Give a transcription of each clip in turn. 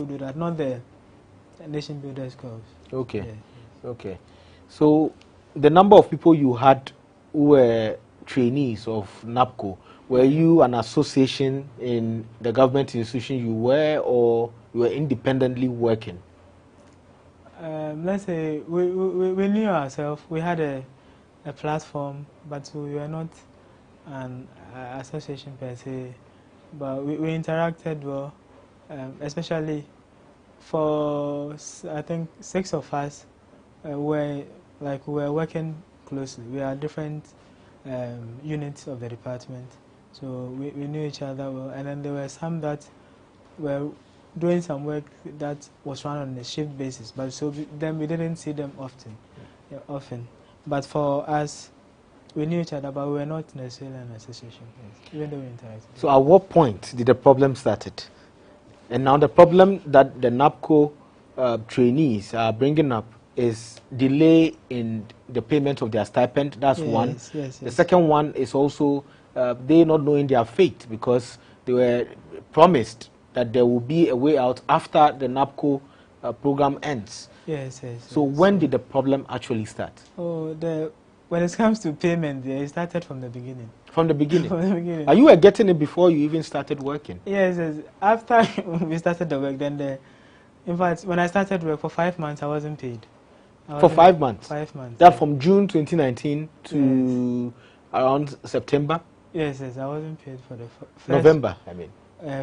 do that, not the nation builders corps. Okay. Yeah. Okay. So the number of people you had who were trainees of NAPCO, were you an association in the government institution you were, or you were independently working? Let's say we knew ourselves. We had a platform, but we were not an association per se. But we interacted well, especially for I think 6 of us we were working closely. We are different units of the department, so we knew each other well. And then there were some that were doing some work that was run on a shift basis, but so then we didn't see them often. But for us, we knew each other, but we were not necessarily an association, even though we interacted. So at what point did the problem started? And now the problem that the NAPCO trainees are bringing up is delay in the payment of their stipend. That's one. Yes. The second one is also they not knowing their fate, because they were promised that there will be a way out after the NAPCO program ends. Yes. So when did the problem actually start? Oh, when it comes to payment, it started from the beginning. From the beginning? From the beginning. Are you getting it before you even started working? Yes. After we started the work, then in fact, when I started work for 5 months, I wasn't paid. For 5 months? 5 months. That from June 2019 to around September? Yes, I wasn't paid for the first... November, I mean.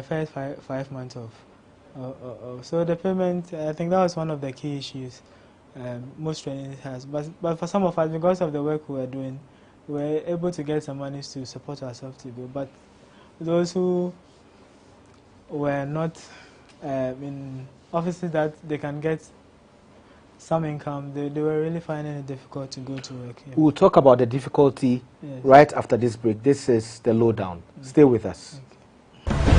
First 5 months of... So the payment, I think that was one of the key issues most trainees has. But for some of us, because of the work we were doing, we were able to get some money to support ourselves to go. But those who were not in offices that they can get some income, they were really finding it difficult to go to work. Yeah. We'll talk about the difficulty right after this break. This is the lowdown. Stay with us. Okay.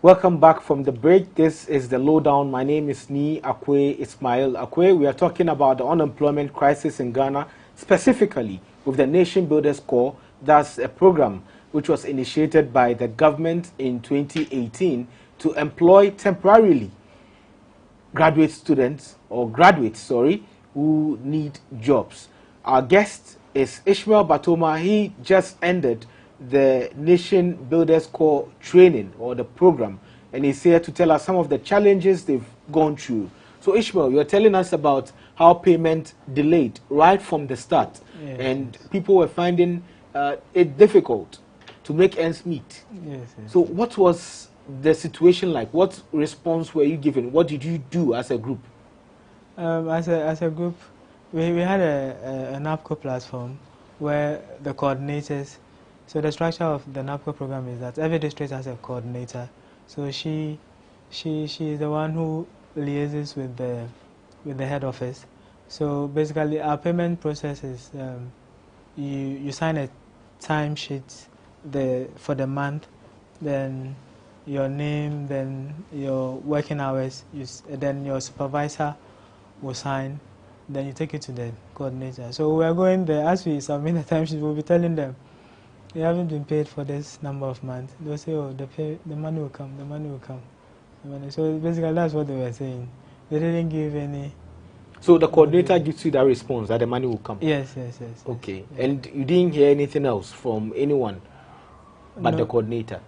Welcome back from the break. This is the lowdown. My name is Ni Akwe Ismail Akwe. We are talking about the unemployment crisis in Ghana, specifically with the Nation Builders Corps. That's a program which was initiated by the government in 2018 to employ temporarily graduates who need jobs. Our guest is Ishmael Batoma. He just ended the Nation Builders Corps training, or the program, and he's here to tell us some of the challenges they've gone through. So Ishmael, you're telling us about how payment delayed right from the start, and people were finding it difficult to make ends meet. So what was the situation like? What response were you given? What did you do as a group? As a group, we had a NAPCO platform where the coordinators. So the structure of the NAPCO program is that every district has a coordinator. So she is the one who liaises with the head office. So basically, our payment process is you sign a timesheet for the month, then your name, then your working hours, then your supervisor will sign, then you take it to the coordinator. So we are going there, as we submit the timesheet, we'll be telling them, you haven't been paid for this number of months. They'll say, oh, the money will come, the money will come. So basically, that's what they were saying. They didn't give any... So the coordinator gives you that response, that the money will come? Yes. Okay. Yes. And you didn't hear anything else from anyone but the coordinator?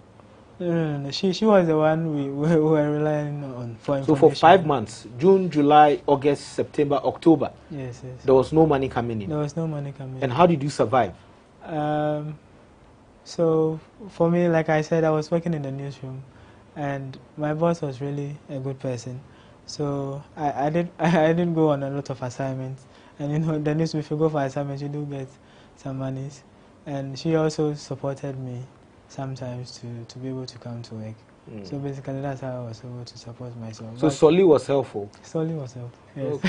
No. She was the one we were relying on for information. So for 5 months, June, July, August, September, October, yes. There was no money coming in? There was no money coming in. And how did you survive? So for me, like I said, I was working in the newsroom, and my boss was really a good person. So I didn't go on a lot of assignments, and you know, the newsroom, if you go for assignments, you do get some monies. And she also supported me sometimes to be able to come to work. So basically, that's how I was able to support myself. So Solly was helpful? Solly was helpful, yes.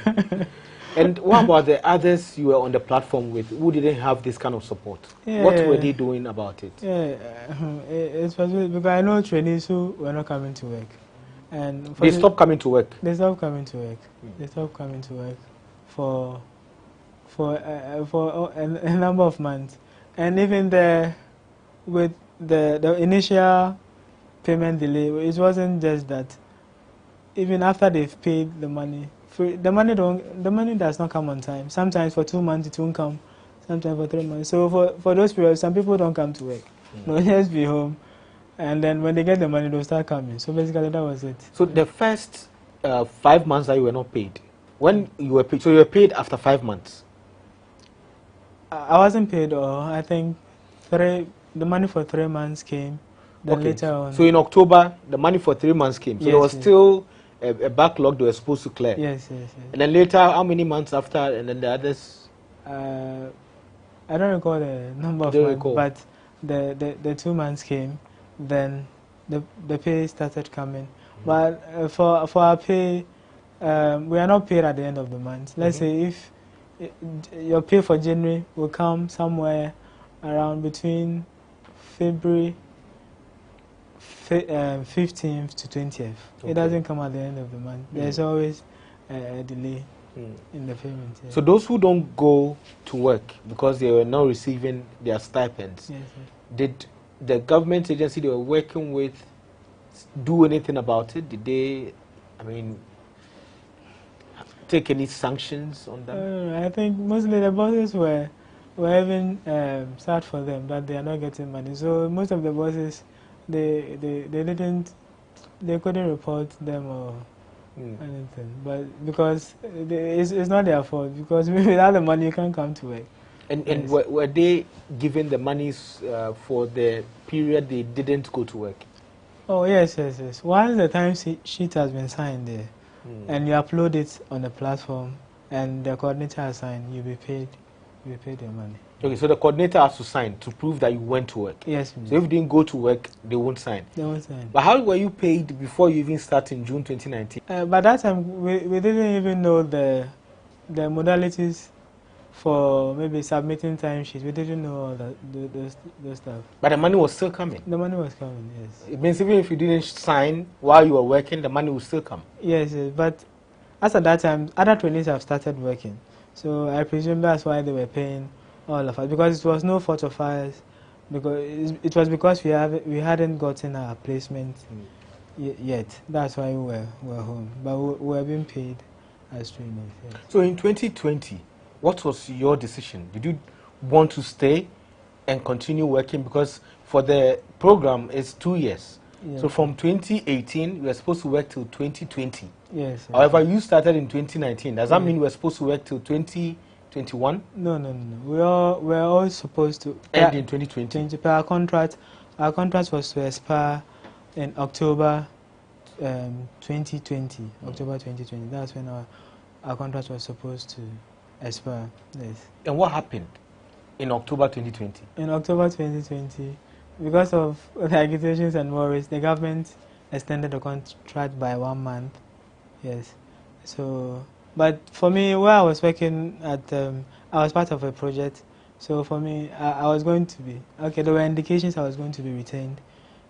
Okay. And what about the others you were on the platform with who didn't have this kind of support? Yeah, What were they doing about it? Yeah, it was because I know trainees who were not coming to work. And they stopped coming to work? They stopped coming to work. They stopped coming to work for a number of months. And even with the initial payment delay, it wasn't just that. Even after they've paid the money, the money does not come on time. Sometimes for 2 months it won't come, sometimes for 3 months. So for those periods, some people don't come to work. They'll just be home, and then when they get the money, they'll start coming. So basically, that was it. So the first 5 months that you were not paid, when you were paid, so you were paid after 5 months? I wasn't paid, or I think the money for 3 months came. Then later on. So in October, the money for 3 months came. So yes, there was still a backlog they were supposed to clear. Yes. And then later, how many months after? And then the others? I don't recall the number of months, but the 2 months came. Then the pay started coming. But for our pay, we are not paid at the end of the month. Let's say if your pay for January will come somewhere around between February 15th to 20th. It doesn't come at the end of the month. There's always a delay in the payment. So those who don't go to work because they were not receiving their stipends, did the government agency they were working with do anything about it? Did they, take any sanctions on them? I think mostly the bosses were even sad for them that they are not getting money. So most of the bosses, they couldn't report them or anything, but because it's not their fault, because without the money you can't come to work. And were they given the monies for the period they didn't go to work? Oh yes. Once the time sheet has been signed there, and you upload it on the platform, and the coordinator has signed, you'll be paid your money. Okay, so the coordinator has to sign to prove that you went to work. Yes, please. So if you didn't go to work, they won't sign. They won't sign. But how were you paid before you even started in June 2019? By that time, we didn't even know the modalities for maybe submitting timesheets. We didn't know all those stuff. But the money was still coming? The money was coming, yes. It means even if you didn't sign while you were working, the money will still come? Yes, but as at that time, other trainees have started working. So I presume that's why they were paying all of us, because it was no fault of ours, because it was because we hadn't gotten our placement yet. That's why we were home, but we were being paid as trainees. Yes. So in 2020, what was your decision? Did you want to stay and continue working? Because for the program it's 2 years. Yeah. So from 2018 you were supposed to work till 2020. Yes. However, you started in 2019. Does that mean you were supposed to work till 2021? No. We're all supposed to end in 2020. Our contract was to expire in October 2020. October 2020. That's when our contract was supposed to expire. Yes. And what happened in October 2020? In October 2020, because of the agitations and worries, the government extended the contract by 1 month. Yes. So, but for me, where I was working at, I was part of a project. So for me, I was going to be there were indications I was going to be retained.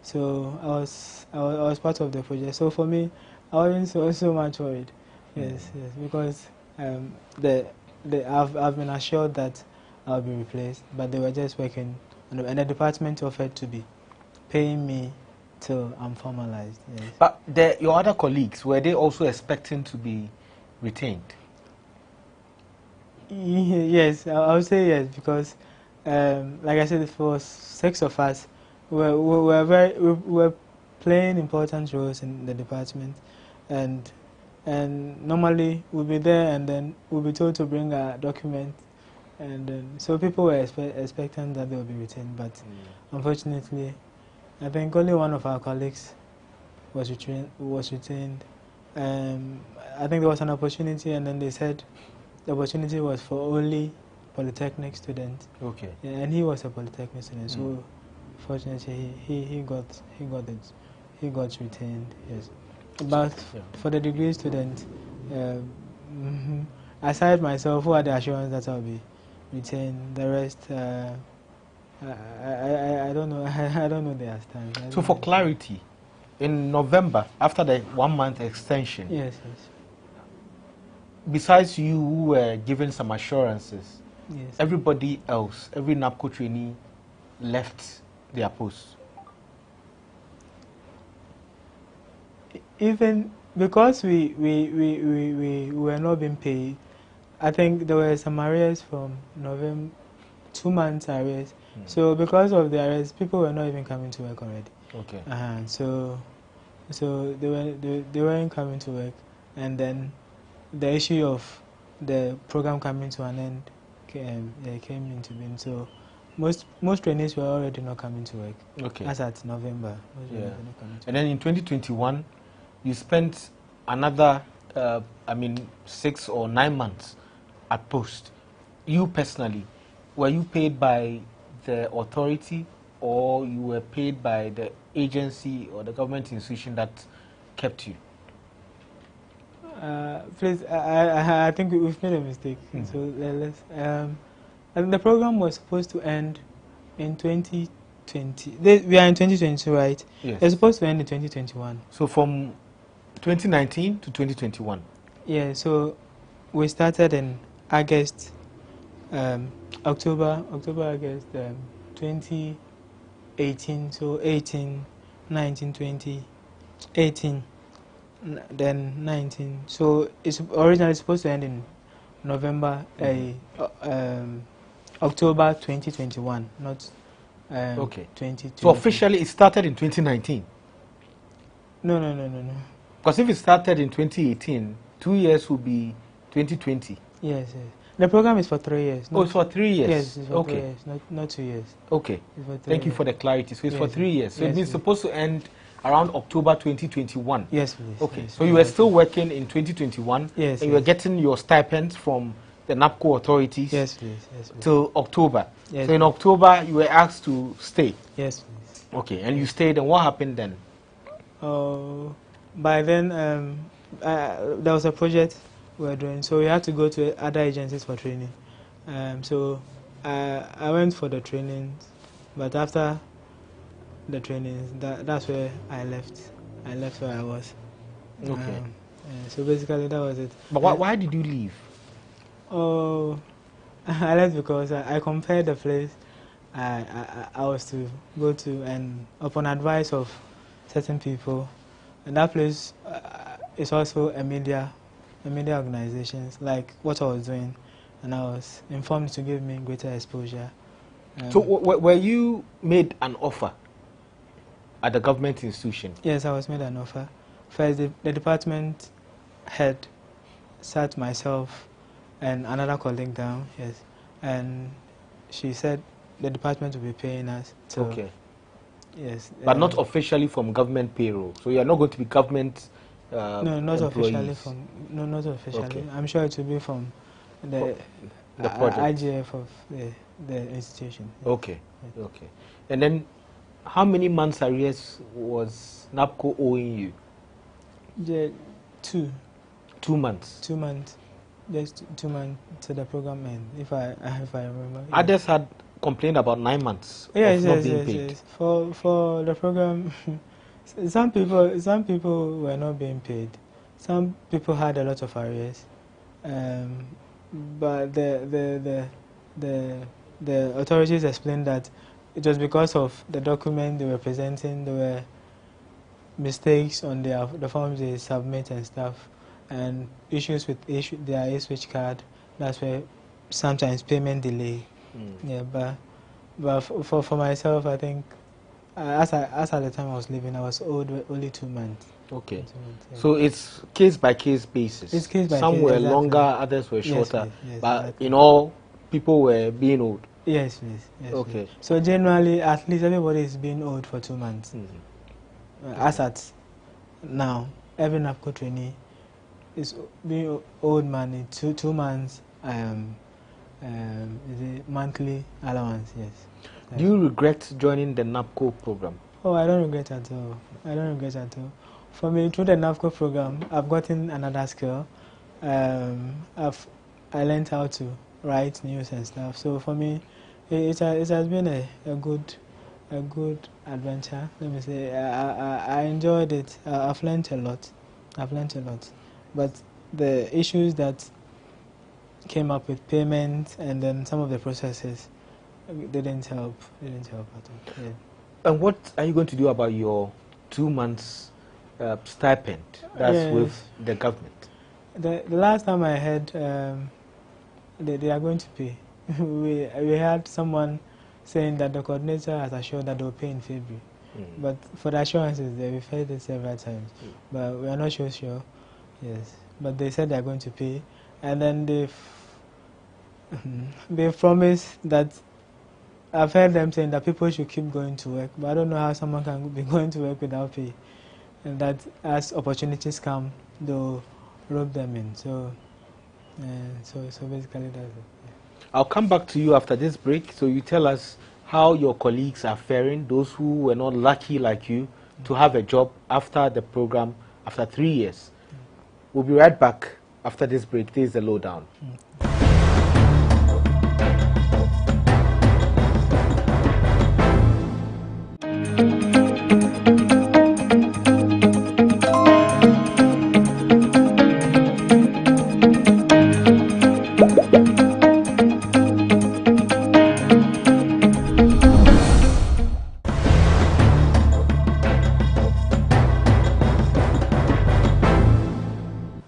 So I was part of the project. So for me, I wasn't so much worried. Yes, because I've been assured that I'll be replaced, but they were just working, and the department offered to be paying me till I'm formalized. Yes. But your other colleagues, were they also expecting to be retained? Yes, I would say yes, because like I said, for 6 of us, we were playing important roles in the department, and normally we'll be there and then we'll be told to bring a document, and then so people were expecting that they will be retained, but unfortunately, I think only one of our colleagues was retained. I think there was an opportunity, and then they said the opportunity was for only polytechnic students. Okay. And he was a polytechnic student, so fortunately he got retained. Yes, but for the degree student, aside myself, who are the assurance that I'll be retained? The rest, I don't know. I don't know their stance. So for clarity, in November, after the 1 month extension, yes. Besides you who were given some assurances, Yes. everybody else, every NAPCO trainee left their post. Even because we were not being paid, I think there were some arrears from November, 2 months arrears. So because of the arrears, people were not even coming to work already. Okay. So they weren't coming to work, and then the issue of the program coming to an end came into being. So most trainees were already not coming to work. Okay. As at November. Yeah. And then in 2021, you spent another, 6 or 9 months at post. You personally, were you paid by the authority, or you were paid by the agency or the government institution that kept you? Please, I think we've made a mistake. So let's. And the program was supposed to end in 2020. We are in 2022, right? Yes. It's supposed to end in 2021. So from 2019 to 2021. Yeah. So we started in August, October, August, 2018. So 18, 19, 20, 18. Then 19. So it's originally supposed to end in November, October 2021, not okay. 2020. So officially it started in 2019? No. Because if it started in 2018, 2 years will be 2020. Yes. The program is for 3 years. Oh, it's for 3 years? Yes, it's for 3 years, not 2 years. Okay. Thank you for the clarity. So it's for 3 years. So yes, it's supposed to end around October 2021. Yes, please. Okay. Yes, so you were still working in 2021. Yes. And you were getting your stipends from the NAPCO authorities. Yes, please. Yes, please. Till October. Yes, so in October you were asked to stay. Yes, please. Okay. And you stayed. And what happened then? By then, there was a project we were doing, so we had to go to other agencies for training. So I went for the trainings, but after the trainings, that's where I left. I left where I was. Okay. So basically, that was it. But why did you leave? Oh, I left because I compared the place I was to go to, and upon advice of certain people, and that place is also a media organizations, like what I was doing, and I was informed to give me greater exposure. So were you made an offer at the government institution? Yes, I was made an offer. First, the department head sat myself and another colleague down, yes, and she said the department will be paying us. So, okay. Yes. But not officially from government payroll. So you are not going to be government no, not employees. officially from. No, not officially. Okay. I'm sure it will be from the project. IGF of the institution. Yes. Okay. Yes. Okay. And then, how many months arrears was NAPCO owing you? Yeah, 2. 2 months. 2 months. Just 2 months to the program end, if I remember. Others had complained about 9 months of not being paid. Yes. For the program, some people were not being paid. Some people had a lot of arrears, but the authorities explained that it was because of the document they were presenting. There were mistakes on the forms they submit and stuff, and issues with their A-switch card. That's where sometimes payment delay. Yeah, but for myself, I think as at the time I was leaving, I was owed only 2 months. Okay. 2 months, yeah. So it's case by case basis. It's case by Some case, were exactly. longer, others were shorter. Yes, but exactly. in all, people were being owed. Yes. Okay. Yes. So generally, at least everybody is being owed for 2 months. As at now, every NAPCO trainee is being owed money 2 months is it monthly allowance? Yes. Do you regret joining the NAPCO program? Oh, I don't regret at all. I don't regret at all. For me, through the NAPCO program, I've gotten another skill. I learned how to write news and stuff. So for me, it has been a good adventure. Let me say, I enjoyed it. I've learned a lot. But the issues that came up with payment and then some of the processes didn't help at all. Yeah. And what are you going to do about your 2 months stipend that's with the government? The last time I heard, they are going to pay. we had someone saying that the coordinator has assured that they'll pay in February. But for the assurances, we've heard it several times. But we are not sure. Yes. But they said they are going to pay. And then they've promised that, I've heard them saying that people should keep going to work. But I don't know how someone can be going to work without pay. And that as opportunities come, they'll rope them in. So basically that's it. Yeah. I'll come back to you after this break, so you tell us how your colleagues are faring, those who were not lucky like you to have a job after the program, after 3 years. We'll be right back after this break. This is the Lowdown.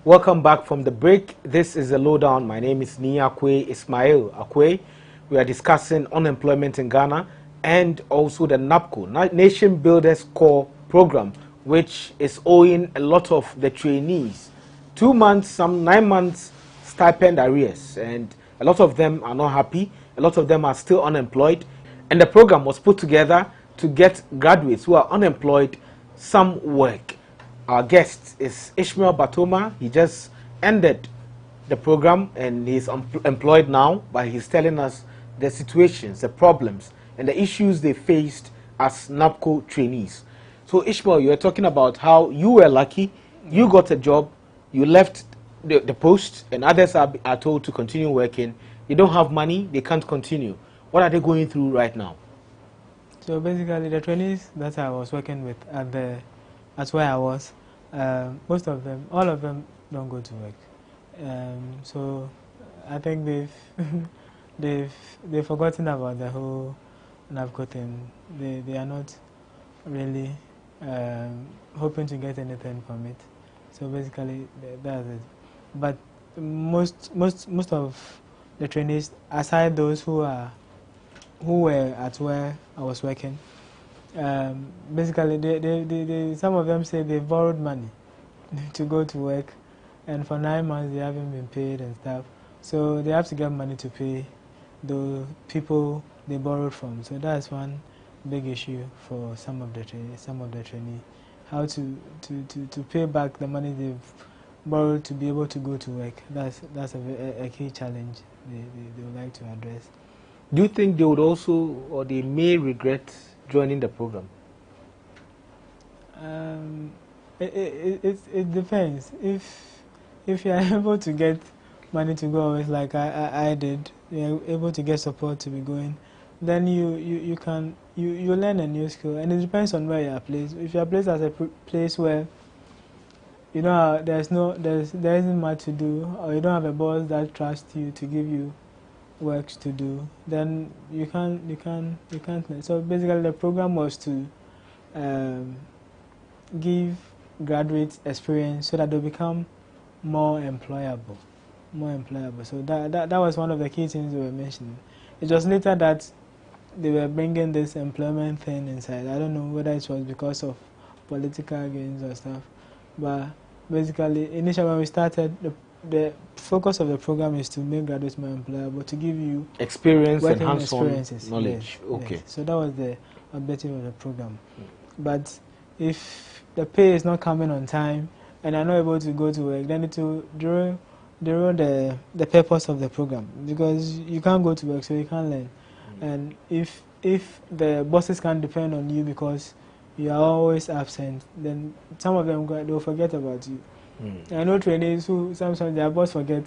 Welcome back from the break. This is the Lowdown. My name is Niakwe Ismail Akwe. We are discussing unemployment in Ghana and also the NAPCO, Nation Builders Corps program, which is owing a lot of the trainees 2 months, some 9 months stipend arrears, and a lot of them are not happy. A lot of them are still unemployed, and the program was put together to get graduates who are unemployed some work. Our guest is Ishmael Batoma. He just ended the program and he's employed now, but he's telling us the situations, the problems, and the issues they faced as NAPCO trainees. So Ishmael, you were talking about how you were lucky, you got a job, you left the post, and others are told to continue working. They don't have money, they can't continue. What are they going through right now? So basically, the trainees that I was working with at where I was, most of them, all of them don't go to work. So I think they've forgotten about the whole NAPCO thing. They are not really hoping to get anything from it. So basically that's it. But most of the trainees, aside those who were at where I was working, basically they some of them say they borrowed money to go to work, and for 9 months they haven't been paid and stuff. So they have to get money to pay the people they borrowed from. So that's one big issue for some of the trainees, how to pay back the money they've borrowed to be able to go to work. That's a key challenge they would like to address. Do you think they would also, or they may regret joining the program? It depends. If you are able to get money to go always like I did, you're able to get support to be going, then you can learn a new skill, and it depends on where you are placed. If you are placed as a place where you know there isn't much to do, or you don't have a boss that trusts you to give you works to do, then you can't learn. So basically the program was to give graduates experience so that they'll become more employable. So that was one of the key things we were mentioning. It was later that they were bringing this employment thing inside. I don't know whether it was because of political gains or stuff, but basically initially when we started, the focus of the program is to make graduates more employable, to give you experience and hands-on knowledge. Yes, okay. yes. So that was the objective of the program. But if the pay is not coming on time and are not able to go to work, then it will draw they wrote the purpose of the program, because you can't go to work, so you can't learn. And if the bosses can't depend on you because you are always absent, then some of them they'll forget about you. I know trainees who sometimes their boss forget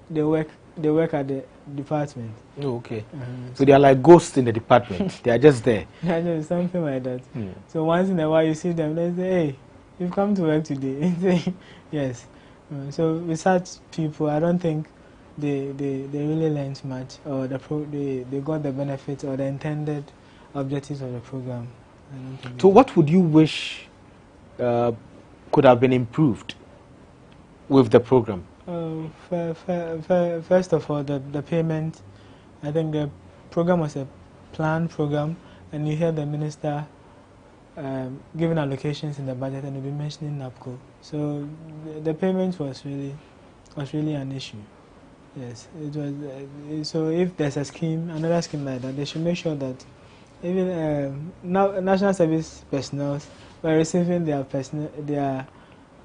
they work at the department. Oh, okay. So they are like ghosts in the department. They are just there. Yeah, just something like that. So once in a while you see them, they say, "Hey, you've come to work today." Say, yes. So with such people, I don't think they really learned much, or they got the benefits or the intended objectives of the program. So what would you wish could have been improved with the program? First of all, the payment. I think the program was a planned program, and you hear the minister giving allocations in the budget, and he'll be mentioning NAPCO. So the payment was really an issue. Yes, it was. So if there's a scheme, another scheme like that, they should make sure that even national service personnel were receiving their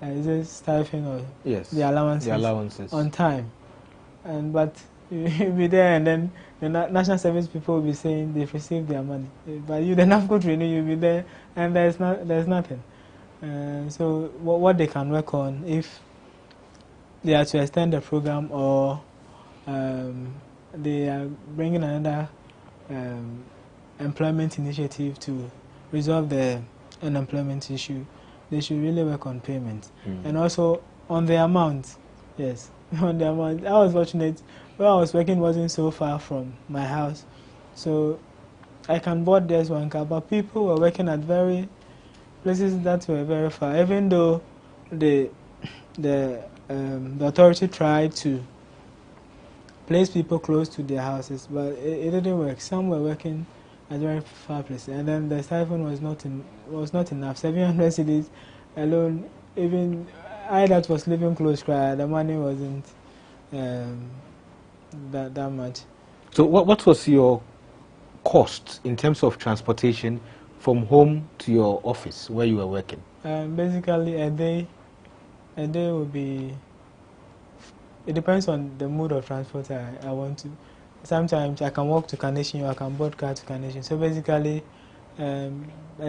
is it stipend or the allowances on time. But you'll be there, and then the national service people will be saying they've received their money. But you, the NAPCO trainee, you'll be there, and there's nothing. So what they can work on, if they are to extend the program, or they are bringing another employment initiative to resolve the unemployment issue, they should really work on payment. And also on the amount. Yes, on the amount. I was fortunate, where I was working wasn't so far from my house, so I can board this one car, but people were working at places that were very far, even though the authority tried to place people close to their houses, but it didn't work. Some were working at very far places, and then the stipend was not enough. 700 cedis alone, even I that was living close, the money wasn't that much. So what was your cost in terms of transportation from home to your office where you were working? Basically, a day would be. It depends on the mode of transport I want to. Sometimes I can walk to Carnation, or I can board car to Carnation. So basically, a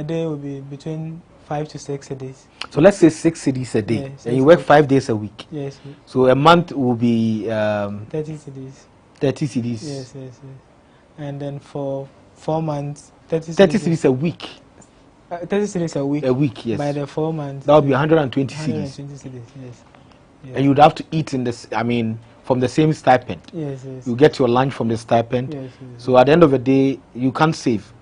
day will be between 5 to 6 days. So let's say 6 cedis a day, and you work 5 days a week. Yes. So a month will be 30 cedis. 30 cedis. Yes. And then for 4 months, 30 cedis a week. 30 cedis a week. A week, yes. By the 4 months. That would be 120 cedis. 120 cedis, yes. And you'd have to eat from the same stipend. Yes. You get your lunch from the stipend. Yes. So at the end of the day, you can't save.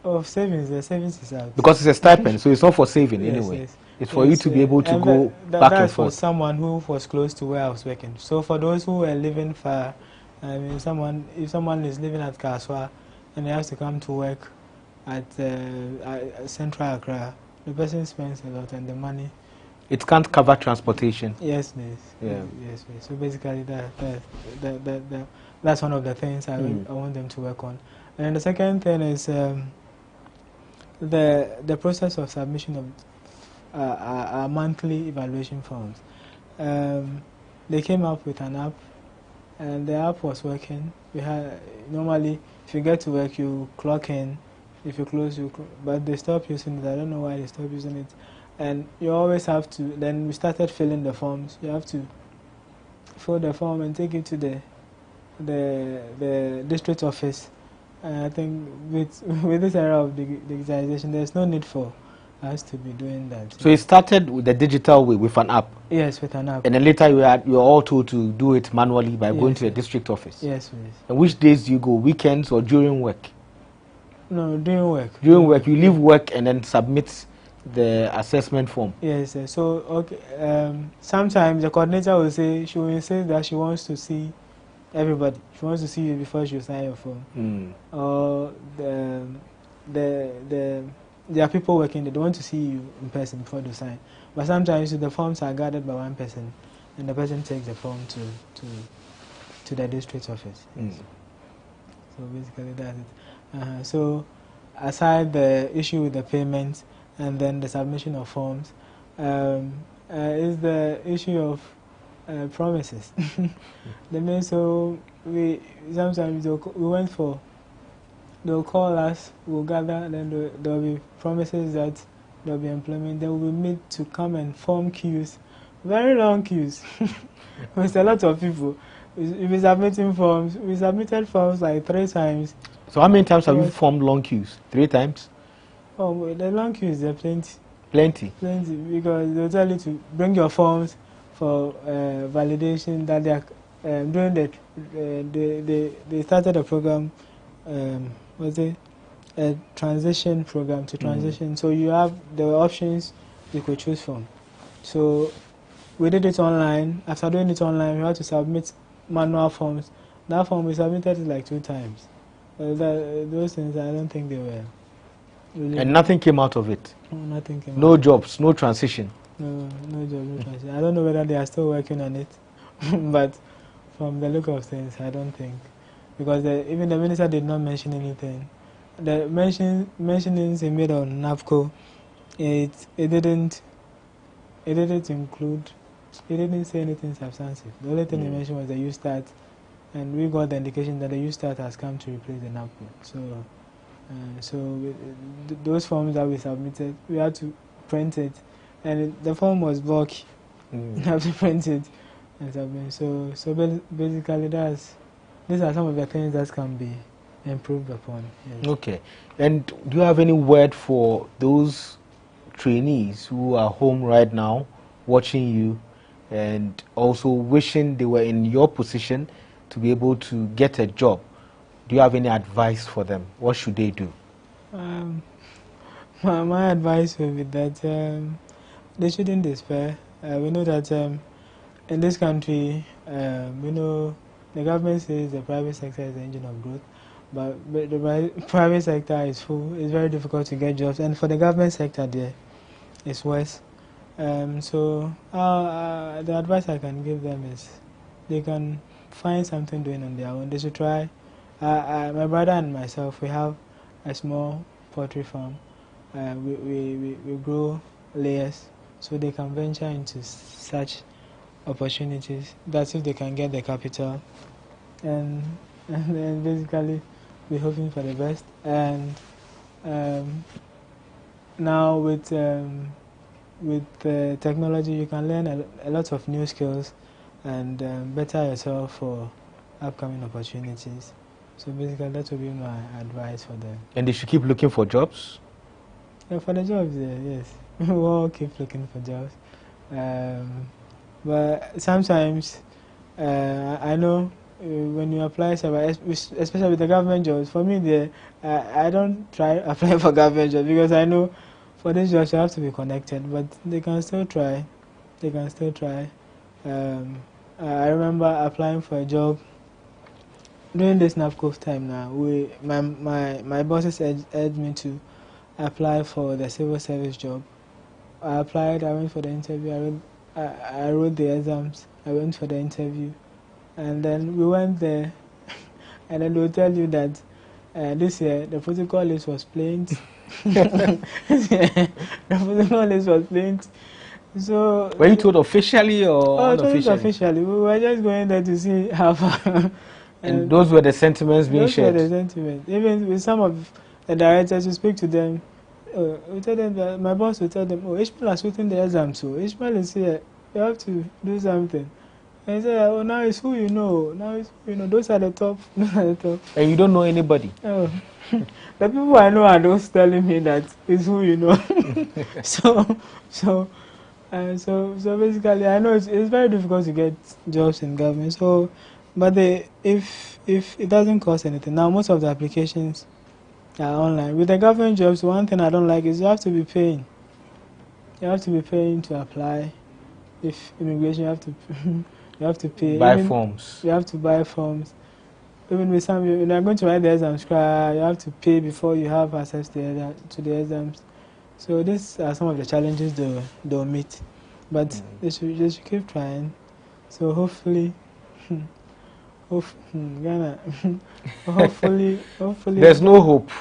Of savings, the savings is out. Because it's a stipend, so it's not for saving anyway. Yes. It's for you to be able to go back and forth. For someone who was close to where I was working. So for those who were living far, if someone is living at Kaswa and he has to come to work at Central Accra, the person spends a lot, and the money. It can't cover transportation. Yes. Yeah. Yes. So basically, that's one of the things I want them to work on. And the second thing is the process of submission of our monthly evaluation forms. They came up with an app, and the app was working. We had normally, if you get to work, you clock in. If you close, but they stopped using it. I don't know why they stopped using it. And you always have to. Then we started filling the forms. You have to fill the form and take it to the district office. And I think with this era of digitization, there's no need for us to be doing that. So you started with the digital way, with an app? Yes, with an app. And then later you were all told to do it manually by going to the district office? Yes. And which days do you go, weekends or during work? No, during work. During work, you leave work and then submit the assessment form? Yes. So, okay, sometimes the coordinator will say, she will say that she wants to see everybody. She wants to see you before she sign your form. Or there are people working, they don't want to see you in person before they sign. But sometimes the forms are gathered by one person, and the person takes the form to the district office. So basically that's it. So aside the issue with the payment and then the submission of forms, is the issue of promises. They mean, so we sometimes we went for, they'll call us, we'll gather, then there'll be promises that there'll be employment, then we'll meet to come and form queues, very long queues, with a lot of people. We submitting forms, we submitted forms like 3 times. So how many times have you formed long queues? 3 times? Oh, the long queues, there are plenty. Plenty? Plenty, because they'll tell you to bring your forms for validation that they are doing they started a program, what's it? A transition program to transition. So you have the options you could choose from. So we did it online. After doing it online, we had to submit manual forms. That form we submitted it like 2 times. Those things, I don't think they were. Really, and nothing came out of it? No, nothing came out. No jobs, no transition? No job, no transition. I don't know whether they are still working on it, but from the look of things, I don't think. Because even the minister did not mention anything. The mentionings he made on NAPCO, it didn't include, it didn't say anything substantive. The only thing he mentioned was the U-Start, and we got the indication that the U-Start has come to replace the NAPCO. So those forms that we submitted, we had to print it, and the form was bulky. You have to print it and submit. So basically, these are some of the things that can be improved upon. Yes. Okay. And do you have any word for those trainees who are home right now, watching you, and also wishing they were in your position to be able to get a job? Do you have any advice for them? What should they do? My advice would be that they shouldn't despair. We know that in this country, we know the government says the private sector is the engine of growth, but the private sector is full. It's very difficult to get jobs, and for the government sector there, it's worse. So the advice I can give them is they can find something doing on their own. They should try. My brother and myself, we have a small poultry farm. We grow layers, so they can venture into such opportunities. That's if they can get the capital, and then basically we're hoping for the best. And now with technology, you can learn a lot of new skills and better yourself for upcoming opportunities. So basically, that would be my advice for them. And they should keep looking for jobs? Yeah, for the jobs, yes. We all keep looking for jobs. But sometimes, I know when you apply, especially with the government jobs, for me, I don't try apply for government jobs because I know for these jobs you have to be connected, but they can still try. They can still try. I remember applying for a job during this NAPCO time now. My bosses urged me to apply for the civil service job. I applied, I went for the interview, I wrote the exams, I went for the interview, and then we went there, and then they'll tell you that this year the protocol list was plain. The protocol list was plain. So were you told officially or unofficially? Officially. We were just going there to see how far. And those were the sentiments being shared? Those were the sentiments. Even with some of the directors, you speak to them, we tell them that my boss will tell them, oh, Ishmael has written the exam, so Ishmael is here, you have to do something. And he said, oh, now it's who you know. Now it's who you know. Those are the top. Those are the top. And you don't know anybody? Oh. The people I know are those telling me that it's who you know. So basically, I know it's very difficult to get jobs in government. So, but if it doesn't cost anything, now most of the applications are online. With the government jobs, one thing I don't like is you have to be paying. You have to be paying to apply. If immigration, you have to pay. Buy forms. You have to buy forms. Even with some, when you're going to write the exams, you have to pay before you have access to the exams. So these are some of the challenges they'll meet, but they should keep trying. So hopefully, Ghana, hopefully. There's no hope.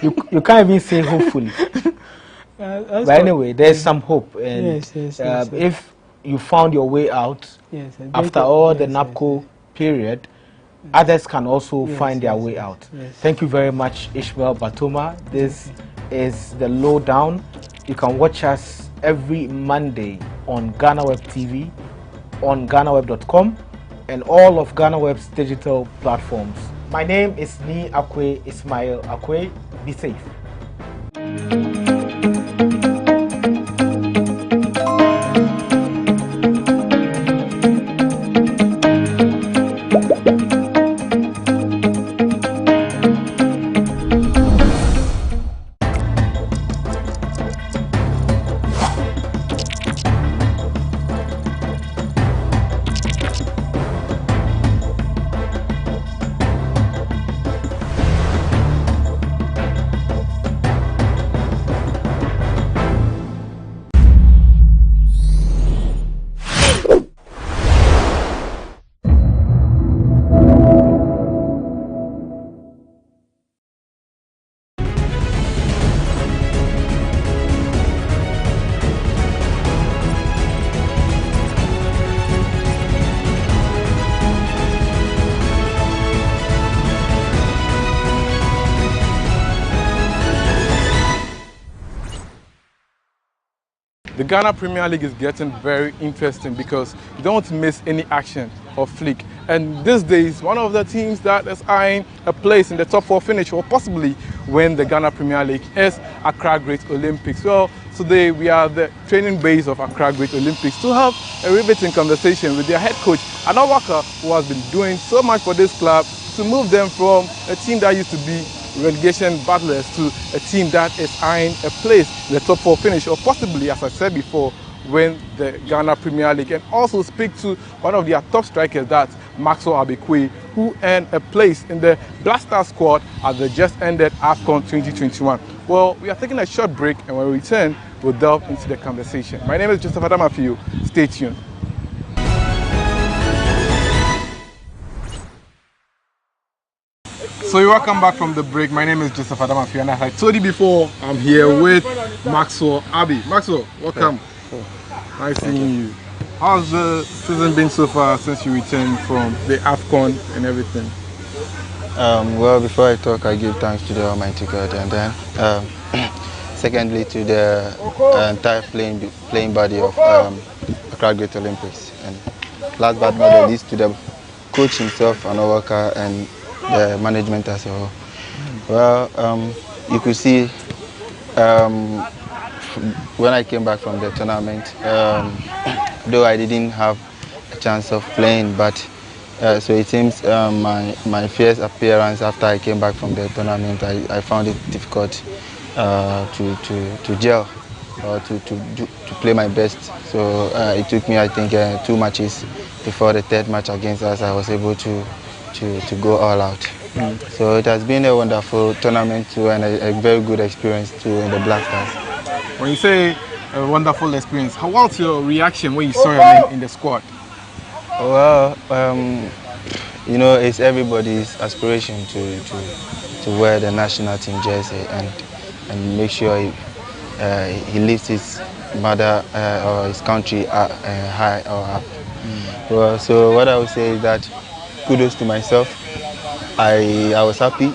you can't even say hopefully. But anyway, there's some hope, and yes. if you found your way out. Yes, After all the NAPCO period, others can also find their way out. Yes. Thank you very much, Ishmael Batoma. This is the Lowdown. You can watch us every Monday on GhanaWeb TV, on GhanaWeb.com, and all of GhanaWeb's digital platforms. My name is Ni Akwe Ismail Akwe. Be safe. The Ghana Premier League is getting very interesting because you don't miss any action or flick. And these days, one of the teams that is eyeing a place in the top 4 finish or possibly win the Ghana Premier League is Accra Great Olympics. Well, today we are at the training base of Accra Great Olympics to have a riveting conversation with their head coach, Anna Walker, who has been doing so much for this club to move them from a team that used to be relegation battlers to a team that is eyeing a place in the top 4 finish or possibly, as I said before, win the Ghana Premier League, and also speak to one of their top strikers, that's Maxwell Abekwe, who earned a place in the Blaster squad at the just ended AFCON 2021. Well, we are taking a short break, and when we return, we'll delve into the conversation. My name is Joseph Adamafiu. Stay tuned. So you're welcome back from the break. My name is Joseph Adamafiu, and as I told you before, I'm here with Maxwell Abi. Maxwell, welcome. Nice seeing you. How's the season been so far since you returned from the AFCON and everything? Well, before I talk, I give thanks to the Almighty God, and then secondly to the entire playing body of Accra Great Olympics, and last but not least to the coach himself, Anna Walker, and the management as a whole. Well, you could see when I came back from the tournament, though I didn't have a chance of playing, but so it seems my first appearance after I came back from the tournament, I found it difficult to gel or to play my best. So it took me, I think, 2 matches before the 3rd match against us. I was able to go all out. So it has been a wonderful tournament too, and a very good experience too in the Blasters. When you say a wonderful experience, how was your reaction when you saw your name in the squad? Well, you know, it's everybody's aspiration to wear the national team jersey and make sure he lifts his mother or his country high or up. Well, so what I would say is that kudos to myself. I was happy.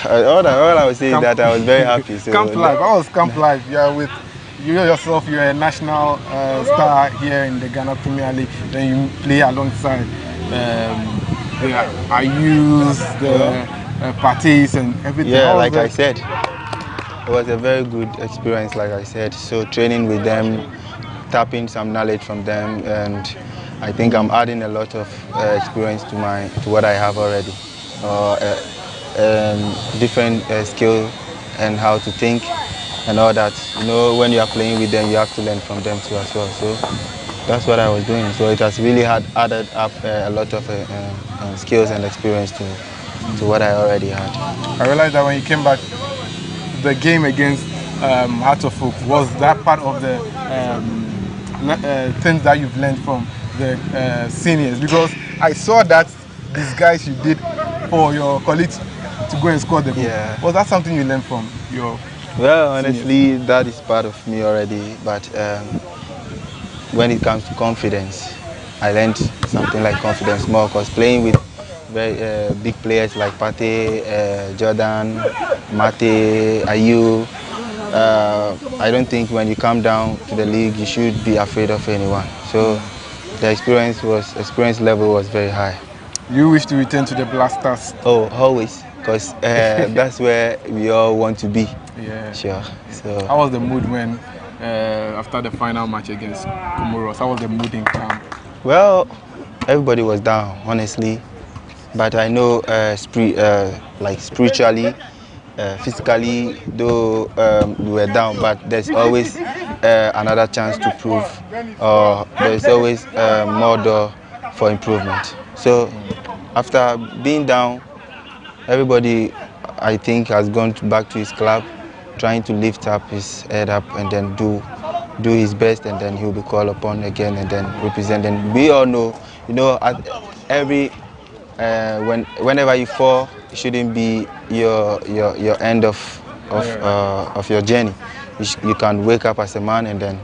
All I would say is that I was very happy. So Camp Live. I was Camp Live. You are with you yourself. You're a national star here in the Ghana Premier League. Then you play alongside the IUs, the parties, and everything. Yeah, like I said, it was a very good experience. Like I said, so training with them, tapping some knowledge from them, and I think I'm adding a lot of experience to what I have already. Different skill and how to think and all that. You know, when you are playing with them, you have to learn from them too as well. So that's what I was doing. So it has really added up a lot of skills and experience to what I already had. I realized that when you came back, the game against Heart of Oak, was that part of the things that you've learned from the seniors? Because I saw that disguise you did for your colleagues to go and score the goal. Yeah. Was that something you learned from Well, honestly, that is part of me already, but when it comes to confidence, I learned something like confidence more, because playing with very big players like Pate, Jordan, Mate, Ayu, I don't think when you come down to the league you should be afraid of anyone. So the experience level was very high. You wish to return to the Blasters? Oh, always, because that's where we all want to be. Yeah. Sure. So how was the mood when after the final match against Comoros? How was the mood in camp? Well, everybody was down, honestly, but I know like spiritually, physically, though we were down, but there's always another chance to prove, or there's always more door for improvement. So after being down, everybody, I think, has gone back to his club, trying to lift up his head up and then do his best, and then he'll be called upon again and then represent. And we all know, you know, at every whenever you fall, it shouldn't be your end of your journey. You can wake up as a man and then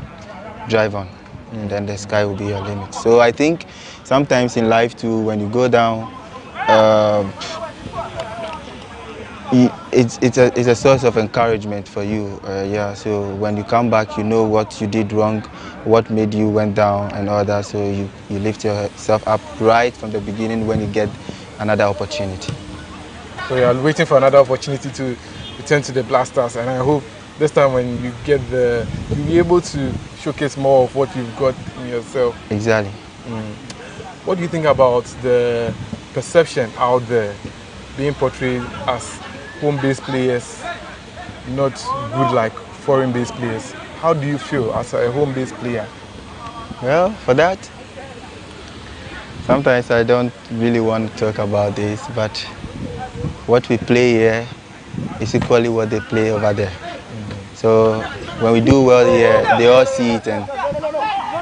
drive on, and then the sky will be your limit. So I think sometimes in life too, when you go down, it's a source of encouragement for you. Yeah. So when you come back, you know what you did wrong, what made you went down, and all that. So you lift yourself up right from the beginning when you get another opportunity. So you are waiting for another opportunity to return to the Blasters, and I hope this time when you get there, you'll be able to showcase more of what you've got in yourself. Exactly. What do you think about the perception out there being portrayed as home-based players, not good like foreign-based players? How do you feel as a home-based player? Well, for that, sometimes I don't really want to talk about this, but what we play here is equally what they play over there. So when we do well here, they all see it and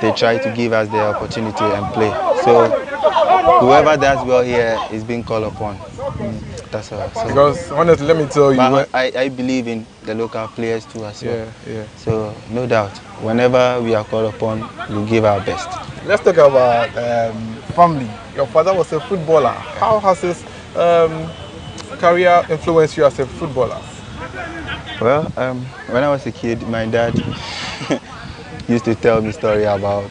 they try to give us the opportunity and play. So whoever does well here is being called upon. That's all. So, because honestly, let me tell you, but I believe in the local players too as well. Yeah. So no doubt, whenever we are called upon, we give our best. Let's talk about family. Your father was a footballer. How has his career influenced you as a footballer? Well, when I was a kid, my dad used to tell me story about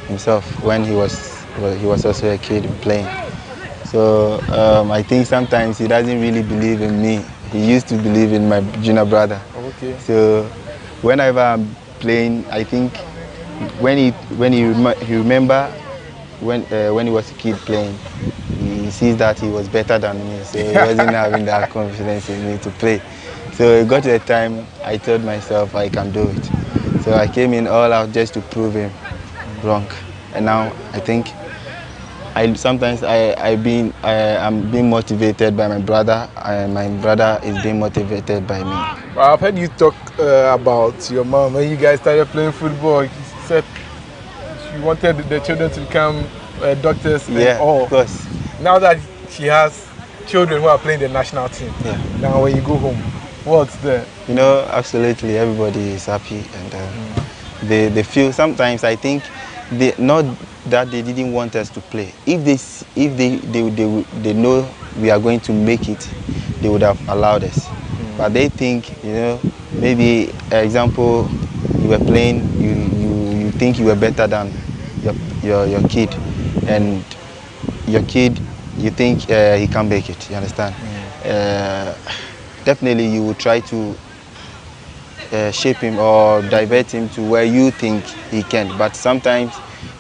himself when he was also a kid playing. So I think sometimes he doesn't really believe in me. He used to believe in my junior brother. Okay. So whenever I'm playing, I think when he remember when he was a kid playing, he sees that he was better than me. So he wasn't having that confidence in me to play. So it got to a time I told myself I can do it. So I came in all out just to prove him wrong. And now I think sometimes I'm being motivated by my brother, and my brother is being motivated by me. Well, I've heard you talk about your mom when you guys started playing football. You said she wanted the children to become doctors. Yeah, and all. Of course. Now that she has children who are playing the national team, now when you go home, what's there? You know, absolutely, everybody is happy, and they feel. Sometimes I think not that they didn't want us to play. If they know we are going to make it, they would have allowed us. But they think, you know, maybe example, you were playing, you think you were better than your kid, and your kid, you think he can't make it. You understand? Definitely, you will try to shape him or divert him to where you think he can. But sometimes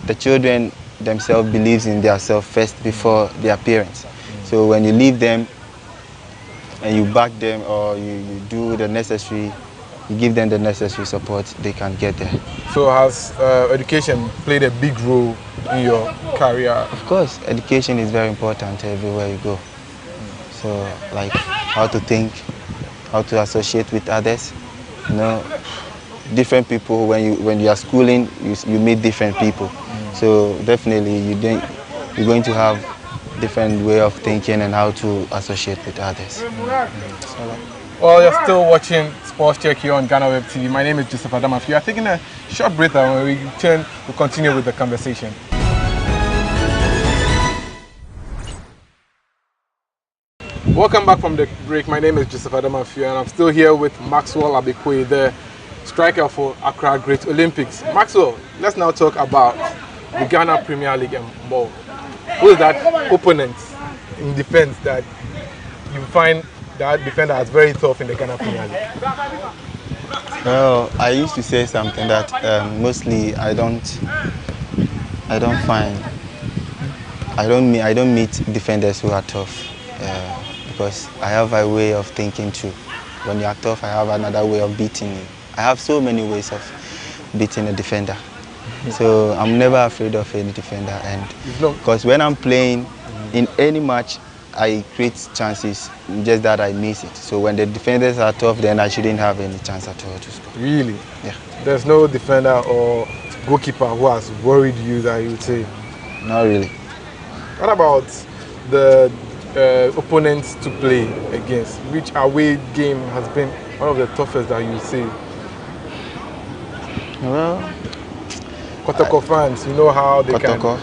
the children themselves believes in themselves first before their parents. So when you leave them and you back them, or you do the necessary, you give them the necessary support, they can get there. So has education played a big role in your career? Of course, education is very important everywhere you go. So like how to think, how to associate with others. You know, different people, when you are schooling, you meet different people. So definitely you're going to have different way of thinking and how to associate with others. Well, you're still watching Sports Check here on GhanaWeb TV. My name is Joseph Adamafi. We are taking a short break, and when we return, we'll continue with the conversation. Welcome back from the break. My name is Joseph Adamafi, and I'm still here with Maxwell Abekwe, the striker for Accra Great Olympics. Maxwell, let's now talk about the Ghana Premier League and more. Who is that opponent in defense that you find that defender is very tough in the Ghana Premier League? Well, I used to say something that mostly I don't meet defenders who are tough because I have a way of thinking too. When you are tough, I have another way of beating you. I have so many ways of beating a defender. So I'm never afraid of any defender, and because when I'm playing in any match, I create chances, just that I miss it. So when the defenders are tough, then I shouldn't have any chance at all to score. Really? Yeah. There's no defender or goalkeeper who has worried you that you would say? Not really. What about the opponents to play against? Which away game has been one of the toughest that you would say? Well, Kotoko fans, you know how they Kotoko.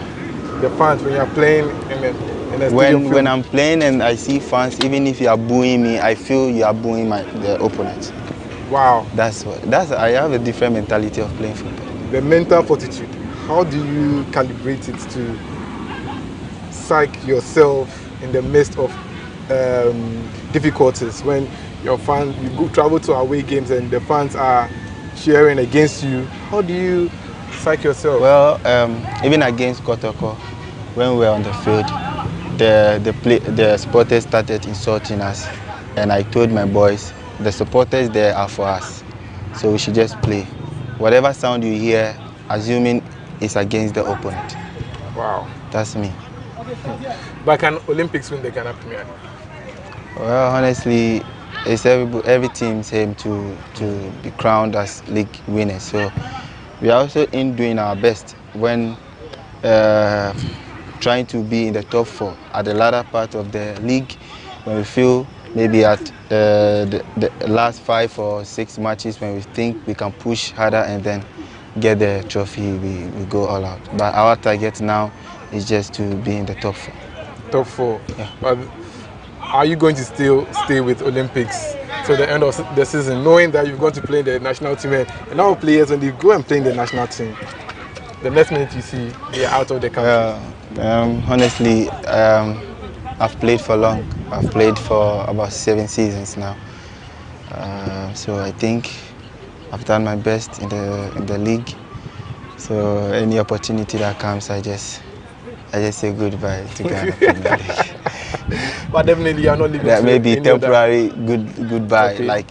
The fans, when you're playing in a stadium when I'm playing and I see fans, even if you are booing me, I feel you are booing the opponent. Wow. I have a different mentality of playing football. The mental fortitude. How do you calibrate it to psych yourself in the midst of difficulties when your fans, you travel to away games and the fans are cheering against you? How do you psych yourself? Well, even against Kotoko, when we were on the field, the supporters started insulting us, and I told my boys, the supporters there are for us, so we should just play. Whatever sound you hear, assuming it's against the opponent. Wow. That's me. But can Olympics win the Ghana Premier League? Well, honestly, it's every team's aim to be crowned as league winners. So we are also in doing our best when trying to be in the top 4 at the latter part of the league, when we feel maybe at the last 5 or 6 matches, when we think we can push harder and then get the trophy, we go all out. But our target now is just to be in the top 4. Top 4? Yeah. But are you going to still stay with Olympics till the end of the season, knowing that you're going to play in the national team, and our players, when they go and play in the national team, the next minute you see they're out of the country? Honestly, I've played for long. I've played for about 7 seasons now. So I think I've done my best in the league. So any opportunity that comes, I just say goodbye to Ghana Premier League. But definitely you're not leaving. That may be temporary goodbye. Okay. Like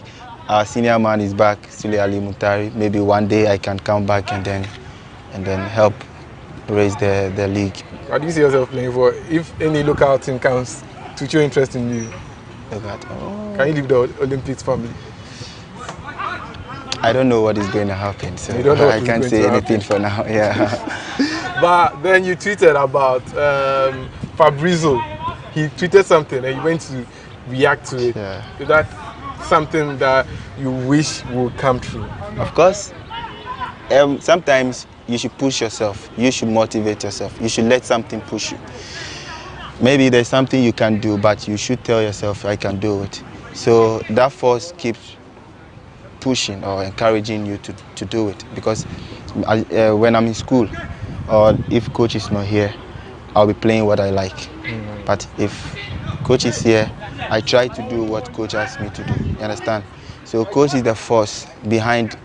our senior man is back, Sule Ali Muntari. Maybe one day I can come back and then help raise the league. How do you see yourself playing for? If any local team comes to show interest in you, can you leave the Olympics family? I don't know what is going to happen, so you don't know I can't say anything for now. Yeah. But then you tweeted about Fabrizio. He tweeted something and you went to react to it. Yeah. Is that something that you wish would come true? Of course. Sometimes you should push yourself. You should motivate yourself. You should let something push you. Maybe there's something you can do, but you should tell yourself, I can do it. So that force keeps pushing or encouraging you to do it. Because when I'm in school, or if coach is not here, I'll be playing what I like. But if coach is here, I try to do what coach asks me to do. You understand? So coach is the force behind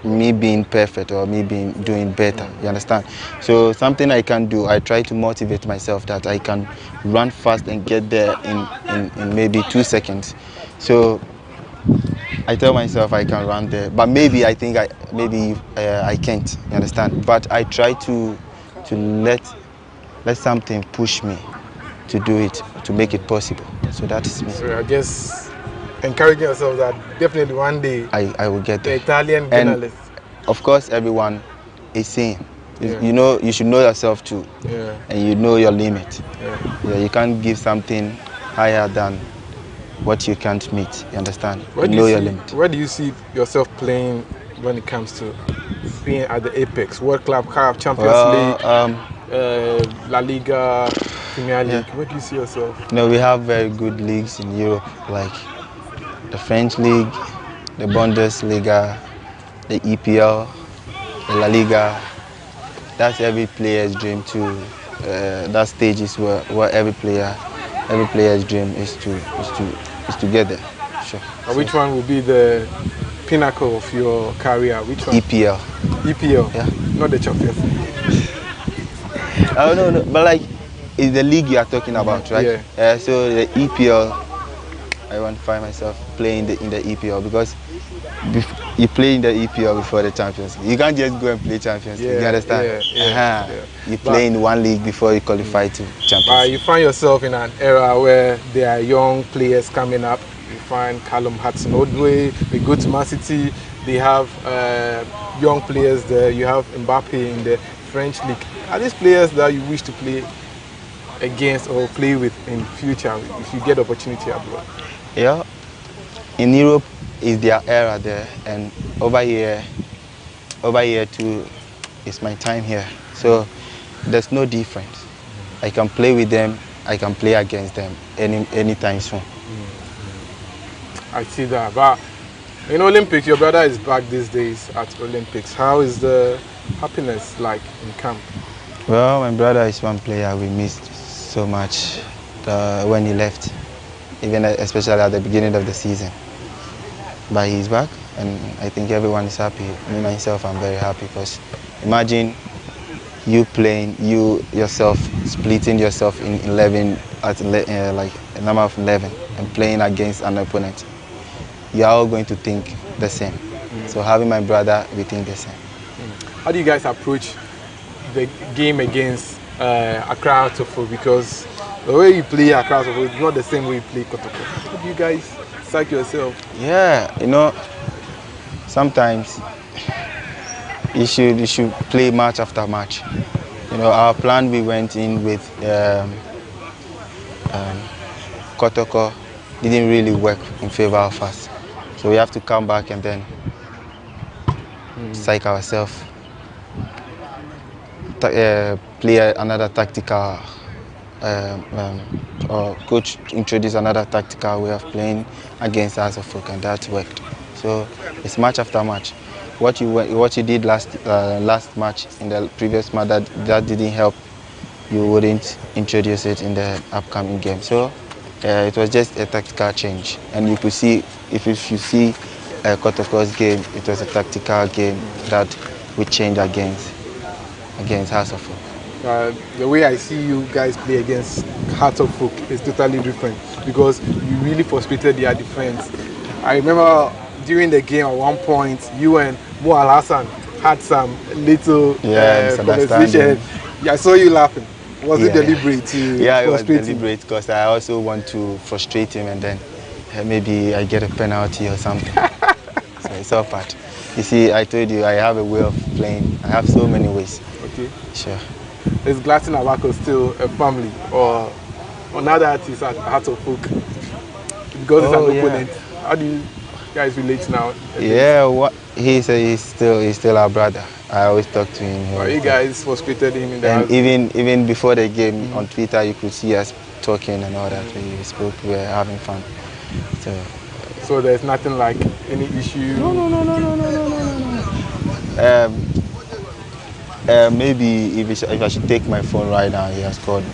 me being perfect or me doing better. You understand? So something I can do, I try to motivate myself that I can run fast and get there in maybe 2 seconds. So I tell myself I can run there, but maybe I think I can't. You understand? But I try to let something push me to do it, to make it possible. So that is me. So I guess encouraging yourself that definitely one day I will get there. The Italian journalist. Of course, everyone is saying, Yeah. you know, you should know yourself too, Yeah. and you know your limit. Yeah. Yeah, you can't give something higher than what you can't meet. You understand? Where You know your limit. Where do you see yourself playing when it comes to being at the apex? World Club Cup, Champions League, La Liga, Premier League. Where do you see yourself? You know, we have very good leagues in Europe, like the French League, the Bundesliga, the EPL, the La Liga. That's every player's dream too. That stage is where every player's dream is to get there. Sure. Which one will be the pinnacle of your career? Which one? EPL. EPL. Yeah. Not the Champions League. Oh no, but like it's the league you are talking about, right? Yeah. So the EPL, I want to find myself playing in the EPL because you play in the EPL before the Champions League. You can't just go and play Champions League. You understand? You play in one league before you qualify to Champions League. You find yourself in an era where there are young players coming up. You find Callum Hudson-Odoi, they go to Man City, they have young players there. You have Mbappe in the French league. Are these players that you wish to play against or play with in future if you get opportunity abroad? Yeah, in Europe is their era there, and over here too is my time here. So there's no difference. I can play with them, I can play against them anytime soon. I see that. But in Olympics, your brother is back these days at Olympics. How is the happiness like in camp? Well, my brother is one player we missed so much when he left, even especially at the beginning of the season. But he's back, and I think everyone is happy. Me myself, I'm very happy because imagine you playing, you yourself splitting yourself in 11 at like a number of 11 and playing against an opponent. You are all going to think the same. So having my brother, we think the same. How do you guys approach the game against Accra Otofo? Because the way you play Accra Otofo is not the same way you play Kotoko. How do you guys psych yourself? Yeah, you know, sometimes you should play match after match. You know, our plan, we went in with Kotoko, didn't really work in favor of us. So we have to come back and then psych ourselves, play another tactical, or coach introduce another tactical way of playing against us of folk, and that worked. So it's match after match. What you did last match in the previous match that didn't help, you wouldn't introduce it in the upcoming game. So it was just a tactical change, and you could see if you see Kotoko's game, it was a tactical game that we changed against House of Folk. The way I see you guys play against Heart of Folk is totally different because you really frustrated their defense. I remember during the game at one point, you and Mo Al-Hassan had some little conversation. Yeah, I saw you laughing. Was it deliberate to it was frustrate deliberate because I also want to frustrate him, and then maybe I get a penalty or something. So it's all part. You see, I told you I have a way of playing. I have so many ways. Okay. Sure. Is Glaston Abako still a family, or now that he's at Heart of Folk because it's an opponent? How do you guys relate now? Yeah, he's still our brother. I always talk to him. You guys frustrated him in the house? Even before the game on Twitter, you could see us talking and all that. We spoke. We were having fun. So there's nothing like any issue? No. Maybe if I should take my phone right now, he has called me.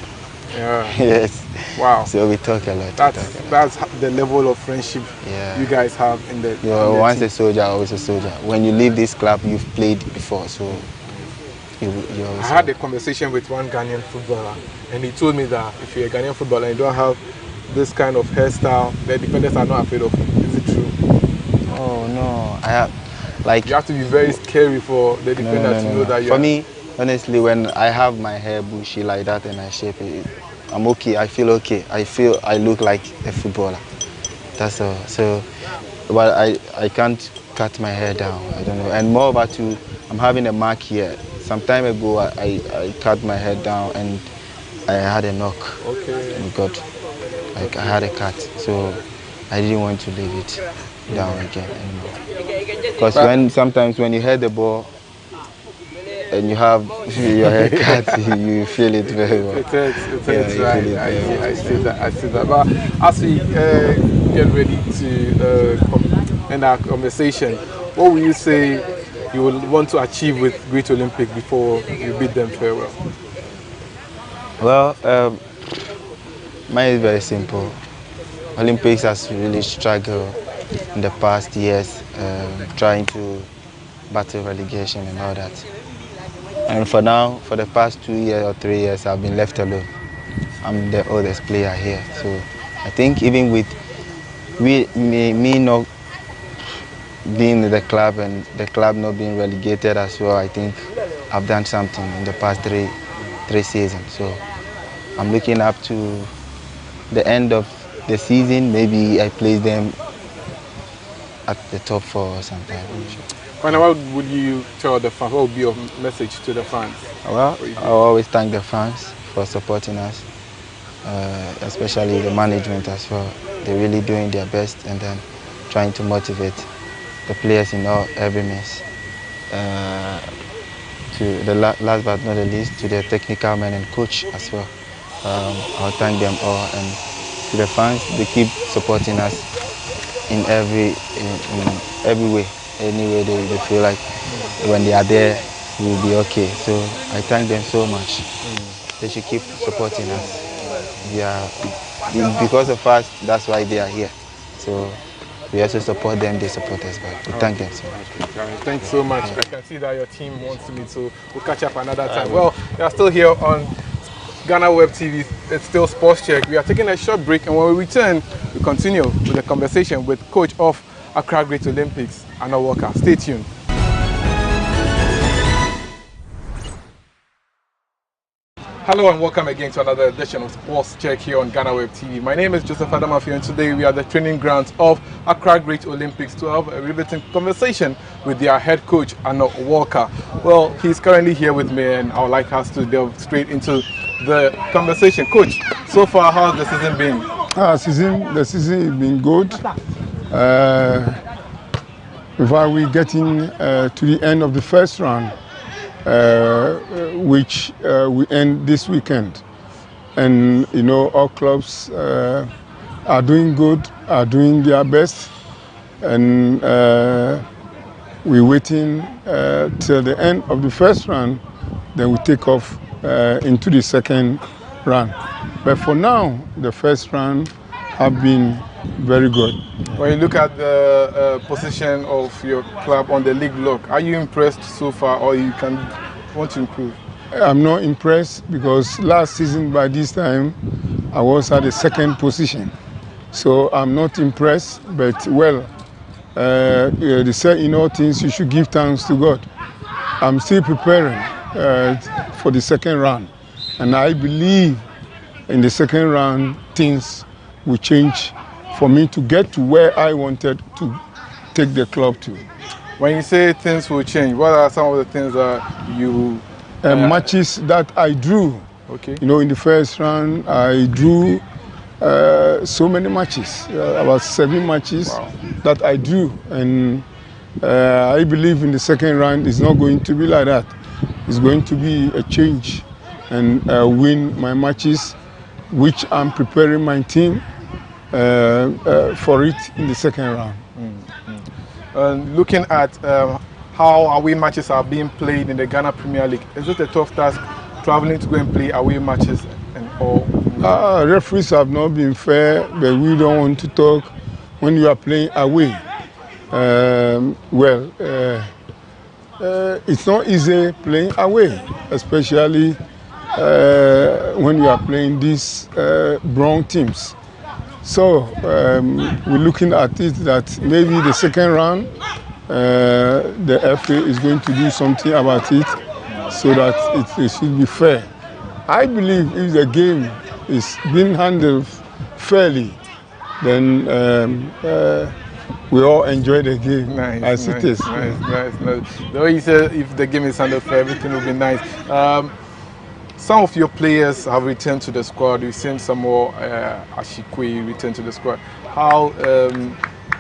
Yeah. Yes. Wow. So we talk a lot. That's the level of friendship you guys have in the. Once a soldier, always a soldier. When you leave this club, you've played before, so you always. I had a conversation with one Ghanaian footballer, and he told me that if you're a Ghanaian footballer and you don't have this kind of hairstyle, the defenders are not afraid of you. Is it true? Oh no, I have. Like, you have to be very scary for the defender to know that you. For me, honestly, when I have my hair bushy like that and I shape it, I'm okay. I feel okay. I feel I look like a footballer. That's all. So, but I can't cut my hair down. I don't know. And more about you, I'm having a mark here. Some time ago, I cut my hair down and I had a knock. Okay. And I had a cut. So I didn't want to leave it down again anymore. Because sometimes when you head the ball and you have your head cut, you feel it very well. It is right. I see that. But as we get ready to end our conversation, what will you say you will want to achieve with Great Olympic before you bid them farewell? Well, mine is very simple. Olympics has really struggled in the past years, trying to battle relegation and all that. And for now, for the past 2 years or 3 years, I've been left alone. I'm the oldest player here, so I think even with me not being in the club and the club not being relegated as well, I think I've done something in the past three seasons. So I'm looking up to the end of the season. Maybe I place them at the top 4 or something. What would you tell the fans? What would be your message to the fans? Well, I always thank the fans for supporting us, especially the management as well. They're really doing their best and then trying to motivate the players in every means. To the last but not the least, to the technical men and coach as well. I'll thank them all, and to the fans, they keep supporting us in every way. Any way they feel like when they are there, we'll be okay. So I thank them so much. They should keep supporting us. Because of us, that's why they are here. So we also support them, they support us back. We thank them so much. Thanks so much. I can see that your team wants to meet, so we'll catch up another time. Well, we are still here on GhanaWeb TV. It's still Sports Check. We are taking a short break, and when we return, we continue with the conversation with coach of Accra Great Olympics, Anna Walker. Stay tuned. Hello and welcome again to another edition of Sports Check here on GhanaWeb TV. My name is Joseph Adamafi, and today we are at the training grounds of Accra Great Olympics to have a riveting conversation with their head coach, Anna Walker. Well, he's currently here with me, and I would like us to delve straight into the conversation. Coach, so far, how's the season been? The season has been good. Before we getting to the end of the first round, which we end this weekend, and you know all clubs are doing good, are doing their best, and we're waiting till the end of the first round, then we take off into the second round. But for now, the first round have been very good. When you look at the position of your club on the league log, are you impressed so far, or you want to improve? I'm not impressed because last season by this time I was at the second position, so I'm not impressed. But well, they say in all things you should give thanks to God. I'm still preparing for the second round, and I believe in the second round things will change for me to get to where I wanted to take the club to. When you say things will change, what are some of the things that you... matches that I drew. Okay. You know, in the first round, I drew so many matches, about 7 matches that I drew. And I believe in the second round, it's not going to be like that. It's going to be a change and win my matches, which I'm preparing my team for it in the second round. Looking at how away matches are being played in the Ghana Premier League, is it a tough task traveling to go and play away matches? Referees have not been fair, but we don't want to talk when you are playing away. It's not easy playing away, especially when you are playing these brown teams. So we're looking at it that maybe the second round, the FA is going to do something about it so that it should be fair. I believe if the game is being handled fairly, then we all enjoy the game as it is. Nice. The way you said if the game is handled fair, everything will be nice. some of your players have returned to the squad. We've seen some more Ashikwe return to the squad. How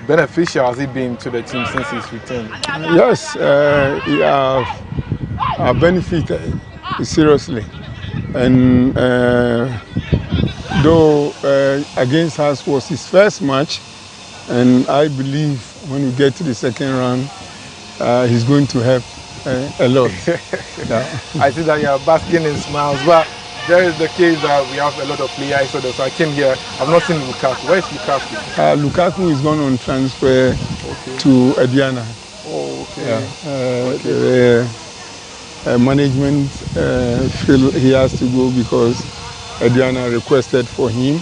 beneficial has it been to the team since he's returned? Yes, he have benefited seriously. And though against us was his first match, and I believe when we get to the second round, he's going to help a lot. Yeah. I see that you are basking in smiles, but there is the case that we have a lot of players. So I came here. I've not seen Lukaku. Where is Lukaku? Lukaku is gone on transfer to Adiana. Oh, okay. Yeah. Management feel he has to go because Adiana requested for him,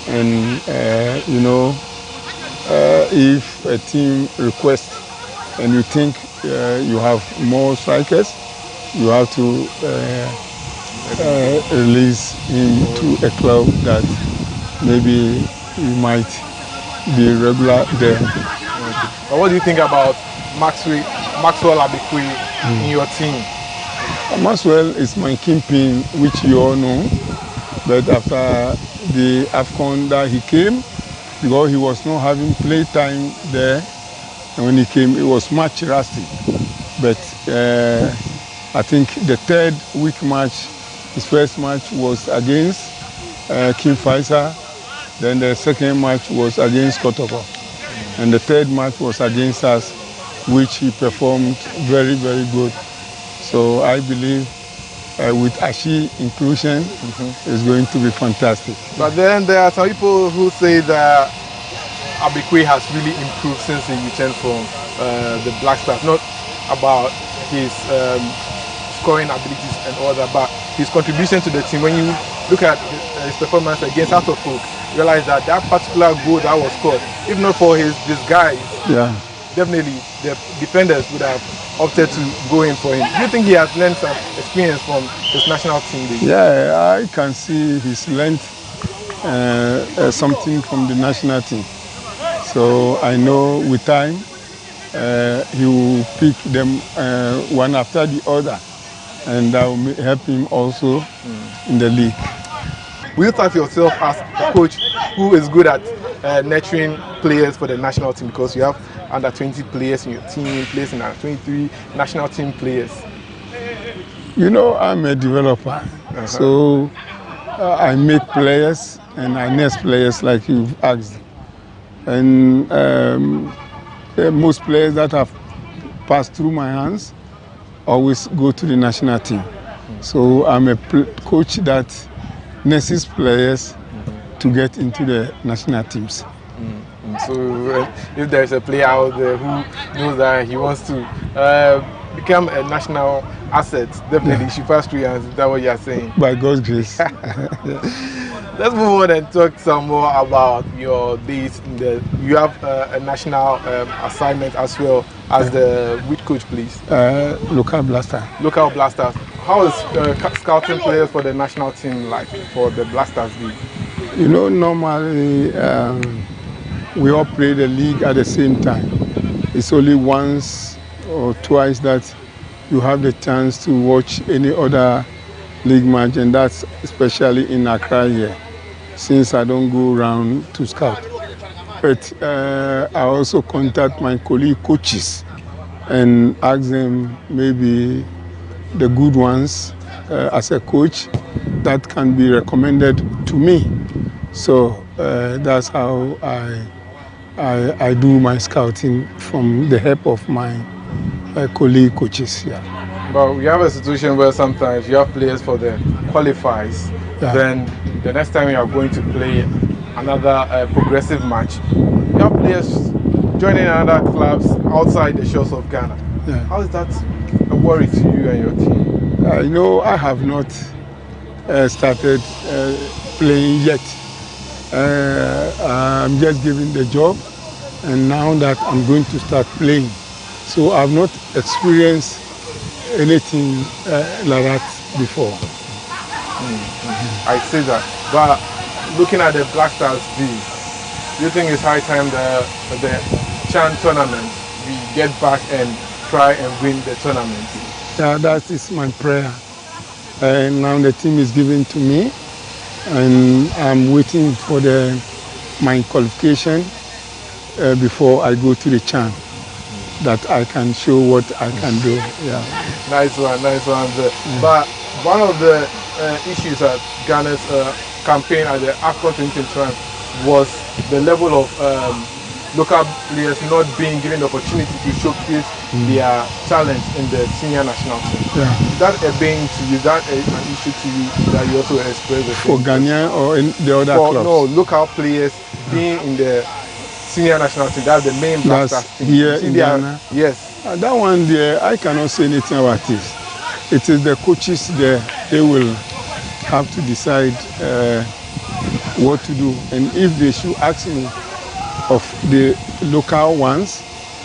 and you know, if a team requests and you think you have more strikers, you have to release him to a club that maybe he might be regular there. But what do you think about Maxwell Abikwi in your team? Maxwell is my kingpin, which you all know, but after the AFCON that he came, because he was not having play time there, and when he came, it was much rusty. But I think the third week match, his first match was against King Faisal, then the second match was against Kotoko, and the third match was against us, which he performed very, very good. So I believe with Ashi inclusion, it's going to be fantastic. But then there are some people who say that Abikwe has really improved since he returned from the Black Stars. Not about his scoring abilities and all that, but his contribution to the team. When you look at his performance against House of Folk, you realize that that particular goal that was scored, if not for his disguise, definitely the defenders would have opted to go in for him. Do you think he has learned some experience from his national team days? Yeah, I can see he's learned something from the national team. So I know with time he will pick them one after the other, and that will help him also in the league. Will you start yourself as a coach who is good at nurturing players for the national team, because you have under 20 players in your team, players in under 23 national team players? You know, I'm a developer, so I make players and I nurse players like you've asked. And most players that have passed through my hands always go to the national team. So I'm a coach that nurses players to get into the national teams. So if there's a player out there who knows that he wants to become a national asset, definitely he should pass through your hands. Is that what you're saying? By God's grace. Let's move on and talk some more about your days in the. You have a national assignment as well as the which coach, please? Local Blaster. Local Blasters. How is scouting players for the national team like for the Blasters league? You know, normally we all play the league at the same time. It's only once or twice that you have the chance to watch any other league match, and that's especially in Accra here, since I don't go around to scout. But I also contact my colleague coaches and ask them maybe the good ones as a coach that can be recommended to me. So that's how I do my scouting, from the help of my colleague coaches. Yeah. But we have a situation where sometimes you have players for the qualifiers, then the next time you are going to play another progressive match, you have players joining other clubs outside the shores of Ghana. Yeah. How is that a worry to you and your team? You know, I have not started playing yet. I'm just giving the job, and now that I'm going to start playing. So I've not experienced anything like that before. I see that. But looking at the Black Stars league, do you think it's high time the Chan tournament, we get back and try and win the tournament? Yeah, that is my prayer. Now the team is given to me, and I'm waiting for my qualification before I go to the CHAN, that I can show what I can do. Yeah. Nice one. But one of the issues at Ghana's campaign at the AFCON 2021 was the level of local players not being given the opportunity to showcase their talents in the senior national team. Yeah. Is that a bane to you? Is that an issue to you that you also express? For Ghanaian or in the other clubs? No, local players being in the senior national team. That's the main Black Stars team. Here in Ghana? Yes. That one there, I cannot say anything about this. It is the coaches there. They will have to decide what to do. And if they should ask me of the local ones,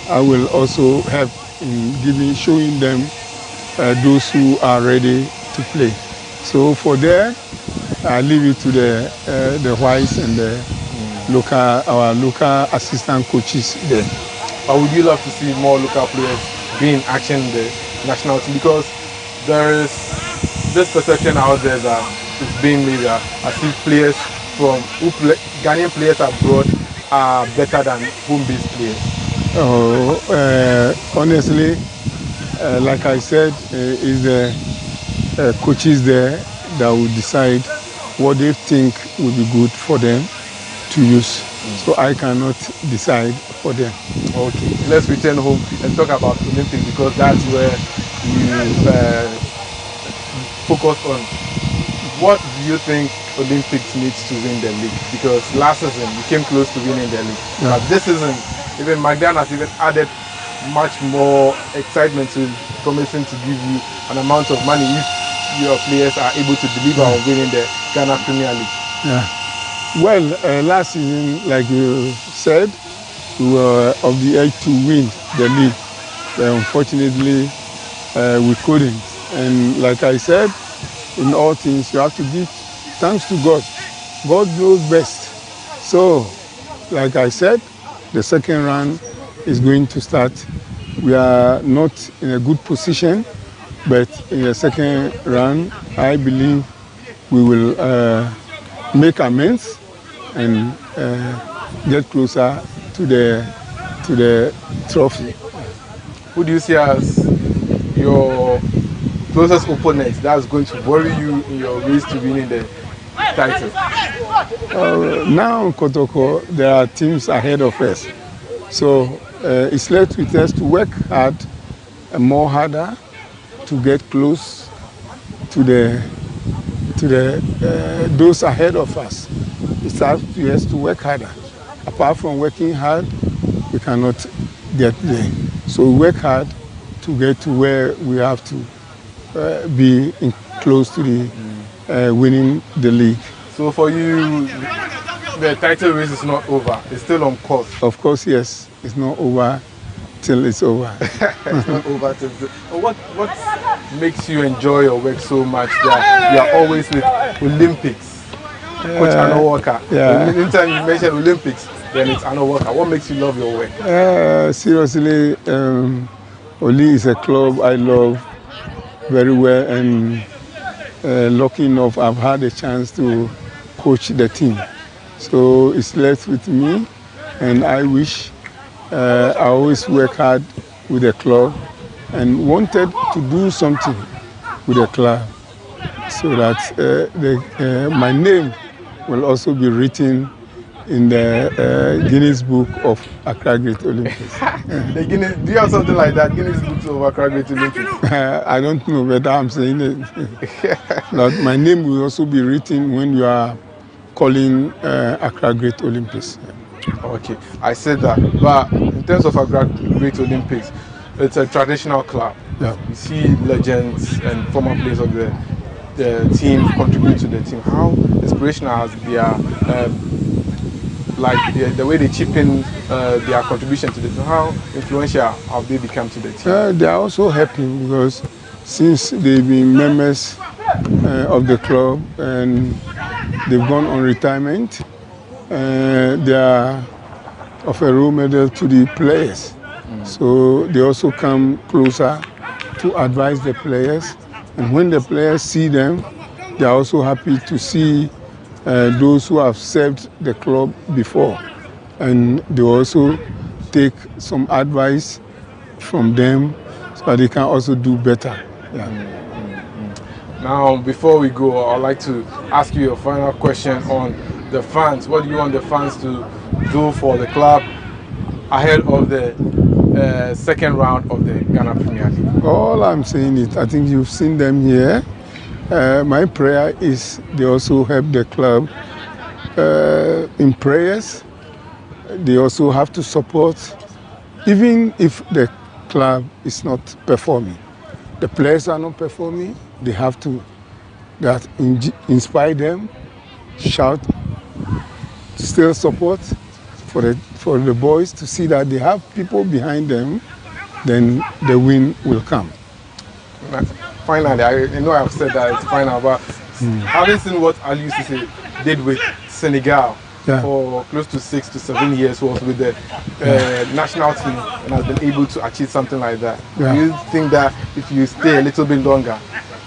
I will also help in showing them those who are ready to play. So for there, I leave it to the whites and our local assistant coaches there. But would you love to see more local players being in action in the national team? Because there is this perception out there that is being made that as if players from Ghanaian players abroad are better than home-based players. Honestly, like I said, is the coaches there that will decide what they think will be good for them to use. So I cannot decide for them. Okay, let's return home and talk about Olympics, because that's where you focus on. What do you think Olympics needs to win the league? Because last season you came close to winning the league. Yeah. But this season, even McDan has even added much more excitement to promising to give you an amount of money if your players are able to deliver on winning the Ghana Premier League. Yeah. Well, last season, like you said, we were of the edge to win the league. But unfortunately, we couldn't. And like I said, in all things, you have to give thanks to God. God knows best. So, like I said, the second round is going to start. We are not in a good position, but in the second round, I believe we will make amends and get closer to the trophy. Who do you see as your closest opponent that's going to worry you in your race to winning the title? Now in Kotoko, there are teams ahead of us. So it's left with us to work hard and more harder to get close to those ahead of us. It's up to us to work harder. Apart from working hard, we cannot get there. So we work hard to get to where we have to be close to the winning the league. So for you, the title race is not over. It's still on course. Of course, yes. It's not over till it's over. It's not over till it's over. What makes you enjoy your work so much that you are always with Olympics? Coach Arno Walker. Yeah. Anytime you mention Olympics, then it's Arno Walker. What makes you love your work? Seriously, Oli is a club I love very well, and lucky enough, I've had a chance to coach the team. So it's left with me, and I wish I always work hard with the club and wanted to do something with the club so that my name will also be written in the Guinness Book of Accra Great Olympics. The Guinness, do you have something like that, Guinness Book of Accra Great Olympics? I don't know whether I'm saying it. But my name will also be written when you are calling Accra Great Olympics. Okay, I said that. But in terms of Accra Great Olympics, it's a traditional club. Yeah. You see legends and former players of the team contribute to the team. How inspirational has the way they chip in their contribution to the team? How influential have they become to the team? They are also happy because since they've been members of the club and they've gone on retirement, they are of a role model to the players. So they also come closer to advise the players And when the players see them, they are also happy to see those who have served the club before. And they also take some advice from them so that they can also do better. Yeah. Now, before we go, I'd like to ask you a final question on the fans. What do you want the fans to do for the club ahead of the second round of the Ghana Premier League? All I'm saying is, I think you've seen them here. My prayer is they also help the club in prayers. They also have to support, even if the club is not performing. The players are not performing, they have to inspire them, shout, still support for the boys to see that they have people behind them, then the win will come. Finally, I know I've said that it's final, but having seen what Ali Cisse did with Senegal for close to 6 to 7 years, who was with the national team and has been able to achieve something like that, do you think that if you stay a little bit longer,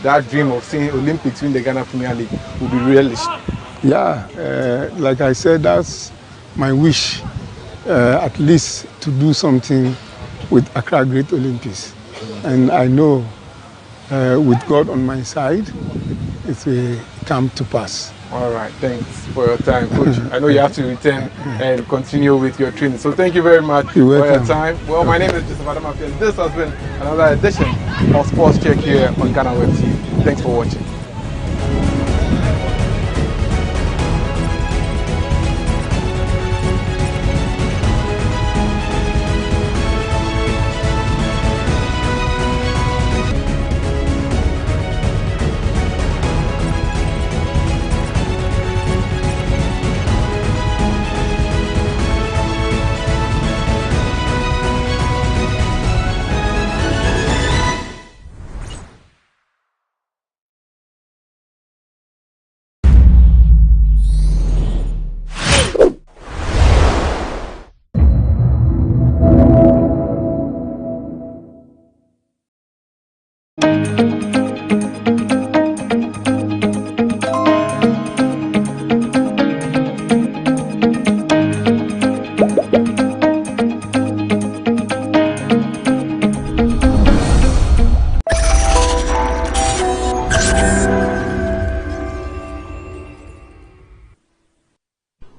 that dream of seeing Olympics win the Ghana Premier League will be realised? Yeah, like I said, that's my wish, at least to do something with Accra Great Olympics. And I know with God on my side, it will come to pass. All right, thanks for your time, Coach. I know you have to return and continue with your training. So thank you very much for your time. Well, my name is Joseph Adamafi, and this has been another edition of Sports Check here on GhanaWeb TV. Thanks for watching.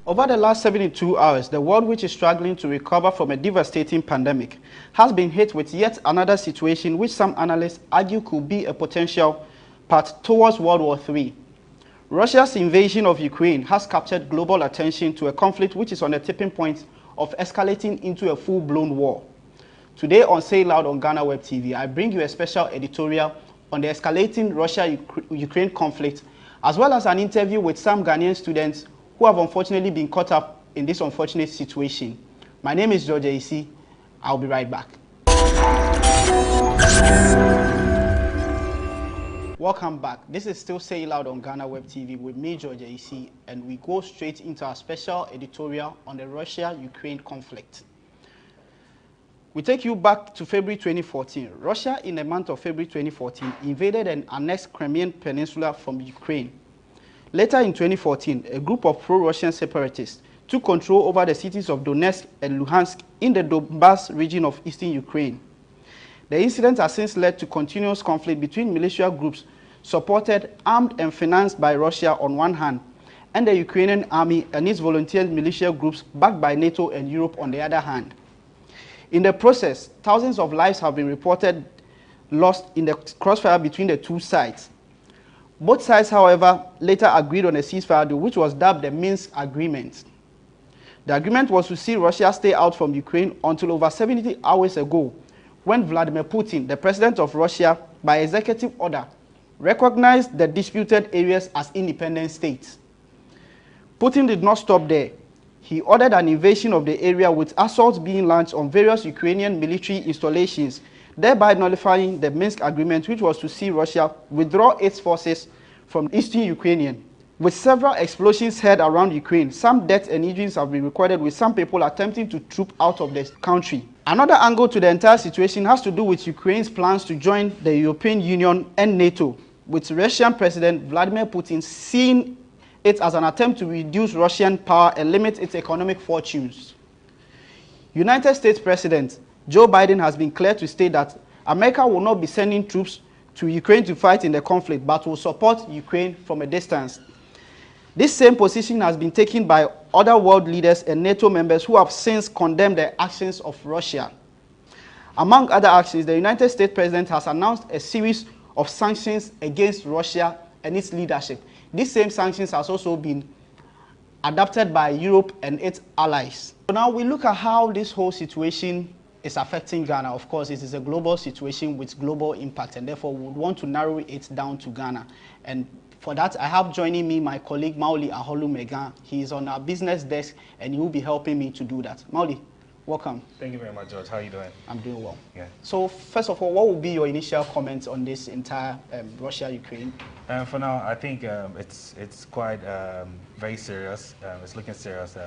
Over the last 72 hours, the world, which is struggling to recover from a devastating pandemic, has been hit with yet another situation which some analysts argue could be a potential path towards World War III. Russia's invasion of Ukraine has captured global attention to a conflict which is on a tipping point of escalating into a full-blown war. Today on Say Loud on GhanaWeb TV, I bring you a special editorial on the escalating Russia-Ukraine conflict, as well as an interview with some Ghanaian students who have unfortunately been caught up in this unfortunate situation. My name is George Isi. I'll be right back. Welcome back. This is still Say Loud on GhanaWeb TV with me, George Isi, and we go straight into our special editorial on the Russia-Ukraine conflict. We take you back to February 2014. Russia, in the month of February 2014, invaded and annexed Crimean Peninsula from Ukraine. Later in 2014, a group of pro-Russian separatists took control over the cities of Donetsk and Luhansk in the Donbas region of eastern Ukraine. The incident has since led to continuous conflict between militia groups supported, armed and financed by Russia on one hand, and the Ukrainian army and its volunteer militia groups backed by NATO and Europe on the other hand. In the process, thousands of lives have been reported lost in the crossfire between the two sides. Both sides, however, later agreed on a ceasefire deal, which was dubbed the Minsk Agreement. The agreement was to see Russia stay out from Ukraine until over 70 hours ago, when Vladimir Putin, the president of Russia, by executive order, recognized the disputed areas as independent states. Putin did not stop there. He ordered an invasion of the area, with assaults being launched on various Ukrainian military installations, thereby nullifying the Minsk Agreement, which was to see Russia withdraw its forces from eastern Ukraine. With several explosions heard around Ukraine, some deaths and injuries have been recorded, with some people attempting to troop out of the country. Another angle to the entire situation has to do with Ukraine's plans to join the European Union and NATO, with Russian President Vladimir Putin seeing it as an attempt to reduce Russian power and limit its economic fortunes. United States President Joe Biden has been clear to state that America will not be sending troops to Ukraine to fight in the conflict, but will support Ukraine from a distance. This same position has been taken by other world leaders and NATO members who have since condemned the actions of Russia. Among other actions, the United States President has announced a series of sanctions against Russia and its leadership. These same sanctions has also been adopted by Europe and its allies. So now we look at how this whole situation is affecting Ghana. Of course, it is a global situation with global impact, and therefore we would want to narrow it down to Ghana. And for that, I have joining me my colleague Mauli Aholu-Megan. He is on our business desk, and he will be helping me to do that. Mauli, welcome. Thank you very much, George. How are you doing? I'm doing well. Yeah. So first of all, what will be your initial comments on this entire Russia-Ukraine? For now, I think it's quite very serious. It's looking serious.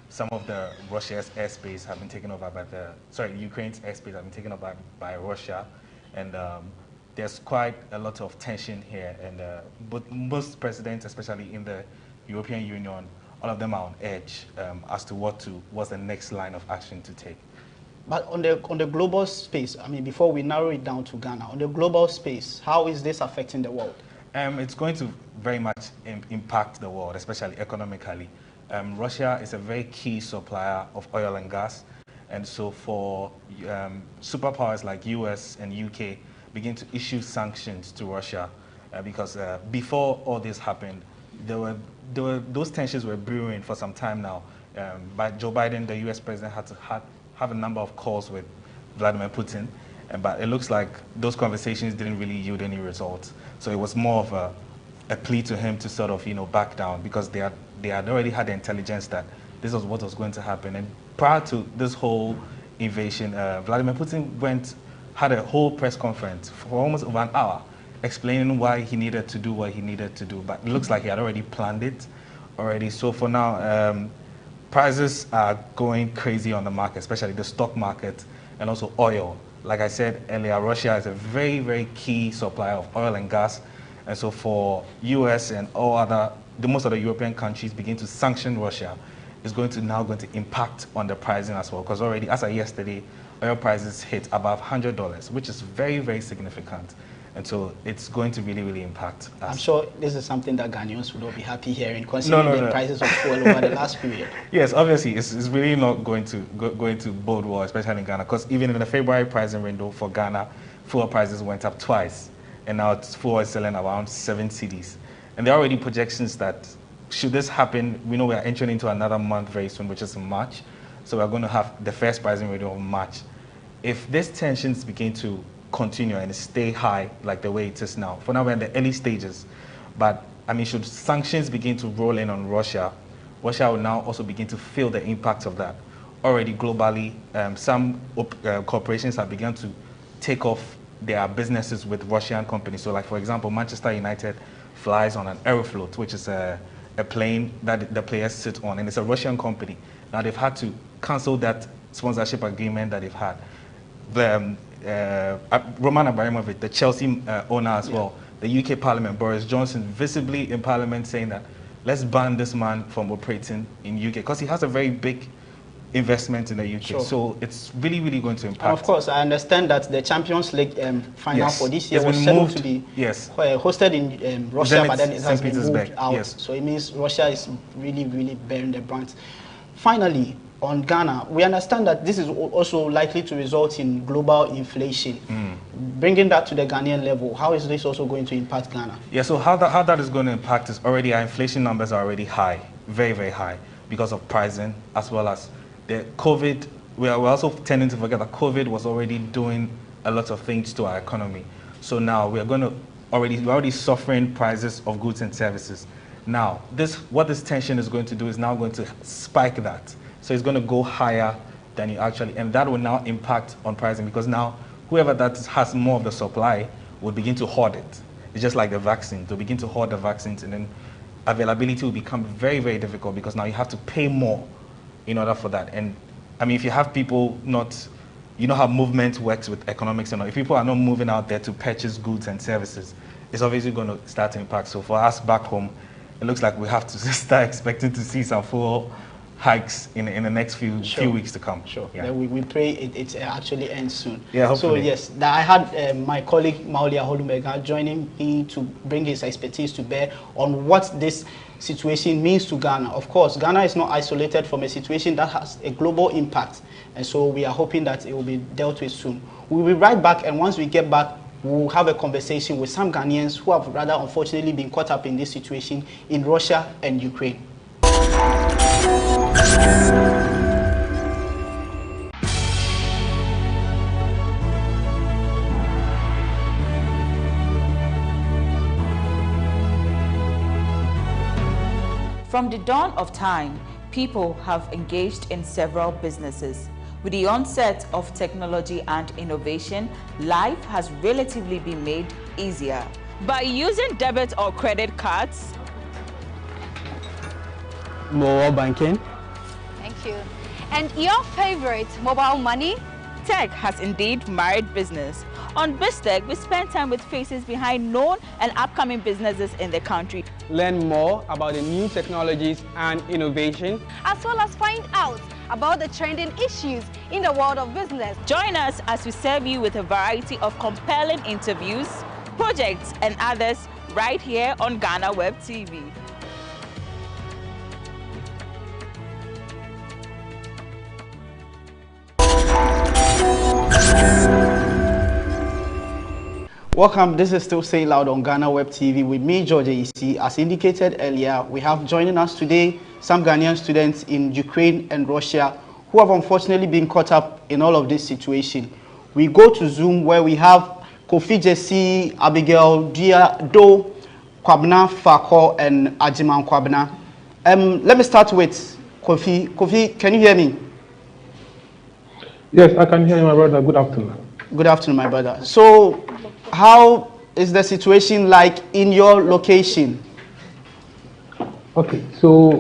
Some of the Russia's airspace have been taken over by Ukraine's airspace have been taken over by Russia, and there's quite a lot of tension here. And but most presidents, especially in the European Union, all of them are on edge as to what's the next line of action to take. But on the global space, I mean, before we narrow it down to Ghana, on the global space, how is this affecting the world? It's going to very much impact the world, especially economically. Russia is a very key supplier of oil and gas, and so for superpowers like US and UK begin to issue sanctions to Russia, because before all this happened, those tensions were brewing for some time now. But Joe Biden, the US president, had to have a number of calls with Vladimir Putin, but it looks like those conversations didn't really yield any results. So it was more of a plea to him to sort of, back down, because they had already had the intelligence that this was what was going to happen. And prior to this whole invasion, Vladimir Putin had a whole press conference for almost over an hour explaining why he needed to do what he needed to do. But it looks like he had already planned it already. So for now, prices are going crazy on the market, especially the stock market and also oil. Like I said earlier, Russia is a very, very key supplier of oil and gas. And so for US and most other European countries begin to sanction Russia, is now going to impact on the pricing as well. Because already, as of yesterday, oil prices hit above $100, which is very, very significant. And so it's going to really, really impact us. I'm sure this is something that Ghanaians would not be happy hearing, considering the prices of fuel over the last period. Yes, obviously, it's really not going to bode well, especially in Ghana, because even in the February pricing window for Ghana, fuel prices went up twice, and now fuel is selling around 7 cedis. And there are already projections that should this happen, we know we are entering into another month very soon, which is in March. So we're going to have the first pricing window of March. If these tensions begin to continue and stay high like the way it is now, for now we're in the early stages, but I mean, should sanctions begin to roll in on Russia, Russia will now also begin to feel the impact of that. Already globally, some corporations have begun to take off their businesses with Russian companies. So like, for example, Manchester United flies on an Aeroflot, which is a plane that the players sit on, and it's a Russian company. Now they've had to cancel that sponsorship agreement that they've had. The Roman Abramovich, the Chelsea owner as well, the UK Parliament, Boris Johnson, visibly in Parliament saying that let's ban this man from operating in UK, because he has a very big investment in the UK. Sure. So it's really, really going to impact. And of course, I understand that the Champions League final for this year was scheduled to be hosted in Russia, but then it has been moved out. Yes. So it means Russia is really, really bearing the brunt. Finally, on Ghana, we understand that this is also likely to result in global inflation. Bringing that to the Ghanaian level, how is this also going to impact Ghana? Yeah, so how that is going to impact is already our inflation numbers are already high, very, very high, because of pricing as well as the COVID. We're also tending to forget that COVID was already doing a lot of things to our economy. So now we're already suffering prices of goods and services. Now, what this tension is going to do is now going to spike that. So it's going to go higher than you actually, and that will now impact on pricing, because now whoever that has more of the supply will begin to hoard it. It's just like the vaccine. They'll begin to hoard the vaccines, and then availability will become very, very difficult, because now you have to pay more in order for that. And I mean, if you have people not you know how movement works with economics, and if people are not moving out there to purchase goods and services, it's obviously going to start to impact. So for us back home, it looks like we have to start expecting to see some full hikes in the next few weeks to come. Sure. Yeah. Then we pray it actually ends soon. Yeah, hopefully. So yes, I had my colleague Maulia Holumega joining me to bring his expertise to bear on what this situation means to Ghana. Of course, Ghana is not isolated from a situation that has a global impact, and so we are hoping that it will be dealt with soon. We'll be right back, and once we get back, we'll have a conversation with some Ghanaians who have rather unfortunately been caught up in this situation in Russia and Ukraine. From the dawn of time, people have engaged in several businesses. With the onset of technology and innovation, life has relatively been made easier. By using debit or credit cards, mobile banking. Thank you. And your favorite, mobile money? tech has indeed married business. On BizTech, we spend time with faces behind known and upcoming businesses in the country. Learn more about the new technologies and innovation, as well as find out about the trending issues in the world of business. Join us as we serve you with a variety of compelling interviews, projects and others right here on GhanaWeb TV. Welcome, this is still Say Loud on GhanaWeb TV with me, George Isi. As indicated earlier, we have joining us today some Ghanaian students in Ukraine and Russia who have unfortunately been caught up in all of this situation. We go to Zoom where we have Kofi Jesse, Abigail Do, Kwabna Fako and Ajiman Kwabna. Let me start with Kofi. Kofi, can you hear me? Yes, I can hear you, my brother. Good afternoon. Good afternoon, my brother. So, how is the situation like in your location? Okay, so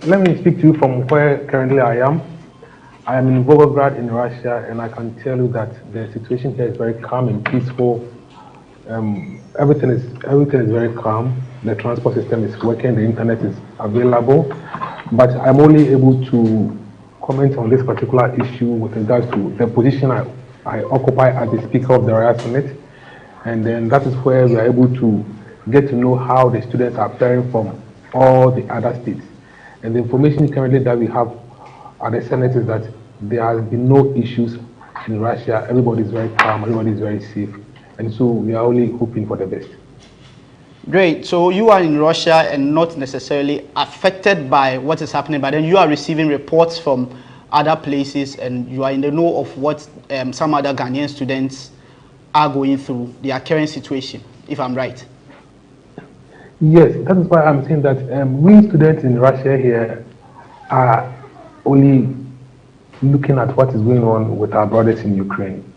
let me speak to you from where currently I am. I am in Volgograd in Russia, and I can tell you that the situation here is very calm and peaceful. Everything is very calm. The transport system is working. The internet is available, but I'm only able to comment on this particular issue with regards to the position I occupy as the Speaker of the Royal Senate, and then that is where we are able to get to know how the students are faring from all the other states. And the information currently that we have at the Senate is that there has been no issues in Russia. Everybody is very calm, everybody is very safe, and so we are only hoping for the best. Great. So you are in Russia and not necessarily affected by what is happening, but then you are receiving reports from other places and you are in the know of what some other Ghanaian students are going through, their current situation, if I'm right. Yes, that is why I'm saying that we students in Russia here are only looking at what is going on with our brothers in Ukraine.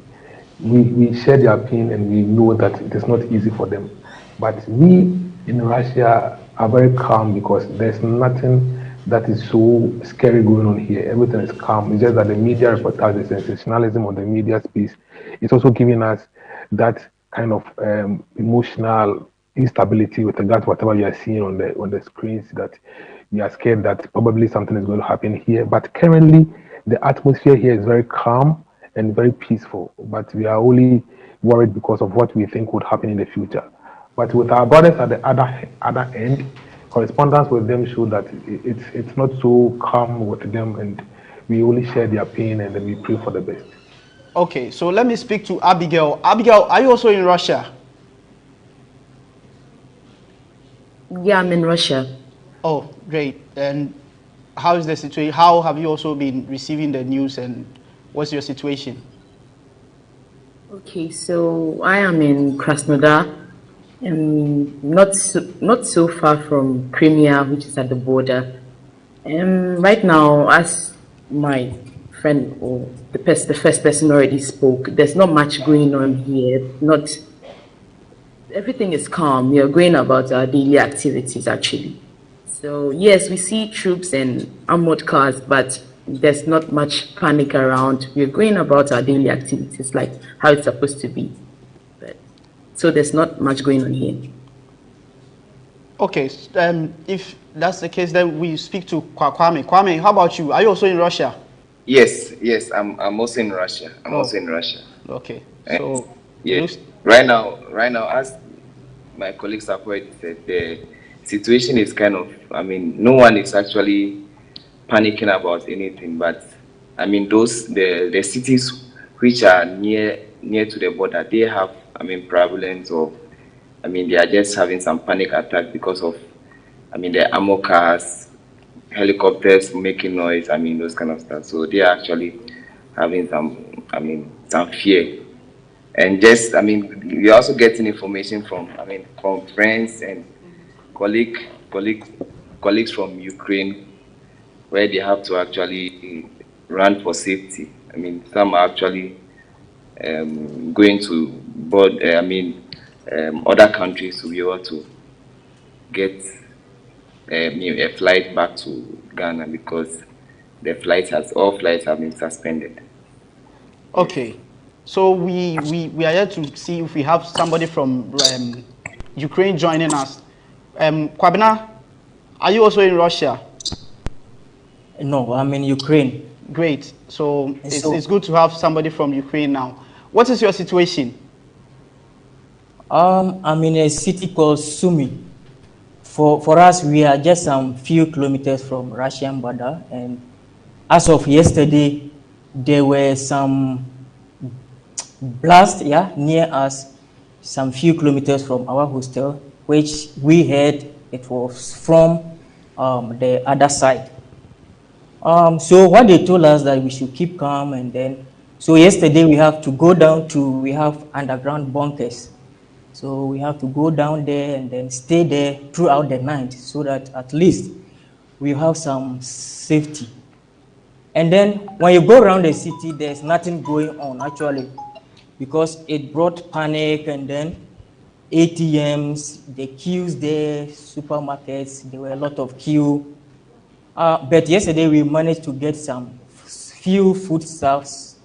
We share their pain and we know that it is not easy for them. But we in Russia are very calm because there's nothing that is so scary going on here. Everything is calm. It's just that the media reportage, the sensationalism of the media space, is also giving us that kind of emotional instability with regard to whatever you are seeing on the screens, that we are scared that probably something is going to happen here. But currently, the atmosphere here is very calm and very peaceful. But we are only worried because of what we think would happen in the future. But with our brothers at the other end, correspondence with them show that it's not so calm with them, and we only share their pain and then we pray for the best. Okay, so let me speak to Abigail. Abigail, are you also in Russia? Yeah, I'm in Russia. Oh, great. And how is the situation? How have you also been receiving the news and what's your situation? Okay, so I am in Krasnodar. Not so far from Crimea, which is at the border. Right now, as my friend or the first person already spoke, there's not much going on here. Everything is calm. We are going about our daily activities actually. So yes, we see troops and armored cars, but there's not much panic around. We're going about our daily activities like how it's supposed to be. But, so there's not much going on here. Okay, if that's the case, then we speak to Kwame. Kwame, how about you? Are you also in Russia? Yes, I'm also in Russia. I'm also in Russia. Okay, so yes, right now, as my colleagues have already said, the situation is kind of, I mean, no one is actually panicking about anything, but I mean, the cities which are near to the border, they have, I mean, prevalence of, I mean, they are just having some panic attack because of, I mean, the ammo cars, helicopters making noise, I mean, those kind of stuff. So they are actually having some, I mean, some fear. And just, I mean, we're also getting information from, I mean, from friends and colleagues from Ukraine, where they have to actually run for safety. I mean, some are actually going to board, other countries to be able to get a flight back to Ghana because all flights have been suspended. Okay, so we are here to see if we have somebody from Ukraine joining us. Kwabena, are you also in Russia? No, I'm in Ukraine. Great. So it's good to have somebody from Ukraine now. What is your situation? I'm in a city called Sumy. For us, we are just some few kilometers from Russian border, and as of yesterday, there were some blasts, near us, some few kilometers from our hostel, which we heard it was from the other side. So what they told us that we should keep calm, and then, so yesterday we have to go down we have underground bunkers. So we have to go down there and then stay there throughout the night so that at least we have some safety. And then when you go around the city, there's nothing going on actually, because it brought panic, and then ATMs, the queues there, supermarkets, there were a lot of queue. But yesterday we managed to get some few foodstuffs,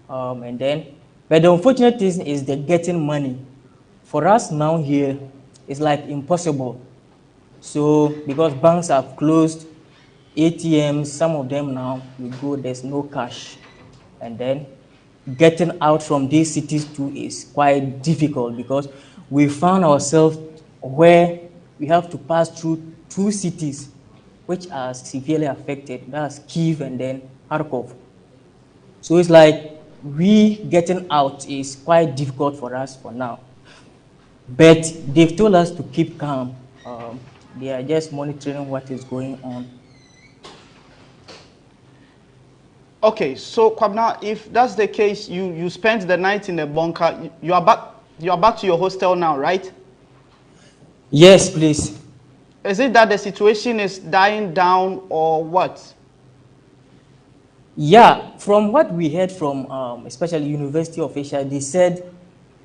but the unfortunate thing is the getting money. For us now here, it's like impossible. So because banks have closed, ATMs, some of them now, you go, there's no cash. And then getting out from these cities too is quite difficult because we found ourselves where we have to pass through two cities which are severely affected. That's Kyiv and then Kharkov. So it's like getting out is quite difficult for us for now. But they've told us to keep calm. They are just monitoring what is going on. Okay, so Kwabena, if that's the case, you spent the night in the bunker. You are back to your hostel now, right? Yes, please. Is it that the situation is dying down or what? Yeah, from what we heard from especially university officials, they said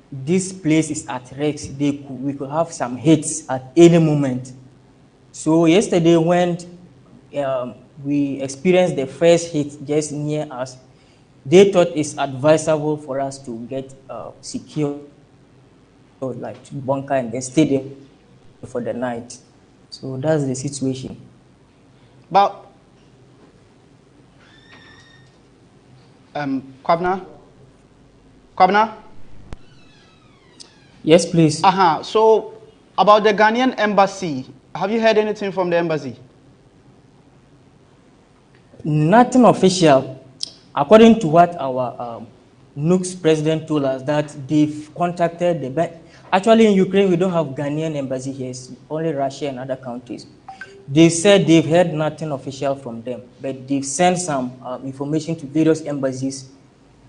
this place is at risk. We could have some hits at any moment. So yesterday when we experienced the first hit just near us, they thought it's advisable for us to get secure, like to bunker and then stay there for the night. So that's the situation. But Kwabena? Yes, please. So about the Ghanaian Embassy, have you heard anything from the embassy? Nothing official. According to what our NUC's president told us, that they've contacted the bank. Actually, in Ukraine, we don't have Ghanaian embassy here. It's only Russia and other countries. They said they've heard nothing official from them, but they've sent some information to various embassies,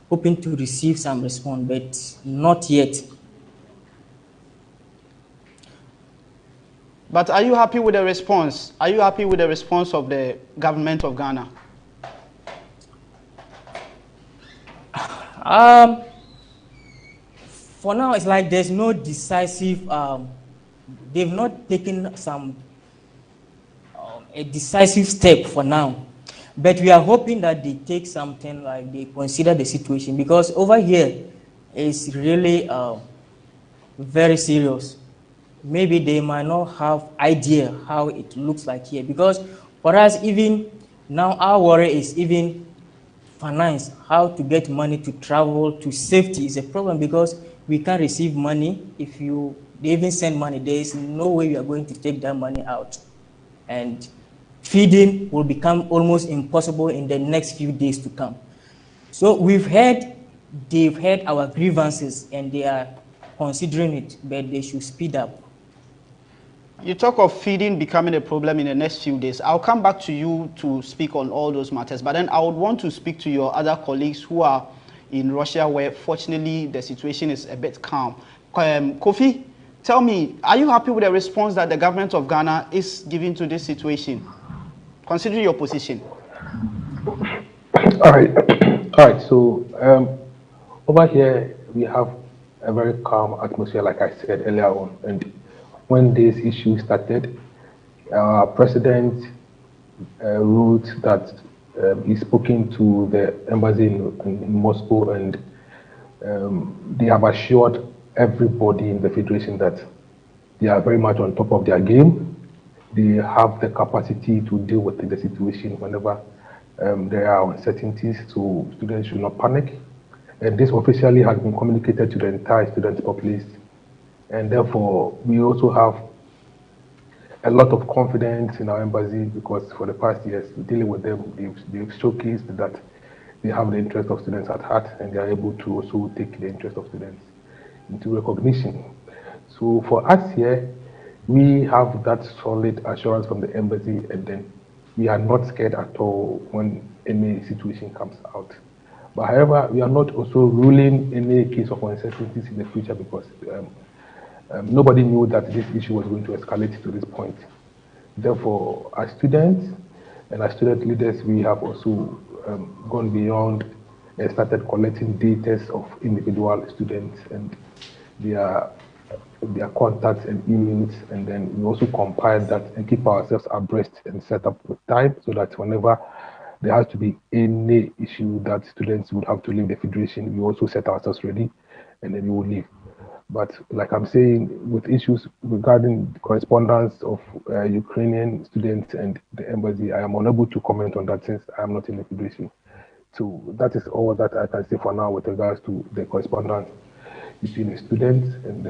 hoping to receive some response, but not yet. But are you happy with the response? Are you happy with the response of the government of Ghana? For now, it's like there's no decisive, they've not taken a decisive step for now. But we are hoping that they take something like they consider the situation, because over here is really very serious. Maybe they might not have idea how it looks like here, because for us, even now, our worry is even finance, how to get money to travel to safety is a problem, because we can't receive money. If they even send money, there is no way we are going to take that money out, and feeding will become almost impossible in the next few days to come. So they've heard our grievances and they are considering it, but they should speed up. You talk of feeding becoming a problem in the next few days. I'll come back to you to speak on all those matters, but then I would want to speak to your other colleagues who are in Russia, where fortunately the situation is a bit calm. Kofi, tell me, are you happy with the response that the government of Ghana is giving to this situation, considering your position? All right. All right. So over here we have a very calm atmosphere, like I said earlier on. And when this issue started, our president wrote that he's spoken to the embassy in Moscow, and they have assured everybody in the federation that they are very much on top of their game. They have the capacity to deal with the situation whenever there are uncertainties, so students should not panic. And this officially has been communicated to the entire student populace. And therefore, we also have a lot of confidence in our embassy, because for the past years, dealing with them, they've showcased that they have the interest of students at heart, and they are able to also take the interest of students into recognition. So for us here, we have that solid assurance from the embassy, and then we are not scared at all when any situation comes out. But however, we are not also ruling any case of uncertainties in the future, because nobody knew that this issue was going to escalate to this point. Therefore, as students and as student leaders, we have also gone beyond and started collecting data of individual students and their contacts and emails, and then we also compile that and keep ourselves abreast and set up with time, so that whenever there has to be any issue that students would have to leave the federation, we also set ourselves ready, and then we will leave. But like I'm saying, with issues regarding the correspondence of Ukrainian students and the embassy, I am unable to comment on that since I am not in the federation. So that is all that I can say for now with regards to the correspondence between the students and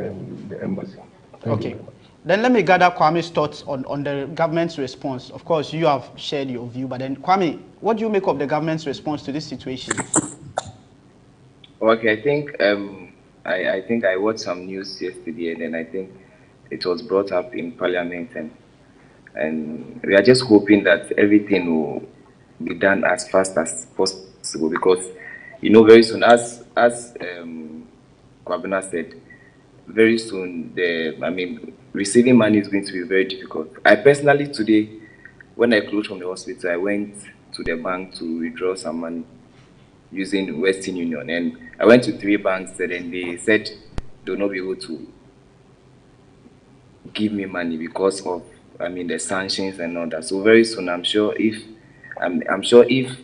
the embassy. Thank you. Then let me gather Kwame's thoughts on the government's response. Of course, you have shared your view, but then Kwame, what do you make of the government's response to this situation? Okay, I think I watched some news yesterday, and then I think it was brought up in Parliament, and we are just hoping that everything will be done as fast as possible, because very soon, as Kwabena said, very soon receiving money is going to be very difficult. I personally today, when I closed from the hospital, I went to the bank to withdraw some money using Western Union, and I went to 3 banks, and then they said they will not be able to give me money because of the sanctions and all that. So very soon, I'm sure if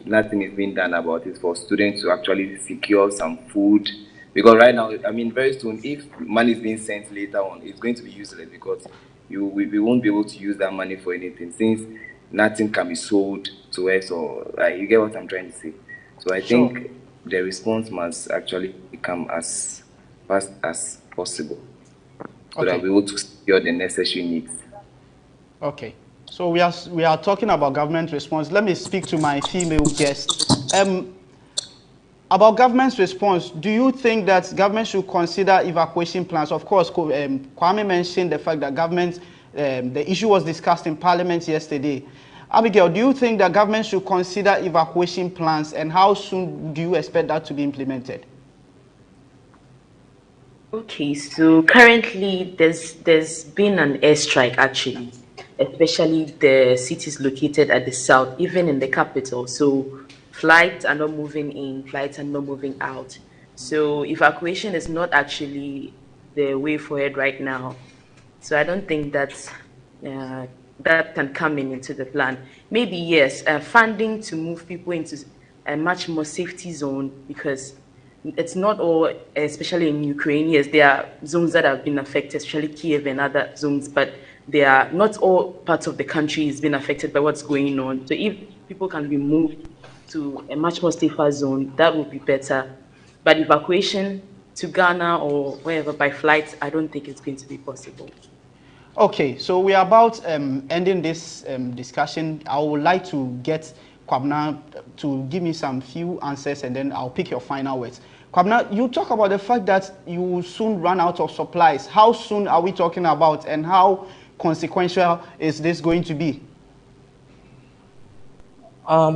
nothing is being done about it for students to actually secure some food, because right now, very soon, if money is being sent later on, it's going to be useless, because we won't be able to use that money for anything, since nothing can be sold to us, or you get what I'm trying to say. So I think the response must actually come as fast as possible, so that we're able to secure the necessary needs. Okay. So we are talking about government response. Let me speak to my female guest. About government's response, do you think that government should consider evacuation plans? Of course, Kwame mentioned the fact that government, the issue was discussed in Parliament yesterday. Abigail, do you think that government should consider evacuation plans, and how soon do you expect that to be implemented? Okay, so currently there's been an airstrike actually, especially the cities located at the south, even in the capital. So flights are not moving in, flights are not moving out. So evacuation is not actually the way forward right now. So I don't think that that can come into the plan. Maybe yes, funding to move people into a much more safety zone, because it's not all, especially in Ukraine. Yes, there are zones that have been affected, especially Kiev and other zones, but they are not all parts of the country is being affected by what's going on. So if people can be moved to a much more safer zone, that would be better. But evacuation to Ghana or wherever by flight, I don't think it's going to be possible. Okay, so we are about ending this discussion. I would like to get Kwabena to give me some few answers, and then I'll pick your final words. Kwabena, you talk about the fact that you will soon run out of supplies. How soon are we talking about, and how consequential is this going to be?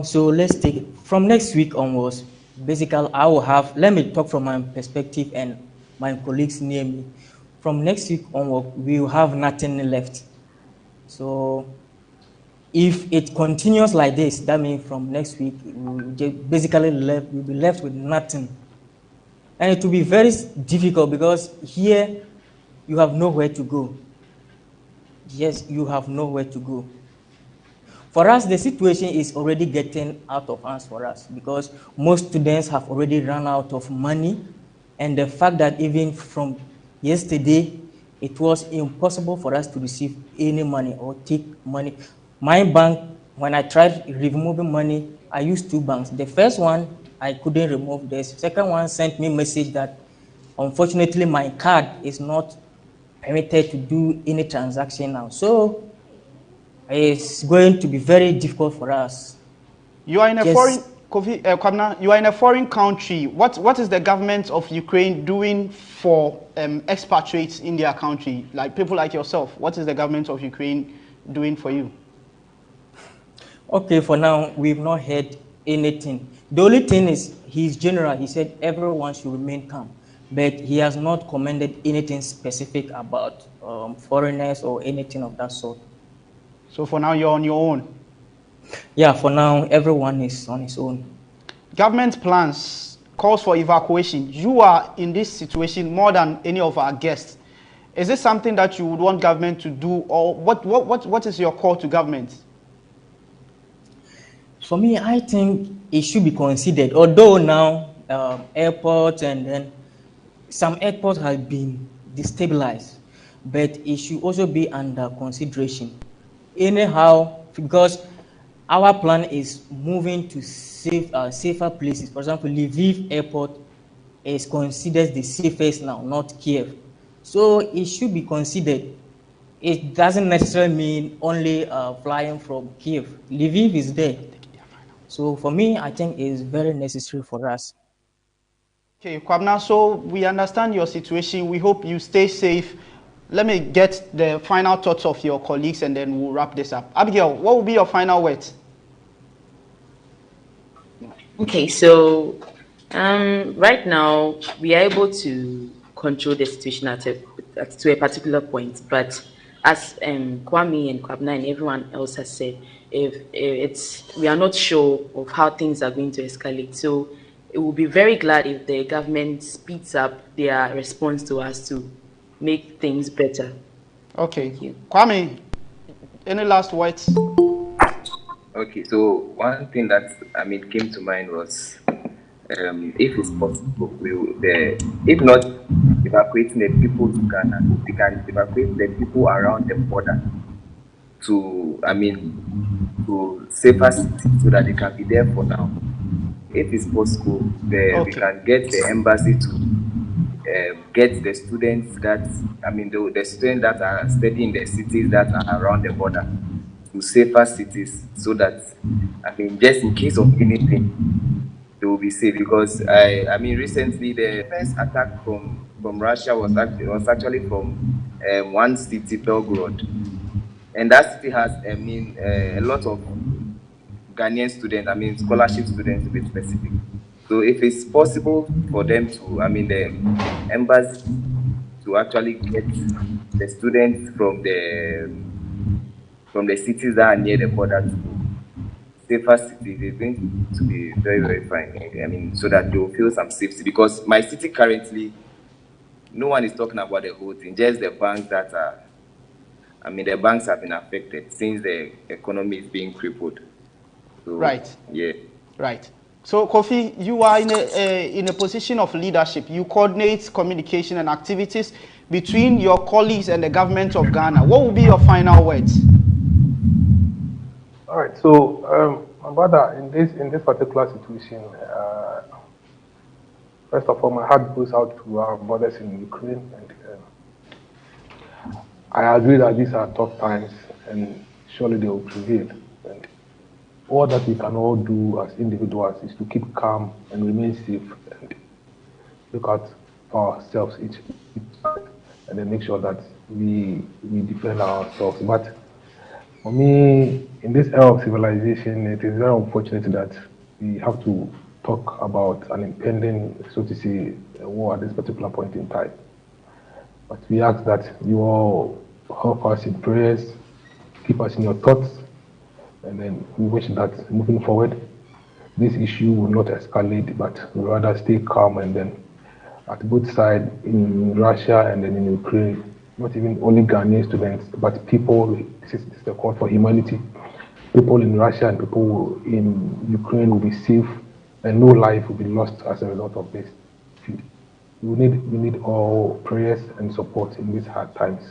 So let's take it from next week onwards. Basically, I will have, let me talk from my perspective and my colleagues near me. From next week onward, we will have nothing left. So if it continues like this, that means from next week, we'll we'll be left with nothing. And it will be very difficult because here you have nowhere to go. Yes, you have nowhere to go. For us, the situation is already getting out of hands for us because most students have already run out of money. And the fact that even from yesterday, it was impossible for us to receive any money or take money. My bank, when I tried removing money, I used two banks. The first one, I couldn't remove. The second one sent me a message that, unfortunately, my card is not permitted to do any transaction now. So it's going to be very difficult for us. You are in a Kwabena, you are in a foreign country. What is the government of Ukraine doing for expatriates in their country, like people like yourself? What is the government of Ukraine doing for you? Okay, for now, we've not heard anything. The only thing is, he's general. He said everyone should remain calm, but he has not commented anything specific about foreigners or anything of that sort. So for now, you're on your own? Yeah, for now, everyone is on his own. Government plans, calls for evacuation. You are in this situation more than any of our guests. Is this something that you would want government to do, or what is your call to government? For me, I think it should be considered, although now airports and then some airports have been destabilized, but it should also be under consideration. Anyhow, because our plan is moving to safer places. For example, Lviv airport is considered the safest now, not Kiev. So it should be considered. It doesn't necessarily mean only flying from Kiev. Lviv is there. So for me, I think it's very necessary for us. Okay, Kwabena, so we understand your situation. We hope you stay safe. Let me get the final thoughts of your colleagues and then we'll wrap this up. Abigail, what will be your final words? Okay, so right now we are able to control the situation to a particular point, but as Kwame and Kwabena and everyone else has said, we are not sure of how things are going to escalate. So it will be very glad if the government speeds up their response to us to make things better. Okay. Kwame, any last words? Okay, so one thing that came to mind was if it's possible, if not evacuating the people to Ghana, we can evacuate the people around the border to safer cities so that they can be there for now. If it's possible, we can get the embassy to get the students the students that are studying the cities that are around the border to safer cities, so that just in case of anything, they will be safe. Because recently the first attack from Russia was actually from one city, Belgorod, and that city has a lot of Ghanaian students, scholarship students to be specific. So if it's possible for them to, the embassy to actually get the students from the cities that are near the border to safer cities, it's going to be very, very fine. So that they will feel some safety. Because my city currently, no one is talking about the whole thing, just the banks that I mean, the banks have been affected since the economy is being crippled. So, right. Yeah. Right. So, Kofi, you are in a position of leadership. You coordinate communication and activities between your colleagues and the government of Ghana. What will be your final words? All right. So, my brother, in this particular situation, first of all, my heart goes out to our brothers in Ukraine, and I agree that these are tough times, and surely they will prevail. And all that we can all do as individuals is to keep calm and remain safe, and look out for ourselves each time, and then make sure that we defend ourselves. But for me, in this era of civilization, it is very unfortunate that we have to talk about an impending, so to say, war at this particular point in time. But we ask that you all help us in prayers, keep us in your thoughts, and then we wish that moving forward, this issue will not escalate, but will rather stay calm, and then at both sides, in Russia and then in Ukraine, not even only Ghanaian students, but people, this is a call for humanity. People in Russia and people in Ukraine will be safe, and no life will be lost as a result of this. We need all prayers and support in these hard times.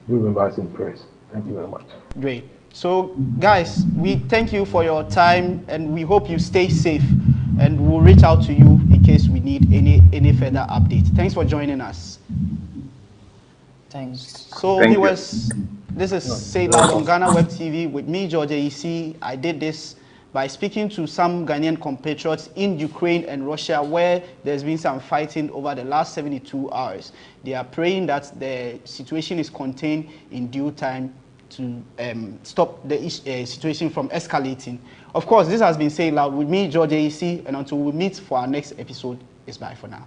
Do remember us in prayers. Thank you very much. Great. So, guys, we thank you for your time, and we hope you stay safe. And we'll reach out to you in case we need any further update. Thanks for joining us. Thanks. So, viewers, this is Say Loud on GhanaWeb TV with me, George AEC. I did this by speaking to some Ghanaian compatriots in Ukraine and Russia, where there's been some fighting over the last 72 hours. They are praying that the situation is contained in due time to stop the situation from escalating. Of course, this has been Say Loud with me, George AEC, and until we meet for our next episode, it's bye for now.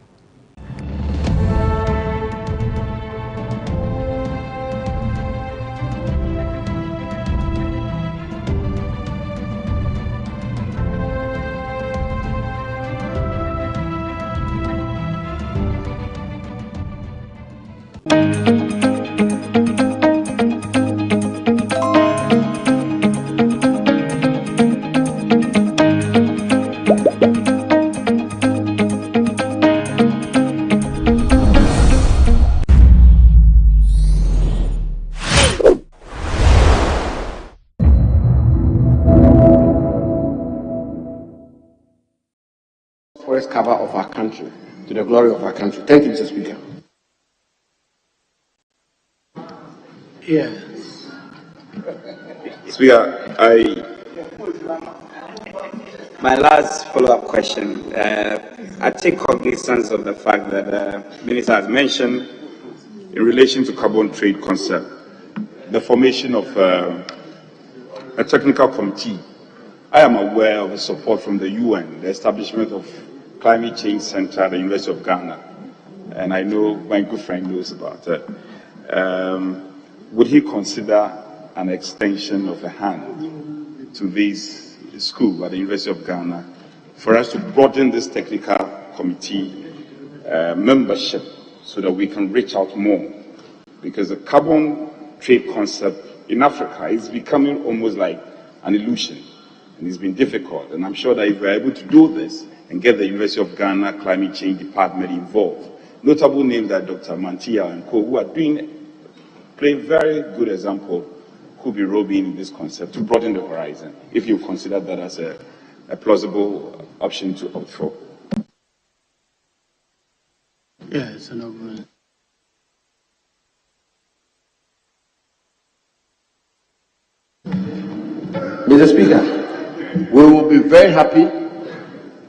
Forest cover of our country, to the glory of our country. Thank you, Mr. Speaker. Yes. Speaker, my last follow-up question. I take cognizance of the fact that the Minister has mentioned in relation to carbon trade concept, the formation of a technical committee. I am aware of the support from the UN, the establishment of Climate Change Center at the University of Ghana, and I know my good friend knows about it. Would he consider an extension of a hand to this school at the University of Ghana for us to broaden this technical committee membership so that we can reach out more? Because the carbon trade concept in Africa is becoming almost like an illusion, and it's been difficult. And I'm sure that if we're able to do this and get the University of Ghana Climate Change Department involved, notable names like Dr. Mantia and co, who are play very good example, could be robing in this concept to broaden the horizon, if you consider that as a plausible option to opt for. Yes, no. Mr. Speaker, we will be very happy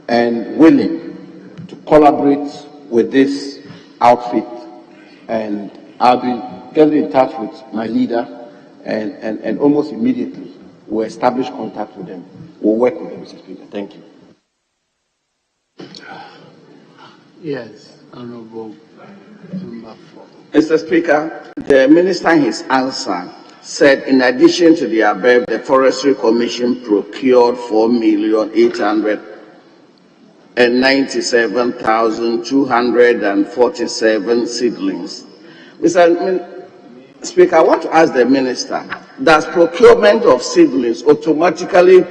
and willing to collaborate with this outfit, and I'll be getting in touch with my leader, and almost immediately we'll establish contact with them. We'll work with them, Mr. Speaker. Thank you. Yes, Honorable Member. Mr. Speaker, the Minister in his answer said in addition to the above, the Forestry Commission procured 4,897,247 seedlings. Mr. Speaker, I want to ask the Minister, does procurement of seedlings automatically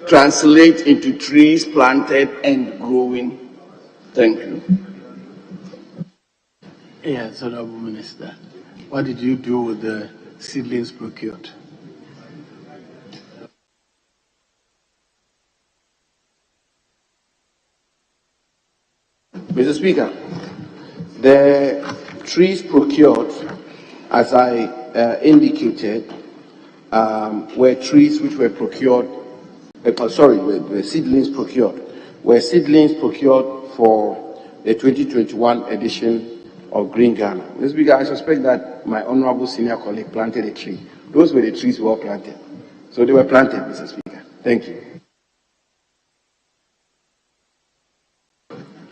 translate into trees planted and growing? Thank you. Yes, Honorable Minister. What did you do with the seedlings procured? Mr. Speaker, the trees procured, as I indicated, were trees which were procured, were seedlings procured, for the 2021 edition of Green Ghana. Mr. Speaker, I suspect that my honorable senior colleague planted a tree. Those were the trees we all planted. So they were planted, Mr. Speaker. Thank you.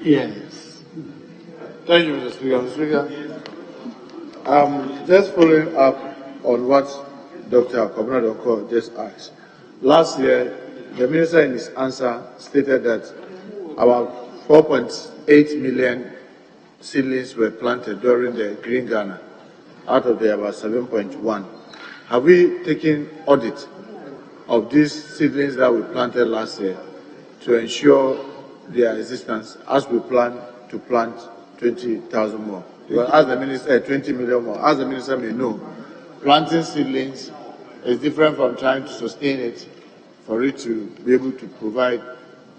Yes. Thank you, Mr. Speaker. Mr. Speaker, just following up on what Dr. Kwabena Donkor just asked. Last year, the Minister in his answer stated that about 4.8 million seedlings were planted during the Green Ghana, out of the about 7.1. Have we taken audit of these seedlings that we planted last year to ensure their existence as we plan to plant 20,000 more? Well, as the Minister, 20 million more. As the Minister may know, planting seedlings is different from trying to sustain it for it to be able to provide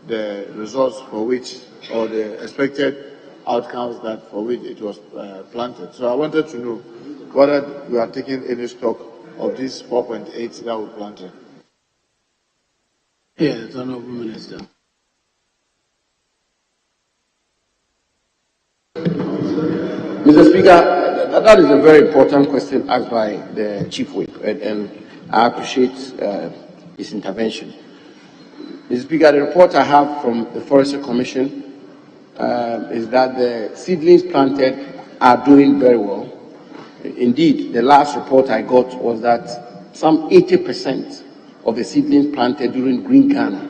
the results for which, or the expected outcomes that for which it was planted. So I wanted to know whether we are taking any stock of these 4.8 that we planted. Yes, Honorable Minister. Mr. Speaker, that is a very important question asked by the Chief Whip, and I appreciate his intervention. Mr. Speaker, the report I have from the Forestry Commission is that the seedlings planted are doing very well. Indeed, the last report I got was that some 80% of the seedlings planted during Green Ghana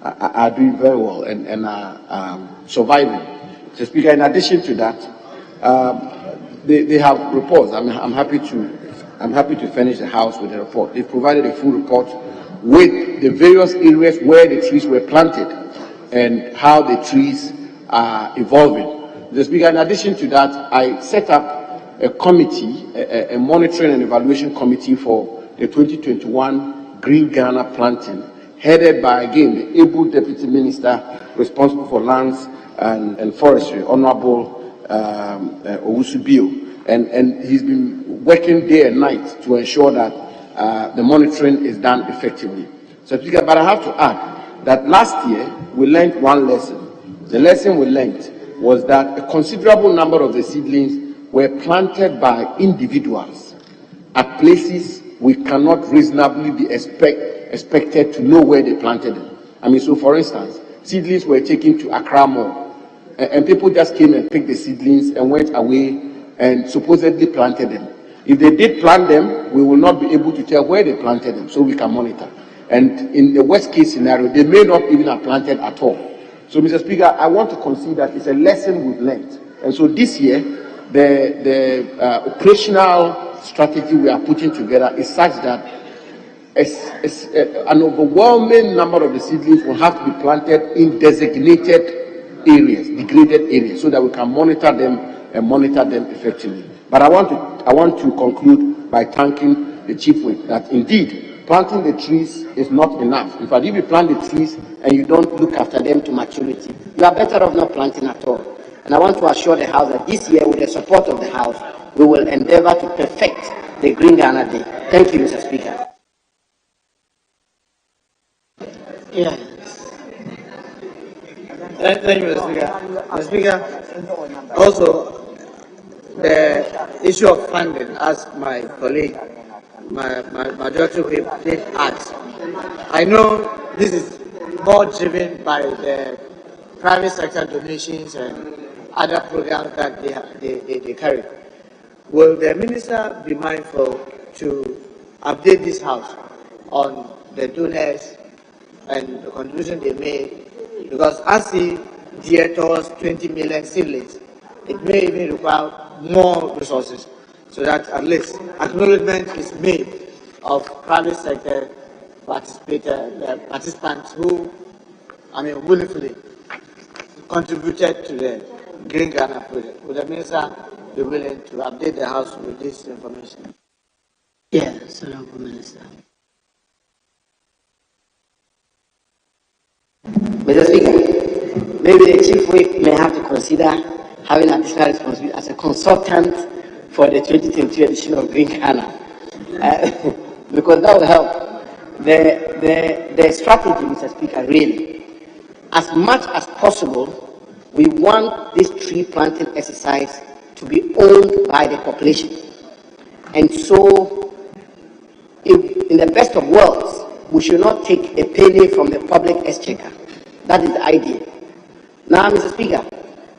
are doing very well and are surviving. Mr. Speaker, in addition to that, they have reports. I'm happy to furnish the House with the report. They've provided a full report with the various areas where the trees were planted and how the trees are evolving. Mr. Speaker, in addition to that, I set up a committee, a monitoring and evaluation committee for the 2021 Green Ghana planting, headed by, again, the able Deputy Minister responsible for lands and forestry, Honorable Owusu Bio. And he's been working day and night to ensure that the monitoring is done effectively. So, Speaker, but I have to add that last year we learned one lesson. The lesson we learned was that a considerable number of the seedlings were planted by individuals at places we cannot reasonably be expected to know where they planted them. I mean, so for instance, seedlings were taken to Accra Mall, and people just came and picked the seedlings and went away and supposedly planted them. If they did plant them, we will not be able to tell where they planted them, so we can monitor. And in the worst case scenario, they may not even have planted at all. So, Mr. Speaker, I want to concede that it's a lesson we've learned. And so this year, the operational strategy we are putting together is such that an overwhelming number of the seedlings will have to be planted in designated areas, degraded areas, so that we can monitor them and monitor them effectively. But I want to conclude by thanking the Chief Whip that indeed planting the trees is not enough. In fact, if you plant the trees and you don't look after them to maturity, you are better off not planting at all. And I want to assure the House that this year, with the support of the House, we will endeavor to perfect the Green Ghana Day. Thank you, Mr. Speaker. Yes. Thank you, Mr. Speaker. Mr. Speaker, also, the issue of funding, as my colleague, my majority whip did ask. I know this is more driven by the private sector donations and other programs that they carry. Will the Minister be mindful to update this House on the donors and the contribution they made? Because as he geared towards 20 million seedlings, it may even require more resources. so that at least acknowledgement is made of private sector participants who, willingly contributed to the Green Ghana project. Would the minister be willing to update the House with this information? Yes, Honorable Minister. Mr. Speaker, maybe the Chief Whip may have to consider having additional responsibility as a consultant for the 2022 edition of Green Ghana, because that will help. The strategy, Mr. Speaker, really, as much as possible, we want this tree planting exercise to be owned by the population. And so, in the best of worlds, we should not take a penny from the public exchequer. That is the idea. Now, Mr. Speaker,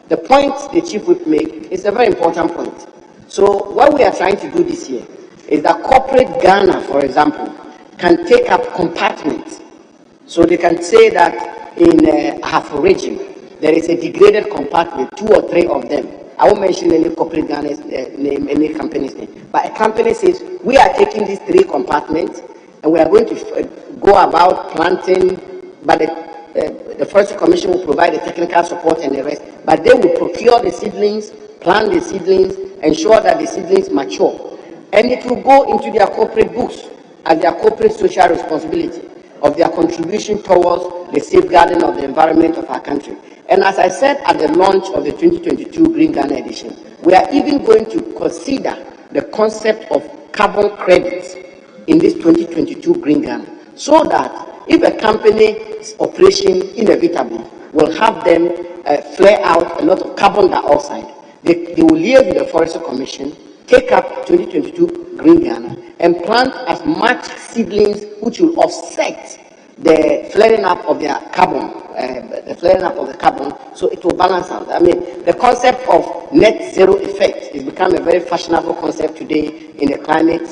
the point the Chief Whip make is a very important point. So what we are trying to do this year is that corporate Ghana, for example, can take up compartments. So they can say that in Ahafo region, there is a degraded compartment, 2 or 3 of them. I won't mention any corporate Ghana's name, any company's name. But a company says, we are taking these 3 compartments and we are going to go about planting, but the Forestry Commission will provide the technical support and the rest. But they will procure the seedlings, plant the seedlings, ensure that the seedlings mature. And it will go into their corporate books as their corporate social responsibility of their contribution towards the safeguarding of the environment of our country. And as I said at the launch of the 2022 Green Ghana edition, we are even going to consider the concept of carbon credits in this 2022 Green Ghana, so that if a company's operation inevitably will have them flare out a lot of carbon dioxide, they will liaise with the Forestry Commission, take up 2022 Green Ghana, and plant as much seedlings which will offset the flaring up of their carbon, so it will balance out. I mean, the concept of net zero effect has become a very fashionable concept today in the climate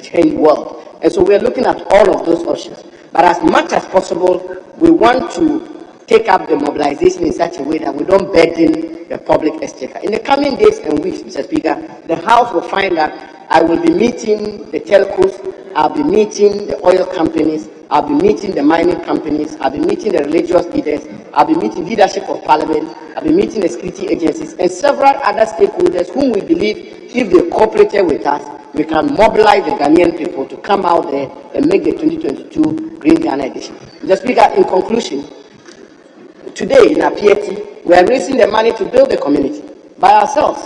change world. And so we are looking at all of those options. But as much as possible, we want to take up the mobilization in such a way that we don't burden the public exchequer. In the coming days and weeks, Mr. Speaker, the House will find that I will be meeting the telcos, I'll be meeting the oil companies, I'll be meeting the mining companies, I'll be meeting the religious leaders, I'll be meeting leadership of parliament, I'll be meeting the security agencies and several other stakeholders whom we believe, if they cooperated with us, we can mobilize the Ghanaian people to come out there and make the 2022 Green Ghana edition. Mr. Speaker, in conclusion, today in Apieti, we are raising the money to build the community by ourselves.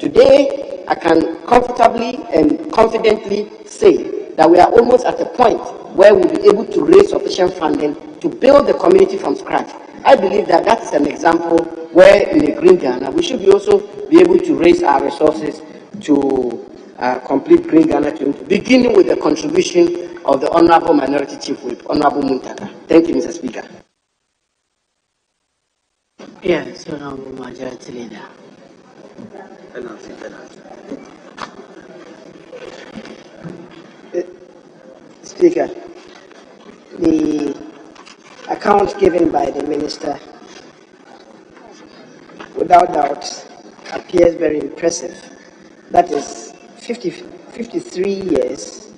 Today, I can comfortably and confidently say that we are almost at a point where we'll be able to raise sufficient funding to build the community from scratch. I believe that that is an example where in the Green Ghana, we should also be able to raise our resources to complete Green Ghana, beginning with the contribution of the Honorable Minority Chief Whip, Honorable Muntaka. Thank you, Mr. Speaker. Yes, Honorable Majority Leader. Speaker, the account given by the Minister, without doubt, appears very impressive. That is 53 years,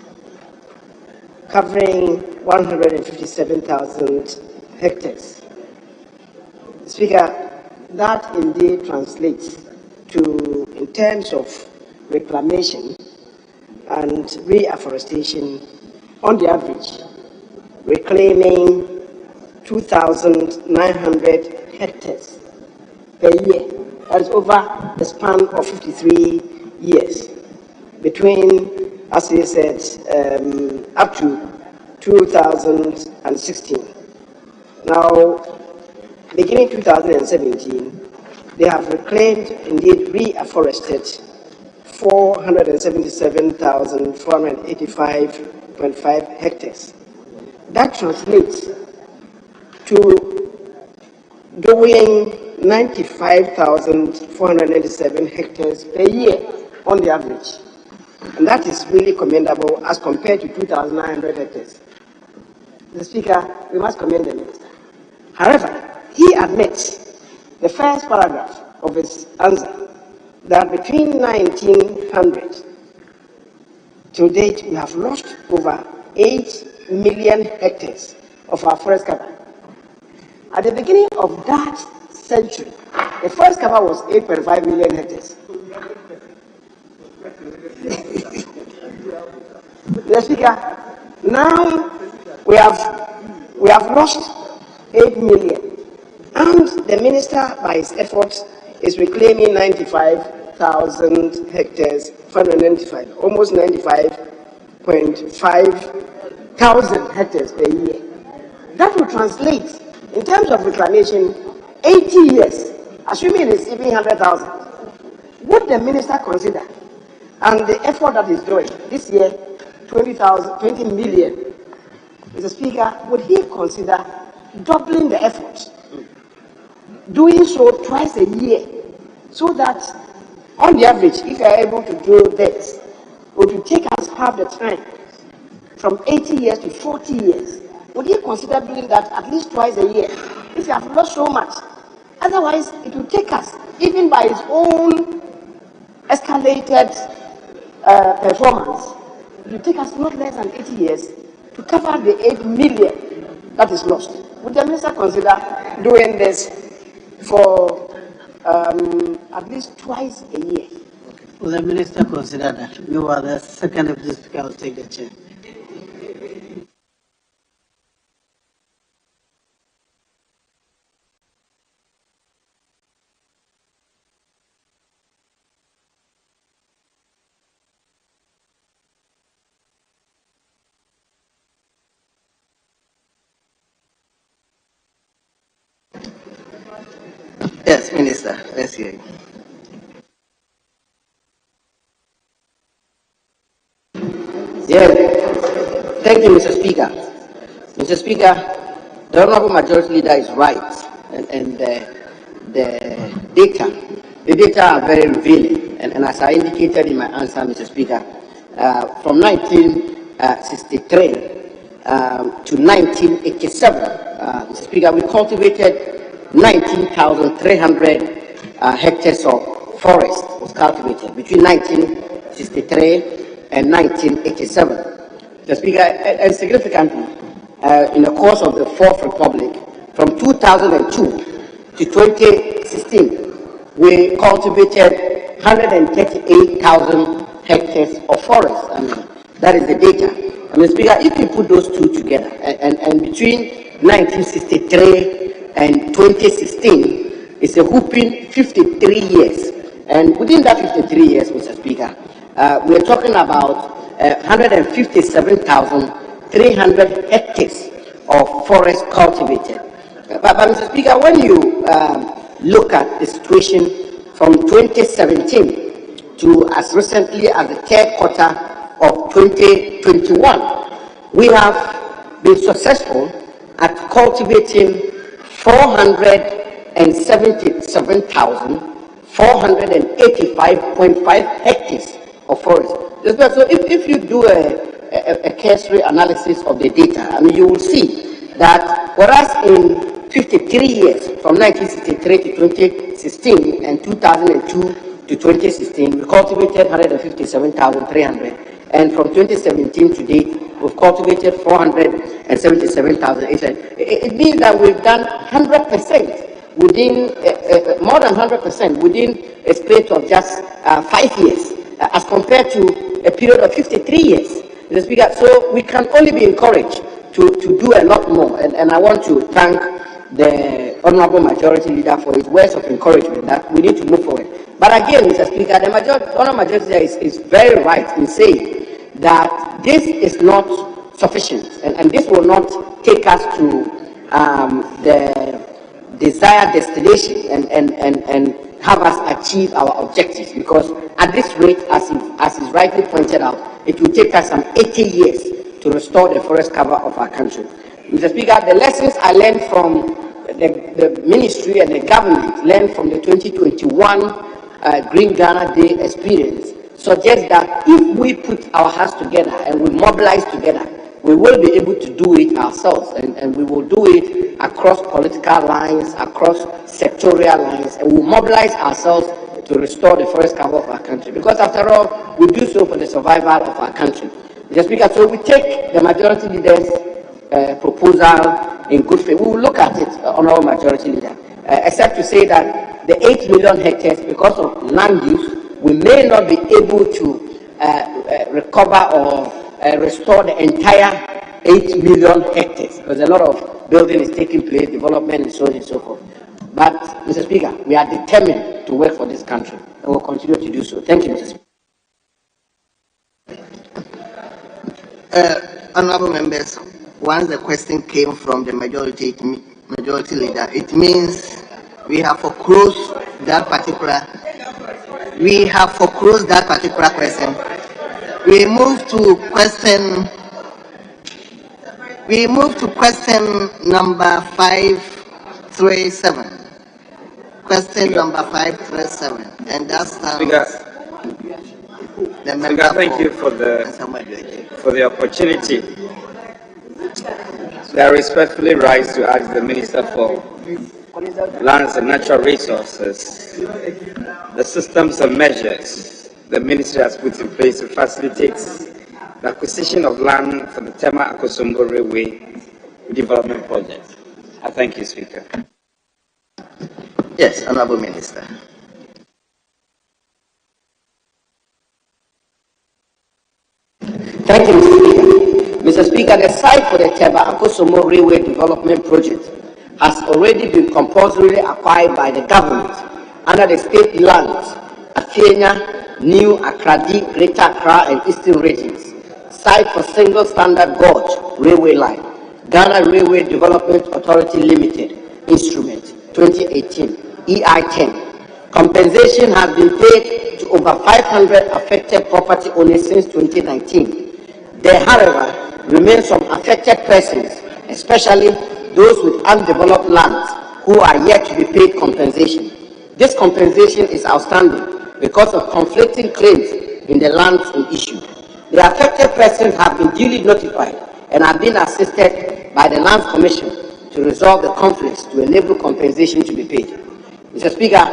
covering 157,000 hectares. Speaker, that indeed translates to, in terms of reclamation and reforestation, on the average, reclaiming 2,900 hectares per year. That is over the span of 53 years, between, as he said, up to 2016. Now, beginning 2017, they have reclaimed, indeed reforested, 477,485.5 hectares. That translates to doing 95,497 hectares per year on the average. And that is really commendable as compared to 2,900 hectares. The Speaker, we must commend the Minister. However, he admits, the first paragraph of his answer, that between 1900 to date, we have lost over 8 million hectares of our forest cover. At the beginning of that century, the forest cover was 8.5 million hectares. Mr. Speaker, now we have lost 8 million, and the minister, by his efforts, is reclaiming 95,000 hectares, 595, almost 95.5 thousand hectares per year. That will translate, in terms of reclamation, 80 years, assuming it's even 100,000. Would the minister consider, and the effort that he's doing this year, 20 million, Mr. Speaker, would he consider doubling the effort, doing so twice a year, so that on the average, if you are able to do this, it would take us half the time, from 80 years to 40 years. Would he consider doing that at least twice a year, if you have lost so much? Otherwise, it will take us, even by his own escalated performance, it will take us not less than 80 years to cover the 8 million that is lost. Would the minister consider doing this for at least twice a year? Will the minister consider that? You are the second of the speaker, will take the chair. Yes, Minister, let's hear you. Yes, thank you, Mr. Speaker. Mr. Speaker, the Honorable Majority Leader is right, and the data are very revealing. And as I indicated in my answer, Mr. Speaker, from 1963 to 1987, Mr. Speaker, we cultivated 19,300 hectares of forest was cultivated between 1963 and 1987. Mr. Speaker, and significantly, in the course of the Fourth Republic, from 2002 to 2016, we cultivated 138,000 hectares of forest. I mean, that is the data. I mean, Speaker, if you put those two together, and between 1963 and 2016, it's a whooping 53 years. And within that 53 years, Mr. Speaker, we're talking about 157,300 hectares of forest cultivated. But Mr. Speaker, when you look at the situation from 2017 to as recently as the third quarter of 2021, we have been successful at cultivating 477,485.5 hectares of forest. So if you do a cursory analysis of the data, I mean, you will see that whereas in 53 years, from 1963 to 2016 and 2002 to 2016, we cultivated 157,300, and from 2017 to date, we've cultivated 477,800. It means that we've done 100% within, more than 100% within a space of just 5 years, as compared to a period of 53 years. Mr. Speaker, so we can only be encouraged to do a lot more, and I want to thank the Honorable Majority Leader for his words of encouragement that we need to move forward. But again, Mr. Speaker, the Honorable Majority Leader is very right in saying that this is not sufficient, and this will not take us to the desired destination and have us achieve our objectives, because at this rate, as is rightly pointed out, it will take us some 80 years to restore the forest cover of our country. Mr. Speaker, the lessons I learned from the ministry and the government, learned from the 2021 Green Ghana Day experience, suggest that if we put our hearts together and we mobilize together, we will be able to do it ourselves, and we will do it across political lines, across sectorial lines, and we'll mobilize ourselves to restore the forest cover of our country. Because after all, we do so for the survival of our country. Mr. Speaker, so we take the majority leader's proposal in good faith. We will look at it, Honourable Majority Leader, except to say that the 8 million hectares, because of land use, we may not be able to recover or restore the entire 8 million hectares, because a lot of building is taking place, development and so on and so forth. But, Mr. Speaker, we are determined to work for this country, and will continue to do so. Thank you, Mr. Speaker. Honourable members, once the question came from the majority leader, it means we have foreclosed that particular. We have foreclosed that particular question. We move to question. We move to question number 537. Question number 537, and that's the member. Thank you for the opportunity. I respectfully rise to ask the Minister for Lands and Natural Resources the systems and measures the Ministry has put in place to facilitate the acquisition of land for the Tema Akosombo Railway Development Project. I thank you, Speaker. Yes, Honourable Minister. Thank you, Mr. Speaker. Mr. Speaker, the site for the Tema Akosombo Railway Development Project has already been compulsorily acquired by the government under the state lands, Afienya, New Akradi, Greater Accra and Eastern regions. Site for single standard gauge railway line, Ghana Railway Development Authority Limited, Instrument 2018, EI-10. Compensation has been paid to over 500 affected property owners since 2019. There, however, remain some affected persons, especially those with undeveloped lands, who are yet to be paid compensation. This compensation is outstanding because of conflicting claims in the lands in issue. The affected persons have been duly notified and have been assisted by the Lands Commission to resolve the conflicts to enable compensation to be paid. Mr. Speaker,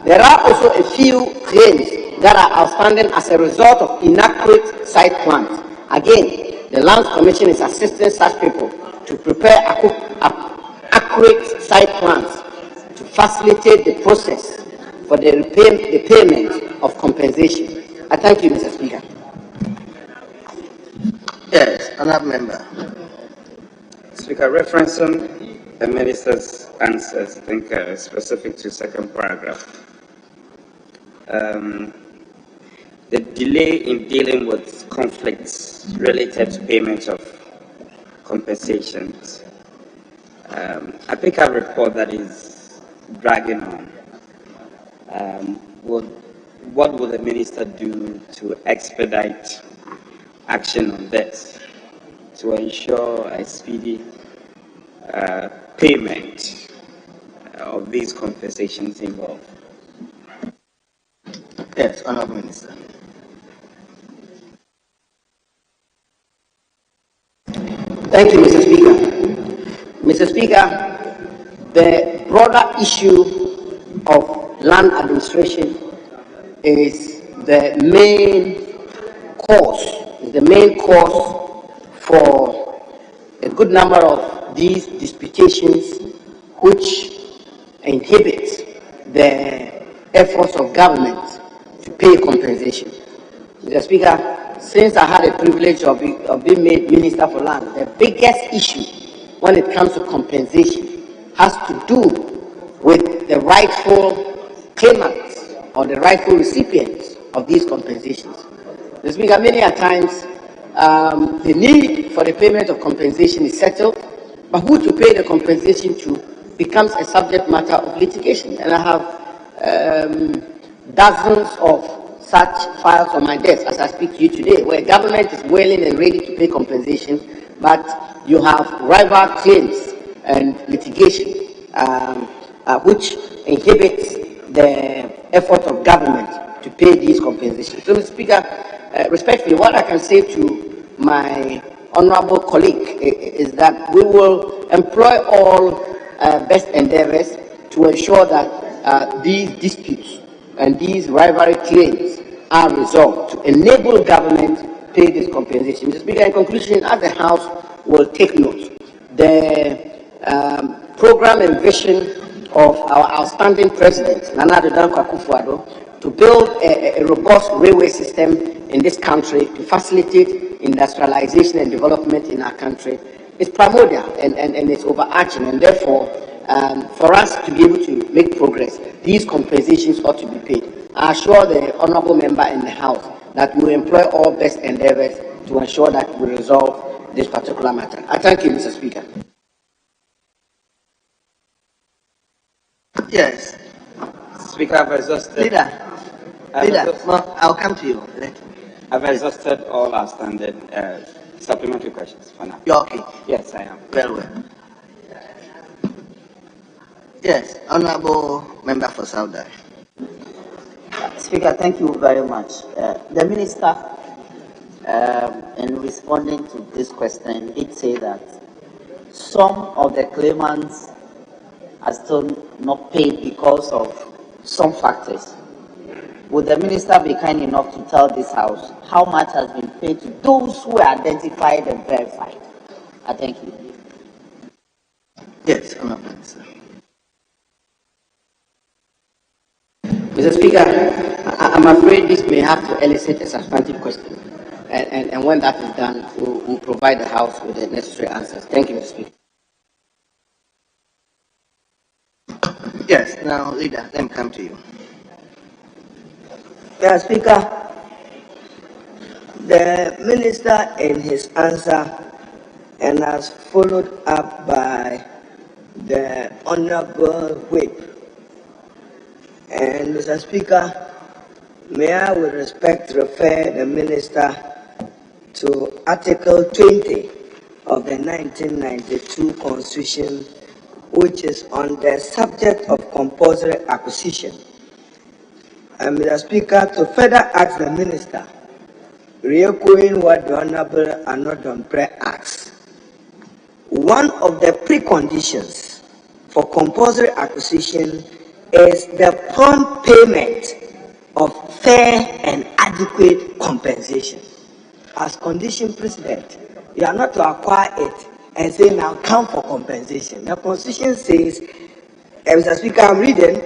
there are also a few claims that are outstanding as a result of inaccurate site plans. Again, the Lands Commission is assisting such people to prepare accurate site plans to facilitate the process for the payment of compensation. I thank you, Mr. Speaker. Yes, another member. Speaker, referencing the Minister's answers, I think specific to second paragraph. The delay in dealing with conflicts related to payment of compensations. I think a report that is dragging on. What will the Minister do to expedite action on this to ensure a speedy payment of these compensations involved? Yes, Honourable Minister. Thank you, Mr. Speaker. Mr. Speaker, the broader issue of land administration is the main cause for a good number of these disputations which inhibit the efforts of government to pay compensation. Mr. Speaker, since I had the privilege of being made Minister for Land, the biggest issue when it comes to compensation has to do with the rightful claimants or the rightful recipients of these compensations. Mr. Speaker, many a times the need for the payment of compensation is settled, but who to pay the compensation to becomes a subject matter of litigation. And I have dozens of such files on my desk as I speak to you today, where government is willing and ready to pay compensation, but you have rival claims and litigation which inhibits the effort of government to pay these compensations. So, Mr. Speaker, respectfully, what I can say to my honourable colleague is that we will employ all best endeavours to ensure that these disputes and these rivalry claims are resolved to enable government to pay this compensation. Mr. Speaker, in conclusion, as the House will take note, the program and vision of our outstanding president, Nana Addo Dankwa Akufo-Addo, to build a robust railway system in this country to facilitate industrialization and development in our country is primordial and it's overarching, and therefore for us to be able to make progress, these compensations ought to be paid. I assure the honourable member in the House that we will employ all best endeavours to ensure that we resolve this particular matter. I thank you, Mr. Speaker. Yes. Speaker, I've exhausted. Leader, well, I'll come to you. I've exhausted all outstanding supplementary questions for now. You're okay? Yes, I am. Very well. Yes, Honourable Member for Saudi. Speaker, thank you very much. The Minister, in responding to this question, did say that some of the claimants are still not paid because of some factors. Would the Minister be kind enough to tell this House how much has been paid to those who are identified and verified? I thank you. Yes, Honourable Minister. Mr. Speaker, I'm afraid this may have to elicit a substantive question. And when that is done, we'll provide the House with the necessary answers. Thank you, Mr. Speaker. Yes, now, Leader, let me come to you. Mr. Speaker, the Minister in his answer and as followed up by the Honourable Whip. And Mr. Speaker, may I with respect refer the Minister to Article 20 of the 1992 Constitution, which is on the subject of compulsory acquisition. And Mr. Speaker, to further ask the Minister, re-echoing what the Honourable Anodompre asks, one of the preconditions for compulsory acquisition is the prompt payment of fair and adequate compensation. As condition precedent, you are not to acquire it and say now come for compensation. The Constitution says, Mr. Speaker, I'm reading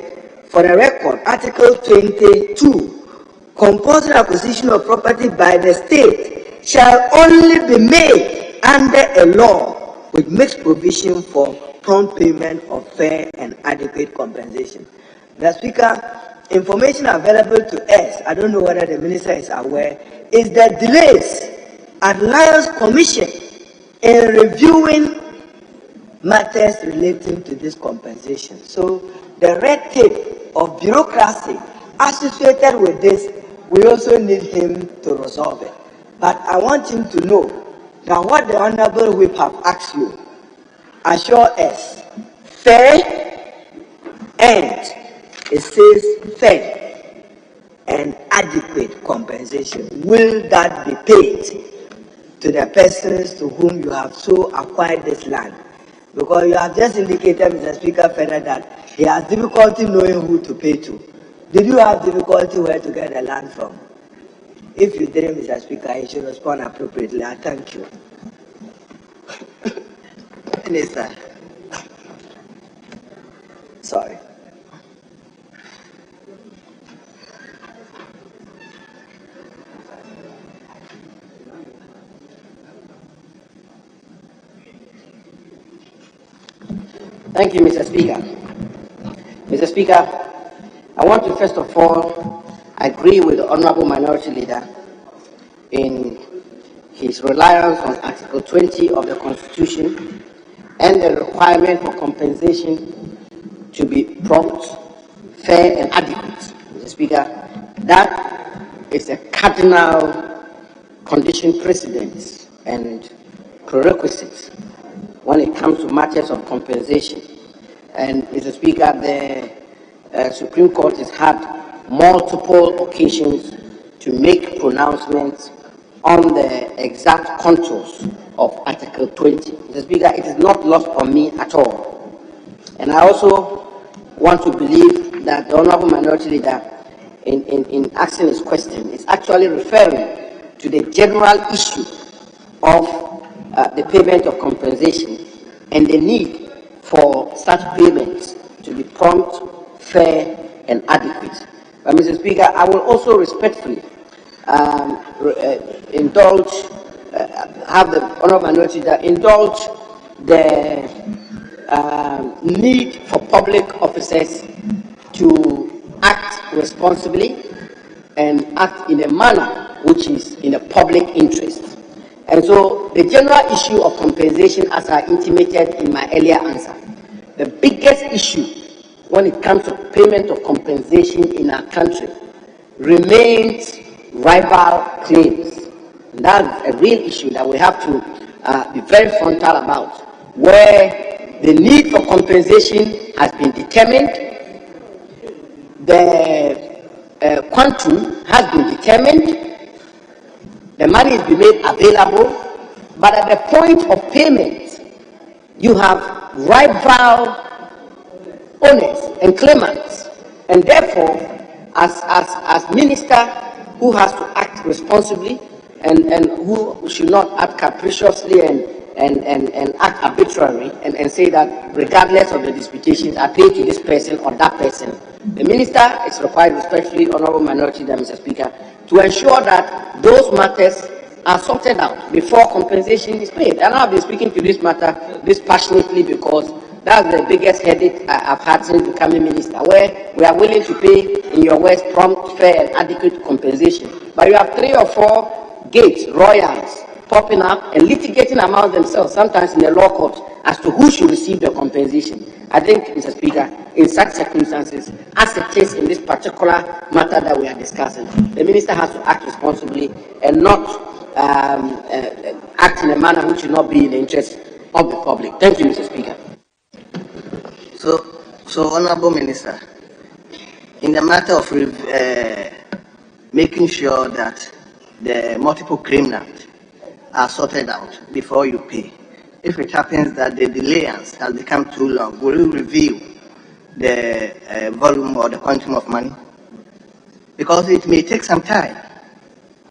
for the record, Article 22, compulsory acquisition of property by the state shall only be made under a law which makes provision for prompt payment of fair and adequate compensation. Mr. Speaker, information available to us, I don't know whether the Minister is aware, is the delays at Lions Commission in reviewing matters relating to this compensation. So the red tape of bureaucracy associated with this, we also need him to resolve it. But I want him to know that what the Honourable Whip have asked you, assure us fair and, it says fair and adequate compensation. Will that be paid to the persons to whom you have so acquired this land? Because you have just indicated, Mr. Speaker, further that he has difficulty knowing who to pay to. Did you have difficulty where to get the land from? If you didn't, Mr. Speaker, you should respond appropriately. I thank you. Minister. Sorry. Thank you, Mr. Speaker. Mr. Speaker, I want to first of all agree with the Honourable Minority Leader in his reliance on Article 20 of the Constitution and the requirement for compensation to be prompt, fair and adequate. Mr. Speaker, that is a cardinal condition precedent and prerequisite when it comes to matters of compensation. And Mr. Speaker, the Supreme Court has had multiple occasions to make pronouncements on the exact contours of Article 20. Mr. Speaker, it is not lost on me at all. And I also want to believe that the Honourable Minority Leader in asking his question is actually referring to the general issue of the payment of compensation and the need for such payments to be prompt, fair, and adequate. But, Mr. Speaker, I will also respectfully have the honourable minority that indulge the need for public officers to act responsibly and act in a manner which is in a public interest. And so the general issue of compensation, as I intimated in my earlier answer, the biggest issue when it comes to payment of compensation in our country remains rival claims. And that's a real issue that we have to be very frontal about, where the need for compensation has been determined, the quantum has been determined, the money is being made available, but at the point of payment, you have rival owners and claimants, and therefore, as minister who has to act responsibly and who should not act capriciously and act arbitrarily and say that regardless of the disputations, I pay to this person or that person. The minister is required, respectfully, honourable minority, Mr. Speaker, to ensure that those matters are sorted out before compensation is paid. And I've been speaking to this matter this passionately because that's the biggest headache I've had since becoming minister, where we are willing to pay, in your words, prompt, fair, and adequate compensation. But you have 3 or 4 gates, royals, popping up and litigating among themselves, sometimes in the law court, as to who should receive the compensation. I think, Mr. Speaker, in such circumstances, as it is in this particular matter that we are discussing, the minister has to act responsibly and not act in a manner which should not be in the interest of the public. Thank you, Mr. Speaker. So Honourable Minister, in the matter of making sure that the multiple criminals are sorted out before you pay, if it happens that the delayance has become too long, will you review the volume or the quantum of money? Because it may take some time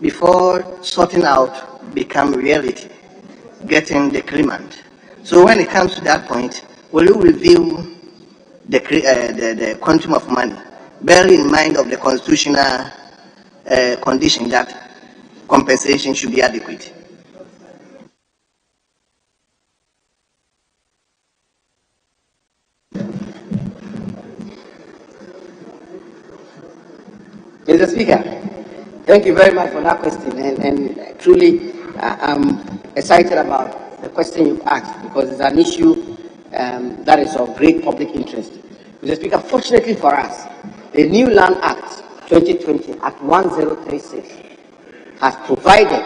before sorting out become reality, getting the claimant. So when it comes to that point, will you review the quantum of money, bearing in mind of the constitutional condition that compensation should be adequate? Mr. Speaker, thank you very much for that question, and truly I'm excited about the question you've asked because it's an issue that is of great public interest. Mr. Speaker, fortunately for us, the new Land Act 2020, Act 1036, has provided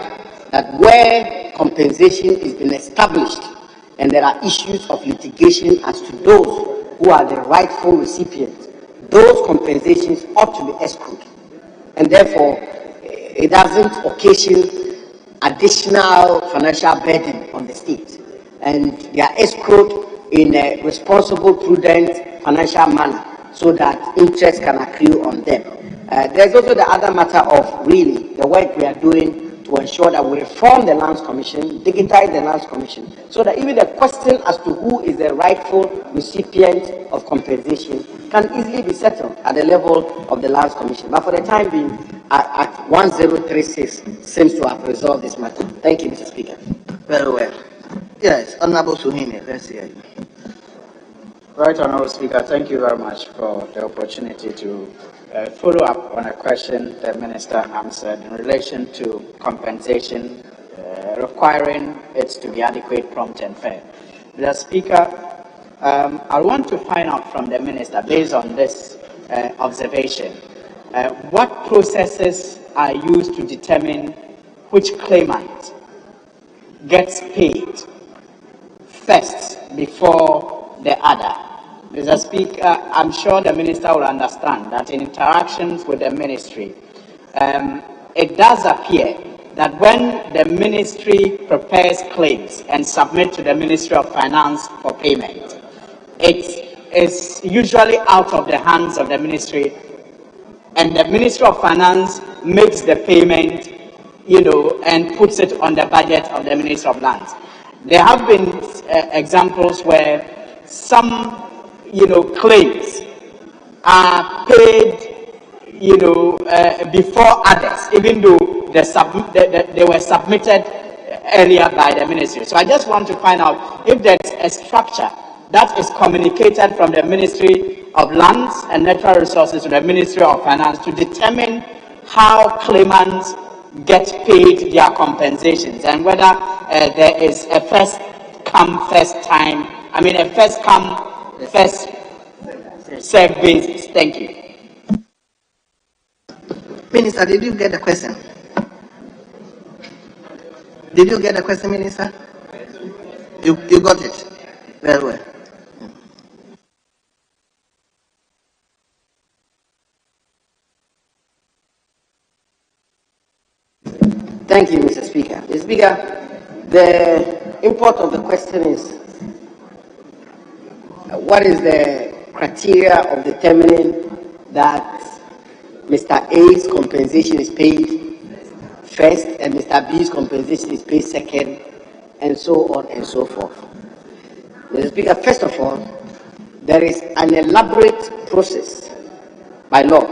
that where compensation has been established and there are issues of litigation as to those who are the rightful recipients, those compensations ought to be escrowed. And therefore, it doesn't occasion additional financial burden on the state. And they are escrowed in a responsible, prudent financial manner so that interest can accrue on them. There's also the other matter of really the work we are doing to ensure that we reform the Lands Commission, digitize the Lands Commission, so that even the question as to who is the rightful recipient of compensation can easily be settled at the level of the Lands Commission. But for the time being, Act 1036 seems to have resolved this matter. Thank you, Mr. Speaker. Very well. Yes, Honourable Suhine, let's hear you. Right, Honourable Speaker, thank you very much for the opportunity to follow up on a question the Minister answered in relation to compensation, requiring it to be adequate, prompt and fair. Mr. Speaker, I want to find out from the Minister, based on this observation, what processes are used to determine which claimant gets paid first before the other. Mr. Speaker, I'm sure the Minister will understand that in interactions with the Ministry, it does appear that when the Ministry prepares claims and submit to the Ministry of Finance for payment, it is usually out of the hands of the Ministry and the Ministry of Finance makes the payment, and puts it on the budget of the Ministry of Lands. There have been examples where some, claims are paid, before others, even though they were submitted earlier by the ministry. So I just want to find out if there's a structure that is communicated from the Ministry of Lands and Natural Resources to the Ministry of Finance to determine how claimants get paid their compensations, and whether there is a first come, first served basis. Thank you. Minister, did you get the question? Did you get the question, Minister? You got it. Very well. Thank you, Mr. Speaker. Mr. Speaker, the import of the question is, what is the criteria of determining that Mr. A's compensation is paid first and Mr. B's compensation is paid second, and so on and so forth? Mr. Speaker, first of all, there is an elaborate process by law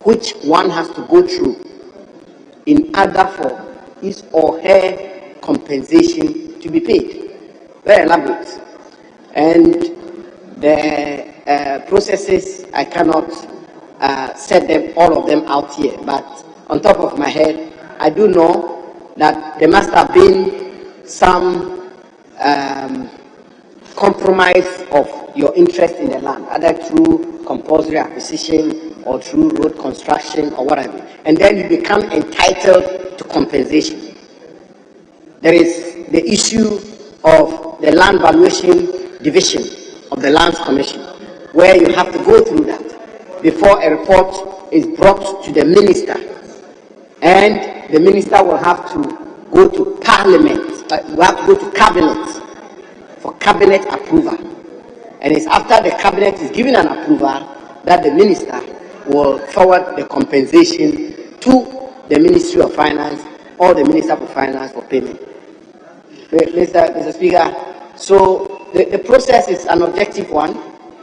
which one has to go through in order for his or her compensation to be paid. Very elaborate. And the processes, I cannot set them, all of them out here, but on top of my head, I do know that there must have been some compromise of your interest in the land, either through compulsory acquisition or through road construction or whatever, and then you become entitled to compensation. There is the issue of the land valuation division of the Lands Commission, where you have to go through that before a report is brought to the minister, and the minister will have to go to Parliament, will have to go to Cabinet for Cabinet approval. And it's after the Cabinet is given an approval that the minister will forward the compensation to the Ministry of Finance or the Minister for Finance for payment. Mr. Speaker, so the process is an objective one,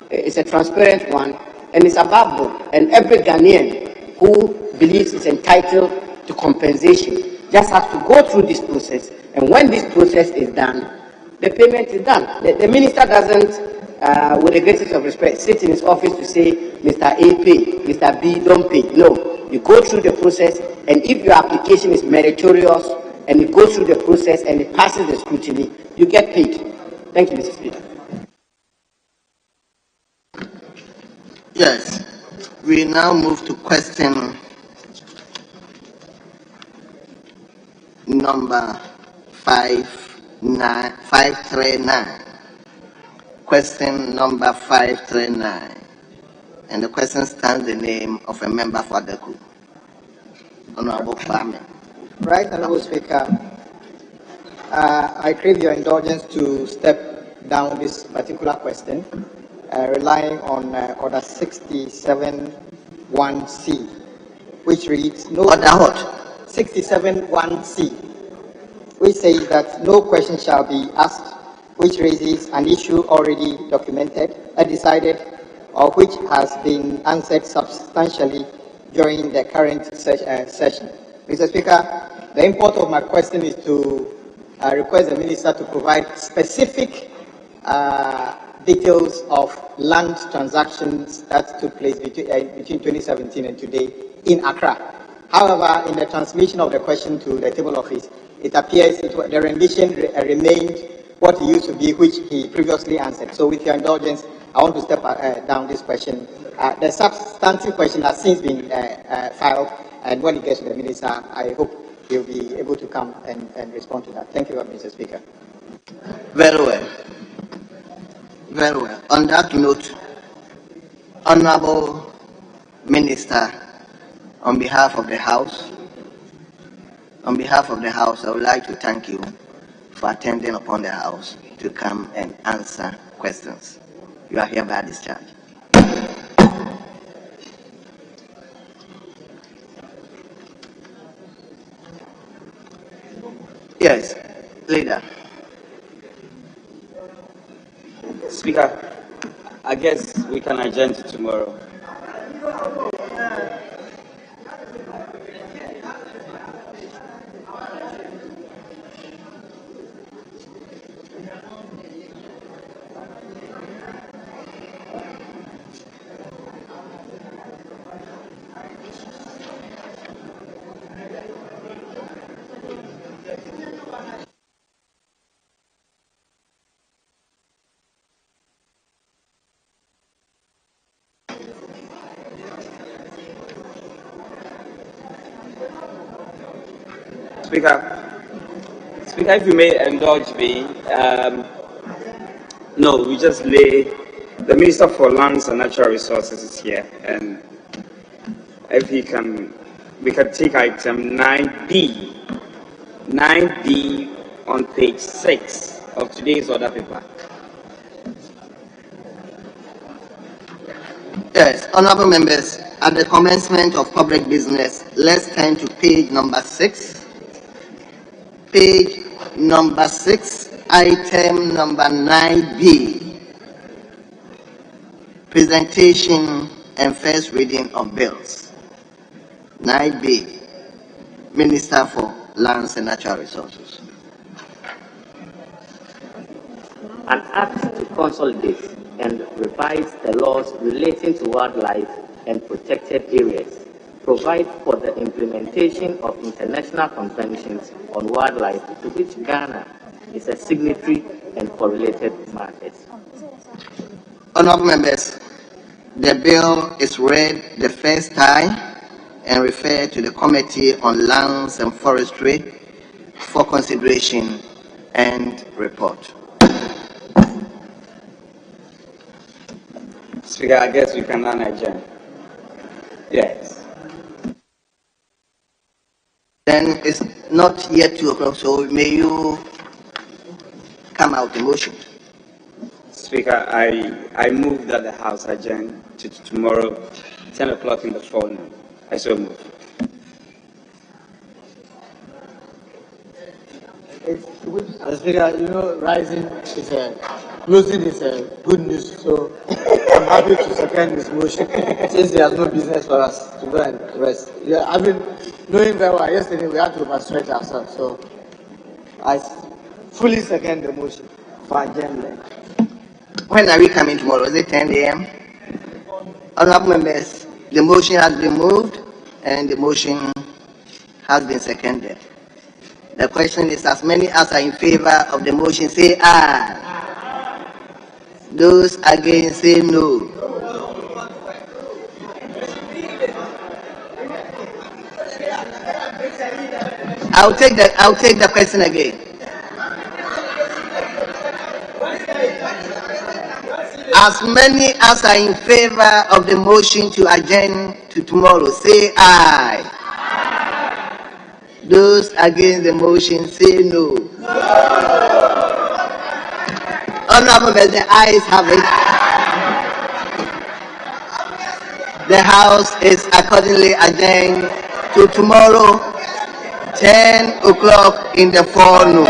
it's a transparent one, and it's above board. And every Ghanaian who believes is entitled to compensation just has to go through this process, and when this process is done, the payment is done. The minister doesn't, with the greatest of respect, sit in his office to say, Mr. A pay, Mr. B don't pay. No, you go through the process, and if your application is meritorious and it goes through the process and it passes the scrutiny, you get paid. Thank you, Mr. Speaker. Yes, we now move to question number 539. Question number 539. And the question stands the name of a member for the group. Honorable Kwame. Right, Honorable Speaker, I crave your indulgence to step down this particular question, relying on Order 67(1)(c), which reads, Order what? 67(1)(c), which says that no question shall be asked which raises an issue already documented, decided, or which has been answered substantially during the current session. Mr. Speaker, the import of my question is to request the Minister to provide specific details of land transactions that took place between 2017 and today in Accra. However, in the transmission of the question to the table office, it appears the rendition remained what it used to be, which he previously answered. So with your indulgence, I want to step down this question. The substantive question has since been filed, and when it gets to the Minister, I hope he'll be able to come and respond to that. Thank you, Mr. Speaker. Very well. Very well. On that note, Honorable Minister, on behalf of the House, I would like to thank you for attending upon the House to come and answer questions. You are hereby discharged. Yes, leader. Speaker, I guess we can adjourn to tomorrow. Speaker, if you may indulge me, no, we just lay, the Minister for Lands and Natural Resources is here, and if he can, we can take item 9B, 9B on page 6 of today's order paper. Yes, honorable members, at the commencement of public business, let's turn to page number 6. Page number 6, item number 9B. Presentation and first reading of bills. 9B. Minister for Lands and Natural Resources. An act to consolidate and revise the laws relating to wildlife and protected areas, provide for the implementation of international conventions on wildlife to which Ghana is a signatory and for related matters. Honorable members, the bill is read the first time and referred to the Committee on Lands and Forestry for consideration and report. Speaker, I guess we can now adjourn. Yes. Then it's not yet 2 o'clock, so may you come out the motion. Speaker, I move that the House adjourn to tomorrow, 10 o'clock in the forenoon. I so move. Speaker, you know, rising is closing is good news, so I'm happy to second this motion since there's no business for us to go and rest. Yeah, I've been knowing very well. Yesterday we had to overstretch ourselves, so I fully second the motion for adjournment. When are we coming tomorrow? Is it 10 a.m.? Honorable members, the motion has been moved and the motion has been seconded. The question is, as many as are in favor of the motion, say aye. Those against, say no. I'll take the question again. As many as are in favor of the motion to adjourn to tomorrow, say aye. Those against the motion, say no. Honorable members, the ayes have it. The House is accordingly adjourned to tomorrow, 10 o'clock in the forenoon.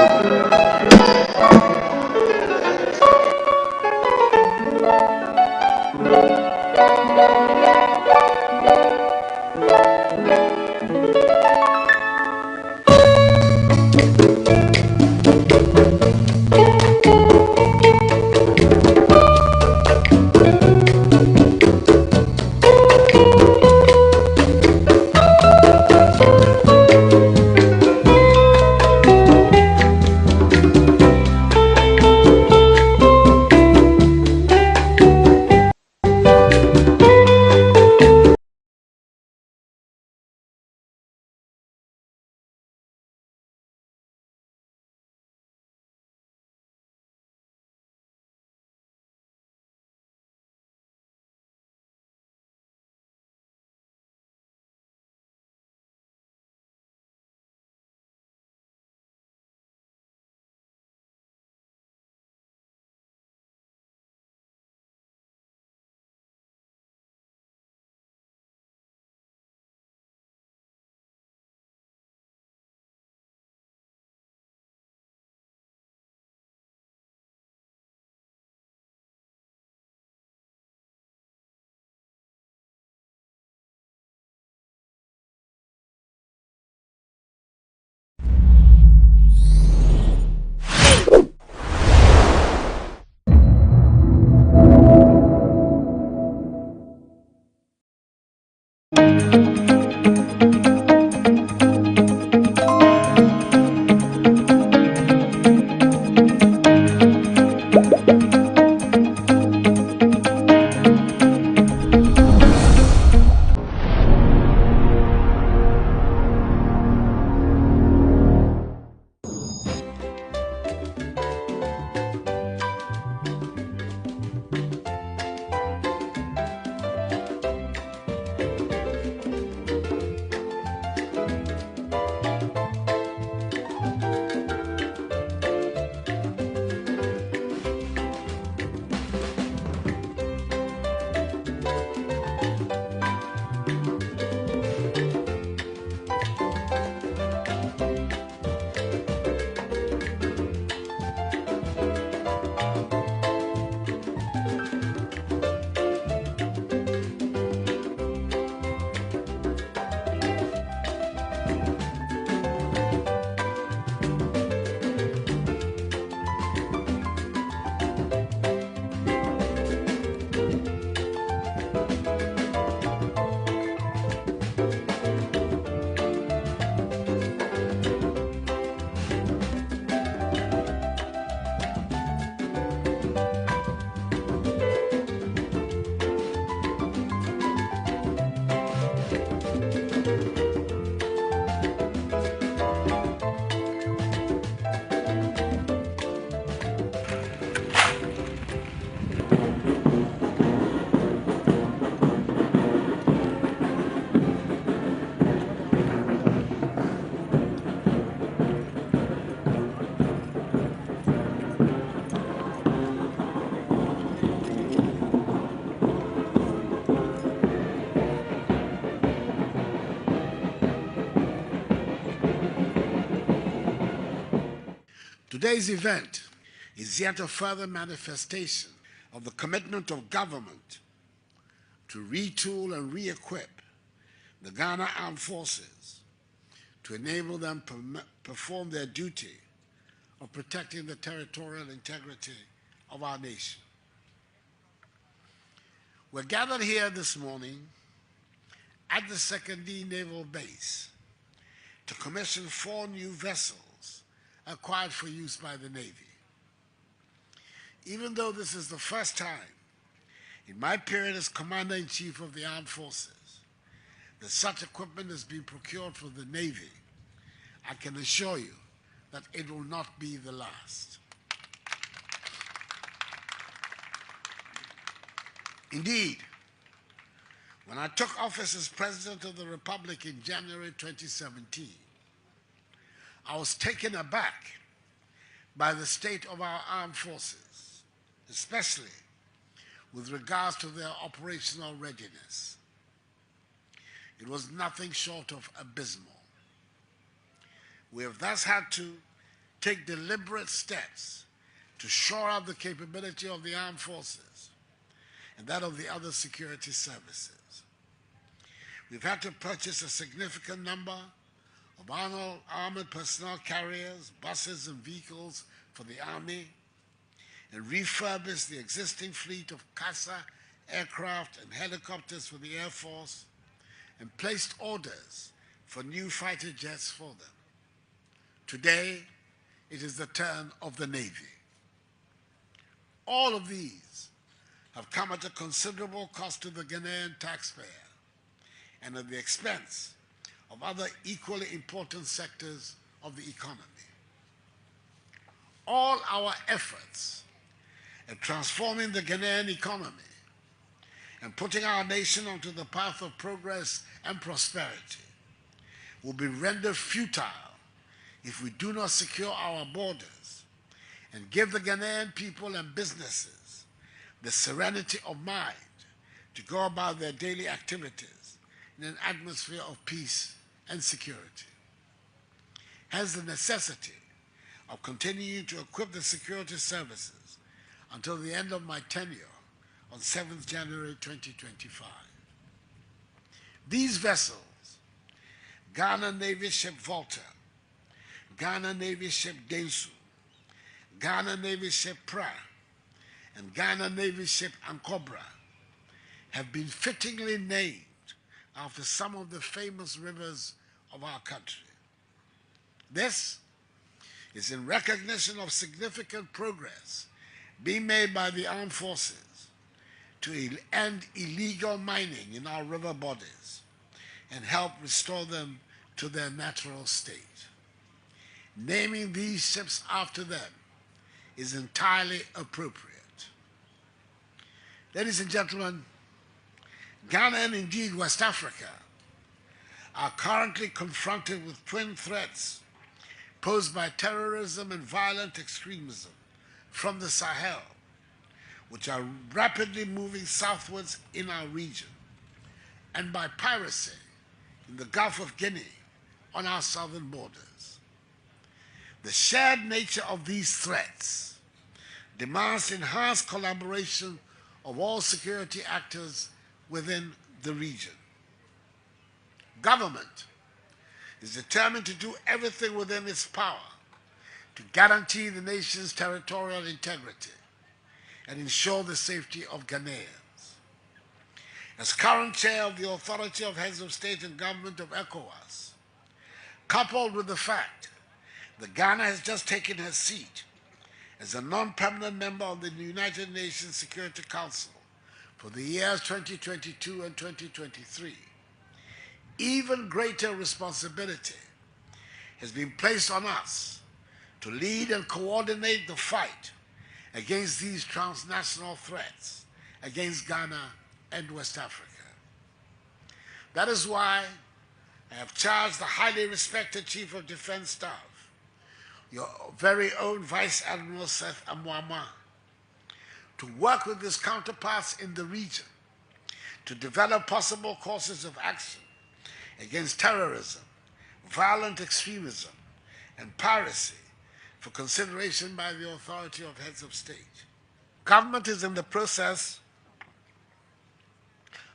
Today's event is yet a further manifestation of the commitment of government to retool and re-equip the Ghana Armed Forces to enable them to perform their duty of protecting the territorial integrity of our nation. We're gathered here this morning at the 2nd D Naval Base to commission 4 new vessels acquired for use by the Navy. Even though this is the first time in my period as Commander-in-Chief of the Armed Forces that such equipment has been procured for the Navy, I can assure you that it will not be the last. Indeed, when I took office as President of the Republic in January 2017, I was taken aback by the state of our armed forces, especially with regards to their operational readiness. It was nothing short of abysmal. We have thus had to take deliberate steps to shore up the capability of the armed forces and that of the other security services. We've had to purchase a significant number of armored personnel carriers, buses, and vehicles for the Army, and refurbish the existing fleet of CASA aircraft and helicopters for the Air Force, and placed orders for new fighter jets for them. Today, it is the turn of the Navy. All of these have come at a considerable cost to the Ghanaian taxpayer and at the expense of other equally important sectors of the economy. All our efforts at transforming the Ghanaian economy and putting our nation onto the path of progress and prosperity will be rendered futile if we do not secure our borders and give the Ghanaian people and businesses the serenity of mind to go about their daily activities in an atmosphere of peace and security. Hence the necessity of continuing to equip the security services until the end of my tenure on 7th January 2025. These vessels, Ghana Navy Ship Volta, Ghana Navy Ship Densu, Ghana Navy Ship Pra, and Ghana Navy Ship Ankobra, have been fittingly named after some of the famous rivers of our country. This is in recognition of significant progress being made by the armed forces to end illegal mining in our river bodies and help restore them to their natural state. Naming these ships after them is entirely appropriate. Ladies and gentlemen, Ghana and indeed West Africa are currently confronted with twin threats posed by terrorism and violent extremism from the Sahel, which are rapidly moving southwards in our region, and by piracy in the Gulf of Guinea on our southern borders. The shared nature of these threats demands enhanced collaboration of all security actors within the region. Government is determined to do everything within its power to guarantee the nation's territorial integrity and ensure the safety of Ghanaians. As current chair of the Authority of Heads of State and Government of ECOWAS, coupled with the fact that Ghana has just taken her seat as a non-permanent member of the United Nations Security Council for the years 2022 and 2023, even greater responsibility has been placed on us to lead and coordinate the fight against these transnational threats against Ghana and West Africa. That is why I have charged the highly respected Chief of Defense Staff, your very own Vice Admiral Seth Amwama, to work with his counterparts in the region to develop possible courses of action against terrorism, violent extremism, and piracy for consideration by the authority of heads of state. Government is in the process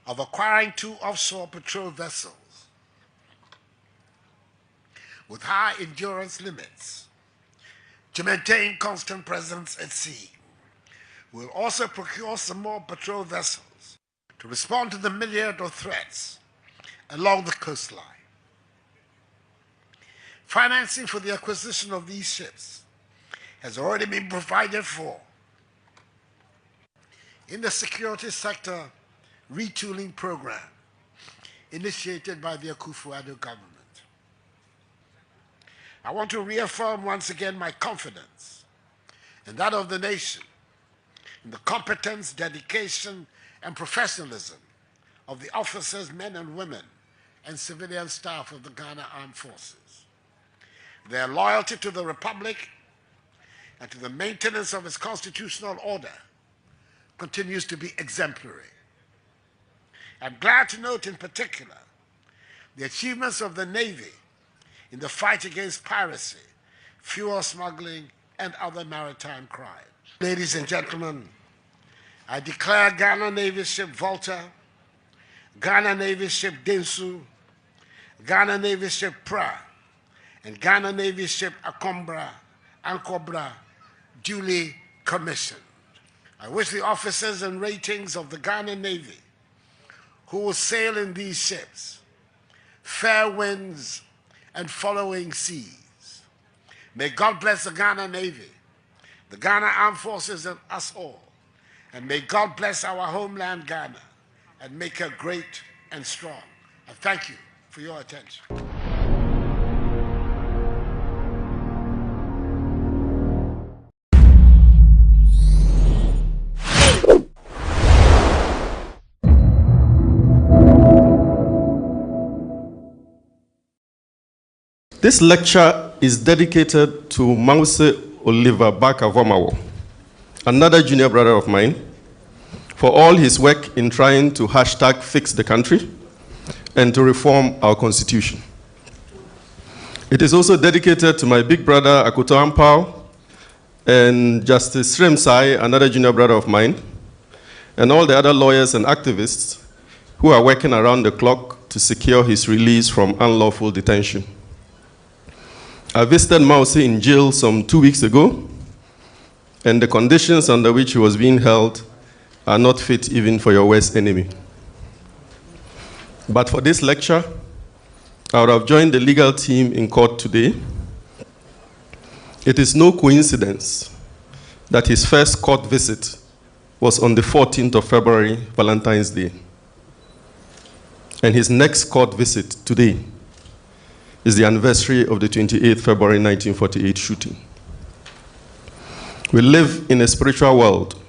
of acquiring 2 offshore patrol vessels with high endurance limits to maintain constant presence at sea. We'll also procure some more patrol vessels to respond to the myriad of threats along the coastline. Financing for the acquisition of these ships has already been provided for in the security sector retooling program initiated by the Akufo-Addo government. I want to reaffirm once again my confidence and that of the nation in the competence, dedication, and professionalism of the officers, men and women, and civilian staff of the Ghana Armed Forces. Their loyalty to the Republic and to the maintenance of its constitutional order continues to be exemplary. I'm glad to note in particular the achievements of the Navy in the fight against piracy, fuel smuggling, and other maritime crimes. Ladies and gentlemen, I declare Ghana Navy ship Volta, Ghana Navy ship Densu, Ghana Navy ship Pra, and Ghana Navy ship Ankobra duly commissioned. I wish the officers and ratings of the Ghana Navy who will sail in these ships fair winds and following seas. May God bless the Ghana Navy, the Ghana Armed Forces, and us all. And may God bless our homeland Ghana and make her great and strong. I thank you for your attention. This lecture is dedicated to Mause Oliver Bakavomawo, another junior brother of mine, for all his work in trying to #fix the country and to reform our constitution. It is also dedicated to my big brother Akoto Ampao and Justice Sremsai, another junior brother of mine, and all the other lawyers and activists who are working around the clock to secure his release from unlawful detention. I visited Mause in jail some 2 weeks ago, and the conditions under which he was being held are not fit even for your worst enemy. But for this lecture, I would have joined the legal team in court today. It is no coincidence that his first court visit was on the 14th of February, Valentine's Day, and his next court visit today is the anniversary of the 28th February 1948 shooting. We live in a spiritual world.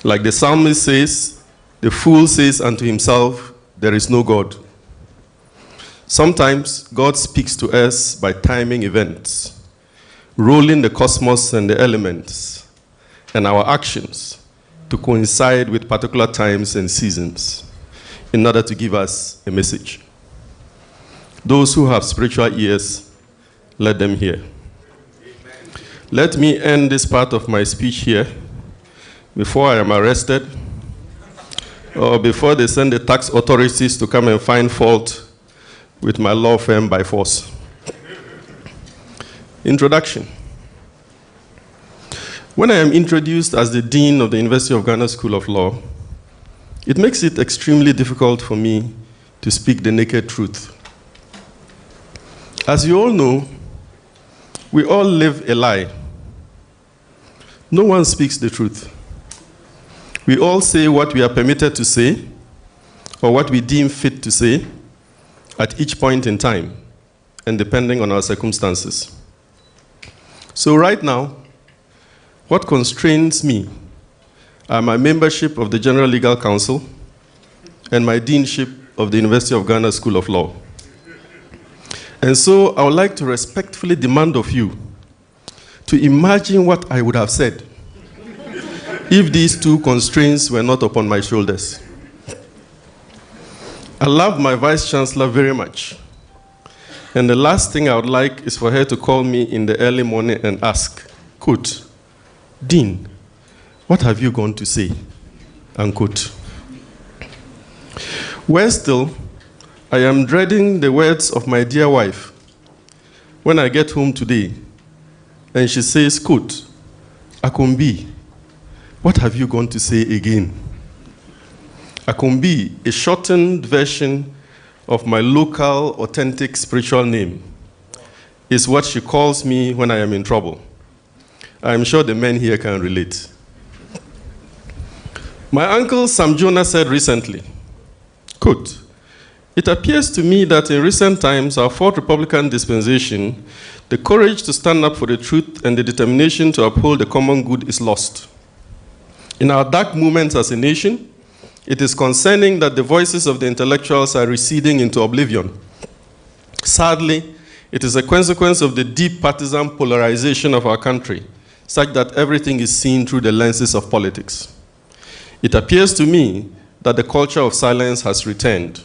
Like the psalmist says, the fool says unto himself, there is no God. Sometimes God speaks to us by timing events, ruling the cosmos and the elements, and our actions to coincide with particular times and seasons in order to give us a message. Those who have spiritual ears, let them hear. Let me end this part of my speech here before I am arrested or before they send the tax authorities to come and find fault with my law firm by force. Introduction. When I am introduced as the Dean of the University of Ghana School of Law, it makes it extremely difficult for me to speak the naked truth. As you all know, we all live a lie. No one speaks the truth. We all say what we are permitted to say or what we deem fit to say at each point in time and depending on our circumstances. So right now, what constrains me are my membership of the General Legal Council and my deanship of the University of Ghana School of Law. And so I would like to respectfully demand of you to imagine what I would have said if these two constraints were not upon my shoulders. I love my Vice Chancellor very much, And the last thing I would like is for her to call me in the early morning and ask, quote, Dean, what have you gone to say? Unquote. Worse still, I am dreading the words of my dear wife when I get home today and she says, quote, Akumbi, what have you gone to say again? Akumbi, a shortened version of my local, authentic spiritual name, is what she calls me when I am in trouble. I am sure the men here can relate. My uncle Sam Jonah said recently, quote, it appears to me that in recent times, our fourth Republican dispensation, the courage to stand up for the truth and the determination to uphold the common good is lost. In our dark moments as a nation, it is concerning that the voices of the intellectuals are receding into oblivion. Sadly, it is a consequence of the deep partisan polarization of our country, such that everything is seen through the lenses of politics. It appears to me that the culture of silence has returned,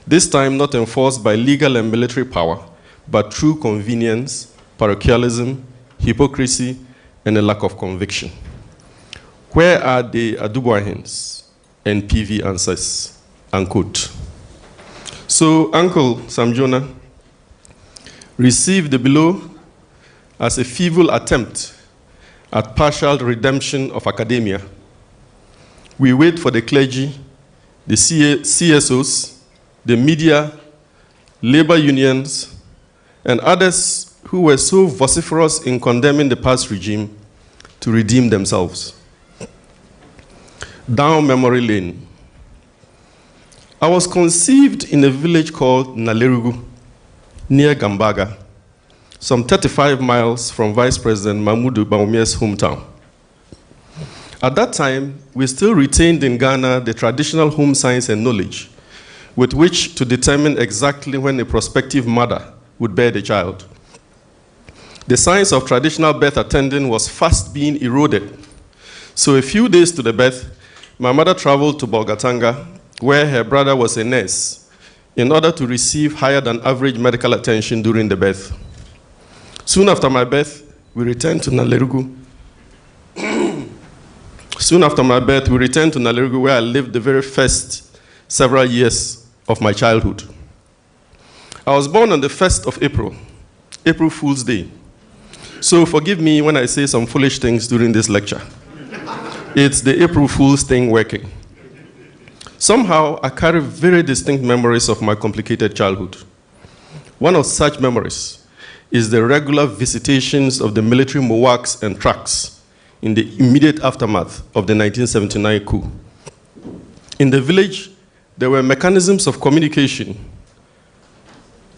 this time not enforced by legal and military power, but through convenience, parochialism, hypocrisy, and a lack of conviction. Where are the Adubuahins and PV answers? Unquote. So, Uncle Sam Jonah, receive the below as a feeble attempt at partial redemption of academia. We wait for the clergy, the CSOs, the media, labor unions, and others who were so vociferous in condemning the past regime to redeem themselves. Down memory lane. I was conceived in a village called Nalerugu, near Gambaga, some 35 miles from Vice President Mahmoud Bawumia's hometown. At that time, we still retained in Ghana the traditional home science and knowledge with which to determine exactly when a prospective mother would bear the child. The science of traditional birth attending was fast being eroded. So a few days to the birth, my mother traveled to Bolgatanga, where her brother was a nurse, in order to receive higher than average medical attention during the birth. Soon after my birth, we returned to Nalerugu. Where I lived the very first several years of my childhood. I was born on the 1st of April, April Fool's Day. So forgive me when I say some foolish things during this lecture. It's the April Fool's thing working. Somehow, I carry very distinct memories of my complicated childhood. One of such memories is the regular visitations of the military MOWACs and tracks in the immediate aftermath of the 1979 coup. In the village, there were mechanisms of communication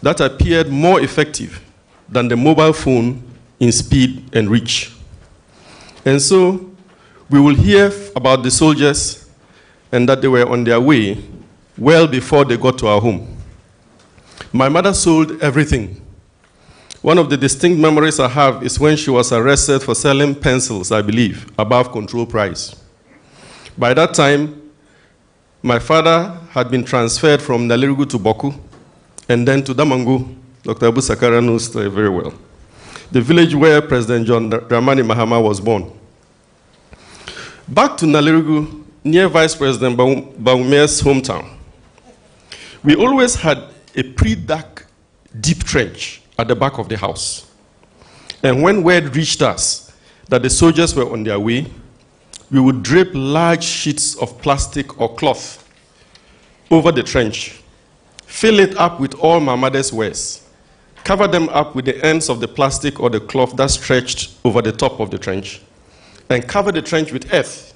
that appeared more effective than the mobile phone in speed and reach. And so, we will hear about the soldiers and that they were on their way well before they got to our home. My mother sold everything. One of the distinct memories I have is when she was arrested for selling pencils, I believe, above control price. By that time, my father had been transferred from Nalerugu to Boku and then to Damangu. Dr. Abu Sakara knows very well. The village where President John Dramani Mahama was born. Back to Nalerugu, near Vice President Bawumia's hometown. We always had a pre-dark, deep trench at the back of the house. And when word reached us that the soldiers were on their way, we would drape large sheets of plastic or cloth over the trench, fill it up with all my mother's wares, cover them up with the ends of the plastic or the cloth that stretched over the top of the trench, and cover the trench with earth,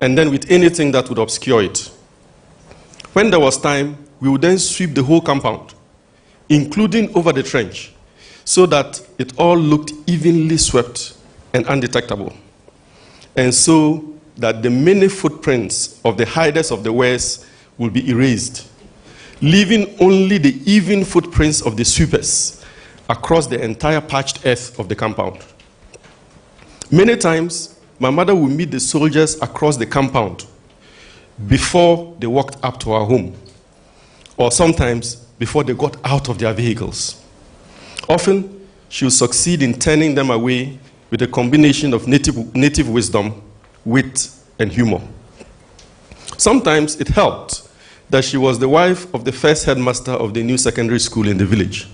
and then with anything that would obscure it. When there was time, we would then sweep the whole compound, including over the trench, so that it all looked evenly swept and undetectable. And so that the many footprints of the hiders of the wares will be erased, leaving only the even footprints of the sweepers across the entire parched earth of the compound. Many times, my mother would meet the soldiers across the compound before they walked up to our home. Or sometimes, before they got out of their vehicles. Often, she would succeed in turning them away with a combination of native wisdom, wit, and humor. Sometimes it helped that she was the wife of the first headmaster of the new secondary school in the village.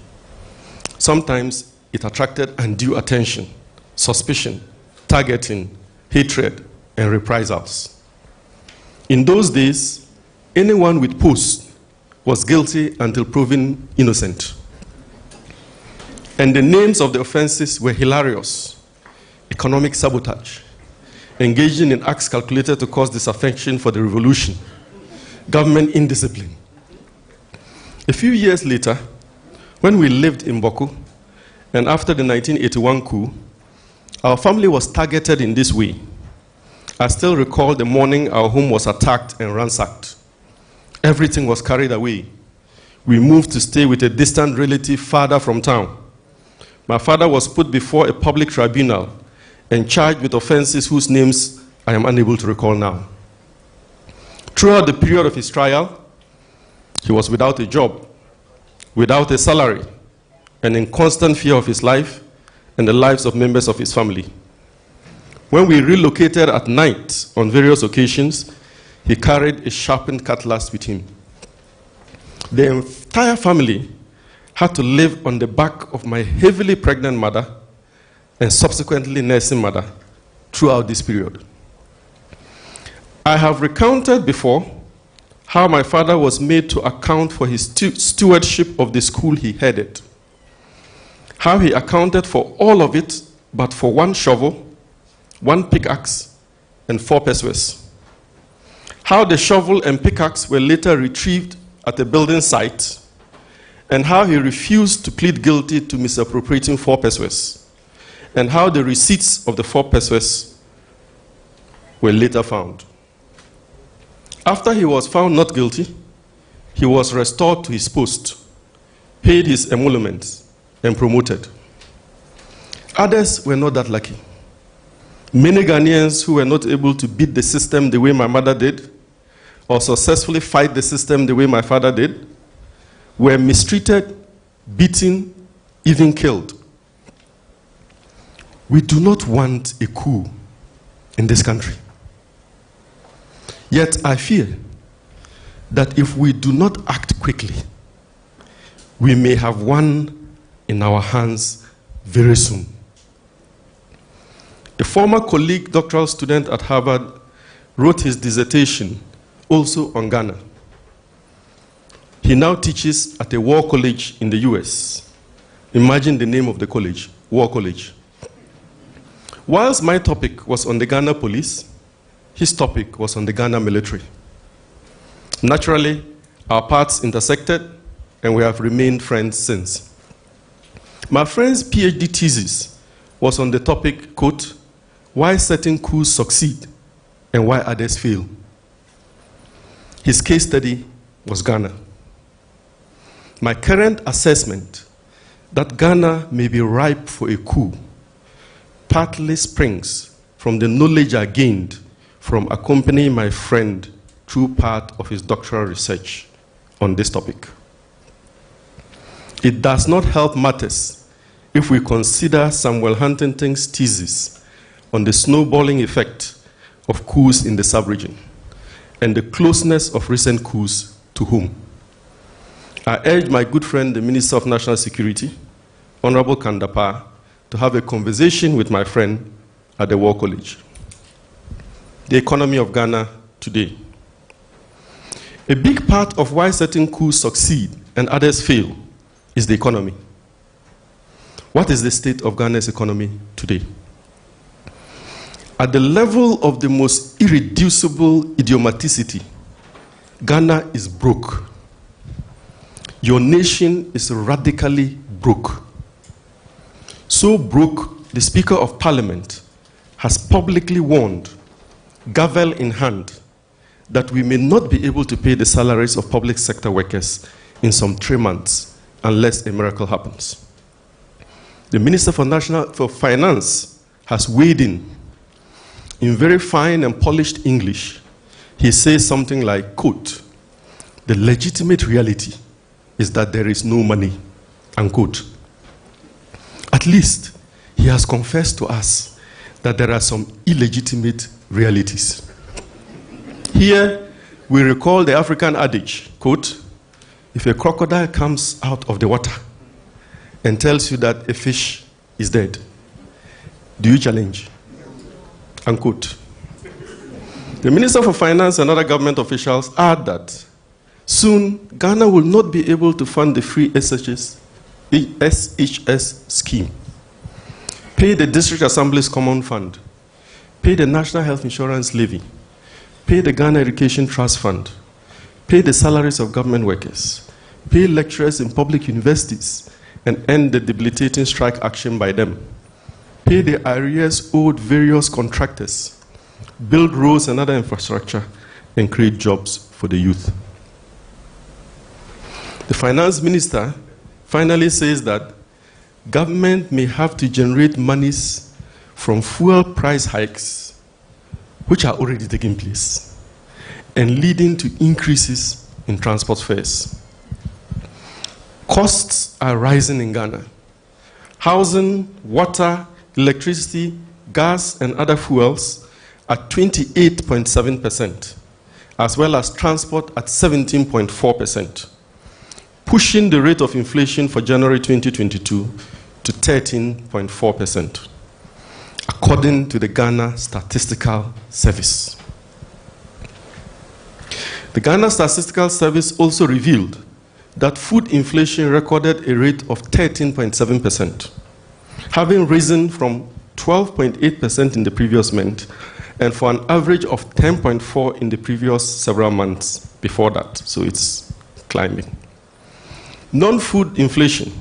Sometimes it attracted undue attention, suspicion, targeting, hatred, and reprisals. In those days, anyone with post was guilty until proven innocent. And the names of the offenses were hilarious: economic sabotage, engaging in acts calculated to cause disaffection for the revolution, government indiscipline. A few years later, when we lived in Boku, and after the 1981 coup, our family was targeted in this way. I still recall the morning our home was attacked and ransacked. Everything was carried away. We moved to stay with a distant relative farther from town. My father was put before a public tribunal and charged with offenses whose names I am unable to recall now. Throughout the period of his trial, he was without a job, without a salary, and in constant fear of his life and the lives of members of his family. When we relocated at night on various occasions, he carried a sharpened cutlass with him. The entire family had to live on the back of my heavily pregnant mother and subsequently nursing mother throughout this period. I have recounted before how my father was made to account for his stewardship of the school he headed, how he accounted for all of it but for one shovel, one pickaxe, and 4 pesewas. How the shovel and pickaxe were later retrieved at a building site, and how he refused to plead guilty to misappropriating 4 pesewas, and how the receipts of the 4 pesewas were later found. After he was found not guilty, he was restored to his post, paid his emoluments, and promoted. Others were not that lucky. Many Ghanaians who were not able to beat the system the way my mother did, or successfully fight the system the way my father did, were mistreated, beaten, even killed. We do not want a coup in this country. Yet I fear that if we do not act quickly, we may have one in our hands very soon. A former colleague, doctoral student at Harvard, wrote his dissertation also on Ghana. He now teaches at a war college in the US. Imagine the name of the college, War College. Whilst my topic was on the Ghana police, his topic was on the Ghana military. Naturally, our paths intersected, and we have remained friends since. My friend's PhD thesis was on the topic, quote, why certain coups succeed and why others fail. His case study was Ghana. My current assessment that Ghana may be ripe for a coup partly springs from the knowledge I gained from accompanying my friend through part of his doctoral research on this topic. It does not help matters if we consider Samuel Huntington's thesis on the snowballing effect of coups in the sub-region and the closeness of recent coups to whom. I urge my good friend, the Minister of National Security, Honorable Kandapa, to have a conversation with my friend at the War College. The economy of Ghana today. A big part of why certain coups succeed and others fail is the economy. What is the state of Ghana's economy today? At the level of the most irreducible idiomaticity, Ghana is broke. Your nation is radically broke. So broke, the Speaker of Parliament has publicly warned, gavel in hand, that we may not be able to pay the salaries of public sector workers in some 3 months unless a miracle happens. The Minister for Finance has weighed in very fine and polished English. He says something like, quote, the legitimate reality is that there is no money, unquote. At least he has confessed to us that there are some illegitimate realities. Here, we recall the African adage, quote, if a crocodile comes out of the water and tells you that a fish is dead, do you challenge? Unquote. The Minister for Finance and other government officials add that soon Ghana will not be able to fund the free SHS scheme, pay the District Assembly's Common Fund, pay the National Health Insurance Levy, pay the Ghana Education Trust Fund, pay the salaries of government workers, pay lecturers in public universities, and end the debilitating strike action by them, pay the arrears owed various contractors, build roads and other infrastructure, and create jobs for the youth. The Finance Minister finally says that government may have to generate monies from fuel price hikes, which are already taking place, and leading to increases in transport fares. Costs are rising in Ghana. Housing, water, electricity, gas, and other fuels at 28.7%, as well as transport at 17.4%, pushing the rate of inflation for January 2022 to 13.4%, according to the Ghana Statistical Service. The Ghana Statistical Service also revealed that food inflation recorded a rate of 13.7%, having risen from 12.8% in the previous month and for an average of 10.4% in the previous several months before that, so it's climbing. Non-food inflation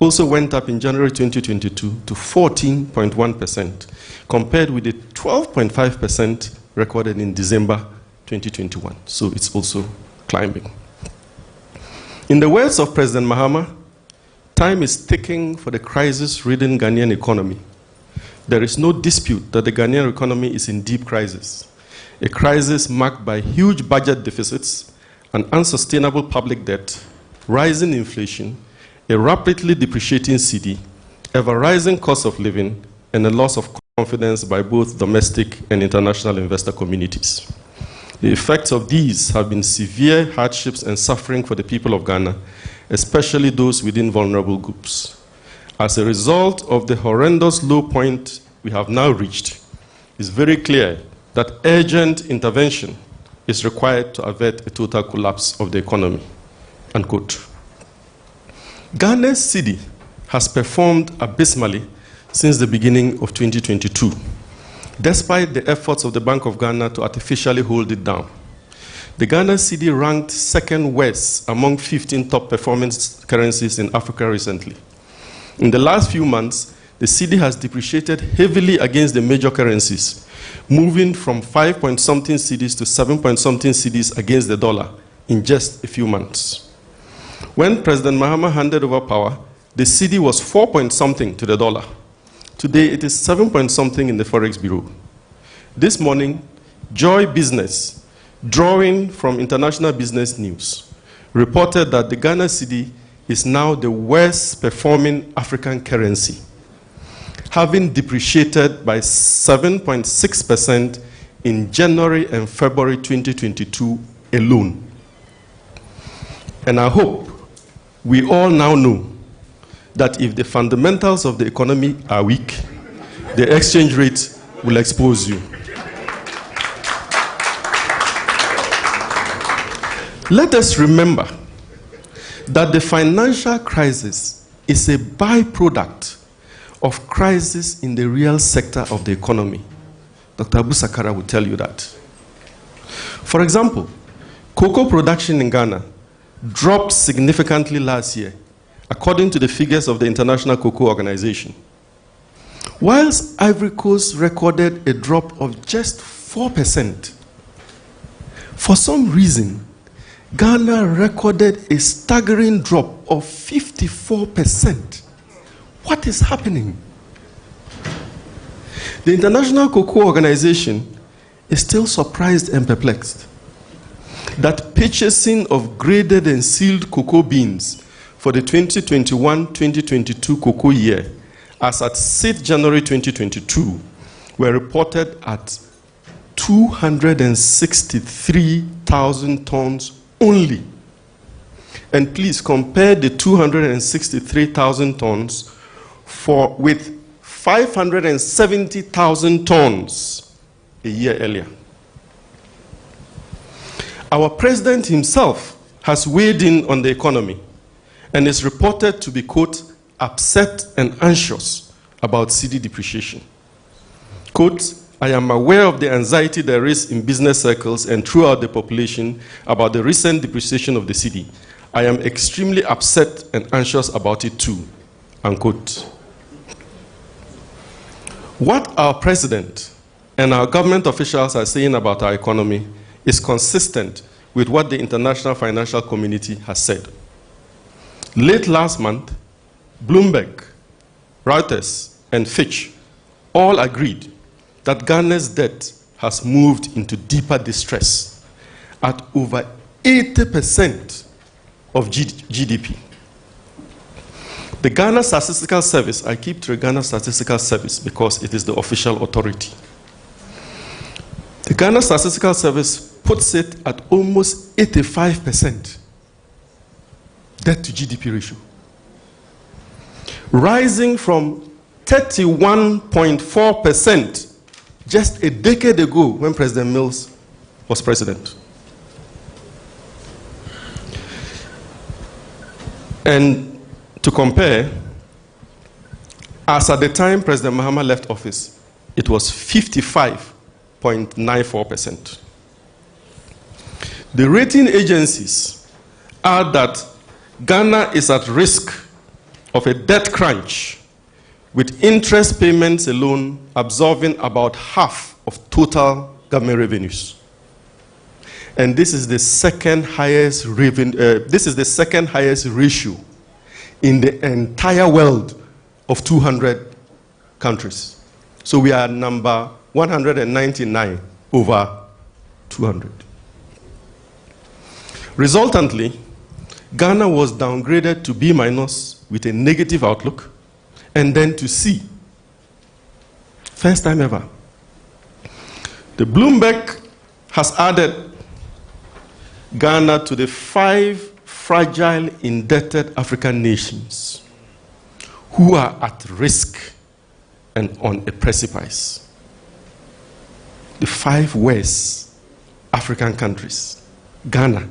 also went up in January 2022 to 14.1%, compared with the 12.5% recorded in December 2021, so it's also climbing. In the words of President Mahama, time is ticking for the crisis-ridden Ghanaian economy. There is no dispute that the Ghanaian economy is in deep crisis, a crisis marked by huge budget deficits, an unsustainable public debt, rising inflation, a rapidly depreciating cedi, ever-rising cost of living, and a loss of confidence by both domestic and international investor communities. The effects of these have been severe hardships and suffering for the people of Ghana, especially those within vulnerable groups. As a result of the horrendous low point we have now reached, it's very clear that urgent intervention is required to avert a total collapse of the economy. Unquote. Ghana's cedi has performed abysmally since the beginning of 2022, despite the efforts of the Bank of Ghana to artificially hold it down. The Ghana cedi ranked second worst among 15 top performance currencies in Africa recently. In the last few months, the cedi has depreciated heavily against the major currencies, moving from 5-point-something cedis to 7-point-something cedis against the dollar in just a few months. When President Mahama handed over power, the cedi was 4-point-something to the dollar. Today, it is 7-point-something in the Forex Bureau. This morning, Joy Business, drawing from international business news, reported that the Ghana cedi is now the worst performing African currency, having depreciated by 7.6% in January and February 2022 alone. And I hope we all now know that if the fundamentals of the economy are weak, the exchange rate will expose you. Let us remember that the financial crisis is a byproduct of crisis in the real sector of the economy. Dr. Abu Sakara will tell you that. For example, cocoa production in Ghana dropped significantly last year, according to the figures of the International Cocoa Organization. Whilst Ivory Coast recorded a drop of just 4%, for some reason, Ghana recorded a staggering drop of 54%. What is happening? The International Cocoa Organization is still surprised and perplexed. that purchasing of graded and sealed cocoa beans for the 2021-2022 cocoa year, as at 6th January 2022, were reported at 263,000 tons only. And please compare the 263,000 tons with 570,000 tons a year earlier. Our president himself has weighed in on the economy and is reported to be, quote, upset and anxious about cedi depreciation. Quote, I am aware of the anxiety there is in business circles and throughout the population about the recent depreciation of the cedi. I am extremely upset and anxious about it too, unquote. What our president and our government officials are saying about our economy is consistent with what the international financial community has said. Late last month, Bloomberg, Reuters, and Fitch all agreed that Ghana's debt has moved into deeper distress at over 80% of GDP. The Ghana Statistical Service, I keep to the Ghana Statistical Service because it is the official authority. The Ghana Statistical Service puts it at almost 85% debt to GDP ratio, rising from 31.4% just a decade ago when President Mills was president. And to compare, as at the time President Mahama left office, it was 55.94%. The rating agencies add that Ghana is at risk of a debt crunch, with interest payments alone absorbing about half of total government revenues. And this is the second highest ratio in the entire world of 200 countries. So we are number 199 over 200. Resultantly, Ghana was downgraded to B- with a negative outlook, and then to C. First time ever. The Bloomberg has added Ghana to the 5 fragile, indebted African nations who are at risk and on a precipice. The 5 West African countries, Ghana,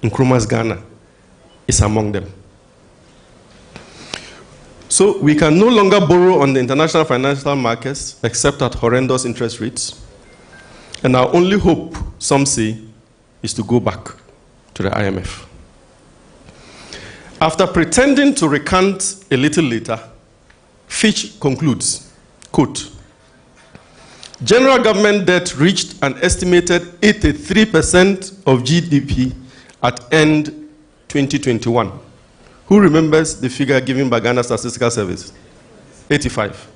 Nkrumah's Ghana, is among them. So we can no longer borrow on the international financial markets except at horrendous interest rates. And our only hope, some say, is to go back to the IMF. After pretending to recant a little later, Fitch concludes, quote, general government debt reached an estimated 83% of GDP at end 2021. Who remembers the figure given by Ghana Statistical Service? 85.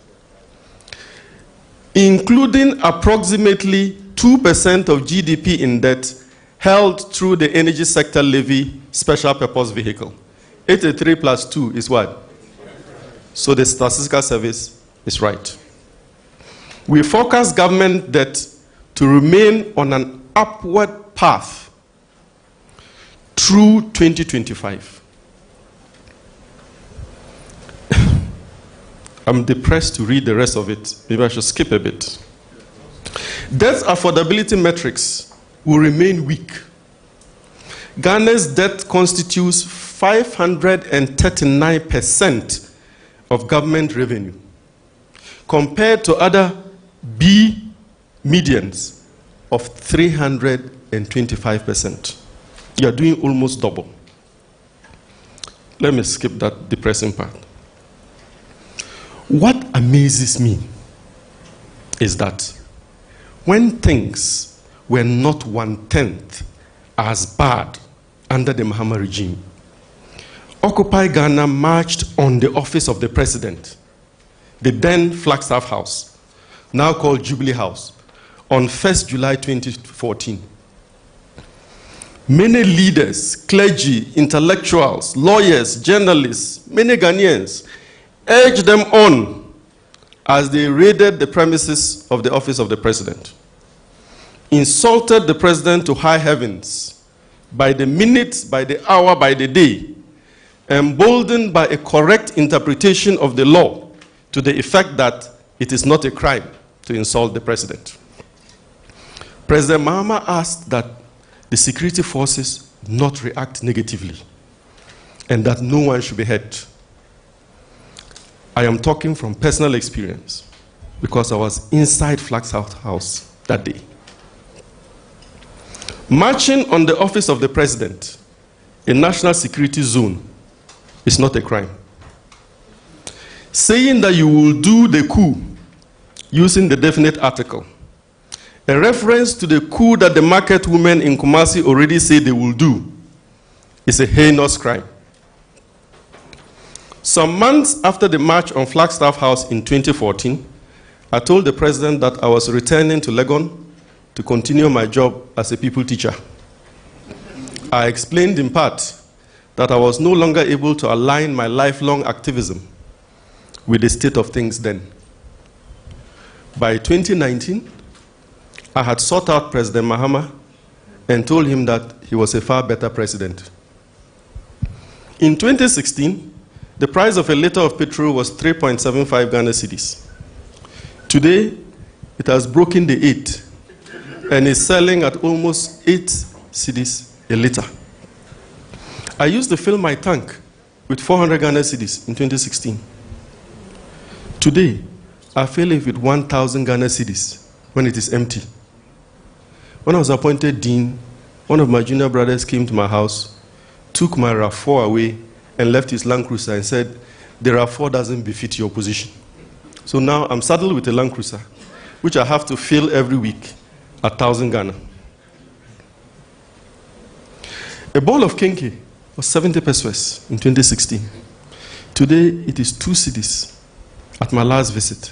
Including approximately 2% of GDP in debt held through the energy sector levy special purpose vehicle. 83 plus 2 is what? So the Statistical Service is right. We forecast government debt to remain on an upward path through 2025. I'm depressed to read the rest of it. Maybe I should skip a bit. Debt affordability metrics will remain weak. Ghana's debt constitutes 539% of government revenue, compared to other B medians of 325%. You are doing almost double. Let me skip that depressing part. What amazes me is that when things were not 1/10 as bad under the Mahama regime, Occupy Ghana marched on the office of the president, the then Flagstaff House, now called Jubilee House, on 1st July 2014. Many leaders, clergy, intellectuals, lawyers, journalists, many Ghanaians urged them on as they raided the premises of the office of the president, insulted the president to high heavens by the minute, by the hour, by the day, emboldened by a correct interpretation of the law to the effect that it is not a crime to insult the president. President Mahama asked that the security forces not react negatively and that no one should be hurt. I am talking from personal experience because I was inside Flagstaff House that day. Marching on the office of the president, a national security zone, is not a crime. Saying that you will do the coup using the definite article, a reference to the coup that the market women in Kumasi already said they will do, is a heinous crime. Some months after the march on Flagstaff House in 2014, I told the president that I was returning to Legon to continue my job as a people teacher. I explained in part that I was no longer able to align my lifelong activism with the state of things then. By 2019, I had sought out President Mahama and told him that he was a far better president. In 2016, the price of a liter of petrol was 3.75 Ghana cedis. Today, it has broken the 8 and is selling at almost 8 cedis a liter. I used to fill my tank with 400 Ghana cedis in 2016. Today, I fill it with 1,000 Ghana cedis when it is empty. When I was appointed dean, one of my junior brothers came to my house, took my RAV4 away, and left his Land Cruiser and said, the RAV4 doesn't befit your position. So now I'm saddled with a Land Cruiser, which I have to fill every week at 1,000 Ghana. A bowl of kenke was 70 pesos in 2016. Today, it is 2 cedis at my last visit,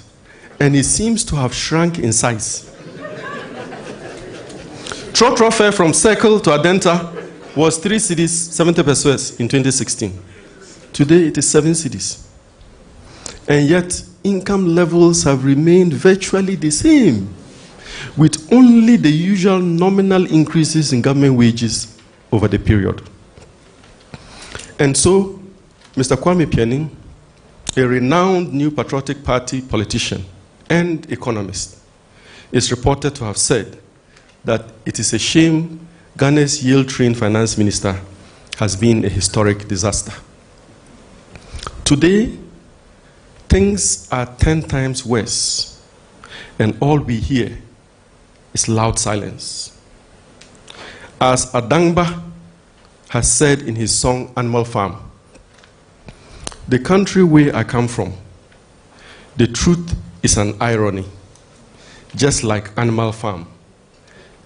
and it seems to have shrunk in size. Trotro fare from Circle to Adenta was 3 cedis, 70 pesos in 2016. Today, it is 7 cedis. And yet, income levels have remained virtually the same, with only the usual nominal increases in government wages over the period. And so, Mr. Kwame Pianing, a renowned New Patriotic Party politician and economist, is reported to have said that it is a shame Ghana's Yale-trained finance minister has been a historic disaster. Today, things are 10 times worse, and all we hear is loud silence. As Adangba has said in his song Animal Farm, the country where I come from, the truth is an irony. Just like Animal Farm,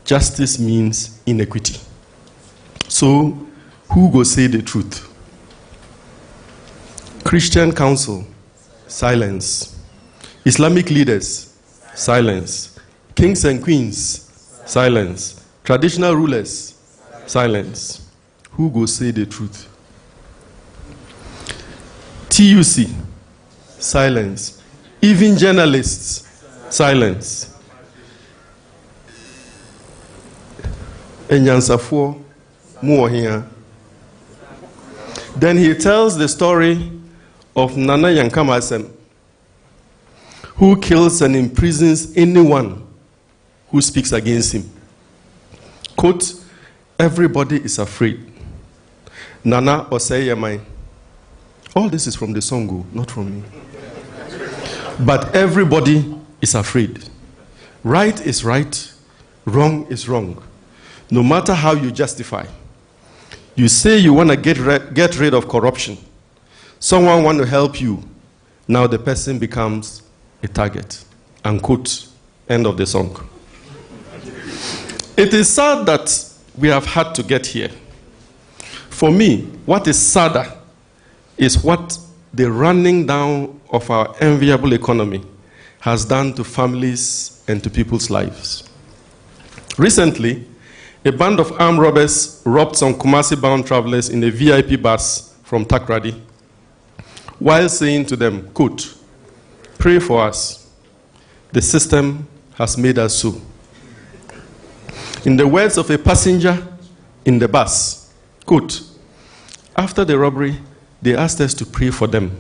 justice means inequity. So, who go say the truth? Christian Council, silence. Islamic leaders, silence. Kings and queens, silence. Traditional rulers, silence. Who go say the truth? TUC, silence. Even journalists, silence. Enyansafo, more here. Then he tells the story of Nana Yankamasem, who kills and imprisons anyone who speaks against him. Quote, everybody is afraid. Nana Oseyemai. All this is from the Songo, not from me. But everybody is afraid. Right is right, wrong is wrong. No matter how you justify. You say you want to get rid of corruption. Someone wants to help you. Now the person becomes a target. Unquote. End of the song. It is sad that we have had to get here. For me, what is sadder is what the running down of our enviable economy has done to families and to people's lives. Recently, a band of armed robbers robbed some Kumasi-bound travelers in a VIP bus from Takrady, while saying to them, quote, "Pray for us. The system has made us so." In the words of a passenger in the bus, quote, "After the robbery, they asked us to pray for them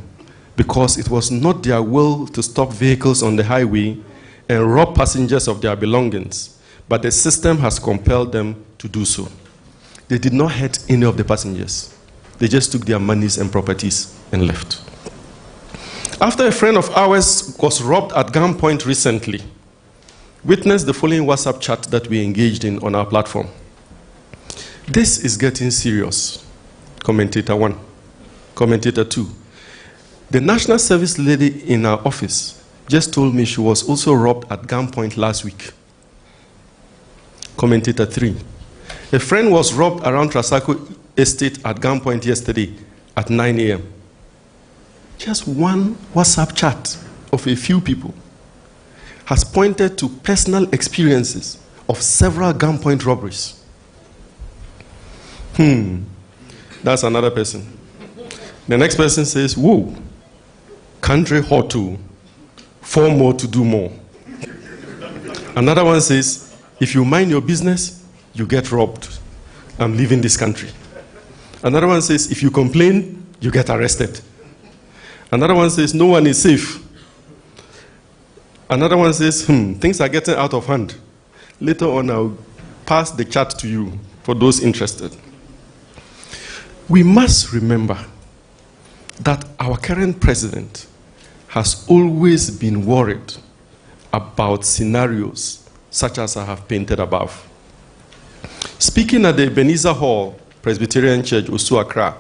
because it was not their will to stop vehicles on the highway and rob passengers of their belongings, but the system has compelled them to do so." They did not hurt any of the passengers. They just took their monies and properties and left. After a friend of ours was robbed at gunpoint recently, witness the following WhatsApp chat that we engaged in on our platform. "This is getting serious." Commentator 1. Commentator 2. "The national service lady in our office just told me she was also robbed at gunpoint last week." Commentator 3. "A friend was robbed around Trasako Estate at gunpoint yesterday at 9 a.m. Just one WhatsApp chat of a few people has pointed to personal experiences of several gunpoint robberies. That's another person. The next person says, "Whoa, country hot too. 4 more to do more." Another one says, "If you mind your business, you get robbed. I'm leaving this country." Another one says, "If you complain, you get arrested." Another one says, "No one is safe." Another one says, "Things are getting out of hand." Later on, I'll pass the chat to you for those interested. We must remember that our current president has always been worried about scenarios such as I have painted above. Speaking at the Ebenezer Hall Presbyterian Church, Osu Accra,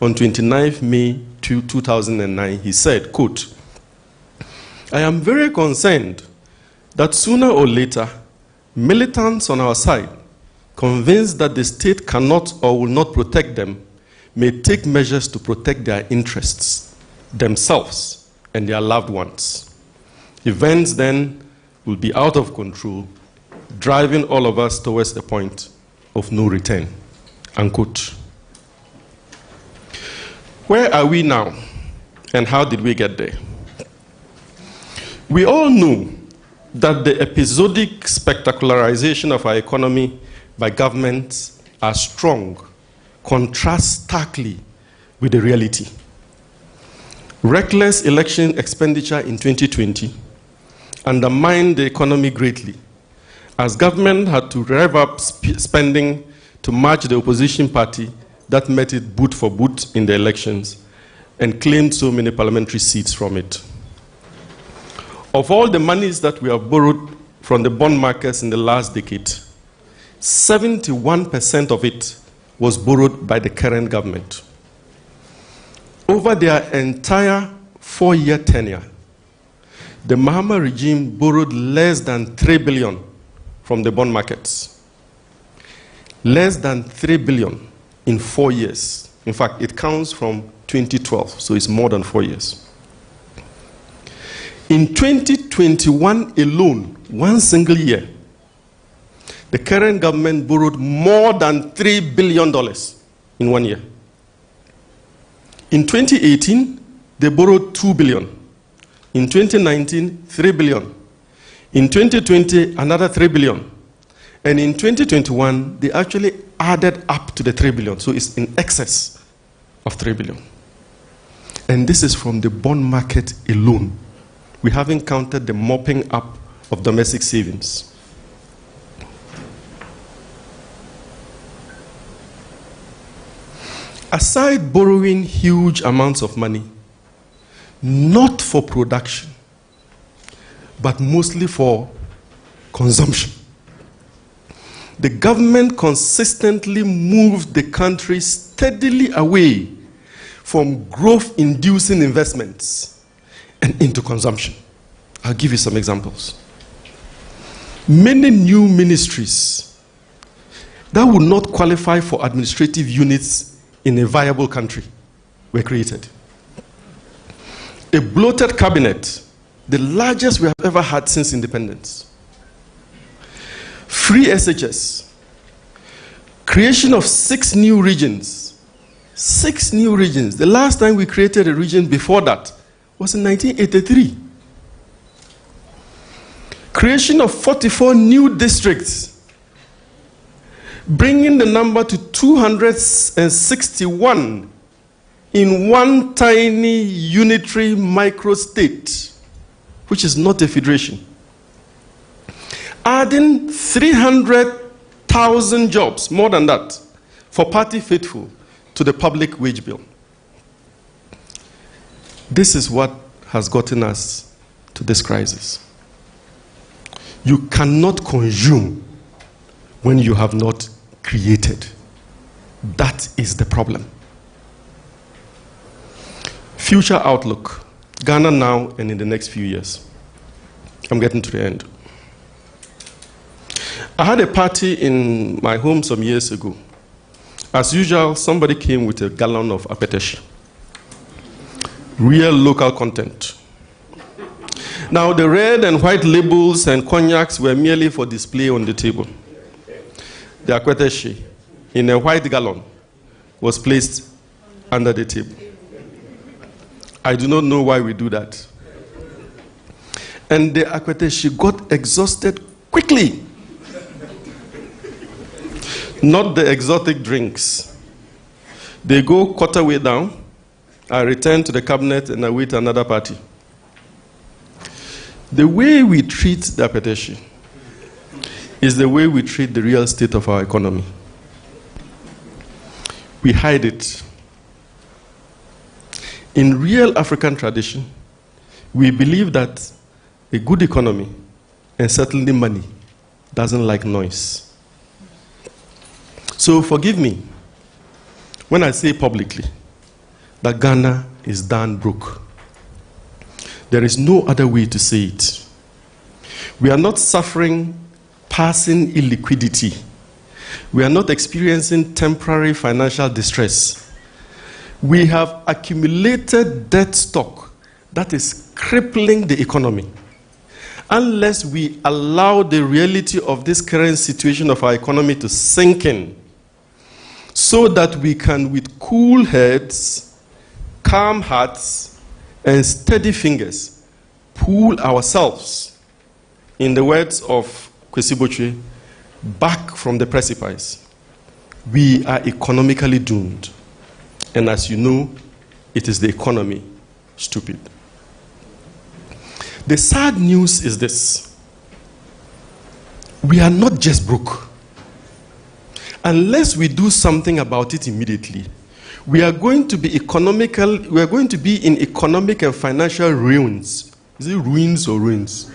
on 29th May 2009, he said, quote, "I am very concerned that sooner or later, militants on our side, convinced that the state cannot or will not protect them, may take measures to protect their interests, themselves, and their loved ones. Events then will be out of control, driving all of us towards a point of no return." Unquote. Where are we now, and how did we get there? We all know that the episodic spectacularization of our economy by governments are strong, contrast starkly with the reality. Reckless election expenditure in 2020 undermined the economy greatly, as government had to rev up spending to match the opposition party that met it boot for boot in the elections and claimed so many parliamentary seats from it. Of all the monies that we have borrowed from the bond markets in the last decade, 71% of it was borrowed by the current government. Over their entire 4-year tenure, the Mahama regime borrowed less than 3 billion from the bond markets. Less than 3 billion in 4 years. In fact, it counts from 2012, so it's more than 4 years. In 2021 alone, one single year, the current government borrowed more than $3 billion in 1 year. In 2018, they borrowed 2 billion. In 2019, 3 billion. In 2020, another 3 billion. And in 2021, they actually added up to the 3 billion. So it's in excess of 3 billion. And this is from the bond market alone. We haven't counted the mopping up of domestic savings. Aside borrowing huge amounts of money, not for production, but mostly for consumption, the government consistently moved the country steadily away from growth-inducing investments and into consumption. I'll give you some examples. Many new ministries that would not qualify for administrative units in a viable country were created. A bloated cabinet, the largest we have ever had since independence. Free SHS, Creation of 6 new regions. 6 new regions. The last time we created a region before that was in 1983. Creation of 44 new districts, bringing the number to 261 in one tiny unitary microstate, which is not a federation. Adding 300,000 jobs, more than that, for party faithful to the public wage bill. This is what has gotten us to this crisis. You cannot consume when you have not created. That is the problem. Future outlook. Ghana now and in the next few years. I'm getting to the end. I had a party in my home some years ago. As usual, somebody came with a gallon of apeteshi. Real local content. Now, the red and white labels and cognacs were merely for display on the table. The apeteshi, in a white gallon, was placed under the table. I do not know why we do that. And the apeteshi got exhausted quickly. Not the exotic drinks. They go quarter way down, I return to the cabinet and I wait another party. The way we treat the apeteshi is the way we treat the real state of our economy. We hide it. In real African tradition, we believe that a good economy and certainly money doesn't like noise. So forgive me when I say publicly that Ghana is done broke. There is no other way to say it. We are not suffering passing illiquidity. We are not experiencing temporary financial distress. We have accumulated debt stock that is crippling the economy. Unless we allow the reality of this current situation of our economy to sink in, so that we can, with cool heads, calm hearts, and steady fingers, pull ourselves, in the words of Kwesi Bochwe, back from the precipice. We are economically doomed. And as you know, it is the economy, stupid. The sad news is this. We are not just broke. Unless we do something about it immediately, we are going to be in economic and financial ruins. Is it ruins or ruins?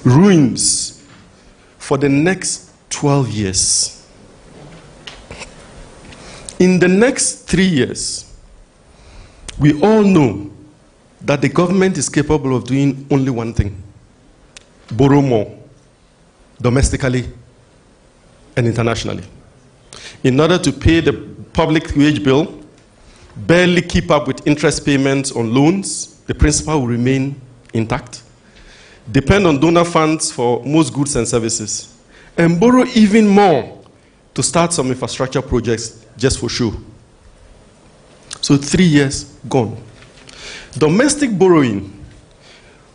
Ruins for the next 12 years. In the next 3 years, we all know that the government is capable of doing only one thing: borrow more, domestically and internationally. In order to pay the public wage bill, barely keep up with interest payments on loans, the principal will remain intact, depend on donor funds for most goods and services, and borrow even more to start some infrastructure projects just for show. So 3 years gone. Domestic borrowing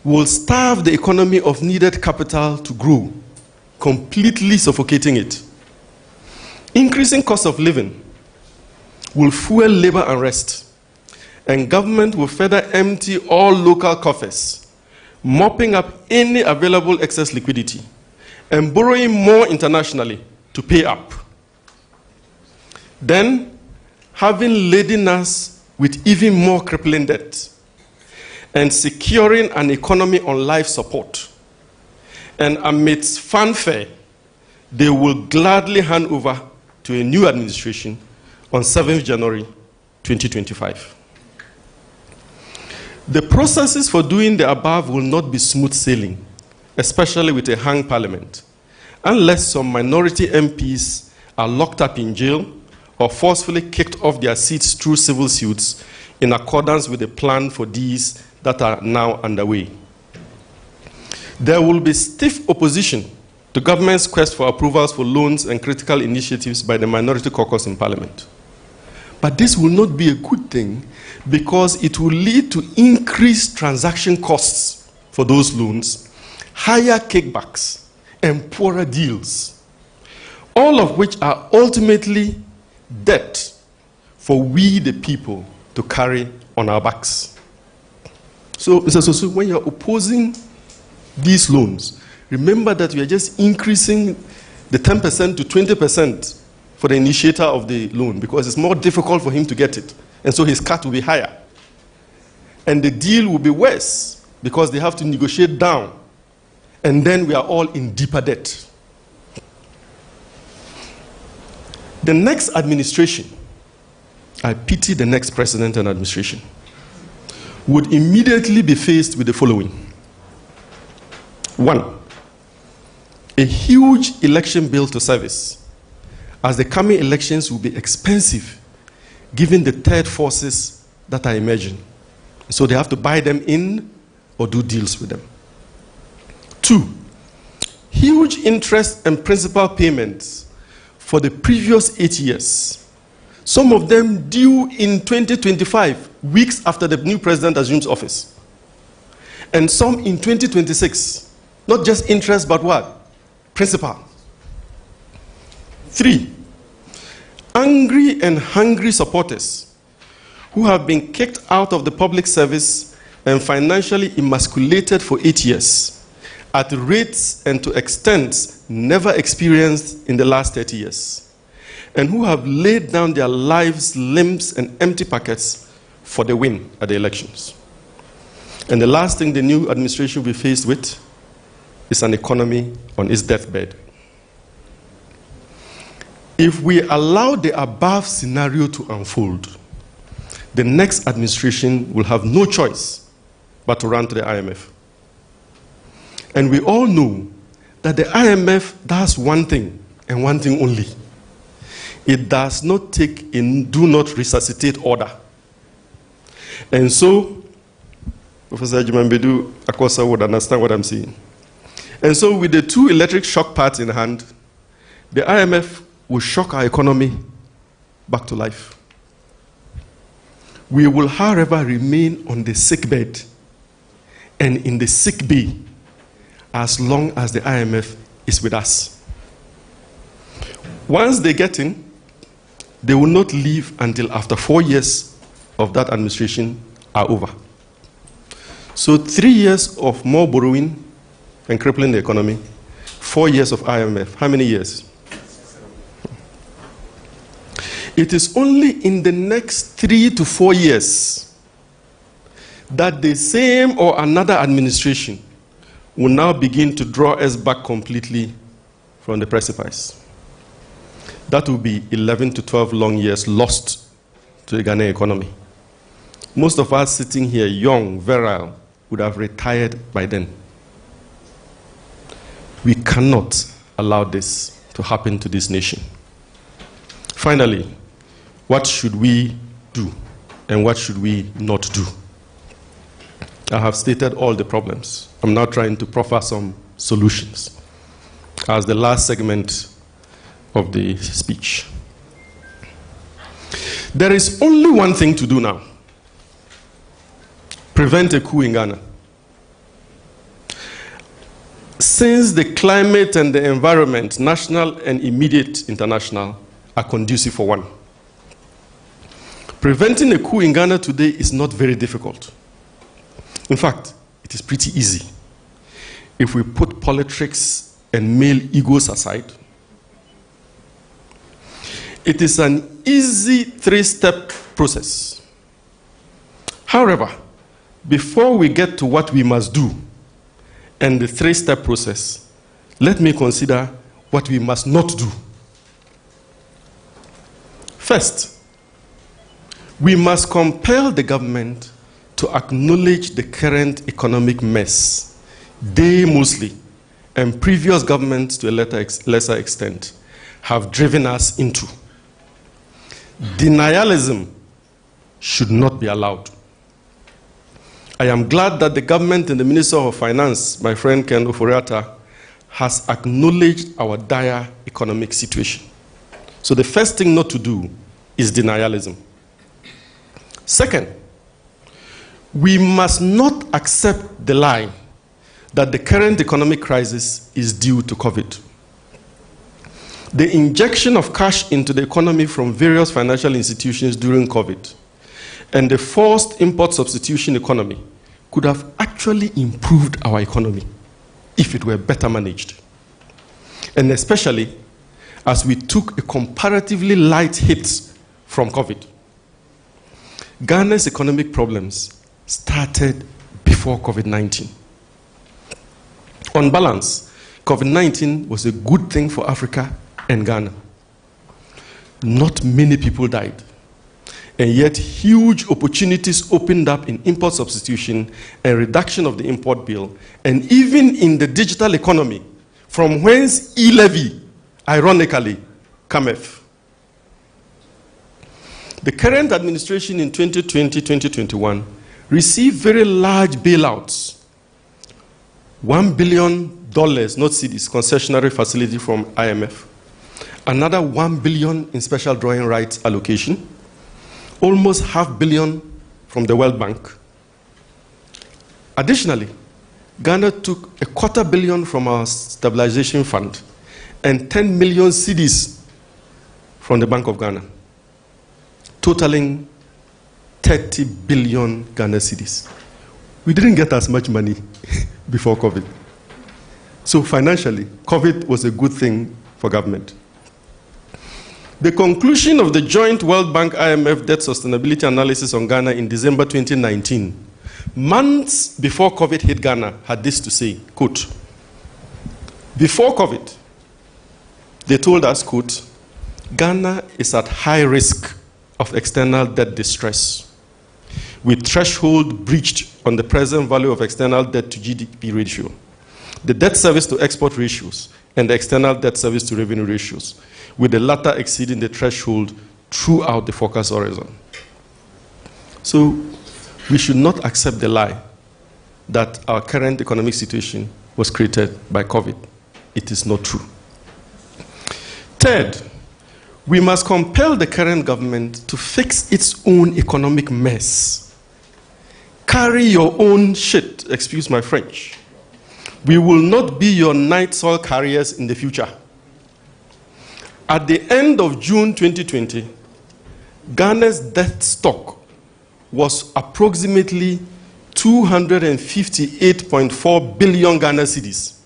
will starve the economy of needed capital to grow, completely suffocating it. Increasing cost of living will fuel labor unrest, and government will further empty all local coffers, mopping up any available excess liquidity, and borrowing more internationally to pay up. Then, having laden us with even more crippling debt, and securing an economy on life support, and amidst fanfare, they will gladly hand over to a new administration on 7th January 2025. The processes for doing the above will not be smooth sailing, especially with a hung parliament, unless some minority MPs are locked up in jail or forcefully kicked off their seats through civil suits in accordance with the plan for these that are now underway. There will be stiff opposition the government's quest for approvals for loans and critical initiatives by the minority caucus in Parliament. But this will not be a good thing because it will lead to increased transaction costs for those loans, higher kickbacks, and poorer deals, all of which are ultimately debt for we, the people, to carry on our backs. So, Mr. Sosu, when you're opposing these loans, remember that we are just increasing the 10% to 20% for the initiator of the loan because it's more difficult for him to get it. And so his cut will be higher. And the deal will be worse because they have to negotiate down. And then we are all in deeper debt. The next administration, I pity the next president and administration, would immediately be faced with the following. 1, a huge election bill to service, as the coming elections will be expensive given the third forces that are emerging. So they have to buy them in or do deals with them. 2, huge interest and principal payments for the previous 8 years, some of them due in 2025, weeks after the new president assumes office, and some in 2026, not just interest but what? Principal. 3, angry and hungry supporters who have been kicked out of the public service and financially emasculated for 8 years at rates and to extents never experienced in the last 30 years, and who have laid down their lives, limbs, and empty pockets for the win at the elections. And the last thing the new administration will be faced with is an economy on its deathbed. If we allow the above scenario to unfold, the next administration will have no choice but to run to the IMF. And we all know that the IMF does one thing and one thing only. It does not take in, do not resuscitate order. And so, Professor Jumambedu Akosa would understand what I'm saying. And so with the 2 electric shock pads in hand, the IMF will shock our economy back to life. We will, however, remain on the sick bed and in the sick bay as long as the IMF is with us. Once they get in, they will not leave until after 4 years of that administration are over. So 3 years of more borrowing and crippling the economy, 4 years of IMF. How many years? It is only in the next 3 to 4 years that the same or another administration will now begin to draw us back completely from the precipice. That will be 11 to 12 long years lost to the Ghanaian economy. Most of us sitting here, young, virile, would have retired by then. We cannot allow this to happen to this nation. Finally, what should we do and what should we not do? I have stated all the problems. I'm now trying to proffer some solutions as the last segment of the speech. There is only one thing to do now: prevent a coup in Ghana. Since the climate and the environment, national and immediate international, are conducive for one. Preventing a coup in Ghana today is not very difficult. In fact, it is pretty easy if we put politics and male egos aside. It is an easy 3-step process. However, before we get to what we must do and the 3-step process, let me consider what we must not do. First, we must compel the government to acknowledge the current economic mess they mostly, and previous governments to a lesser extent, have driven us into. Denialism should not be allowed. I am glad that the government and the Minister of Finance, my friend Ken Oforiatta, has acknowledged our dire economic situation. So the first thing not to do is denialism. Second, we must not accept the lie that the current economic crisis is due to COVID. The injection of cash into the economy from various financial institutions during COVID and the forced import substitution economy could have actually improved our economy if it were better managed. And especially as we took a comparatively light hit from COVID. Ghana's economic problems started before COVID-19. On balance, COVID-19 was a good thing for Africa and Ghana. Not many people died, and yet huge opportunities opened up in import substitution and reduction of the import bill, and even in the digital economy, from whence e-levy, ironically, cometh. The current administration in 2020-2021 received very large bailouts. $1 billion, not cedis, concessionary facility from IMF. Another $1 billion in special drawing rights allocation. Almost $500 million from the World Bank. Additionally, Ghana took $250 million from our stabilization fund and 10 million cedis from the Bank of Ghana, totaling 30 billion Ghana cedis. We didn't get as much money before COVID. So financially, COVID was a good thing for government. The conclusion of the joint World Bank IMF debt sustainability analysis on Ghana in December 2019, months before COVID hit Ghana, had this to say, quote, before COVID, they told us, quote, Ghana is at high risk of external debt distress, with threshold breached on the present value of external debt to GDP ratio, the debt service to export ratios, and the external debt service to revenue ratios, with the latter exceeding the threshold throughout the forecast horizon. So we should not accept the lie that our current economic situation was created by COVID. It is not true. Third, we must compel the current government to fix its own economic mess. Carry your own shit, excuse my French. We will not be your night soil carriers in the future. At the end of June 2020, Ghana's debt stock was approximately 258.4 billion Ghana cedis,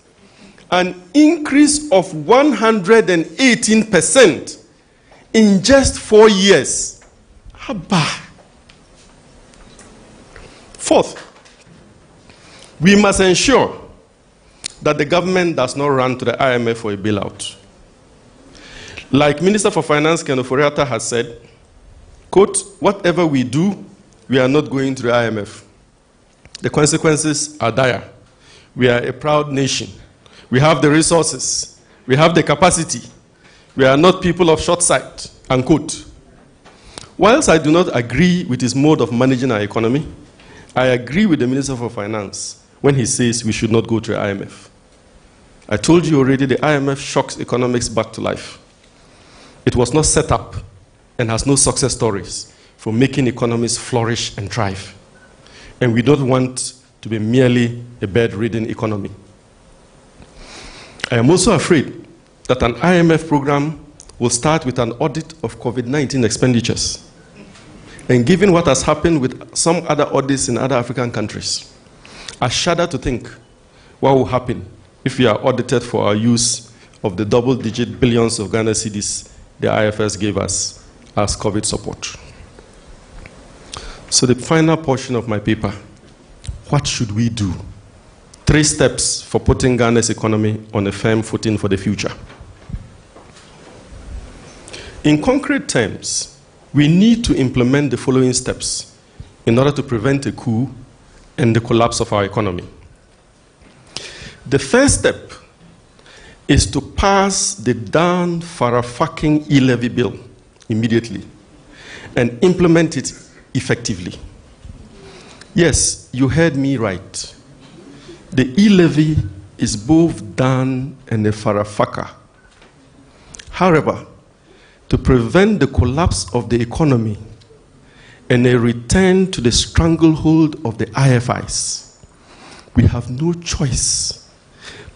an increase of 118% in just 4 years. Habba. Fourth, we must ensure that the government does not run to the IMF for a bailout. Like Minister for Finance Ken Ofori-Atta has said, quote, whatever we do, we are not going to the IMF. The consequences are dire. We are a proud nation. We have the resources. We have the capacity. We are not people of short sight, unquote. Whilst I do not agree with his mode of managing our economy, I agree with the Minister for Finance when he says we should not go to the IMF. I told you already the IMF shocks economics back to life. It was not set up and has no success stories for making economies flourish and thrive. And we don't want to be merely a bedridden economy. I am also afraid that an IMF program will start with an audit of COVID-19 expenditures. And given what has happened with some other audits in other African countries, I shudder to think what will happen if we are audited for our use of the double-digit billions of Ghana cedis the IFS gave us as COVID support. So the final portion of my paper, what should we do? 3 steps for putting Ghana's economy on a firm footing for the future. In concrete terms, we need to implement the following steps in order to prevent a coup and the collapse of our economy. The first step is to pass the damn fucking e-levy bill immediately and implement it effectively. Yes, you heard me right. The e-levy is both Dan and a farafaka. However, to prevent the collapse of the economy and a return to the stranglehold of the IFIs, we have no choice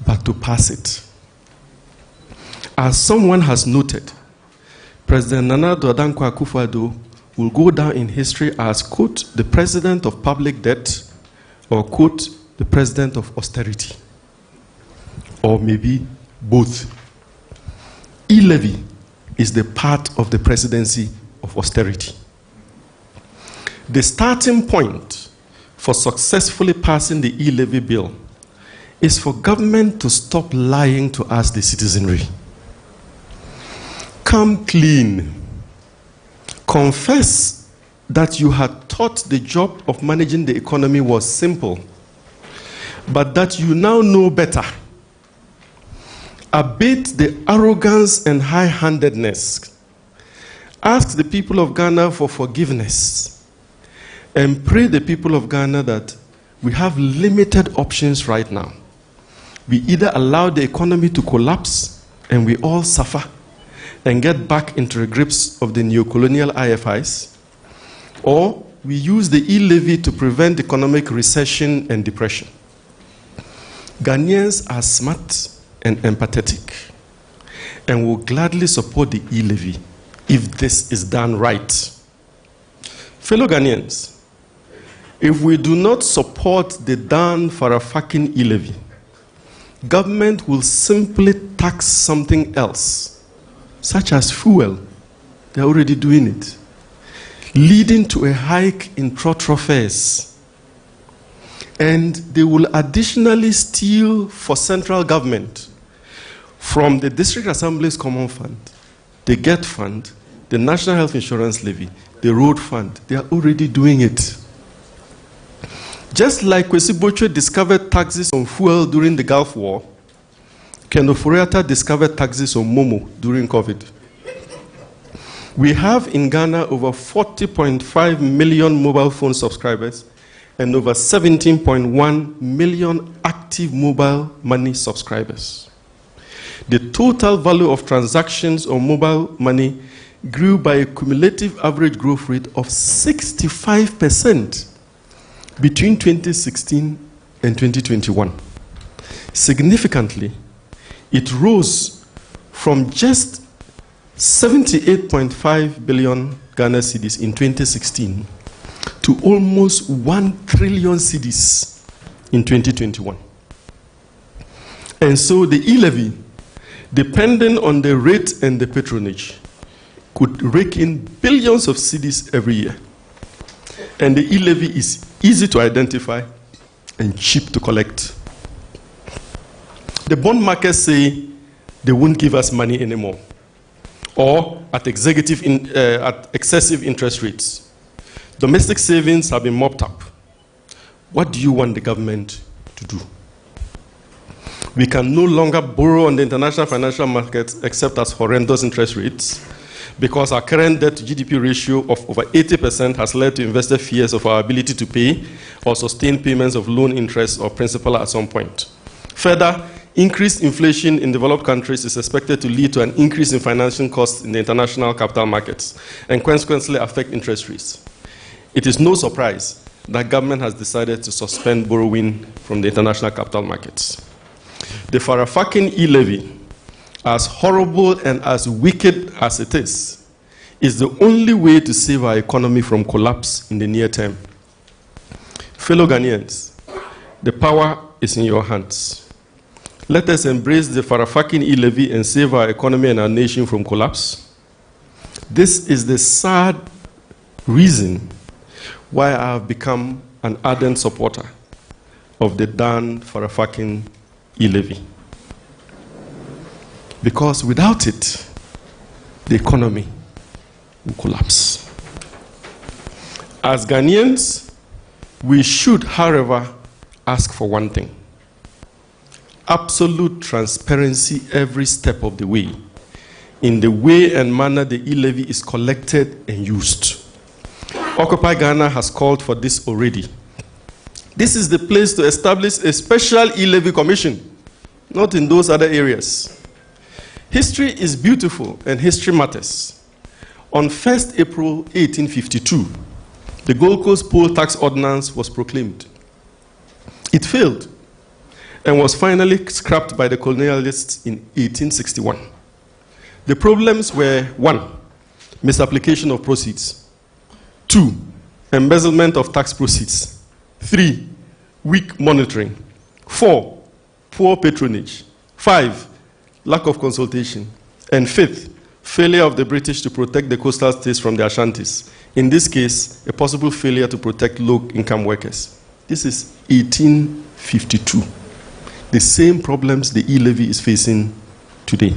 but to pass it. As someone has noted, President Nana Addo Dankwa Akufo-Addo will go down in history as, quote, the president of public debt, or, quote, the president of austerity, or maybe both. E-levy is the part of the presidency of austerity. The starting point for successfully passing the e-levy bill is for government to stop lying to us, the citizenry. Come clean. Confess that you had thought the job of managing the economy was simple, but that you now know better. Abate the arrogance and high-handedness. Ask the people of Ghana for forgiveness, and pray the people of Ghana that we have limited options right now. We either allow the economy to collapse and we all suffer and get back into the grips of the neo-colonial IFIs, or we use the e-levy to prevent economic recession and depression. Ghanaians are smart and empathetic and will gladly support the e-levy if this is done right. Fellow Ghanaians, if we do not support the Dan Farafakin e-levy, government will simply tax something else, such as fuel. They're already doing it, leading to a hike in trotro fares. And they will additionally steal for central government from the District Assembly's Common Fund, the GET Fund, the National Health Insurance Levy, the Road Fund. They are already doing it. Just like Kwesi Bochwe discovered taxes on fuel during the Gulf War, Ken Ofori-Atta discovered taxes on Momo during COVID. We have in Ghana over 40.5 million mobile phone subscribers and over 17.1 million active mobile money subscribers. The total value of transactions on mobile money grew by a cumulative average growth rate of 65% between 2016 and 2021. Significantly, it rose from just 78.5 billion Ghana cedis in 2016 to almost 1 trillion cedis in 2021. And so the e-levy, depending on the rate and the patronage, could rake in billions of cedis every year. And the e-levy is easy to identify and cheap to collect. The bond markets say they won't give us money anymore, or at excessive interest rates. Domestic savings have been mopped up. What do you want the government to do? We can no longer borrow on the international financial markets except at horrendous interest rates, because our current debt to GDP ratio of over 80% has led to investor fears of our ability to pay or sustain payments of loan interest or principal at some point. Further, increased inflation in developed countries is expected to lead to an increase in financing costs in the international capital markets and consequently affect interest rates. It is no surprise that government has decided to suspend borrowing from the international capital markets. The Farafakin e-levy, as horrible and as wicked as it is the only way to save our economy from collapse in the near term. Fellow Ghanaians, the power is in your hands. Let us embrace the Farafakin e-levy and save our economy and our nation from collapse. This is the sad reason why I have become an ardent supporter of the Dan Farafakin e-levy. Because without it, the economy will collapse. As Ghanaians, we should, however, ask for one thing: absolute transparency every step of the way, in the way and manner the e-levy is collected and used. Occupy Ghana has called for this already. This is the place to establish a special e-levy commission not in those other areas. History is beautiful and history matters. On 1st April 1852, the Gold Coast Poll Tax Ordinance was proclaimed. It failed and was finally scrapped by the colonialists in 1861. The problems were: 1, misapplication of proceeds; 2, embezzlement of tax proceeds; 3, weak monitoring; 4, poor patronage; 5, lack of consultation; and 5th, failure of the British to protect the coastal states from the Ashantis. In this case, a possible failure to protect low-income workers. This is 1852. The same problems the e-levy is facing today.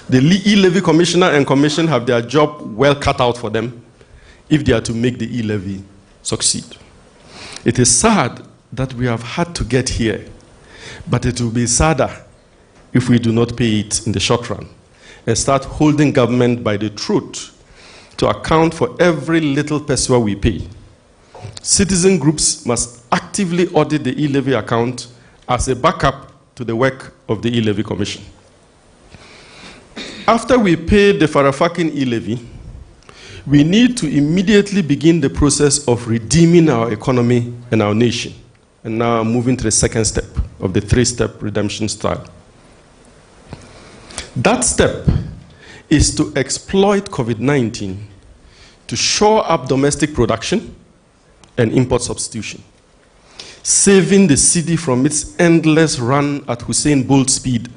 The e-levy commissioner and commission have their job well cut out for them if they are to make the e-levy succeed. It is sad that we have had to get here, but it will be sadder if we do not pay it in the short run and start holding government by the throat to account for every little peso we pay. Citizen groups must actively audit the e-levy account as a backup to the work of the e-levy commission. After we pay the Farafakin e-levy, we need to immediately begin the process of redeeming our economy and our nation. And now I'm moving to the second step of the 3-step redemption style. That step is to exploit COVID-19 to shore up domestic production and import substitution, saving the cedi from its endless run at Hussein Bolt speed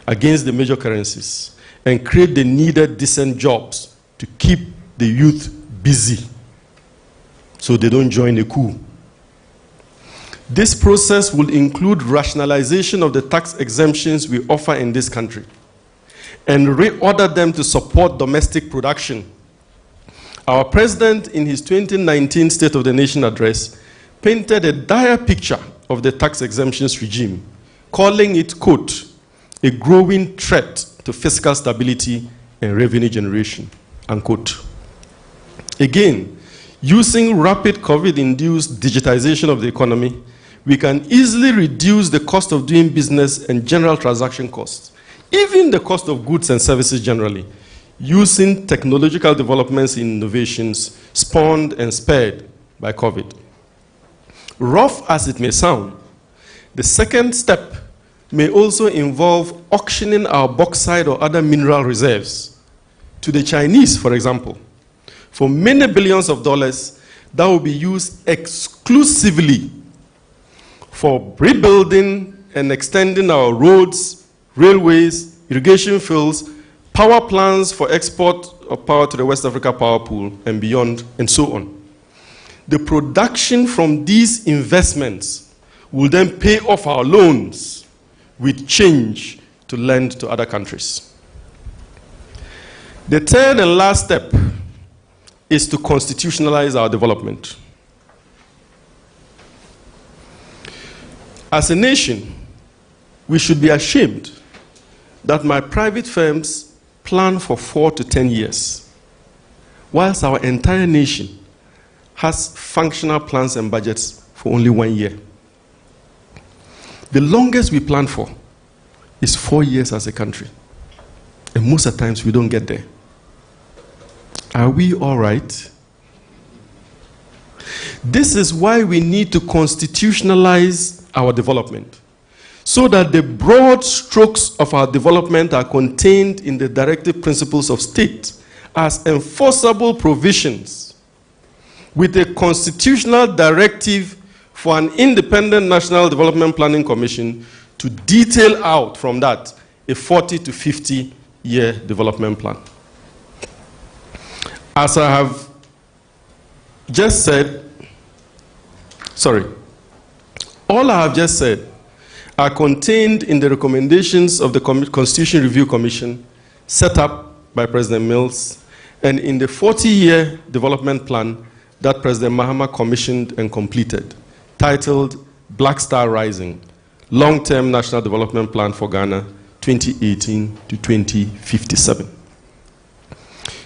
against the major currencies, and create the needed decent jobs to keep the youth busy so they don't join a coup. This process will include rationalization of the tax exemptions we offer in this country and reorder them to support domestic production. Our president, in his 2019 State of the Nation address, painted a dire picture of the tax exemptions regime, calling it, quote, a growing threat to fiscal stability and revenue generation, unquote. Again, using rapid COVID-induced digitization of the economy, we can easily reduce the cost of doing business and general transaction costs, even the cost of goods and services generally, using technological developments and innovations spawned and spurred by COVID. Rough as it may sound, the second step may also involve auctioning our bauxite or other mineral reserves to the Chinese, for example, for many billions of dollars that will be used exclusively for rebuilding and extending our roads, railways, irrigation fields, power plants for export of power to the West Africa power pool and beyond, and so on. The production from these investments will then pay off our loans with change to lend to other countries. The third and last step is to constitutionalize our development. As a nation, we should be ashamed that my private firms plan for 4 to 10 years, whilst our entire nation has functional plans and budgets for only 1 year. The longest we plan for is 4 years as a country. And most of the times we don't get there. Are we all right? This is why we need to constitutionalize our development, so that the broad strokes of our development are contained in the directive principles of state as enforceable provisions, with a constitutional directive for an independent National Development Planning Commission to detail out from that a 40 to 50 year development plan. As I have just said, all I have just said are contained in the recommendations of the Constitution Review Commission set up by President Mills and in the 40-year development plan that President Mahama commissioned and completed, titled Black Star Rising, Long-Term National Development Plan for Ghana, 2018 to 2057.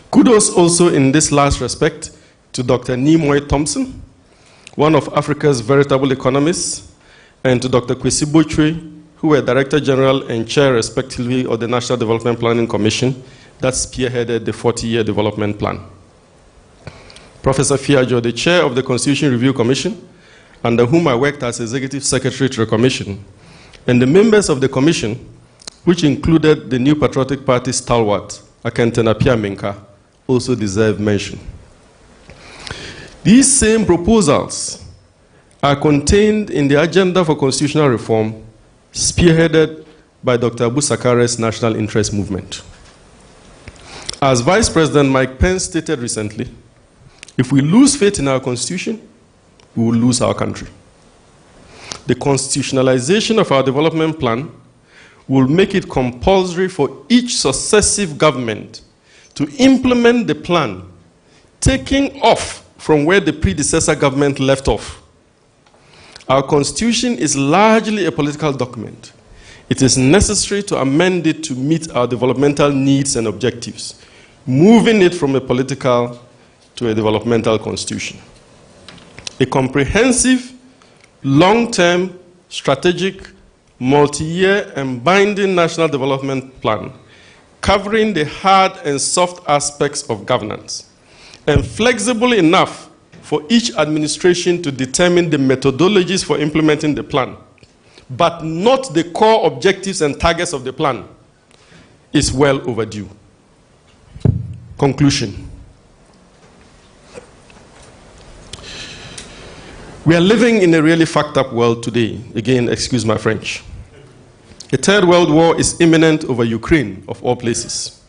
Kudos also in this last respect to Dr. Nimoy Thompson, one of Africa's veritable economists, and to Dr. Kwesi Botwe, who were Director General and Chair, respectively, of the National Development Planning Commission that spearheaded the 40-year development plan. Professor Fiajo, the Chair of the Constitution Review Commission, under whom I worked as Executive Secretary to the Commission, and the members of the Commission, which included the New Patriotic Party stalwart, Akentena Piamenka, also deserve mention. These same proposals are contained in the Agenda for Constitutional Reform, spearheaded by Dr. Abu Sakare's National Interest Movement. As Vice President Mike Pence stated recently, if we lose faith in our Constitution, we will lose our country. The constitutionalization of our development plan will make it compulsory for each successive government to implement the plan, taking off from where the predecessor government left off. Our Constitution is largely a political document. It is necessary to amend it to meet our developmental needs and objectives, moving it from a political to a developmental constitution. A comprehensive, long-term, strategic, multi-year and binding national development plan covering the hard and soft aspects of governance and flexible enough for each administration to determine the methodologies for implementing the plan, but not the core objectives and targets of the plan, is well overdue. Conclusion. We are living in a really fucked up world today. Again, excuse my French. A third world war is imminent over Ukraine, of all places.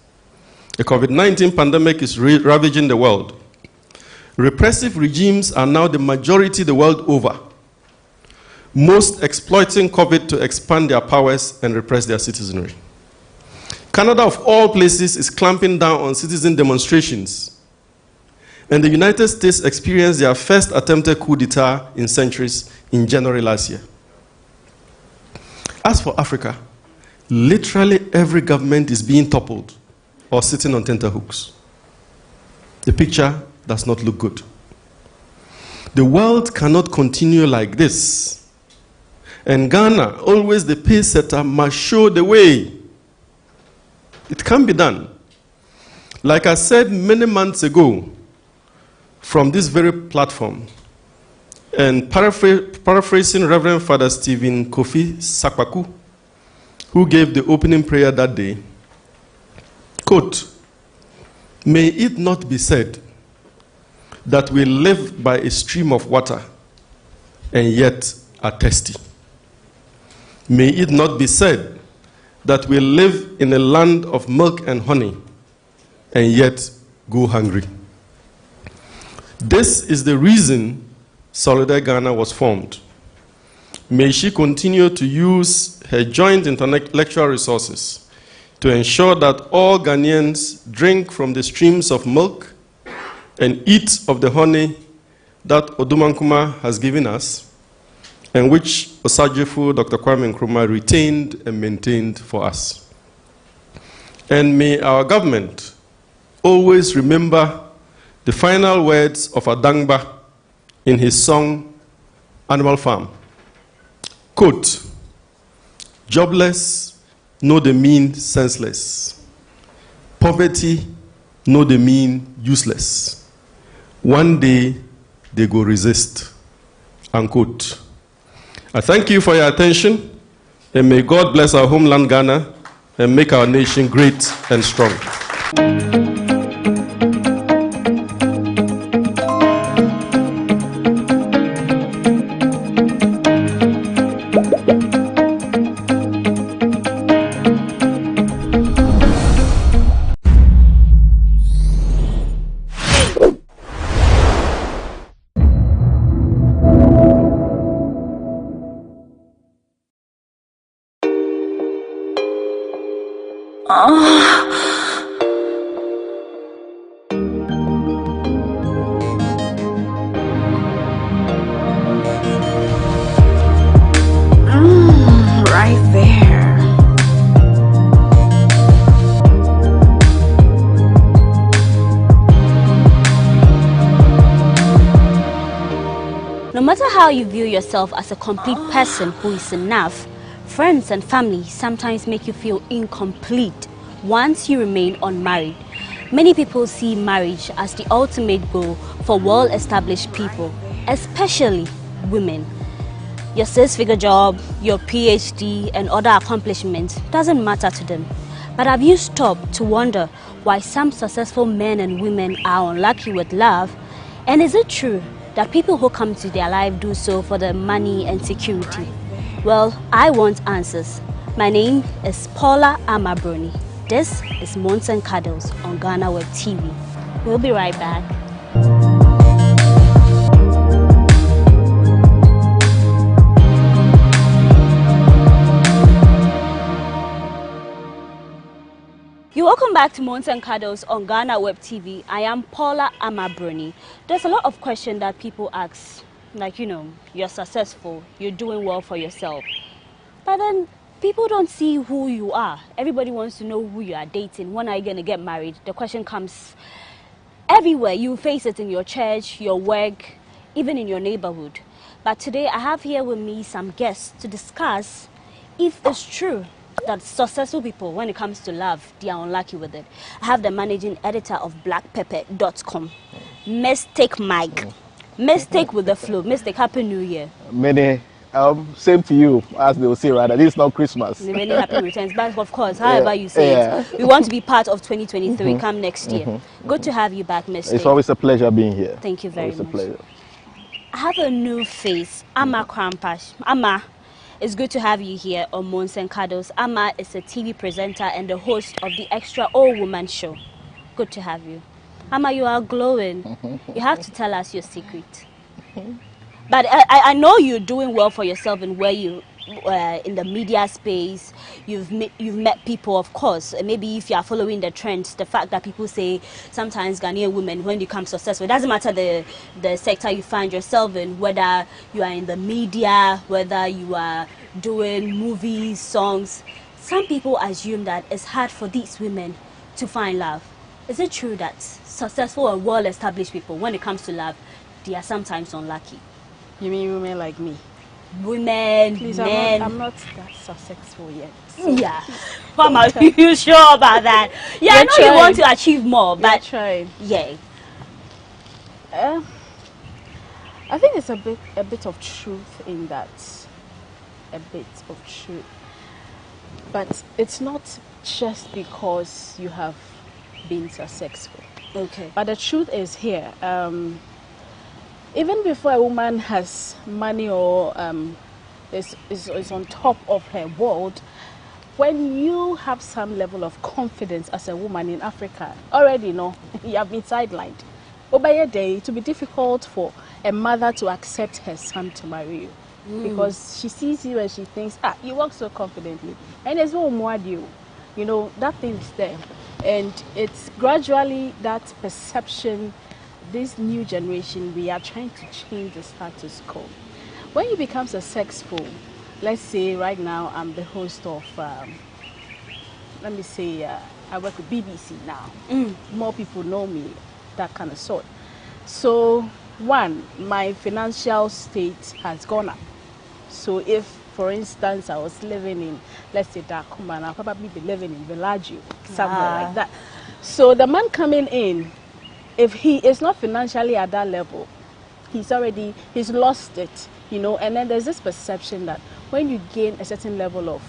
The COVID-19 pandemic is ravaging the world. Repressive regimes are now the majority the world over, most exploiting COVID to expand their powers and repress their citizenry. Canada, of all places, is clamping down on citizen demonstrations. And the United States experienced their first attempted coup d'etat in centuries in January last year. As for Africa, literally every government is being toppled or sitting on tenterhooks. The picture does not look good. The world cannot continue like this. And Ghana, always the pace setter, must show the way. It can be done. Like I said many months ago, from this very platform, and paraphrasing Reverend Father Stephen Kofi Sakwaku, who gave the opening prayer that day, quote, "May it not be said that we live by a stream of water and yet are thirsty. May it not be said that we live in a land of milk and honey and yet go hungry." This is the reason Solidarity Ghana was formed. May she continue to use her joint intellectual resources to ensure that all Ghanaians drink from the streams of milk and eat of the honey that Odumankuma has given us, and which Osagyefo Dr. Kwame Nkrumah retained and maintained for us. And may our government always remember the final words of Adangba in his song, Animal Farm. Quote, "Jobless know the mean senseless. Poverty know the mean useless. One day they go resist." Unquote. I thank you for your attention, and may God bless our homeland Ghana and make our nation great and strong. Right there. No matter how you view yourself as a complete person who is enough, friends and family sometimes make you feel incomplete once you remain unmarried. Many people see marriage as the ultimate goal for well-established people, especially women. Your six-figure job, your PhD, and other accomplishments doesn't matter to them. But have you stopped to wonder why some successful men and women are unlucky with love? And is it true that people who come to their life do so for the money and security? Well, I want answers. My name is Paula Amabroni. This is Monts and Cuddles on GhanaWeb TV. We'll be right back. You're welcome back to Monts and Cuddles on GhanaWeb TV. I am Paula Amabroni. There's a lot of questions that people ask, like, you're successful, you're doing well for yourself. But then people don't see who you are. Everybody wants to know who you are dating. When are you going to get married? The question comes everywhere. You face it in your church, your work, even in your neighborhood. But today I have here with me some guests to discuss if it's true that successful people, when it comes to love, they are unlucky with it. I have the managing editor of blackpepper.com, Mistake Mike. Mistake with the flow. Mistake, Happy New Year. Many, same to you, as they will say, rather. This is not Christmas. Many happy returns. But of course, however you say it, we want to be part of 2023 come next year. Good to have you back, Mistake. It's always a pleasure being here. Thank you very much. It's a pleasure. I have a new face, Amma Krampash. Amma, it's good to have you here on Monts and Cuddles. Amma is a TV presenter and the host of the Extra All Woman show. Good to have you. Amma, you are glowing. You have to tell us your secret. But I know you're doing well for yourself and where you in the media space. You've met people, of course. Maybe if you are following the trends, the fact that people say sometimes Ghanaian women, when you become successful, it doesn't matter the sector you find yourself in, whether you are in the media, whether you are doing movies, songs. Some people assume that it's hard for these women to find love. Is it true that successful and well-established people, when it comes to love, they are sometimes unlucky? You mean women like me? Women, please, men. I'm not that successful yet. So yeah. Mama, are you sure about that? Yeah, I know you want to achieve more, but trying. Yeah. I think it's a bit of truth in that. A bit of truth. But it's not just because you have been successful. Okay. But the truth is here. Even before a woman has money or is on top of her world, when you have some level of confidence as a woman in Africa, already you have been sidelined. But by a day, it will be difficult for a mother to accept her son to marry you. Because she sees you and she thinks, you walk so confidently. And there's no more you. That thing is there. And it's gradually that perception. This new generation, we are trying to change the status quo. When you become successful, let's say right now I'm the host of, let me say, I work with BBC now. More people know me, that kind of sort. So, one, my financial state has gone up. So if, for instance, I was living in, let's say, Dakuma, I'll probably be living in Villaggio, somewhere like that. So the man coming in, if he is not financially at that level, he's lost it, and then there's this perception that when you gain a certain level of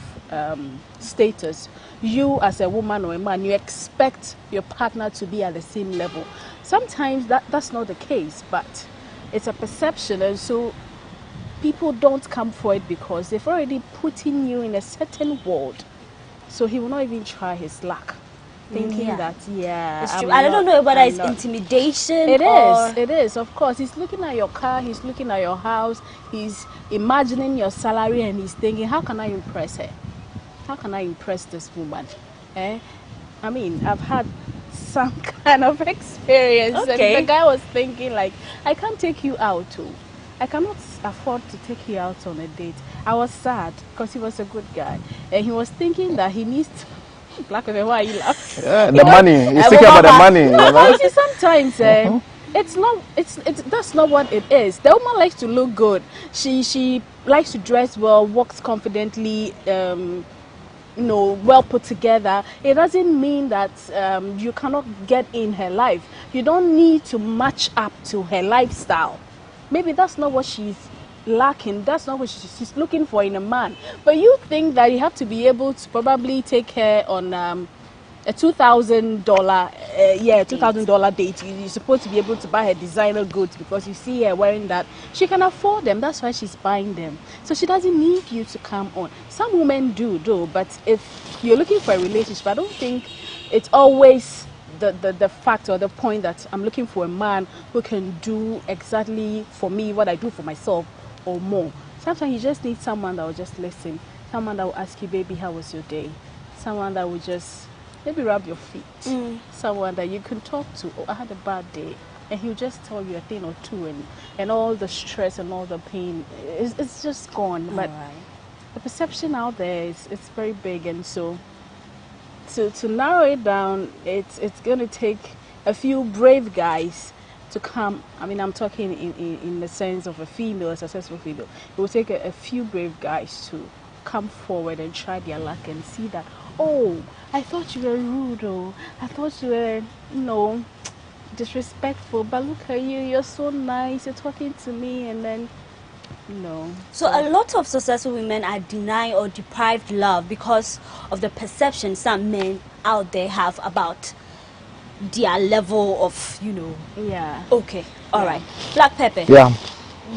status, you as a woman or a man, you expect your partner to be at the same level. Sometimes that's not the case, but it's a perception, and so people don't come for it because they've already put in you in a certain world, so he will not even try his luck. Thinking that, it's true. I don't know whether it's intimidation. It is, of course. He's looking at your car, he's looking at your house, he's imagining your salary, and he's thinking, how can I impress her? How can I impress this woman? I mean, I've had some kind of experience. Okay. And the guy was thinking, like, I can't take you out too. I cannot afford to take you out on a date. I was sad because he was a good guy. And he was thinking that he needs to Black women, why are you laughing? Yeah, the money. You're thinking about the money. No, you see, sometimes That's not what it is. The woman likes to look good. She likes to dress well, walks confidently, well put together. It doesn't mean that you cannot get in her life. You don't need to match up to her lifestyle. Maybe that's not what she's lacking. That's not what she's looking for in a man. But you think that you have to be able to probably take her on a $2,000 date. You're supposed to be able to buy her designer goods because you see her wearing that. She can afford them. That's why she's buying them. So she doesn't need you to come on. Some women do, though. But if you're looking for a relationship, I don't think it's always the fact or the point that I'm looking for a man who can do exactly for me what I do for myself or more. Sometimes you just need someone that will just listen. Someone that will ask you, baby, how was your day? Someone that will just maybe rub your feet. Someone that you can talk to. Oh, I had a bad day. And he'll just tell you a thing or two, and all the stress and all the pain, it's just gone. But the perception out there is very big, and so to narrow it down, it's going to take a few brave guys to come. I mean, I'm talking in the sense of a female, a successful female. It will take a few brave guys to come forward and try their luck and see that, oh, I thought you were rude, oh, I thought you were, disrespectful, but look at you, you're so nice, you're talking to me, and then, So a lot of successful women are denied or deprived love because of the perception some men out there have about their level of, Yeah. Okay, all right. Black Pepper. Yeah.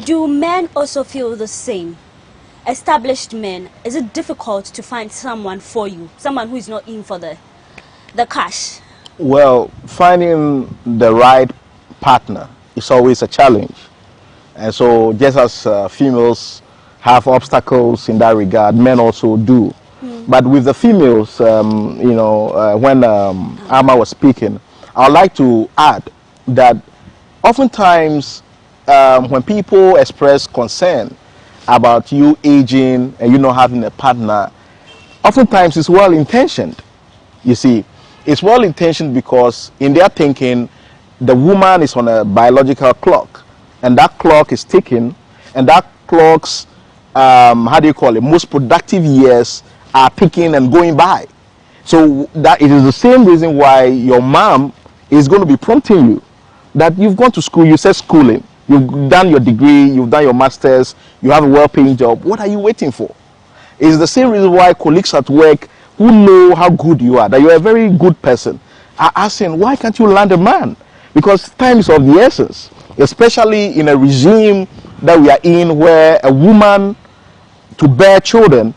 Do men also feel the same? Established men, is it difficult to find someone for you, someone who is not in for the cash? Well, finding the right partner is always a challenge. And so just as females have obstacles in that regard, men also do. But with the females, when Amma was speaking, I would like to add that oftentimes when people express concern about you aging and you not having a partner, oftentimes it's well-intentioned. You see, it's well-intentioned because in their thinking, the woman is on a biological clock, and that clock is ticking, and that clock's, most productive years are ticking and going by. So that it is the same reason why your mom is going to be prompting you that you've gone to school, you said schooling, you've done your degree, you've done your master's, you have a well-paying job. What are you waiting for? It's the same reason why colleagues at work who know how good you are, that you're a very good person, are asking, why can't you land a man? Because time is of the essence, especially in a regime that we are in where a woman to bear children,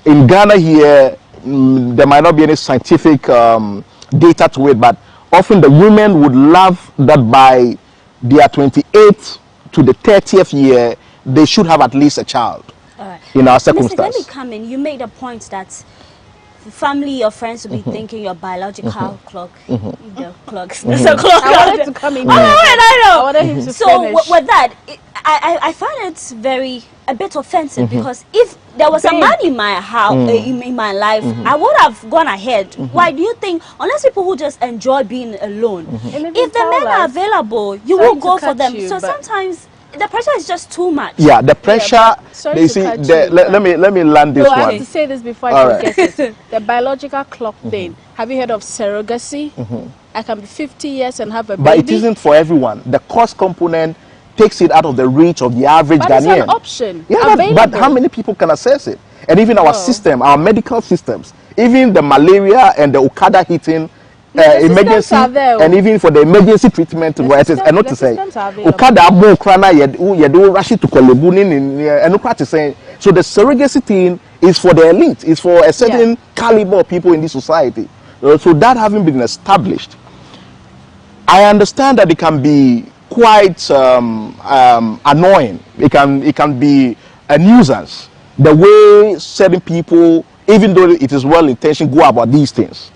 in Ghana here, there might not be any scientific data to it, but often the women would love that by their 28th to the 30th year, they should have at least a child. All right. In our Mrs. Let circumstance. me come in. You made a point that family or friends will be thinking your biological clock, the clocks. There's a clock. I wanted to come in. Oh, I know. I wanted him to so finish. With that, I find it a bit offensive because if there was a man in my house, in my life, I would have gone ahead. Why do you think, unless people who just enjoy being alone, if the men are available, you will go for them. So sometimes the pressure is just too much. Yeah, the pressure. They see. Let me land this one. I have to say this before I forget it. The biological clock thing. Have you heard of surrogacy? I can be 50 years and have a baby. But it isn't for everyone. The cost component takes it out of the reach of the average Ghanaian. It's an option. Yeah, but how many people can access it? And even our system, our medical systems, even the malaria and the Okada hitting emergency, and even for the emergency treatment, and not to say Okada mo krana yedo rashi to kolebuni and not to say. So the surrogacy thing is for the elite. It's for a certain caliber of people in this society. So that having been established, I understand that it can be quite annoying. It can be a nuisance the way certain people, even though it is well intentioned, go about these things.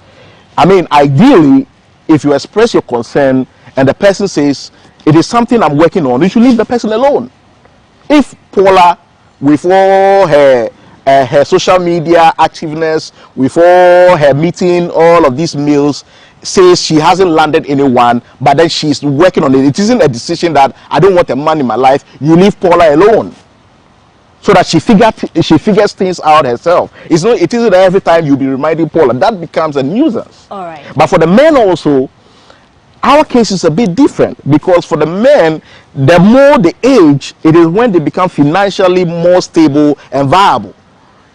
I mean, ideally, if you express your concern and the person says it is something I'm working on, you should leave the person alone. If Paula, with all her social media activeness, with all her meeting all of these meals, says she hasn't landed anyone, but then she's working on it. It isn't a decision that I don't want a man in my life. You leave Paula alone, so that she figures things out herself. It isn't every time you'll be reminding Paula. That becomes a nuisance. All right. But for the men also, our case is a bit different, because for the men, the more they age, it is when they become financially more stable and viable.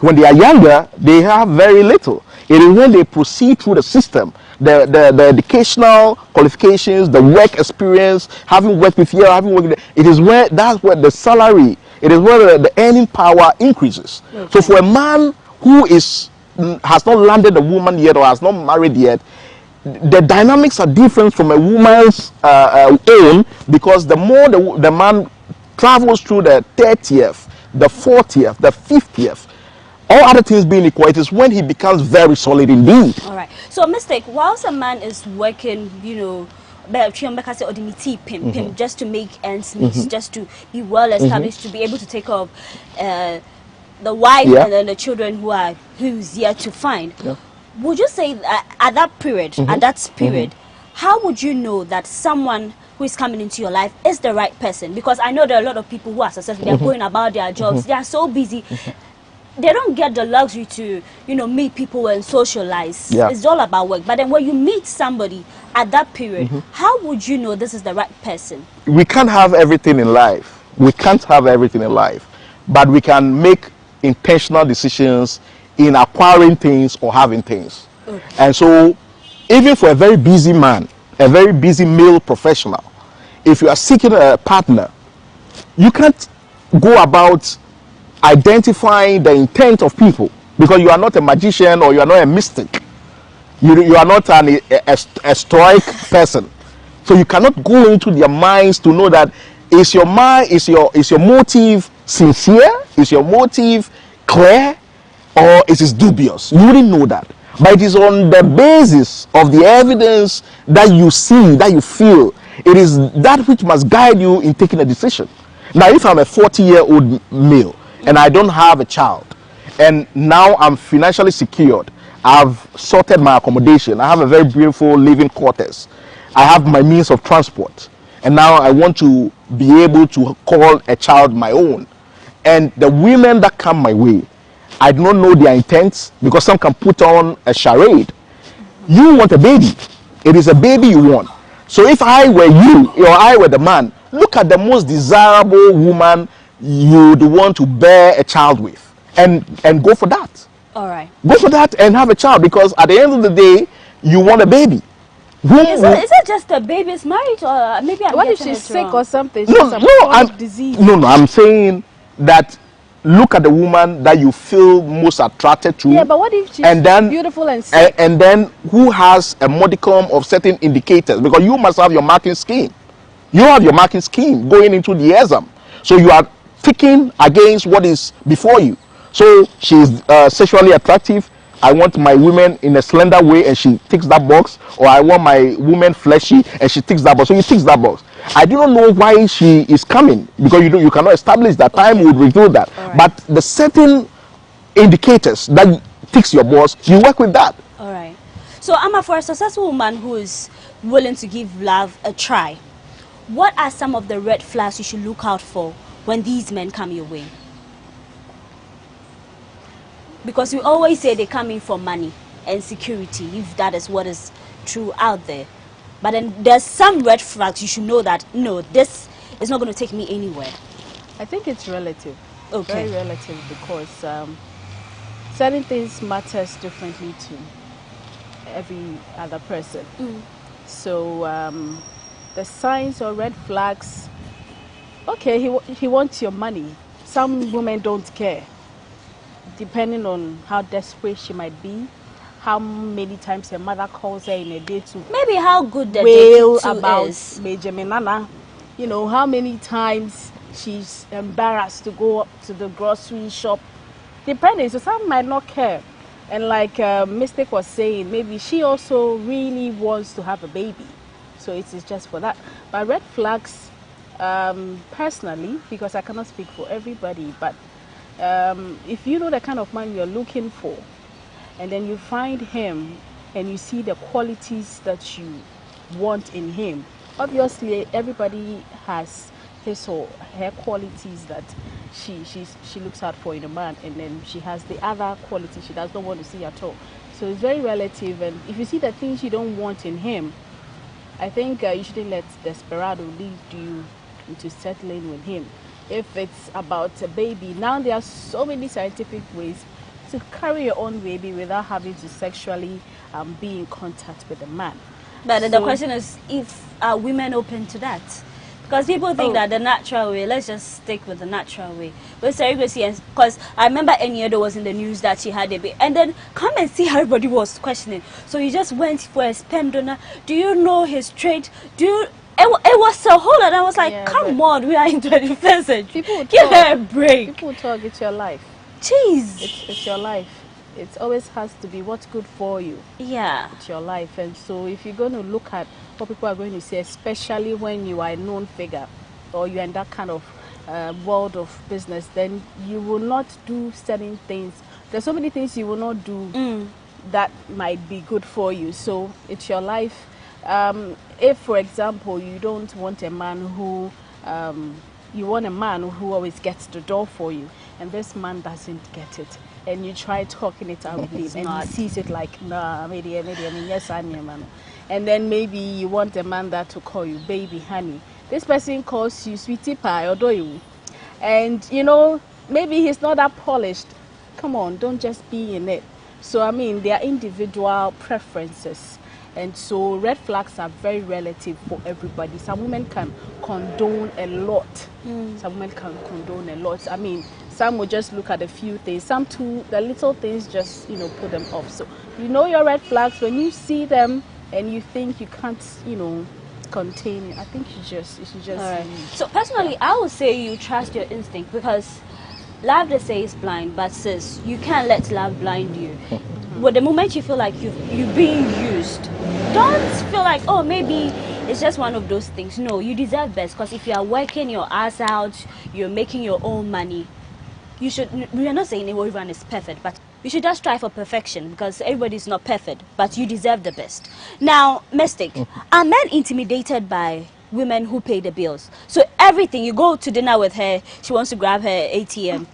When they are younger, they have very little. It is when they proceed through the system, the educational qualifications, the work experience, having worked with you, that's where the salary, it is where the earning power increases. Okay. So for a man who has not landed a woman yet or has not married yet, the dynamics are different from a woman's own, because the more the man travels through the 30th, the 40th, the 50th, all other things being equal, it is when he becomes very solid indeed. All right. So, mistake, whilst a man is working, just to make ends meet, just to be well established, to be able to take care of the wife and then the children who's yet to find. Yeah. Would you say that at that period, how would you know that someone who is coming into your life is the right person? Because I know there are a lot of people who are successful. They're going about their jobs. They are so busy. They don't get the luxury to, meet people and socialize. Yeah. It's all about work. But then when you meet somebody at that period, how would you know this is the right person? We can't have everything in life. But we can make intentional decisions in acquiring things or having things. Okay. And so, even for a very busy man, a very busy male professional, if you are seeking a partner, you can't go about identifying the intent of people, because you are not a magician or you are not a mystic. You are not a stoic person, so you cannot go into their minds to know that is your motive sincere, is your motive clear, or is it dubious. You wouldn't know that, but it is on the basis of the evidence that you see, that you feel. It is that which must guide you in taking a decision. Now, if I'm a 40-year-old male and I don't have a child, and now I'm financially secured, I've sorted my accommodation, I have a very beautiful living quarters, I have my means of transport, and now I want to be able to call a child my own. And the women that come my way, I do not know their intents, because some can put on a charade. You want a baby. It is a baby you want. So if I were you, or I were the man, look at the most desirable woman you'd want to bear a child with, and go for that. All right. Go for that and have a child, because at the end of the day, you want a baby. Is it just a baby's marriage, or maybe I'm what if getting she's it sick wrong? or something? Disease. No, I'm saying that look at the woman that you feel most attracted to. Yeah, but what if she's beautiful and sick? And then who has a modicum of certain indicators? Because you must have your marking scheme. You have your marking scheme going into the exam. So you are picking against what is before you. So she's sexually attractive. I want my women in a slender way, and she ticks that box. Or I want my woman fleshy, and she ticks that box. So you tick that box. I do not know why she is coming, because you cannot establish that. Time would reveal that. Right. But the certain indicators that ticks your box, you work with that. All right. So, Amma, for a successful woman who is willing to give love a try, what are some of the red flags you should look out for when these men come your way? Because we always say they come in for money and security, if that is what is true out there. But then there's some red flags you should know that, no, this is not going to take me anywhere. I think it's relative. Okay. Very relative, because certain things matters differently to every other person. So the signs or red flags, okay, he wants your money. Some women don't care, depending on how desperate she might be, how many times her mother calls her in a day to maybe how good the wail day about is. Major Menana. You know, how many times she's embarrassed to go up to the grocery shop. Depending, so some might not care. And like Mystic was saying, maybe she also really wants to have a baby. So it is just for that. But red flags, personally, because I cannot speak for everybody, but if you know the kind of man you're looking for, and then you find him and you see the qualities that you want in him. Obviously, everybody has his or her qualities that she looks out for in a man, and then she has the other qualities she does not want to see at all. So it's very relative, and if you see the things you don't want in him, I think you shouldn't let desperado lead you into settling with him. If it's about a baby, now there are so many scientific ways to carry your own baby without having to sexually be in contact with a man. But the question is, if are women open to that? Because people think that the natural way, let's just stick with the natural way. With surrogacy, because I remember Enyedo was in the news that she had a baby, and then come and see how everybody was questioning. So you just went for a sperm donor. Do you know his trait? Do you... It was a whole lot. I was like, come on, we are in 21st century. Give her a break. People talk, it's your life. Jeez. It's your life. It always has to be what's good for you. Yeah. It's your life. And so if you're going to look at what people are going to say, especially when you are a known figure or you're in that kind of world of business, then you will not do certain things. There's so many things you will not do that might be good for you. So it's your life. If, for example, you don't want a man who, you want a man who always gets the door for you, and this man doesn't get it, and you try talking it out with him, and he sees it like, nah, maybe, yes, I'm your man. And then maybe you want a man that to call you baby, honey. This person calls you sweetie pie or do you? And, you know, maybe he's not that polished. Come on, don't just be in it. So, I mean, there are individual preferences. And so red flags are very relative for everybody. Some women can condone a lot. Some women can condone a lot. I mean, some will just look at a few things. Some too, the little things just, you know, put them off. So you know your red flags when you see them and you think you can't, you know, contain it. I think you should just. All right. So personally, I would say you trust your instinct, because love, they say, is blind, but sis, you can't let love blind you. But the moment you feel like you're being used, don't feel like, oh, maybe it's just one of those things. No, you deserve best, because if you are working your ass out, you're making your own money, you should, we are not saying everyone is perfect, but you should just strive for perfection, because everybody is not perfect, but you deserve the best. Now, Mystic, are men intimidated by women who pay the bills? So everything, you go to dinner with her, she wants to grab her ATM,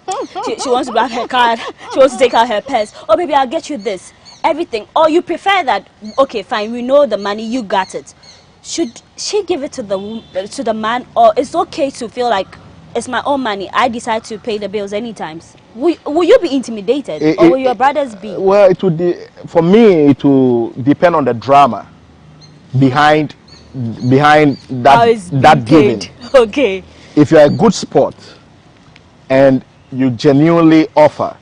she wants to grab her card, she wants to take out her purse, or maybe I'll get you this, everything. Or you prefer that, okay, fine, we know the money, you got it. Should she give it to the man, or it's okay to feel like it's my own money, I decide to pay the bills anytime? Will you be intimidated, or will your brothers be? Well, it would for me, it will depend on the drama behind that giving. Okay. If you're a good sport and you genuinely offer,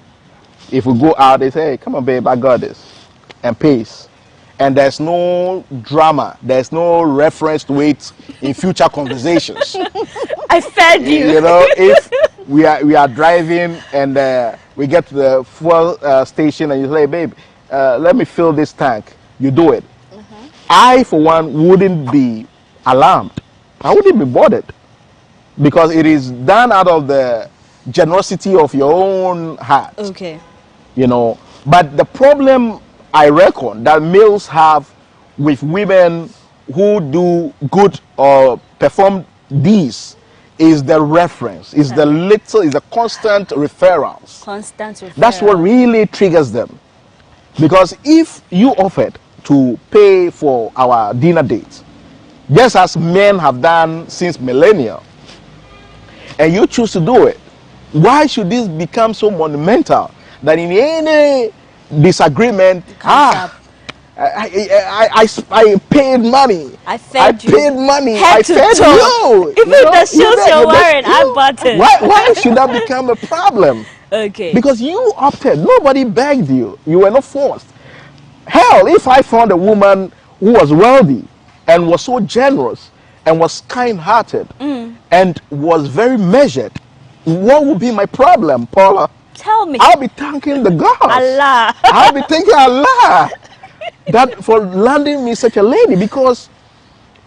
if we go out, they say, hey, come on, babe, I got this, and pays. And there's no drama, there's no reference to it in future conversations. I fed you. You know, if we are driving and we get to the fuel station and you say, babe, let me fill this tank, you do it. I, for one, wouldn't be alarmed. I wouldn't be bothered, because it is done out of the generosity of your own heart. Okay. You know, but the problem I reckon that males have with women who do good or perform these is the reference, is the constant referrals. Constant referrals. That's what really triggers them. Because if you offered to pay for our dinner date, just as men have done since millennia, and you choose to do it, why should this become so monumental that in any disagreement, I paid money. I paid money. I fed you. Even the shoes you're wearing, I bought it. Why should that become a problem? Okay. Because you opted. Nobody begged you. You were not forced. Hell, if I found a woman who was wealthy and was so generous and was kind-hearted and was very measured, what would be my problem, Paula? Tell me. I'll be thanking the gods. Allah. I'll be thanking Allah that for landing me such a lady, because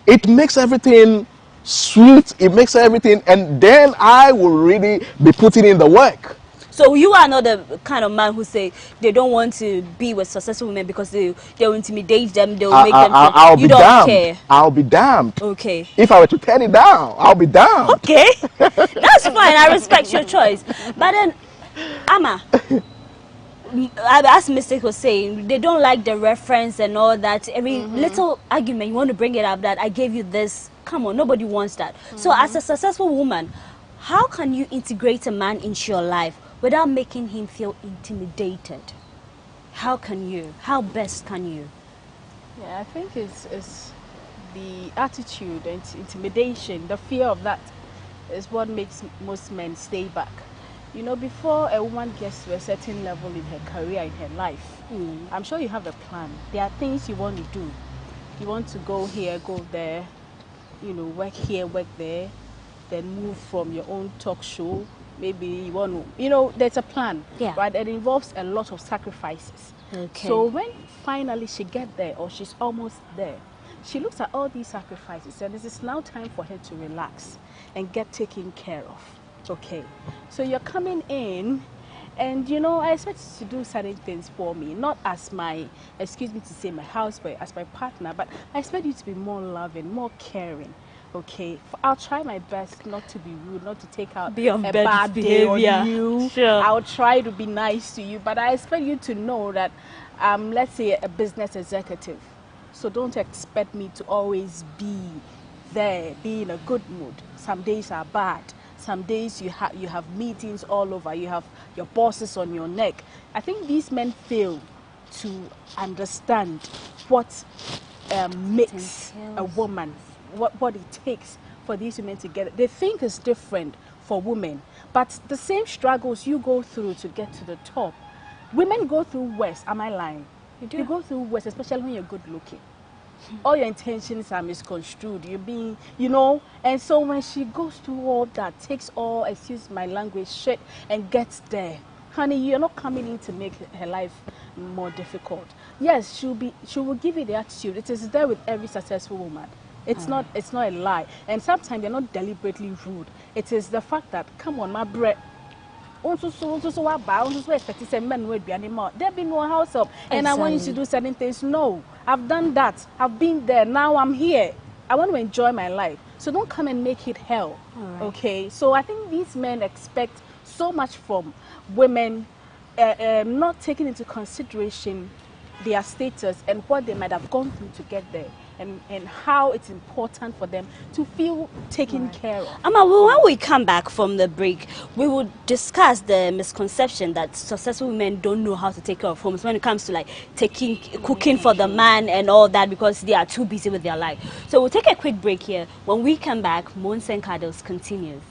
it makes everything sweet. It makes everything, and then I will really be putting in the work. So you are not the kind of man who say they don't want to be with successful women because they'll intimidate them, they'll make them feel. I'll You be don't damned. care. I'll be damned. Okay. If I were to turn it down, I'll be damned. Okay. That's fine. I respect your choice. But then, Ama, as Mistake was saying, they don't like the reference and all that. Every little argument you want to bring it up that I gave you this. Come on, nobody wants that. So as a successful woman, how can you integrate a man into your life without making him feel intimidated? How can you? How best can you? Yeah, I think it's the attitude and intimidation, the fear of that is what makes most men stay back. You know, before a woman gets to a certain level in her career, in her life, I'm sure you have a plan. There are things you want to do. You want to go here, go there, you know, work here, work there, then move from your own talk show. Maybe you want to, you know, there's a plan. Yeah. Right? It involves a lot of sacrifices. Okay. So when finally she gets there, or she's almost there, she looks at all these sacrifices and this is now time for her to relax and get taken care of. Okay, so you're coming in and you know I expect you to do certain things for me, not as my, excuse me to say, my husband, as my partner, but I expect you to be more loving, more caring. Okay, I'll try my best not to be rude, not to take out a bad day on you. Sure. I'll try to be nice to you, but I expect you to know that let's say a business executive, so don't expect me to always be there, be in a good mood. Some days are bad. Some days you have meetings all over. You have your bosses on your neck. I think these men fail to understand what makes a woman, what it takes for these women to get it. They think it's different for women, but the same struggles you go through to get to the top, women go through worse. Am I lying? You go through worse, especially when you're good looking. All your intentions are misconstrued. You're being, you know, and so when she goes through all that, takes all, excuse my language, shit, and gets there, honey, you're not coming in to make her life more difficult. Yes, she will give you the attitude. It is there with every successful woman. It's not a lie. And sometimes they're not deliberately rude. It is the fact that, come on, my bread. Expect men will be anymore. There be no house up, and I want you to do certain things. No, I've done that. I've been there. Now I'm here. I want to enjoy my life. So don't come and make it hell. Right. Okay. So I think these men expect so much from women, not taking into consideration their status and what they might have gone through to get there. And how it's important for them to feel taken care of. Ama, when we come back from the break, we will discuss the misconception that successful women don't know how to take care of homes when it comes to like cooking for the man and all that because they are too busy with their life. So we'll take a quick break here. When we come back, Mons and Kados continues.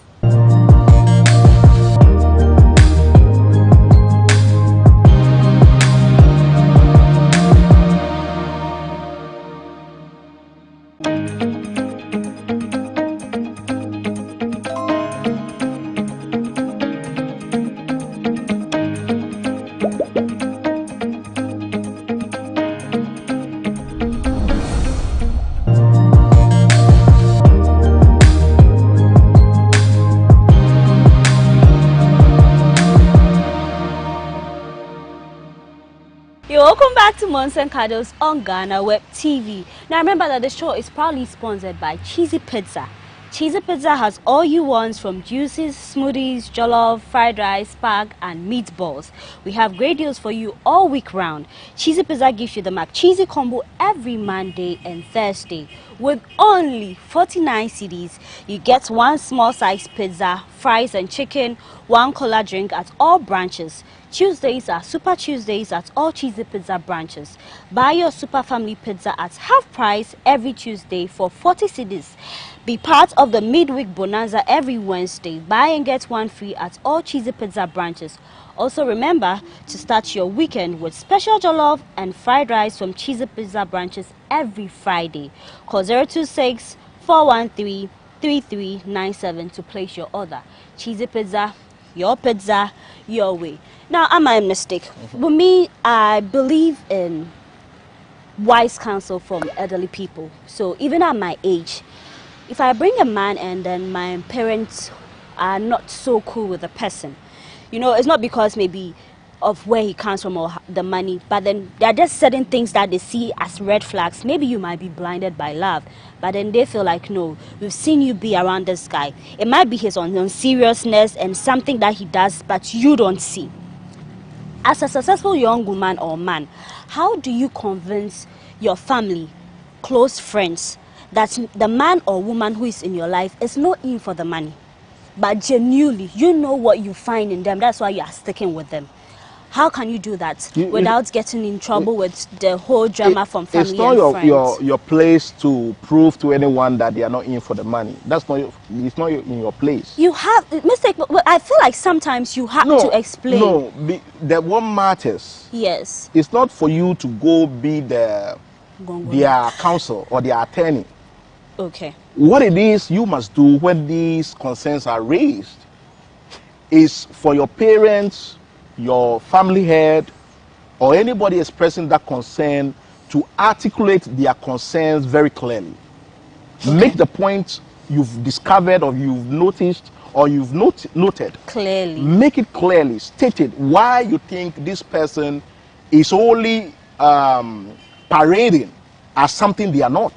Welcome back to Mons and Kados on GhanaWeb TV. Now remember that the show is proudly sponsored by Cheesy Pizza. Cheesy Pizza has all you want from juices, smoothies, jollof, fried rice, spag and meatballs. We have great deals for you all week round. Cheesy Pizza gives you the McCheesy combo every Monday and Thursday. With only 49 cedis, you get one small size pizza, fries and chicken, one cola drink at all branches. Tuesdays are Super Tuesdays at all Cheesy Pizza branches. Buy your Super Family Pizza at half price every Tuesday for 40 cedis. Be part of the midweek bonanza every Wednesday. Buy and get one free at all Cheesy Pizza branches. Also remember to start your weekend with special jollof and fried rice from Cheesy Pizza branches every Friday. Call 026-413-3397 to place your order. Cheesy Pizza, your way. Now, am I a mistake? For me, I believe in wise counsel from elderly people. So even at my age, if I bring a man and then my parents are not so cool with the person, You know, it's not because maybe of where he comes from or the money, but then there are just certain things that they see as red flags. Maybe you might be blinded by love, but then they feel like, no, we've seen you be around this guy. It might be his own seriousness and something that he does, but you don't see. As a successful young woman or man, how do you convince your family, close friends, that the man or woman who is in your life is not in for the money, but genuinely, you know what you find in them, that's why you are sticking with them? How can you do that without getting in trouble with the whole drama from family it's not and friends? your place to prove to anyone that they are not in for the money. That's not it's not in your place. You have mistake, but I feel like sometimes you have to explain. No, what matters. Yes. It's not for you to go be their counsel or their attorney. Okay. What it is you must do when these concerns are raised is for your parents, your family head, or anybody expressing that concern to articulate their concerns very clearly. Okay. Make the point you've discovered or you've noticed or you've noted. Clearly. Make it clearly stated why you think this person is only parading as something they are not.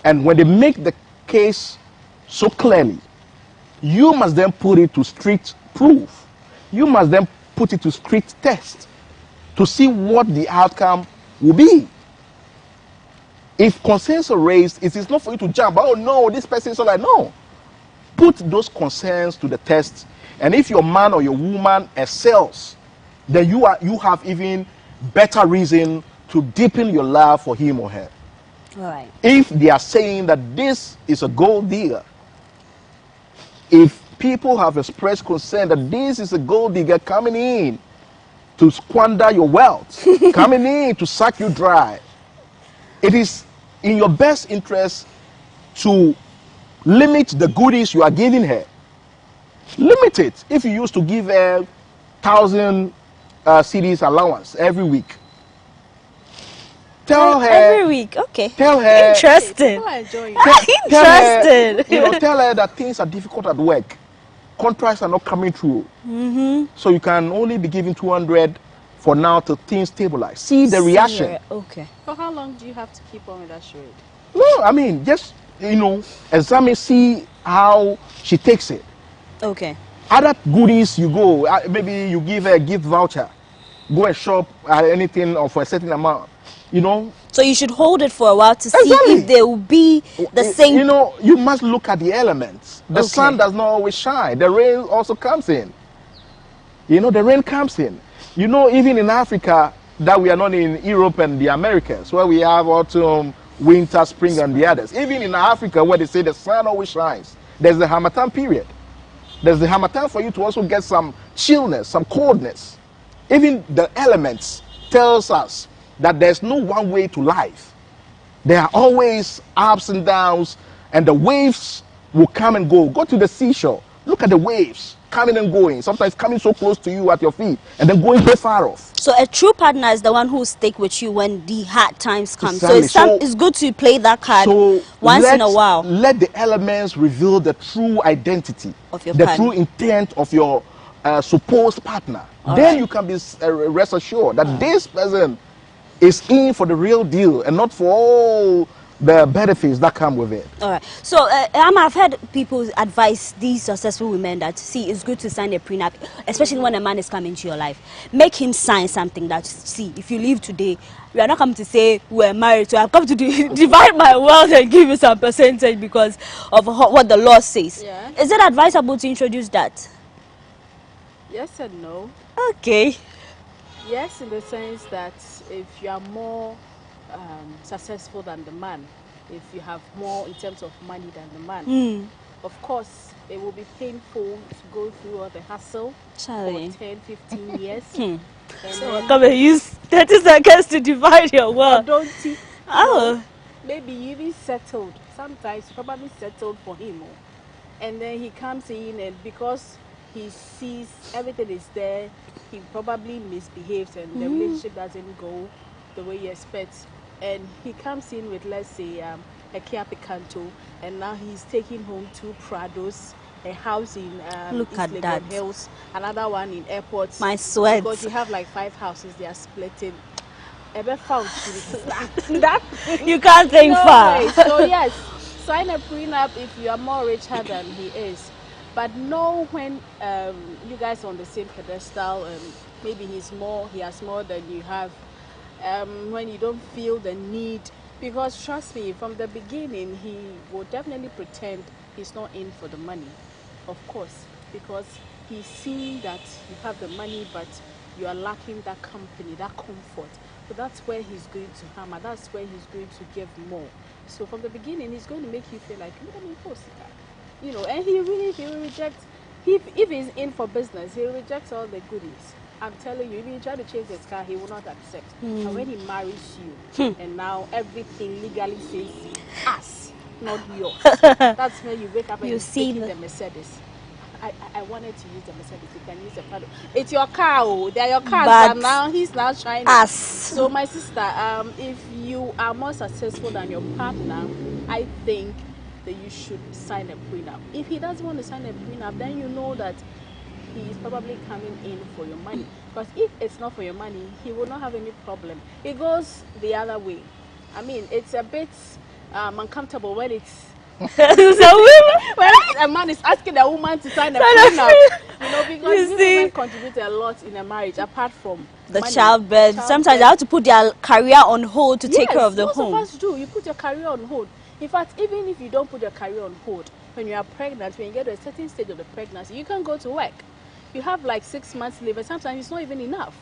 And when they make the case so clearly, you must then put it to strict proof. You must then put it to strict test to see what the outcome will be. If concerns are raised, it is not for you to jump. Oh no, this person is all like, no. Put those concerns to the test, and if your man or your woman excels, then you have even better reason to deepen your love for him or her. All right. If they are saying that this is a gold digger, if people have expressed concern that this is a gold digger coming in to squander your wealth, coming in to suck you dry, it is in your best interest to limit the goodies you are giving her. Limit it. If you used to give her 1,000 CDs allowance every week, tell her every week. Okay. Tell her. Interesting. Tell her that things are difficult at work. Contracts are not coming through. So you can only be giving 200 for now till things stabilize. See the reaction. Okay. For how long do you have to keep on with that charade? No, I mean, just, examine, see how she takes it. Okay. Other goodies you go, maybe you give her a gift voucher. Go and shop anything or for a certain amount, So you should hold it for a while to see if there will be the same. You must look at the elements. The sun does not always shine. The rain also comes in. The rain comes in. Even in Africa, that we are not in Europe and the Americas, where we have autumn, winter, spring, and the others. Even in Africa, where they say the sun always shines, there's the Harmattan period. There's the Harmattan for you to also get some chillness, some coldness. Even the elements tells us that there's no one way to life. There are always ups and downs, and the waves will come and go. Go to the seashore. Look at the waves coming and going. Sometimes coming so close to you at your feet, and then going so far off. So a true partner is the one who will stick with you when the hard times come. Exactly. So it's good to play that card once in a while. Let the elements reveal the true identity of your partner. True intent of your supposed partner. Then you can be rest assured that this person is in for the real deal and not for all the benefits that come with it. All right. So I've heard people advise these successful women that, see, it's good to sign a prenup, especially when a man is coming to your life. Make him sign something that, see, if you leave today, we are not coming to say we're married, so I've come to divide my wealth and give you some percentage because of what the law says. Yeah. Is it advisable to introduce that? Yes and no. Okay. Yes, in the sense that if you are more successful than the man, if you have more in terms of money than the man, of course it will be painful to go through all the hassle for 10, 15 years. So come and use 30 seconds to divide your wealth. Maybe you even settled. Sometimes you probably settled for him, and then he comes in, and because he sees everything is there, he probably misbehaves and the relationship doesn't go the way you expect. And he comes in with, let's say, a Kia Picanto, and now he's taking home 2 Prados a house in Look East at Legon that. Hills, another one in airports. My sweat. Because you have like 5 houses, they are splitting. That you can't think no far. way. So yes, sign a prenup if you are more richer than he is. But know when you guys are on the same pedestal, maybe he has more than you have. When you don't feel the need, because trust me, from the beginning he will definitely pretend he's not in for the money, of course, because he's seen that you have the money but you are lacking that company, that comfort. So that's where he's going to hammer, that's where he's going to give more. So from the beginning he's going to make you feel like, you know, and he will reject, if he's in for business, he'll reject all the goodies. I'm telling you, if you try to change his car, he will not accept. And when he marries you, and now everything legally says us, not yours. That's when you wake up and you see the Mercedes. I wanted to use the Mercedes. You can use the Prado. It's your car. Oh, they're your cars, but now he's now trying us. So my sister, if you are more successful than your partner, I think that you should sign a prenup. If he doesn't want to sign a prenup, then you know that he is probably coming in for your money. Because if it's not for your money, he will not have any problem. It goes the other way. I mean, it's a bit uncomfortable when it's when a man is asking a woman to sign a prenup. You know, because women contribute a lot in a marriage apart from the money, childbirth. Sometimes they have to put their career on hold to take care of the home. Most of us do. You put your career on hold. In fact, even if you don't put your career on hold, when you are pregnant, when you get to a certain stage of the pregnancy, you can go to work. You have like 6 months leave, and sometimes it's not even enough.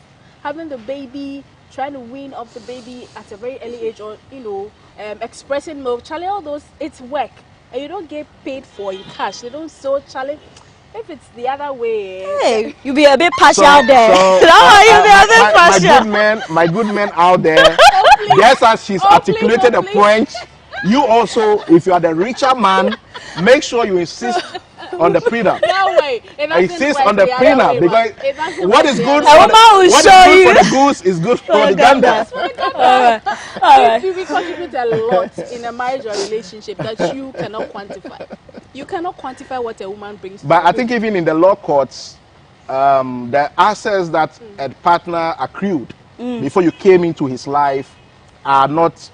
Having the baby, trying to wean off the baby at a very early age, or expressing milk, Charlie, all those, it's work, and you don't get paid for in cash. They don't. So Charlie, if it's the other way, hey, you be a bit partial there. You be a bit partial. My good man out there, just as she's articulated the point, you also, if you are the richer man, make sure you insist on the prenup. No way. Insist on the prenup, because what is good for the goose is good for the gander. If you contribute a lot in a marriage or relationship that you cannot quantify. You cannot quantify what a woman brings to But you. I think even in the law courts, the assets that a partner accrued before you came into his life are not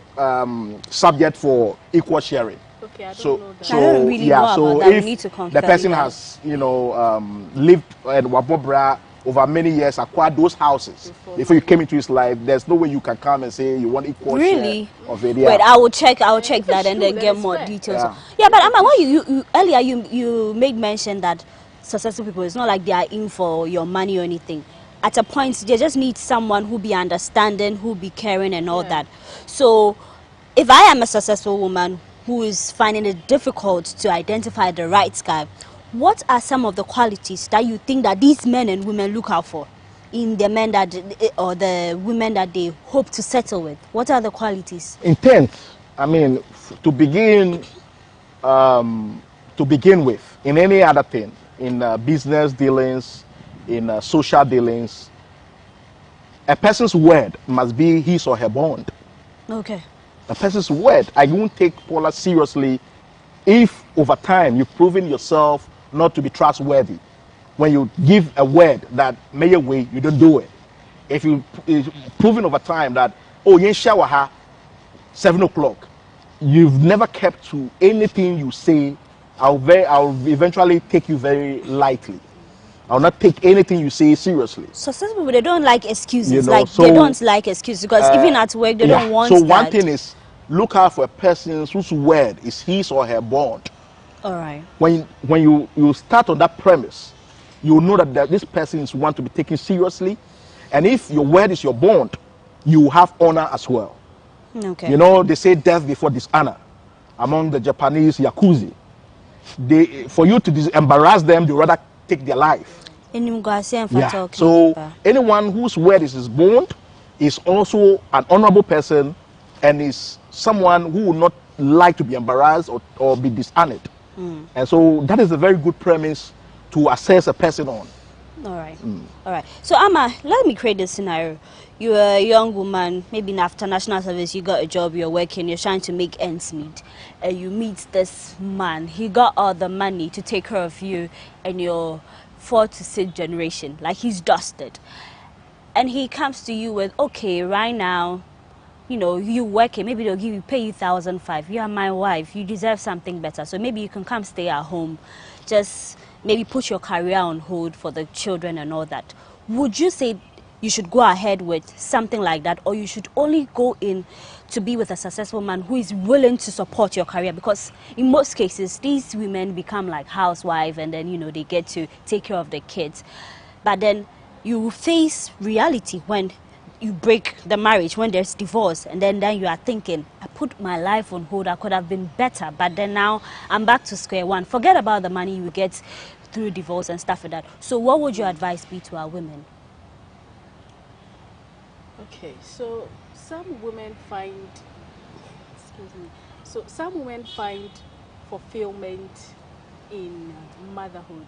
subject for equal sharing. Okay, I don't know that. So I don't really know about so that. if We need to the person has, lived at Wabobra over many years, acquired those houses before you came into his life, there's no way you can come and say you want equal share of it. Yeah. Wait, I will check that and then get more details. Yeah, but Amma, what you earlier you made mention that successful people, it's not like they are in for your money or anything. At a point, they just need someone who be understanding, who be caring and all that. So if I am a successful woman who is finding it difficult to identify the right guy, what are some of the qualities that you think that these men and women look out for in the men that, or the women that they hope to settle with? What are the qualities? Intent. I mean, to begin with, in any other thing, in business dealings, in social dealings, a person's word must be his or her bond. Okay. A person's word. I won't take Paula seriously if over time you've proven yourself not to be trustworthy. When you give a word that may way, you don't do it. If you've proven over time that, oh, you shower her 7 o'clock, you've never kept to anything you say, I'll eventually take you very lightly. I'll not take anything you say seriously. Successful people, they don't like excuses. They don't like excuses because even at work they don't want that. So one thing is, look out for a person whose word is his or her bond. All right. When you start on that premise, you know that this person is one to be taken seriously, and if your word is your bond, you have honor as well. Okay. You know, they say death before dishonor among the Japanese yakuza. For you to embarrass them, they rather take their life. Yeah. So anyone whose word is his bond is also an honorable person and is someone who would not like to be embarrassed or be dishonored. And so that is a very good premise to assess a person on. All right. All right. So Amma, let me create this scenario. you're a young woman, maybe after national service, you got a job, you're working, you're trying to make ends meet, and you meet this man. He got all the money to take care of you and your 4th to 6th generation, like he's dusted. And he comes to you with, okay, right now, you know, you working, maybe they'll pay you 1,500. You are my wife, you deserve something better. So maybe you can come stay at home, just maybe put your career on hold for the children and all that. Would you say you should go ahead with something like that, or you should only go in to be with a successful man who is willing to support your career? Because in most cases, these women become like housewives, and then, you know, they get to take care of the kids. But then you face reality when you break the marriage, when there's divorce, and then you are thinking, I put my life on hold, I could have been better, but then now I'm back to square one. Forget about the money you get through divorce and stuff like that. So what would your advice be to our women? Okay, so some women find, some women find fulfillment in motherhood.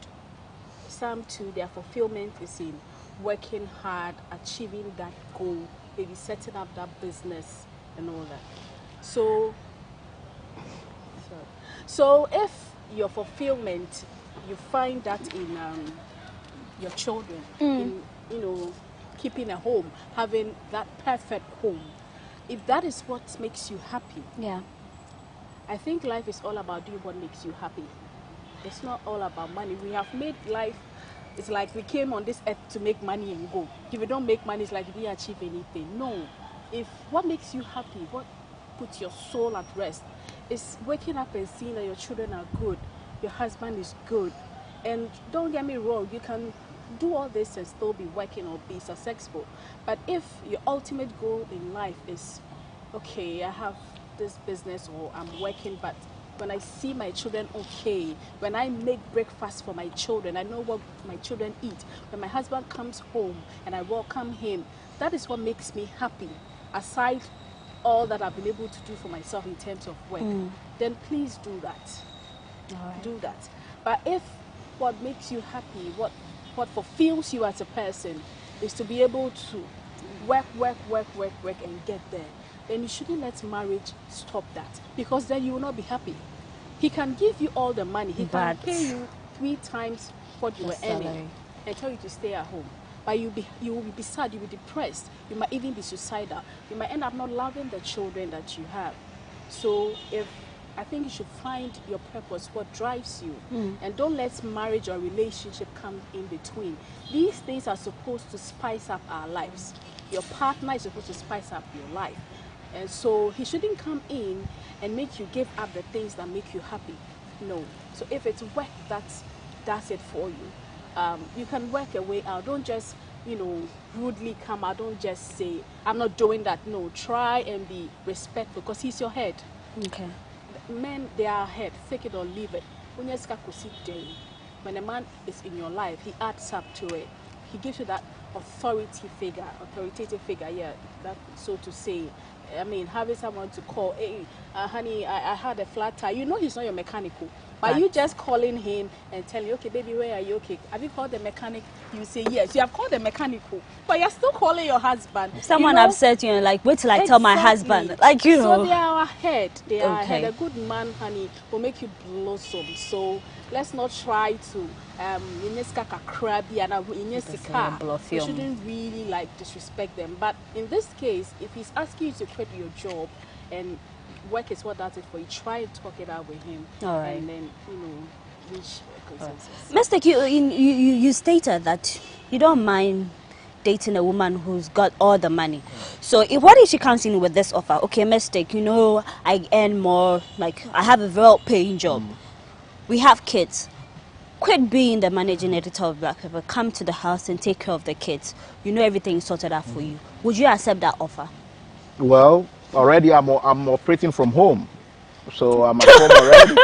Some too, their fulfillment is in working hard, achieving that goal, maybe setting up that business and all that. So if your fulfillment, you find that in your children, in, you know, keeping a home, having that perfect home, if that is what makes you happy, yeah, I think life is all about doing what makes you happy. It's not all about money. We have made life, it's like we came on this earth to make money and go. If you don't make money, it's like you didn't achieve anything. No. If what makes you happy, what puts your soul at rest, is waking up and seeing that your children are good, your husband is good. And don't get me wrong, you can do all this and still be working or be successful. But if your ultimate goal in life is, okay, I have this business or I'm working, but when I see my children okay, when I make breakfast for my children, I know what my children eat, when my husband comes home and I welcome him, that is what makes me happy. Aside all that I've been able to do for myself in terms of work, then please do that. Do that. But if what makes you happy, what fulfills you as a person is to be able to work and get there, then you shouldn't let marriage stop that, because then you will not be happy. He can give you all the money, he can pay you 3 times what you were earning and tell you to stay at home. But you will be sad, you'll be depressed, you might even be suicidal, you might end up not loving the children that you have. So I think you should find your purpose, what drives you, and don't let marriage or relationship come in between. These things are supposed to spice up our lives. Your partner is supposed to spice up your life. And so he shouldn't come in and make you give up the things that make you happy. No. So if it's work that does it for you, you can work a way out. Don't just, you know, rudely come out. Don't just say, I'm not doing that. No, try and be respectful, because he's your head. Okay. Men, they are head. Take it or leave it. When a man is in your life, he adds up to it. He gives you that authoritative figure, yeah, that, so to say. I mean, having someone to call, hey, honey, I had a flat tire. You know he's not your mechanical. But you just calling him and telling, okay, baby, where are you? Okay, have you called the mechanic? You say yes. You have called the mechanical, but you're still calling your husband. Someone upset you and like, wait till I tell my husband. Like, you know. So they are ahead. They are ahead. A good man, honey, will make you blossom. So let's not try to you shouldn't really like disrespect them. But in this case, if he's asking you to quit your job and work is what does it for you, try and talk it out with him. All right. And then, you know, reach a consensus. Mystic, you stated that you don't mind dating a woman who's got all the money. So what if she comes in with this offer? Okay, Mystic, you know, I earn more, like I have a well-paying job. We have kids. Quit being the managing editor of Black Pepper. Come to the house and take care of the kids. You know everything is sorted out for you. Would you accept that offer? Well, already I'm operating from home, so I'm at home already.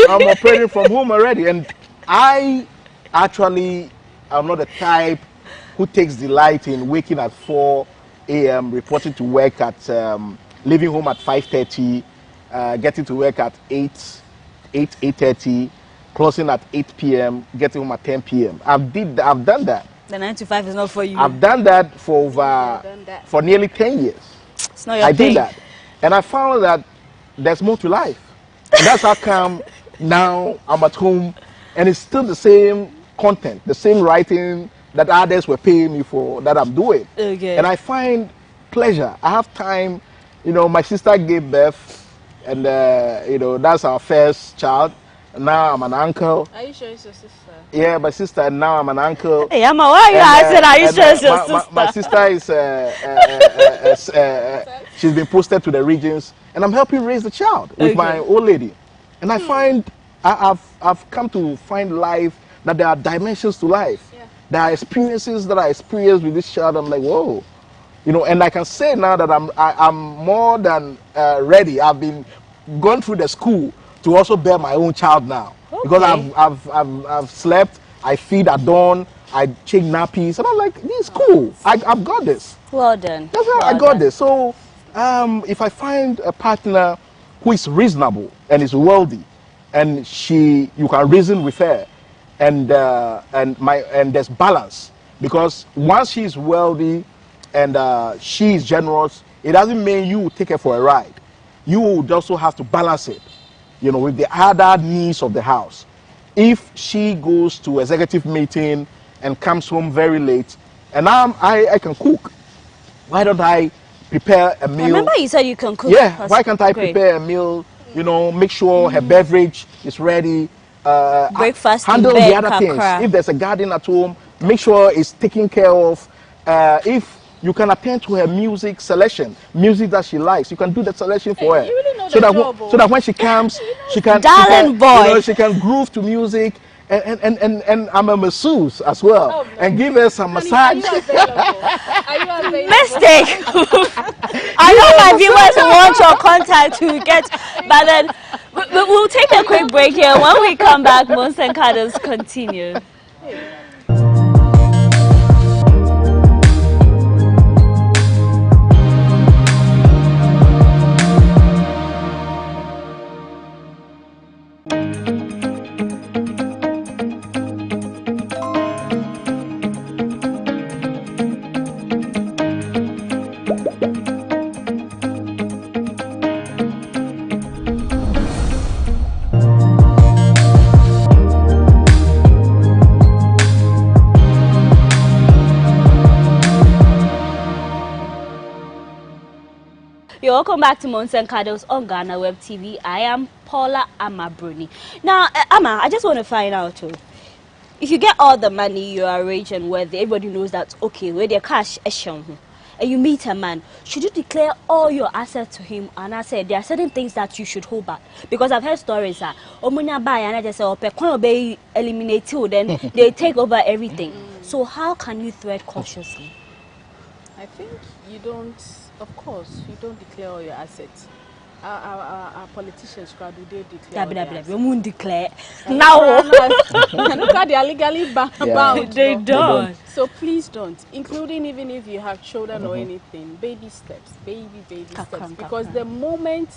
I'm operating from home already, and I actually am not the type who takes delight in waking at 4 a.m., reporting to work at, leaving home at 5:30, getting to work at 8:30, closing at 8 p.m., getting home at 10 p.m. I've done that. The 9 to 5 is not for you. I've done that for nearly 10 years. It's not your I thing. did that. And I found that there's more to life. And that's how come now I'm at home and it's still the same content, the same writing that others were paying me for that I'm doing. Okay. And I find pleasure. I have time. You know, my sister gave birth and, you know, that's our first child. And now I'm an uncle. Are you sure it's your sister? Yeah, my sister, and now I'm an uncle. Hey, Amma, why are you asking? Are you sure it's your sister? My sister is, she's been posted to the regions, and I'm helping raise the child with my old lady. And I find, I've come to find life, that there are dimensions to life. Yeah. There are experiences that I experienced with this child. I'm like, whoa. You know, and I can say now that I'm more than ready. I've been gone through the school to also bear my own child now. Okay. Because I've slept, I feed at dawn, I change nappies, and I'm like, this is cool. I've got this. Well done. That's how I got this. So if I find a partner who is reasonable and is wealthy, and you can reason with her, and there's balance, because once she's wealthy and she is generous, it doesn't mean you will take her for a ride. You would also have to balance it, you know, with the other needs of the house. If she goes to executive meeting and comes home very late, and I can cook, why don't I prepare a meal? Remember you said you can cook. Yeah, why can't I prepare a meal, you know, make sure her beverage is ready, breakfast, handle the other things. If there's a garden at home, make sure it's taken care of. If you can attend to her music selection, music that she likes, you can do the selection for her. You really know so that when she comes, she can groove to music. And I'm a masseuse as well, and give her some massage. Are you available? Mistake. I know my viewers want your contact to get, but then we'll take a quick break here. When we come back, Mons and Cuddles continue. Welcome back to Mons and Cuddles on GhanaWeb TV. I am Paula Amabruni. Now, Amma, I just want to find out too. If you get all the money, you are rich and wealthy, everybody knows that, okay, where the cash is and you meet a man, should you declare all your assets to him? And I said, there are certain things that you should hold back. Because I've heard stories that, I just say, eliminate you, then they take over everything. So how can you thread cautiously? I think you don't. Of course, you don't declare all your assets. Our politicians, do they declare? We won't declare. Now, look at they are legally bound. They don't. So please don't, including even if you have children or anything. Baby steps, baby steps. Because the moment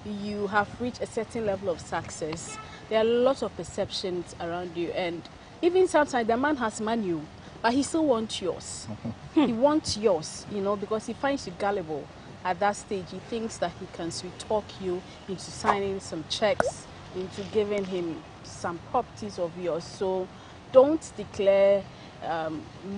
you have reached a certain level of success, there are lots of perceptions around you, and even sometimes the man has money, but he still wants yours. He wants yours, you know, because he finds you gullible. At that stage, he thinks that he can sweet talk you into signing some checks, into giving him some properties of yours. So don't declare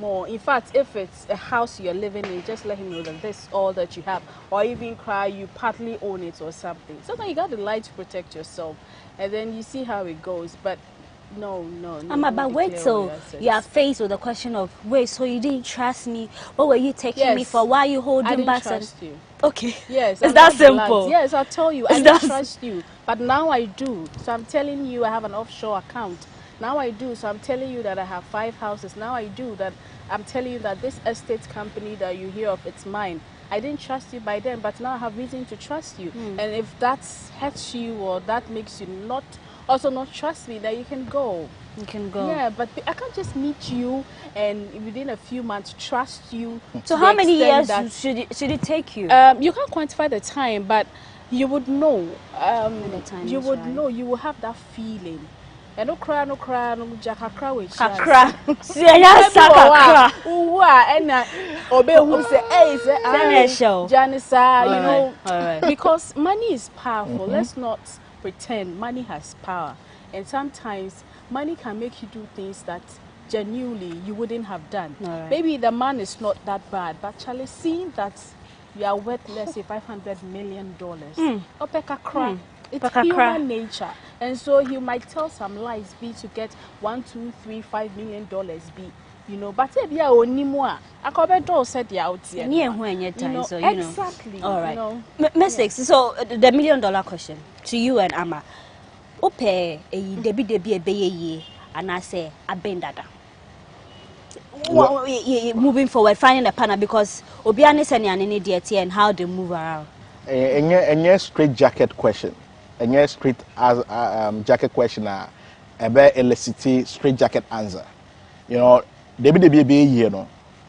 more. In fact, if it's a house you're living in, just let him know that this is all that you have. Or even cry, you partly own it or something. Sometimes you got the light to protect yourself, and then you see how it goes. But no. But wait till you are faced with the question of, wait, so you didn't trust me? What were you taking me for? Why are you holding back? I didn't trust you. Okay. Yes. It's that simple. Yes, I'll tell you. I didn't trust you. But now I do. So I'm telling you I have an offshore account. Now I do. So I'm telling you that I have 5 houses. Now I do. That I'm telling you that this estate company that you hear of, it's mine. I didn't trust you by then, but now I have reason to trust you. And if that hurts you or that makes you not trust me, then you can go. You can go. Yeah, but I can't just meet you and within a few months trust you. So how many years should it take you? You can't quantify the time, but you would know. You would know. You will have that feeling And no cry, no Jakakra with Kakra. Kakra. And obey who say, hey, say, Janissa, you know, because money is powerful. Let's not pretend money has power. And sometimes money can make you do things that genuinely you wouldn't have done. Maybe the man is not that bad, but Charlie, seeing that you are worth, let's say, $500 million, it's human nature. And so he might tell some lies be to get $1, $2, $3, $5 million be, you know, but if you are only more, I could all set you out here. Exactly. All right. Mistakes. So the $1 million question to you and Amma. Ope a debi and I say a bendada. Moving forward, finding a partner because Obiani send any DT and how they move around. A straight jacket question. A straight jacket question. A elicit straight jacket answer. You know, debi you know,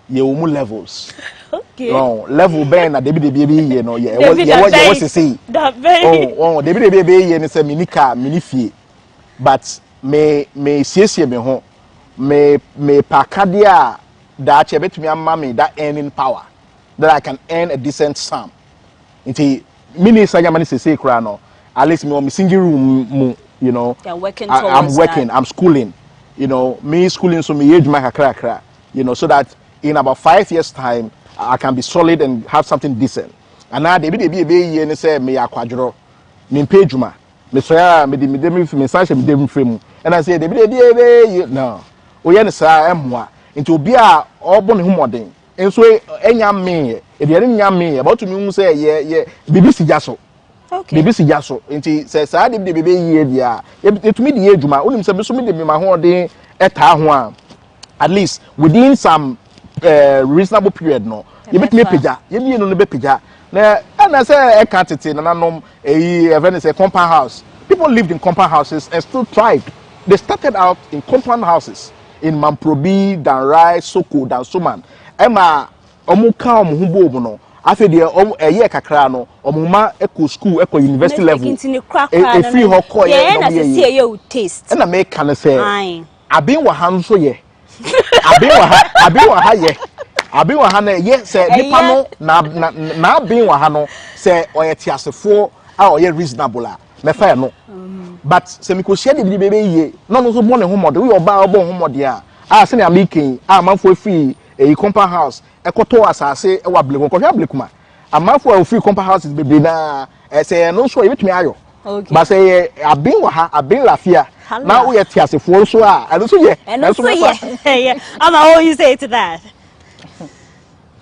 you levels. Okay. No level ben na debi you know, yeah. What you say? Oh, debi you say minika minifie, but me CC me home. Me pakadia that you bet me a mommy that earning power that I can earn a decent sum. Inti mini sayamani say crano. At least me single room, you know. You're working I'm working, I'm schooling. You know, me schooling so me age my kra. You know, so that in about 5 years time I can be solid and have something decent. And now they be and say me akwadro. Me pejuma. Me soya me sanche me dem frame. And I say they be no. Oye sa emwa nti obi a obo ne humodin enso enya me e de nya me about to me say ye bibi sija so okay bibi sija so nti say sa de bibi ye dia etumi de adwuma onim say me so me de me ma ho odin eta ho a at least within some reasonable period no ye betumi pega ye me no be pega na say e can tete na nanom even say compound house. People lived in compound houses and still thrived. They started out in compound houses in Mamprobi, Danrai, Soko, Dansoman. Emma omuka omuhubo no. Afi de eye kakra no omuma eco school eco university level. E free hoko ye na see you taste. And I make can say abin wa han so ye. Abin wa ha ye. Abin wa ha na ye say nipa no na abin wa ha no say oye tiasefo a oye reasonable a me fa no. But se mi ko share the baby ye no so born home model we oba obo home model a se na making manfo free e compound house e koto asase e wa blekum ko hwa blekuma amanfo a free compound house bebre na se no so e betumi ayo but say abin wa ha abin lafia na we tiasefo so a eno so ye yeah I'm all you say to that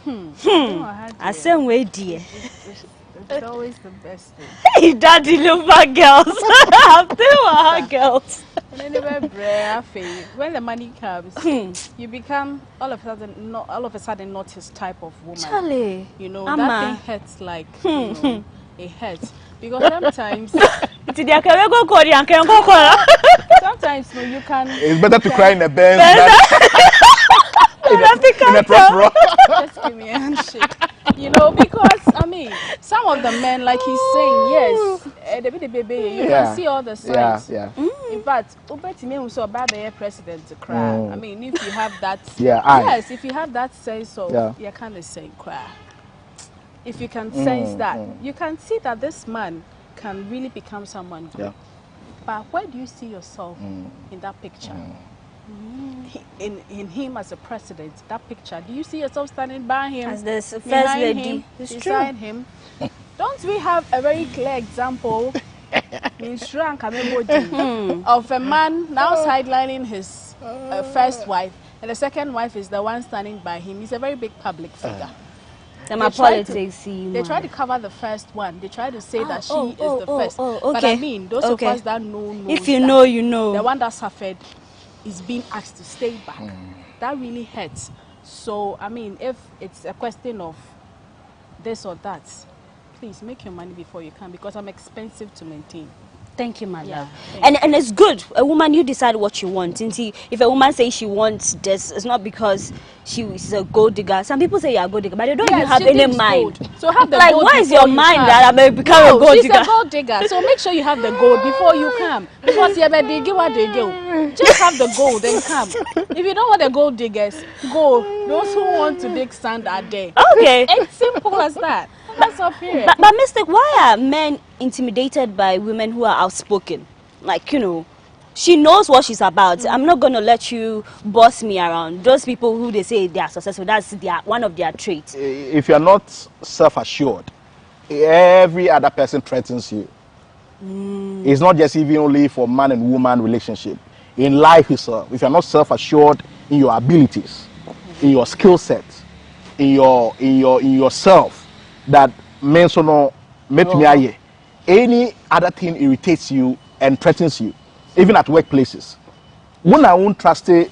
I say we dear. It's always the best thing. Hey, daddy, look back, girls. I'm girls. When the money comes, you become all of a sudden not his type of woman. Charlie, you know that thing hurts like you know, it hurts because sometimes. Sometimes no, you can. It's better to cry in a bed. Just give me a handshake. You know, because I mean, some of the men, like he's saying, yes, the baby, you can see all the signs. In fact, Obetime who saw Baba president to cry. I mean, if you have that, yes, if you have that sense of, you kind of say cry. If you can sense that, you can see that this man can really become someone good. But where do you see yourself in that picture? In him as a president, that picture, do you see yourself standing by him as the first lady? Beside him? Don't we have a very clear example of a man now sidelining his first wife, and the second wife is the one standing by him? He's a very big public figure. They try to cover the first one. They try to say that she is the first. But I mean, those of us that know if you know, you know. The one that suffered is being asked to stay back. That really hurts. So, I mean, if it's a question of this or that, please make your money before you can, because I'm expensive to maintain. Thank you, my love. And it's good. A woman, you decide what you want. If a woman says she wants this, it's not because she's a gold digger. Some people say you're a gold digger, but they don't even have any mind. Gold. So have the like, gold. What is your mind that I'm going to become a gold digger? She's a gold digger. So make sure you have the gold before you come. Because you're a digger, what they do. Just have the gold and come. If you don't want the gold diggers, go. Those who want to dig sand are there. Okay. It's simple as that. That's up here. But Mystic, why are men intimidated by women who are outspoken? Like, she knows what she's about. I'm not going to let you boss me around. Those people who they say they are successful, that's one of their traits. If you're not self-assured, every other person threatens you. It's not just even only for man and woman relationship. In life itself, if you're not self-assured in your abilities, in your skill set, in yourself, that means any other thing irritates you and threatens you, even at workplaces. When I won't trust it,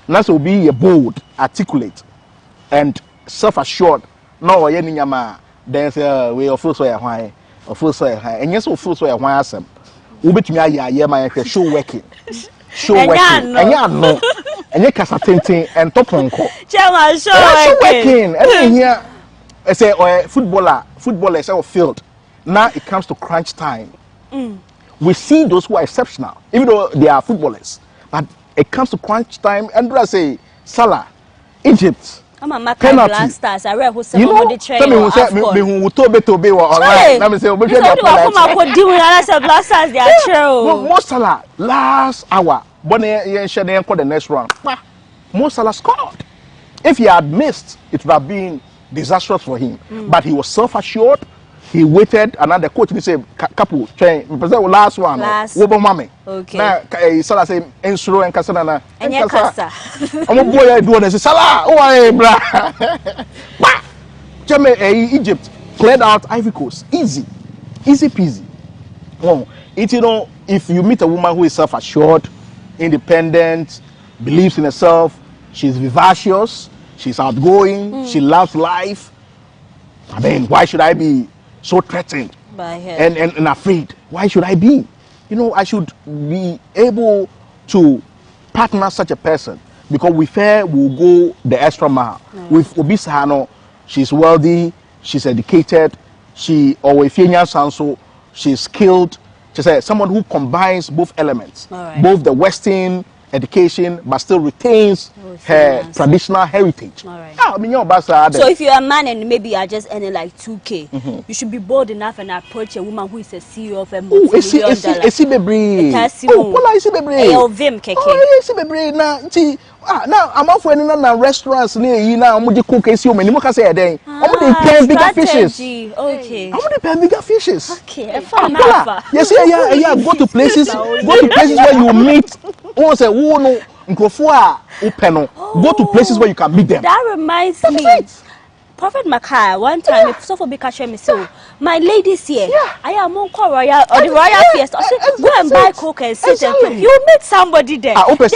that's will be bold, articulate, and self-assured. No, there's a way of feel so high, or feel so high, and yes, feel so high. Some will be to me, my show working, and you can and top on call. Show working, and here. I say, footballers are field. Now it comes to crunch time. We see those who are exceptional, even though they are footballers. But it comes to crunch time, and I say, Salah, Egypt, penalty. You know, most Salah last hour, the next round. Most Salah scored. If he had missed, it would have been disastrous for him. But he was self-assured. He waited, and then the coach said, "Couple, change. Last one. Okay. Now, Salah say, "Ensuro and Kasana." And yeah, Kasa. I'm a boy. I do this. Salah. Oh, hey, brah. Egypt cleared out Ivory Coast. Easy peasy. Oh, if you meet a woman who is self-assured, independent, believes in herself, she's vivacious. She's outgoing. She loves life. I mean, why should I be so threatened by her and afraid? Why should I be? I should be able to partner such a person because with her we'll go the extra mile. With Obi Sahano, she's wealthy, she's educated, she's skilled. She's someone who combines both elements, both the Western education, but still retains her traditional heritage. So if you're a man and maybe you're just earning like 2K, you should be bold enough and approach a woman who is a CEO of a multi-million dollar. Now I'm out for any restaurants near you now. I'm going to cook a many more say a day. I'm going to pay bigger fishes. Okay. I'm going to pay bigger fishes. Okay. Yes, yeah. Go to places where you meet. Go to places where you can meet them. That reminds me. Prophet Makai, one time, if so for big catch me, so my ladies here, I am on royal or the royal fiesta. Go and buy coke and sit and you meet somebody there. That's a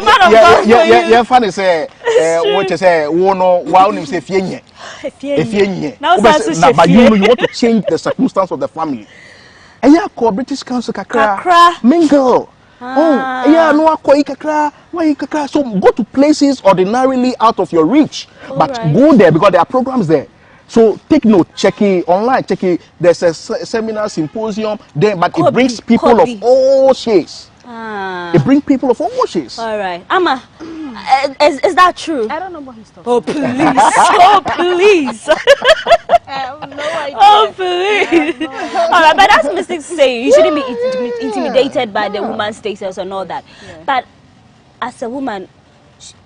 man of God. Yeah, funny say, what you say, wow, you say, now, but you want to change the circumstance of the family. And yeah, call British Council Kakra, mingle. So go to places ordinarily out of your reach, but go there because there are programs there. So take note, check it online, check it. There's a seminar, symposium there, but it brings people of all shades. It brings people of all shades. All right, Amma, is that true? I don't know what he's talking. Oh please, oh please. I have no idea. Oh please. All right, but that's Mystic saying you shouldn't be intimidated by the woman's status and all that. But as a woman,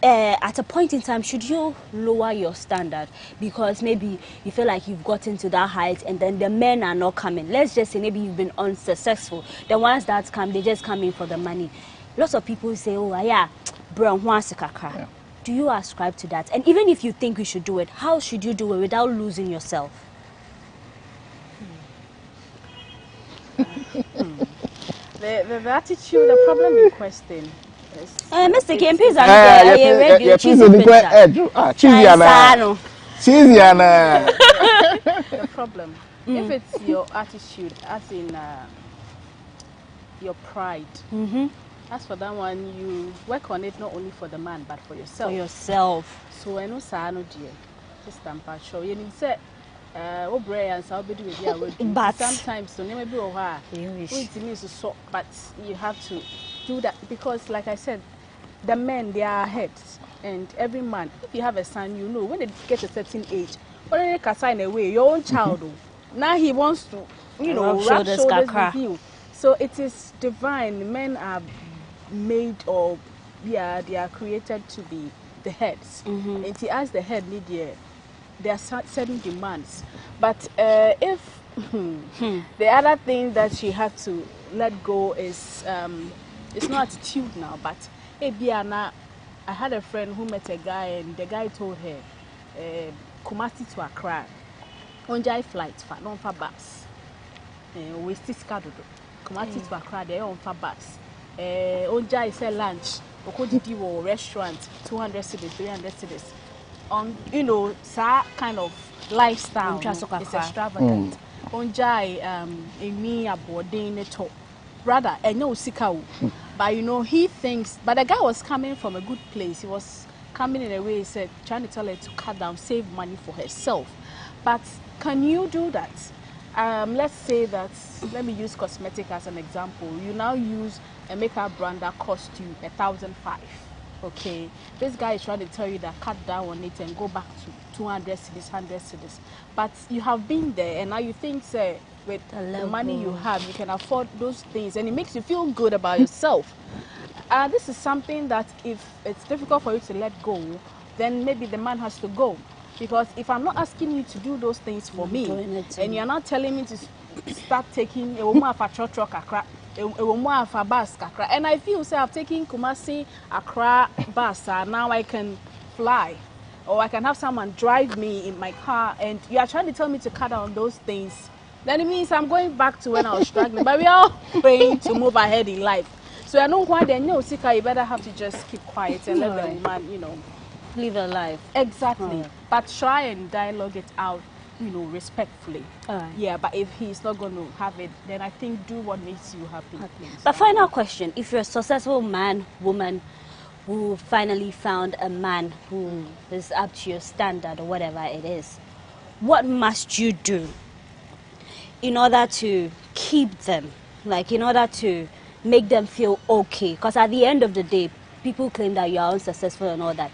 at a point in time, should you lower your standard because maybe you feel like you've gotten to that height and then the men are not coming? Let's just say maybe you've been unsuccessful. The ones that come, they just come in for the money. Lots of people say, oh yeah, brown kakra. Do you ascribe to that? And even if you think you should do it, how should you do it without losing yourself? The attitude, the problem in question. Mr. Kempis, I'm the problem. If it's your attitude, as in your pride, as for that one, you work on it not only for the man but for yourself. For yourself. So I know Sano dear, just I'm sure you need say, and so be doing but sometimes so never be so, but you have to do that because, like I said, the men they are heads, and every man, if you have a son, you know when they get a certain age, when they can sign away your own child, now he wants to, you know, rub shoulders with you. So it is divine. Men are made or they are created to be the heads. And he as the head need there are certain demands. But if the other thing that she had to let go is it's not attitude now, but I had a friend who met a guy and the guy told her Kumasi to Accra on Jai flight for non for bus. We still scheduled Kumasi to Accra they on for bus. On Jai sell lunch or restaurant 200 cedis, 300 cedis. On you know kind of lifestyle is extravagant. On Jai me aboarding the top. Brother, I know Sikau, but you know he thinks. But the guy was coming from a good place. He was coming in a way. He said, trying to tell her to cut down, save money for herself. But can you do that? Let's say that. Let me use cosmetic as an example. You now use a makeup brand that cost you 1,500. Okay, this guy is trying to tell you that cut down on it and go back to 200 cedis, 100 cedis. But you have been there, and now you think, say, with the money you have, you can afford those things, and it makes you feel good about yourself. This is something that if it's difficult for you to let go, then maybe the man has to go. Because if I'm not asking you to do those things for me, and you're not telling me to start taking a woman for a bus, and I feel say I've taken Kumasi Accra bus, now I can fly, or I can have someone drive me in my car, and you are trying to tell me to cut down those things, then it means I'm going back to when I was struggling. But we are praying to move ahead in life. So I know why then no Sika, you better have to just keep quiet and let the woman, you know, live a life. Exactly. But try and dialogue it out, you know, respectfully. Yeah, but if he's not going to have it, then I think do what makes you happy. But final question, if you're a successful man, woman, who finally found a man who is up to your standard or whatever it is, what must you do in order to keep them, like in order to make them feel okay? Because at the end of the day, people claim that you are unsuccessful and all that.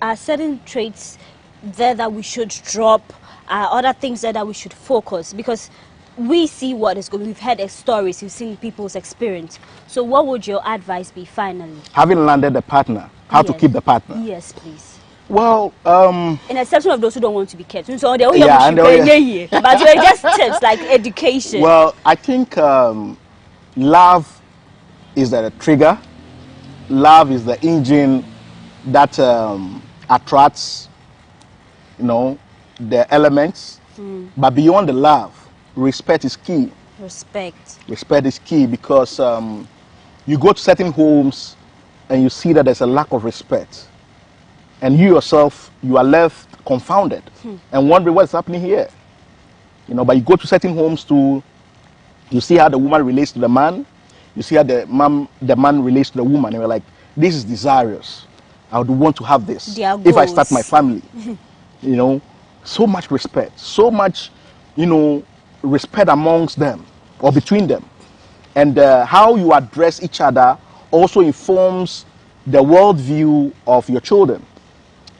Are certain traits there that we should drop? Are other things there that we should focus? Because we see what is going. We've heard stories, we've seen people's experience. So what would your advice be finally? Having landed a partner, how to keep the partner? Yes, please. Well, in exception of those who don't want to be kept. So they but we're just tips like education. Well, I think love is the trigger. Love is the engine that attracts, you know, the elements. But beyond the love, respect is key. Respect is key because you go to certain homes and you see that there's a lack of respect. And you yourself, you are left confounded and wondering what's happening here. You know, but you go to certain homes to, you see how the woman relates to the man, you see how the man relates to the woman, and you're like, this is desirous. I would want to have this if I start my family. You know, so much respect, so much, you know, respect amongst them or between them. And how you address each other also informs the worldview of your children,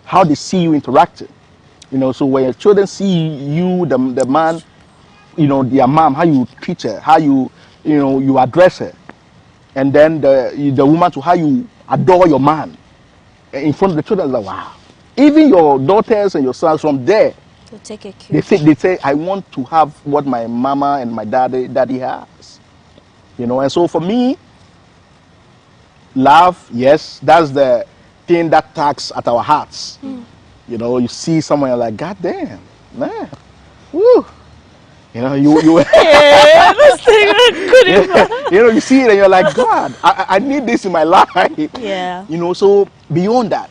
how they see you interacting. You know, so when your children see you, the man, you know, their mom, how you treat her, how you know, you address her. And then the woman to how you adore your man in front of the children. Like, wow. Even your daughters and your sons from there, they say, I want to have what my mama and my daddy has. You know, and so for me, love, yes, that's the thing that tugs at our hearts. You know, you see someone, you're like, God damn, man, woo. You know, you know, you see it and you're like, God, I need this in my life. Yeah. You know, so beyond that,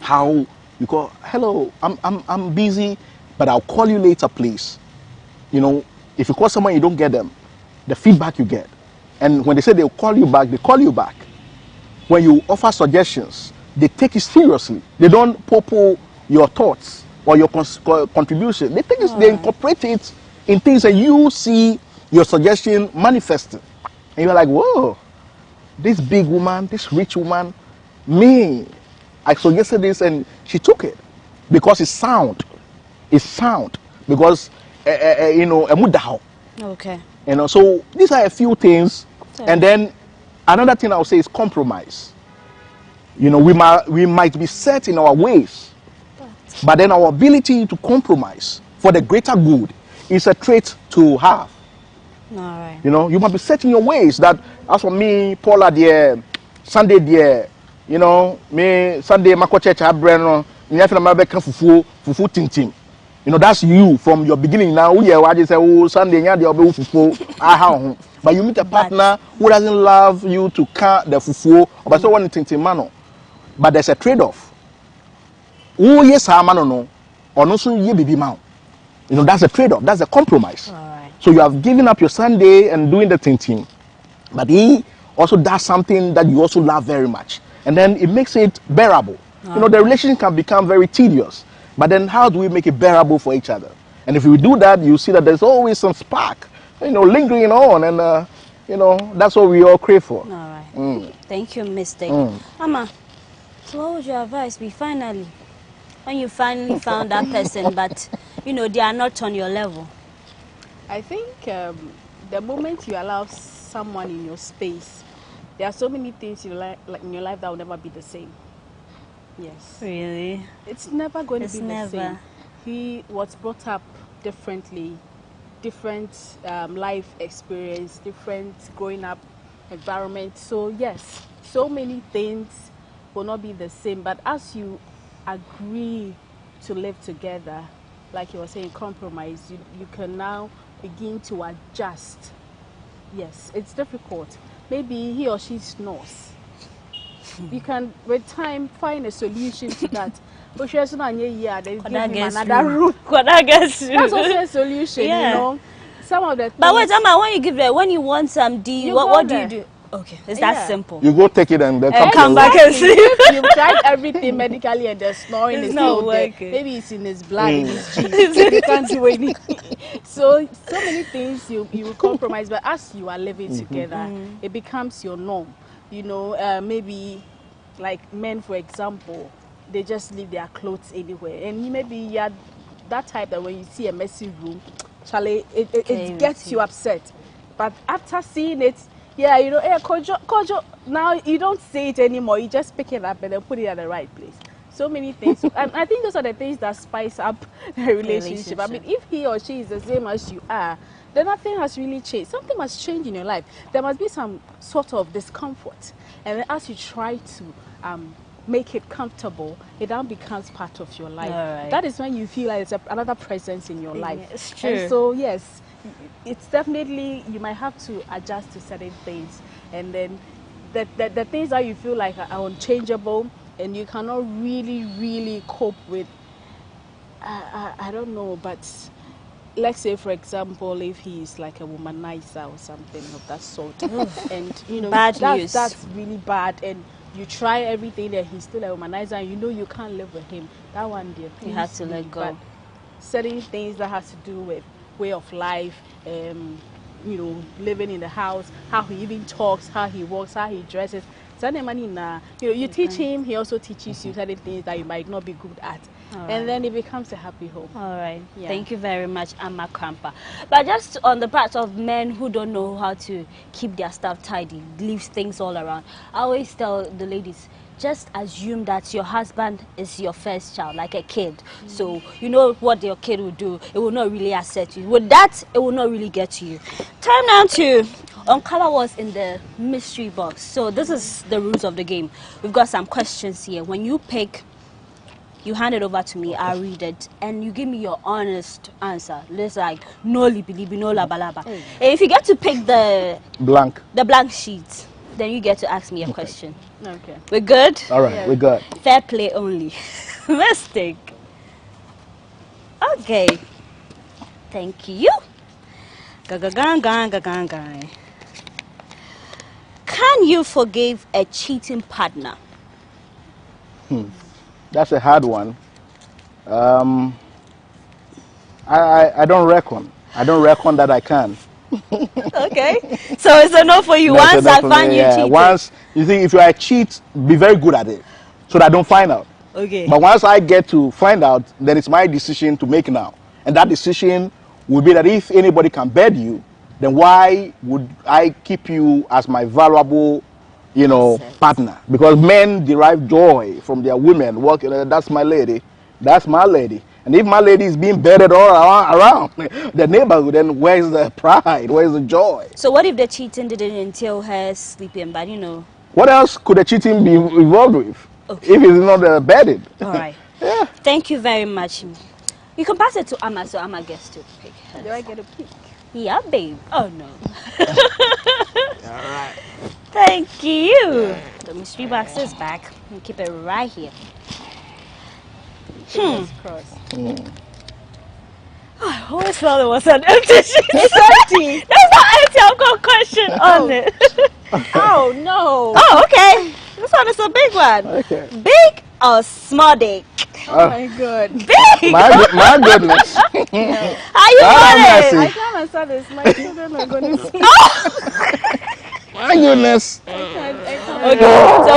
how you go, hello, I'm busy, but I'll call you later, please. you know, if you call someone, you don't get them, the feedback you get. And when they say they'll call you back, they call you back. When you offer suggestions, they take it seriously. They don't poo-poo your thoughts or your contribution. They take it, they incorporate it in things that you see your suggestion manifesting. And you're like, whoa, this big woman, this rich woman, me, I suggested this and she took it because it's sound. It's sound because, you know, a mudao. Okay. You know, so these are a few things. And then another thing I would say is compromise. You know, we might be set in our ways, but then our ability to compromise for the greater good is a trait to have. All right. You know, you must be set in your ways. That as for me, Paula dear, Sunday dear, you know, me Sunday mako church abreno, nyafina mabeka fufu tintim. You know, that's you from your beginning. Now, I just say, oh, Sunday, fufu, but you meet a partner who doesn't love you to count the fufu, but so one tintim mano. But there's a trade-off. Oh, yes, no, or no, so ye baby man. You know, that's a trade-off. That's a compromise. So you have given up your Sunday and doing the thing, but he also does something that you also love very much, and then it makes it bearable. You know, the relationship can become very tedious, but then how do we make it bearable for each other? And if we do that, you see that there's always some spark, you know, lingering on, and you know, that's what we all crave for. All right. Thank you, Mr. Mama, so what would your advice be finally, when you finally found that person, but you know they are not on your level? I think the moment you allow someone in your space, there are so many things like in your life that will never be the same. Yes. Really? It's never going to be the same. He was brought up differently, different life experience, different growing up environment. So yes, so many things will not be the same. But as you agree to live together, like you were saying, compromise, you can now begin to adjust. Yes, it's difficult. Maybe he or she snores. You can, with time, find a solution to that. But she has not yet. Then give him another room. That's also a solution, you know. Some of the things. But wait, Emma, when you give it, when you want some D, what do you do? Okay, it's that simple. You go take it and then come back and sleep. You've tried everything medically and the snoring is not working. Maybe it's in his blood, in his genes. They can't do anything. So many things you will compromise, but as you are living together, it becomes your norm. You know, maybe like men, for example, they just leave their clothes anywhere, and maybe you're that type that when you see a messy room, Charlie, it gets you upset. But after seeing it, yeah, you know, hey, Kojo, now you don't say it anymore. You just pick it up and then put it at the right place. So many things. And I think those are the things that spice up the relationship. I mean, if he or she is the same as you are, then nothing has really changed. Something must change in your life. There must be some sort of discomfort. And then as you try to make it comfortable, it now becomes part of your life. That is when you feel like it's another presence in your life. It's true. And so, yes, it's definitely, you might have to adjust to certain things. And then the things that you feel like are unchangeable and you cannot really cope with, I don't know, but let's say, for example, if he's like a womanizer or something of that sort, and you know, that's really bad, and you try everything and he's still a womanizer and you know you can't live with him, that one, dear, you have to let go. But certain things that has to do with way of life, you know, living in the house, how he even talks, how he walks, how he dresses. You know, you teach him, he also teaches you certain things that you might not be good at. And then it becomes a happy home. All right. Yeah. Thank you very much, Amma Krampa. But just on the part of men who don't know how to keep their stuff tidy, leave things all around, I always tell the ladies, just assume that your husband is your first child, like a kid. So you know what your kid will do. It will not really upset you. With that, it will not really get to you. Time now to uncover what's in the mystery box. So this is the rules of the game. We've got some questions here. When you pick, you hand it over to me, I'll read it, and you give me your honest answer. Let's like, no libi, no laba. And if you get to pick the blank sheet, then you get to ask me a question. Okay. We're good? All right, we're good. Fair play only. Mistake. Okay. Thank you. Can you forgive a cheating partner? That's a hard one. I don't reckon. I don't reckon that I can. Okay. So it's a no for you. No, Once so I find you cheating. Once you think if you are a cheat, be very good at it, so that I don't find out. Okay. But once I get to find out, then it's my decision to make now, and that decision will be that if anybody can bed you, then why would I keep you as my valuable, partner? Because men derive joy from their women. Working, that's my lady, that's my lady. And if my lady is being bedded all around the neighborhood, then where's the pride? Where's the joy? So what if the cheating didn't entail her sleeping? But what else could the cheating be involved with? Okay. If it's not bedded. All right. Yeah. Thank you very much. You can pass it to Amma, so Amma gets to pick. Do I get a pick? Yeah, babe. Oh no. All right. Thank you. The mystery box is back. You keep it right here. Fingers crossed. I always felt it was an empty sheet. It's empty. There's no empty. I've got a question on it. Oh no. Oh, okay. This one is a big one. Okay. Big or small dick? Oh my god. Big. My goodness. How you want it? I tell my son this. My children are going to see. My goodness. Okay, so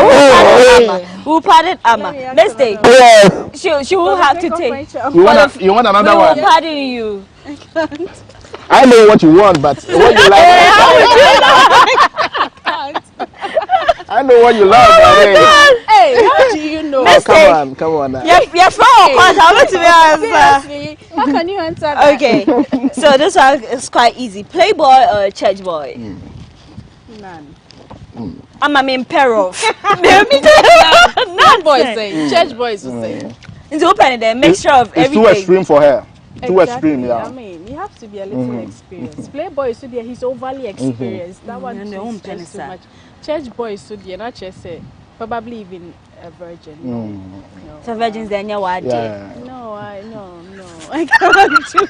who pardon Amma? Mistake. She will have to take. You want another one? We will pardon you. I can't. I know what you want, but what you like. How would you I can't. I know what you love. Hey, how do you know? Oh, come on now. You're from course. How much to be answer? Seriously, how can you answer that? Okay, so this one is quite easy. Playboy or church boy? None. I'm a main pair of. None boys say. Church boys will say. It's open the mixture of everything. It's too extreme for her. Too Exactly. extreme, yeah. I mean, you have to be a little experienced. Playboy is there, he's overly experienced. That one is just too much. Church boy is there, not just say, probably even a virgin. No. So virgins then you what? Yeah. No, I can't do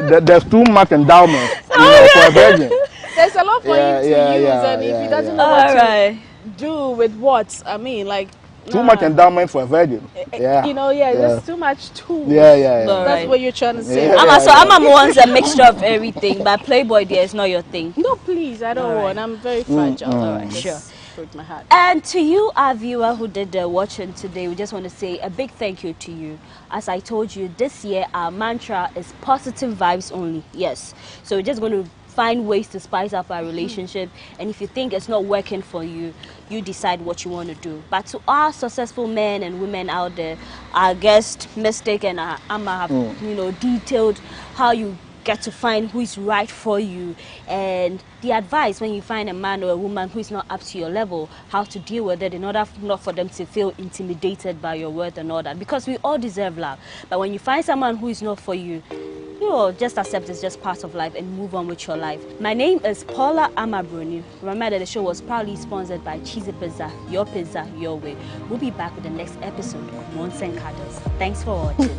it. There's too much endowment for a virgin. There's a lot for him to use, and if he doesn't know what to do with what, I mean, like. Too much endowment for a virgin. Yeah. There's too much tools. Yeah. That's what you're trying to say. Amma wants a mixture of everything, but Playboy there is not your thing. No, please, I don't want. I'm very fragile. All right, sure. With my heart. And to you, our viewer who did the watching today, we just want to say a big thank you to you. As I told you, this year our mantra is positive vibes only. Yes. So we're just going to find ways to spice up our relationship, and if you think it's not working for you, you decide what you want to do. But to our successful men and women out there, our guest Mystic and Amma have detailed how you get to find who is right for you, and the advice when you find a man or a woman who is not up to your level, how to deal with it in order not for them to feel intimidated by your worth and all that, because we all deserve love. But when you find someone who is not for you, just accept it's just part of life and move on with your life. My name is Paula Amabroni. Remember that the show was proudly sponsored by Cheesy Pizza, your way. We'll be back with the next episode of Monse and Cuddles. Thanks for watching.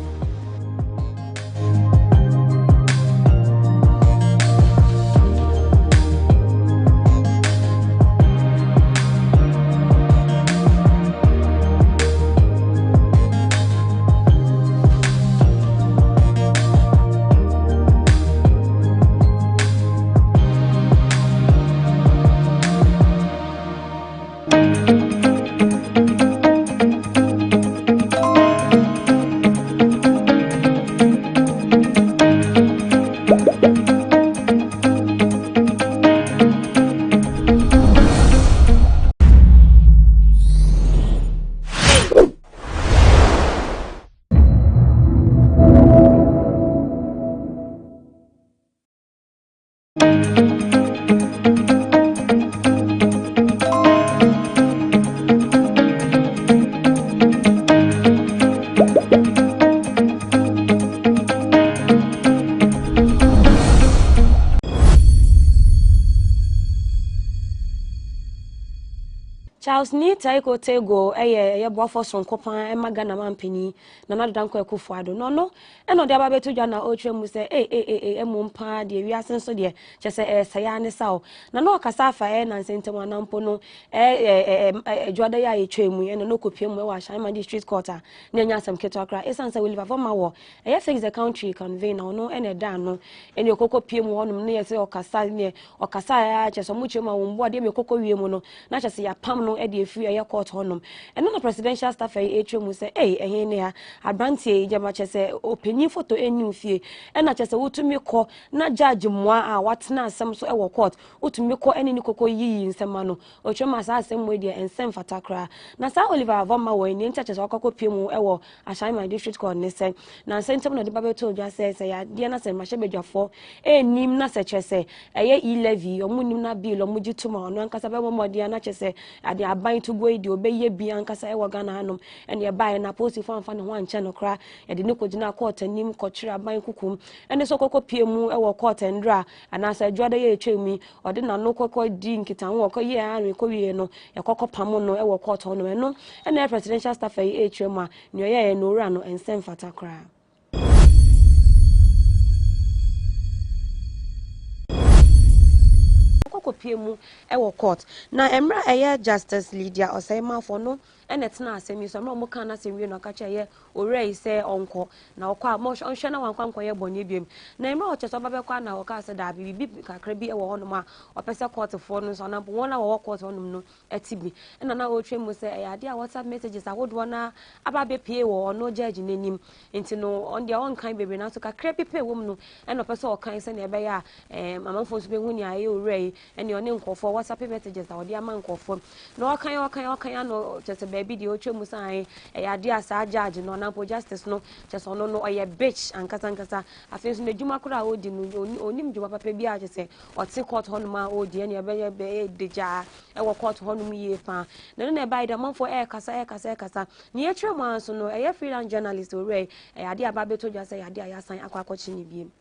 Charles ni taiko tego eye boafo sonkopan e magana mampini na na danko ekufuado no e no de aba beto dwa na otwe mu se emompa de wi asenso de chese saya ne sawo na no kasa afa na nsentemu anampo no dwada ya etwe mu e no kopie mu e wa Shine District Court a na nya asem keto akra esansa Oliver Voma wo e fix the country convene na no e ne da no e ne okokopie mu honum ne yese okasa ya chese mu chema wo mbo de me kokowie mu no na chese ya pam no e de free e court honum e no presidential staff e etwe mu se ehe ne ha abrantie jama chese opini photo enu fie e na chese wotumi ko na judge moa a watena asem so e wo court wotumi ko ene ni koko yi nsema no otwema sa asem we de ensem fatakra na sa Oliver Voma wo ni nta chese okokopie mu e wo Shine District Court ne se na sentem no de babeto dwa se ya de na se mahye bedwafo enim na se chese eye e-levy omunim na bill omugituma ono ankasa be momode na chese ade aban to go edi obeye bi ankasa e wo Ghana hanom ene bae na post for amfa ne ho anche no kra e de ne kogina court anim kokyira aban kukum ene so kokopie mu e wo court ndra anasa adwada ye etwemi ode na no kokko di nkita ho kokko ye anwe kowie no e kokopam no e wo court hono eno ene presidential staff e etwemu a ne ye no ura no ensem fatakra kopie mu e wo court na emra eye Justice Lydia Osaima for no ene tena asemi so emra mo kan na asemi no ka che ye orei se onko na okwa mo onhwe na wankwanko ye bonye biem na emra o cheso babe kwa na o ka se da bibi kakra bi e wo hono ma opese court for no so na wona wo court hono no etibi ena na o twe mu se e ade a WhatsApp messages awodo na ababe pie wo no judge nenim enti no on dia on kan bebe na so kakra pipe wo mu no ena opese o kan se na ebe ya amanfo so be hu ni aye orei ene one nkofo WhatsApp messages a odi ama nkofo na okan no chese baby di otwe mu san ya dia sa judge no na po justice no chese ono no oye bitch ankasa afenso na djuma kura odi no onim djuma papa bi a chese oti court hono ma odi ene be deja e wo court hono mu ye fa na no na by the manfo kasa ni etwe mu anso no freelance journalist ore ya dia ba beto dwa say ya dia ya san akwa akwachi ni biem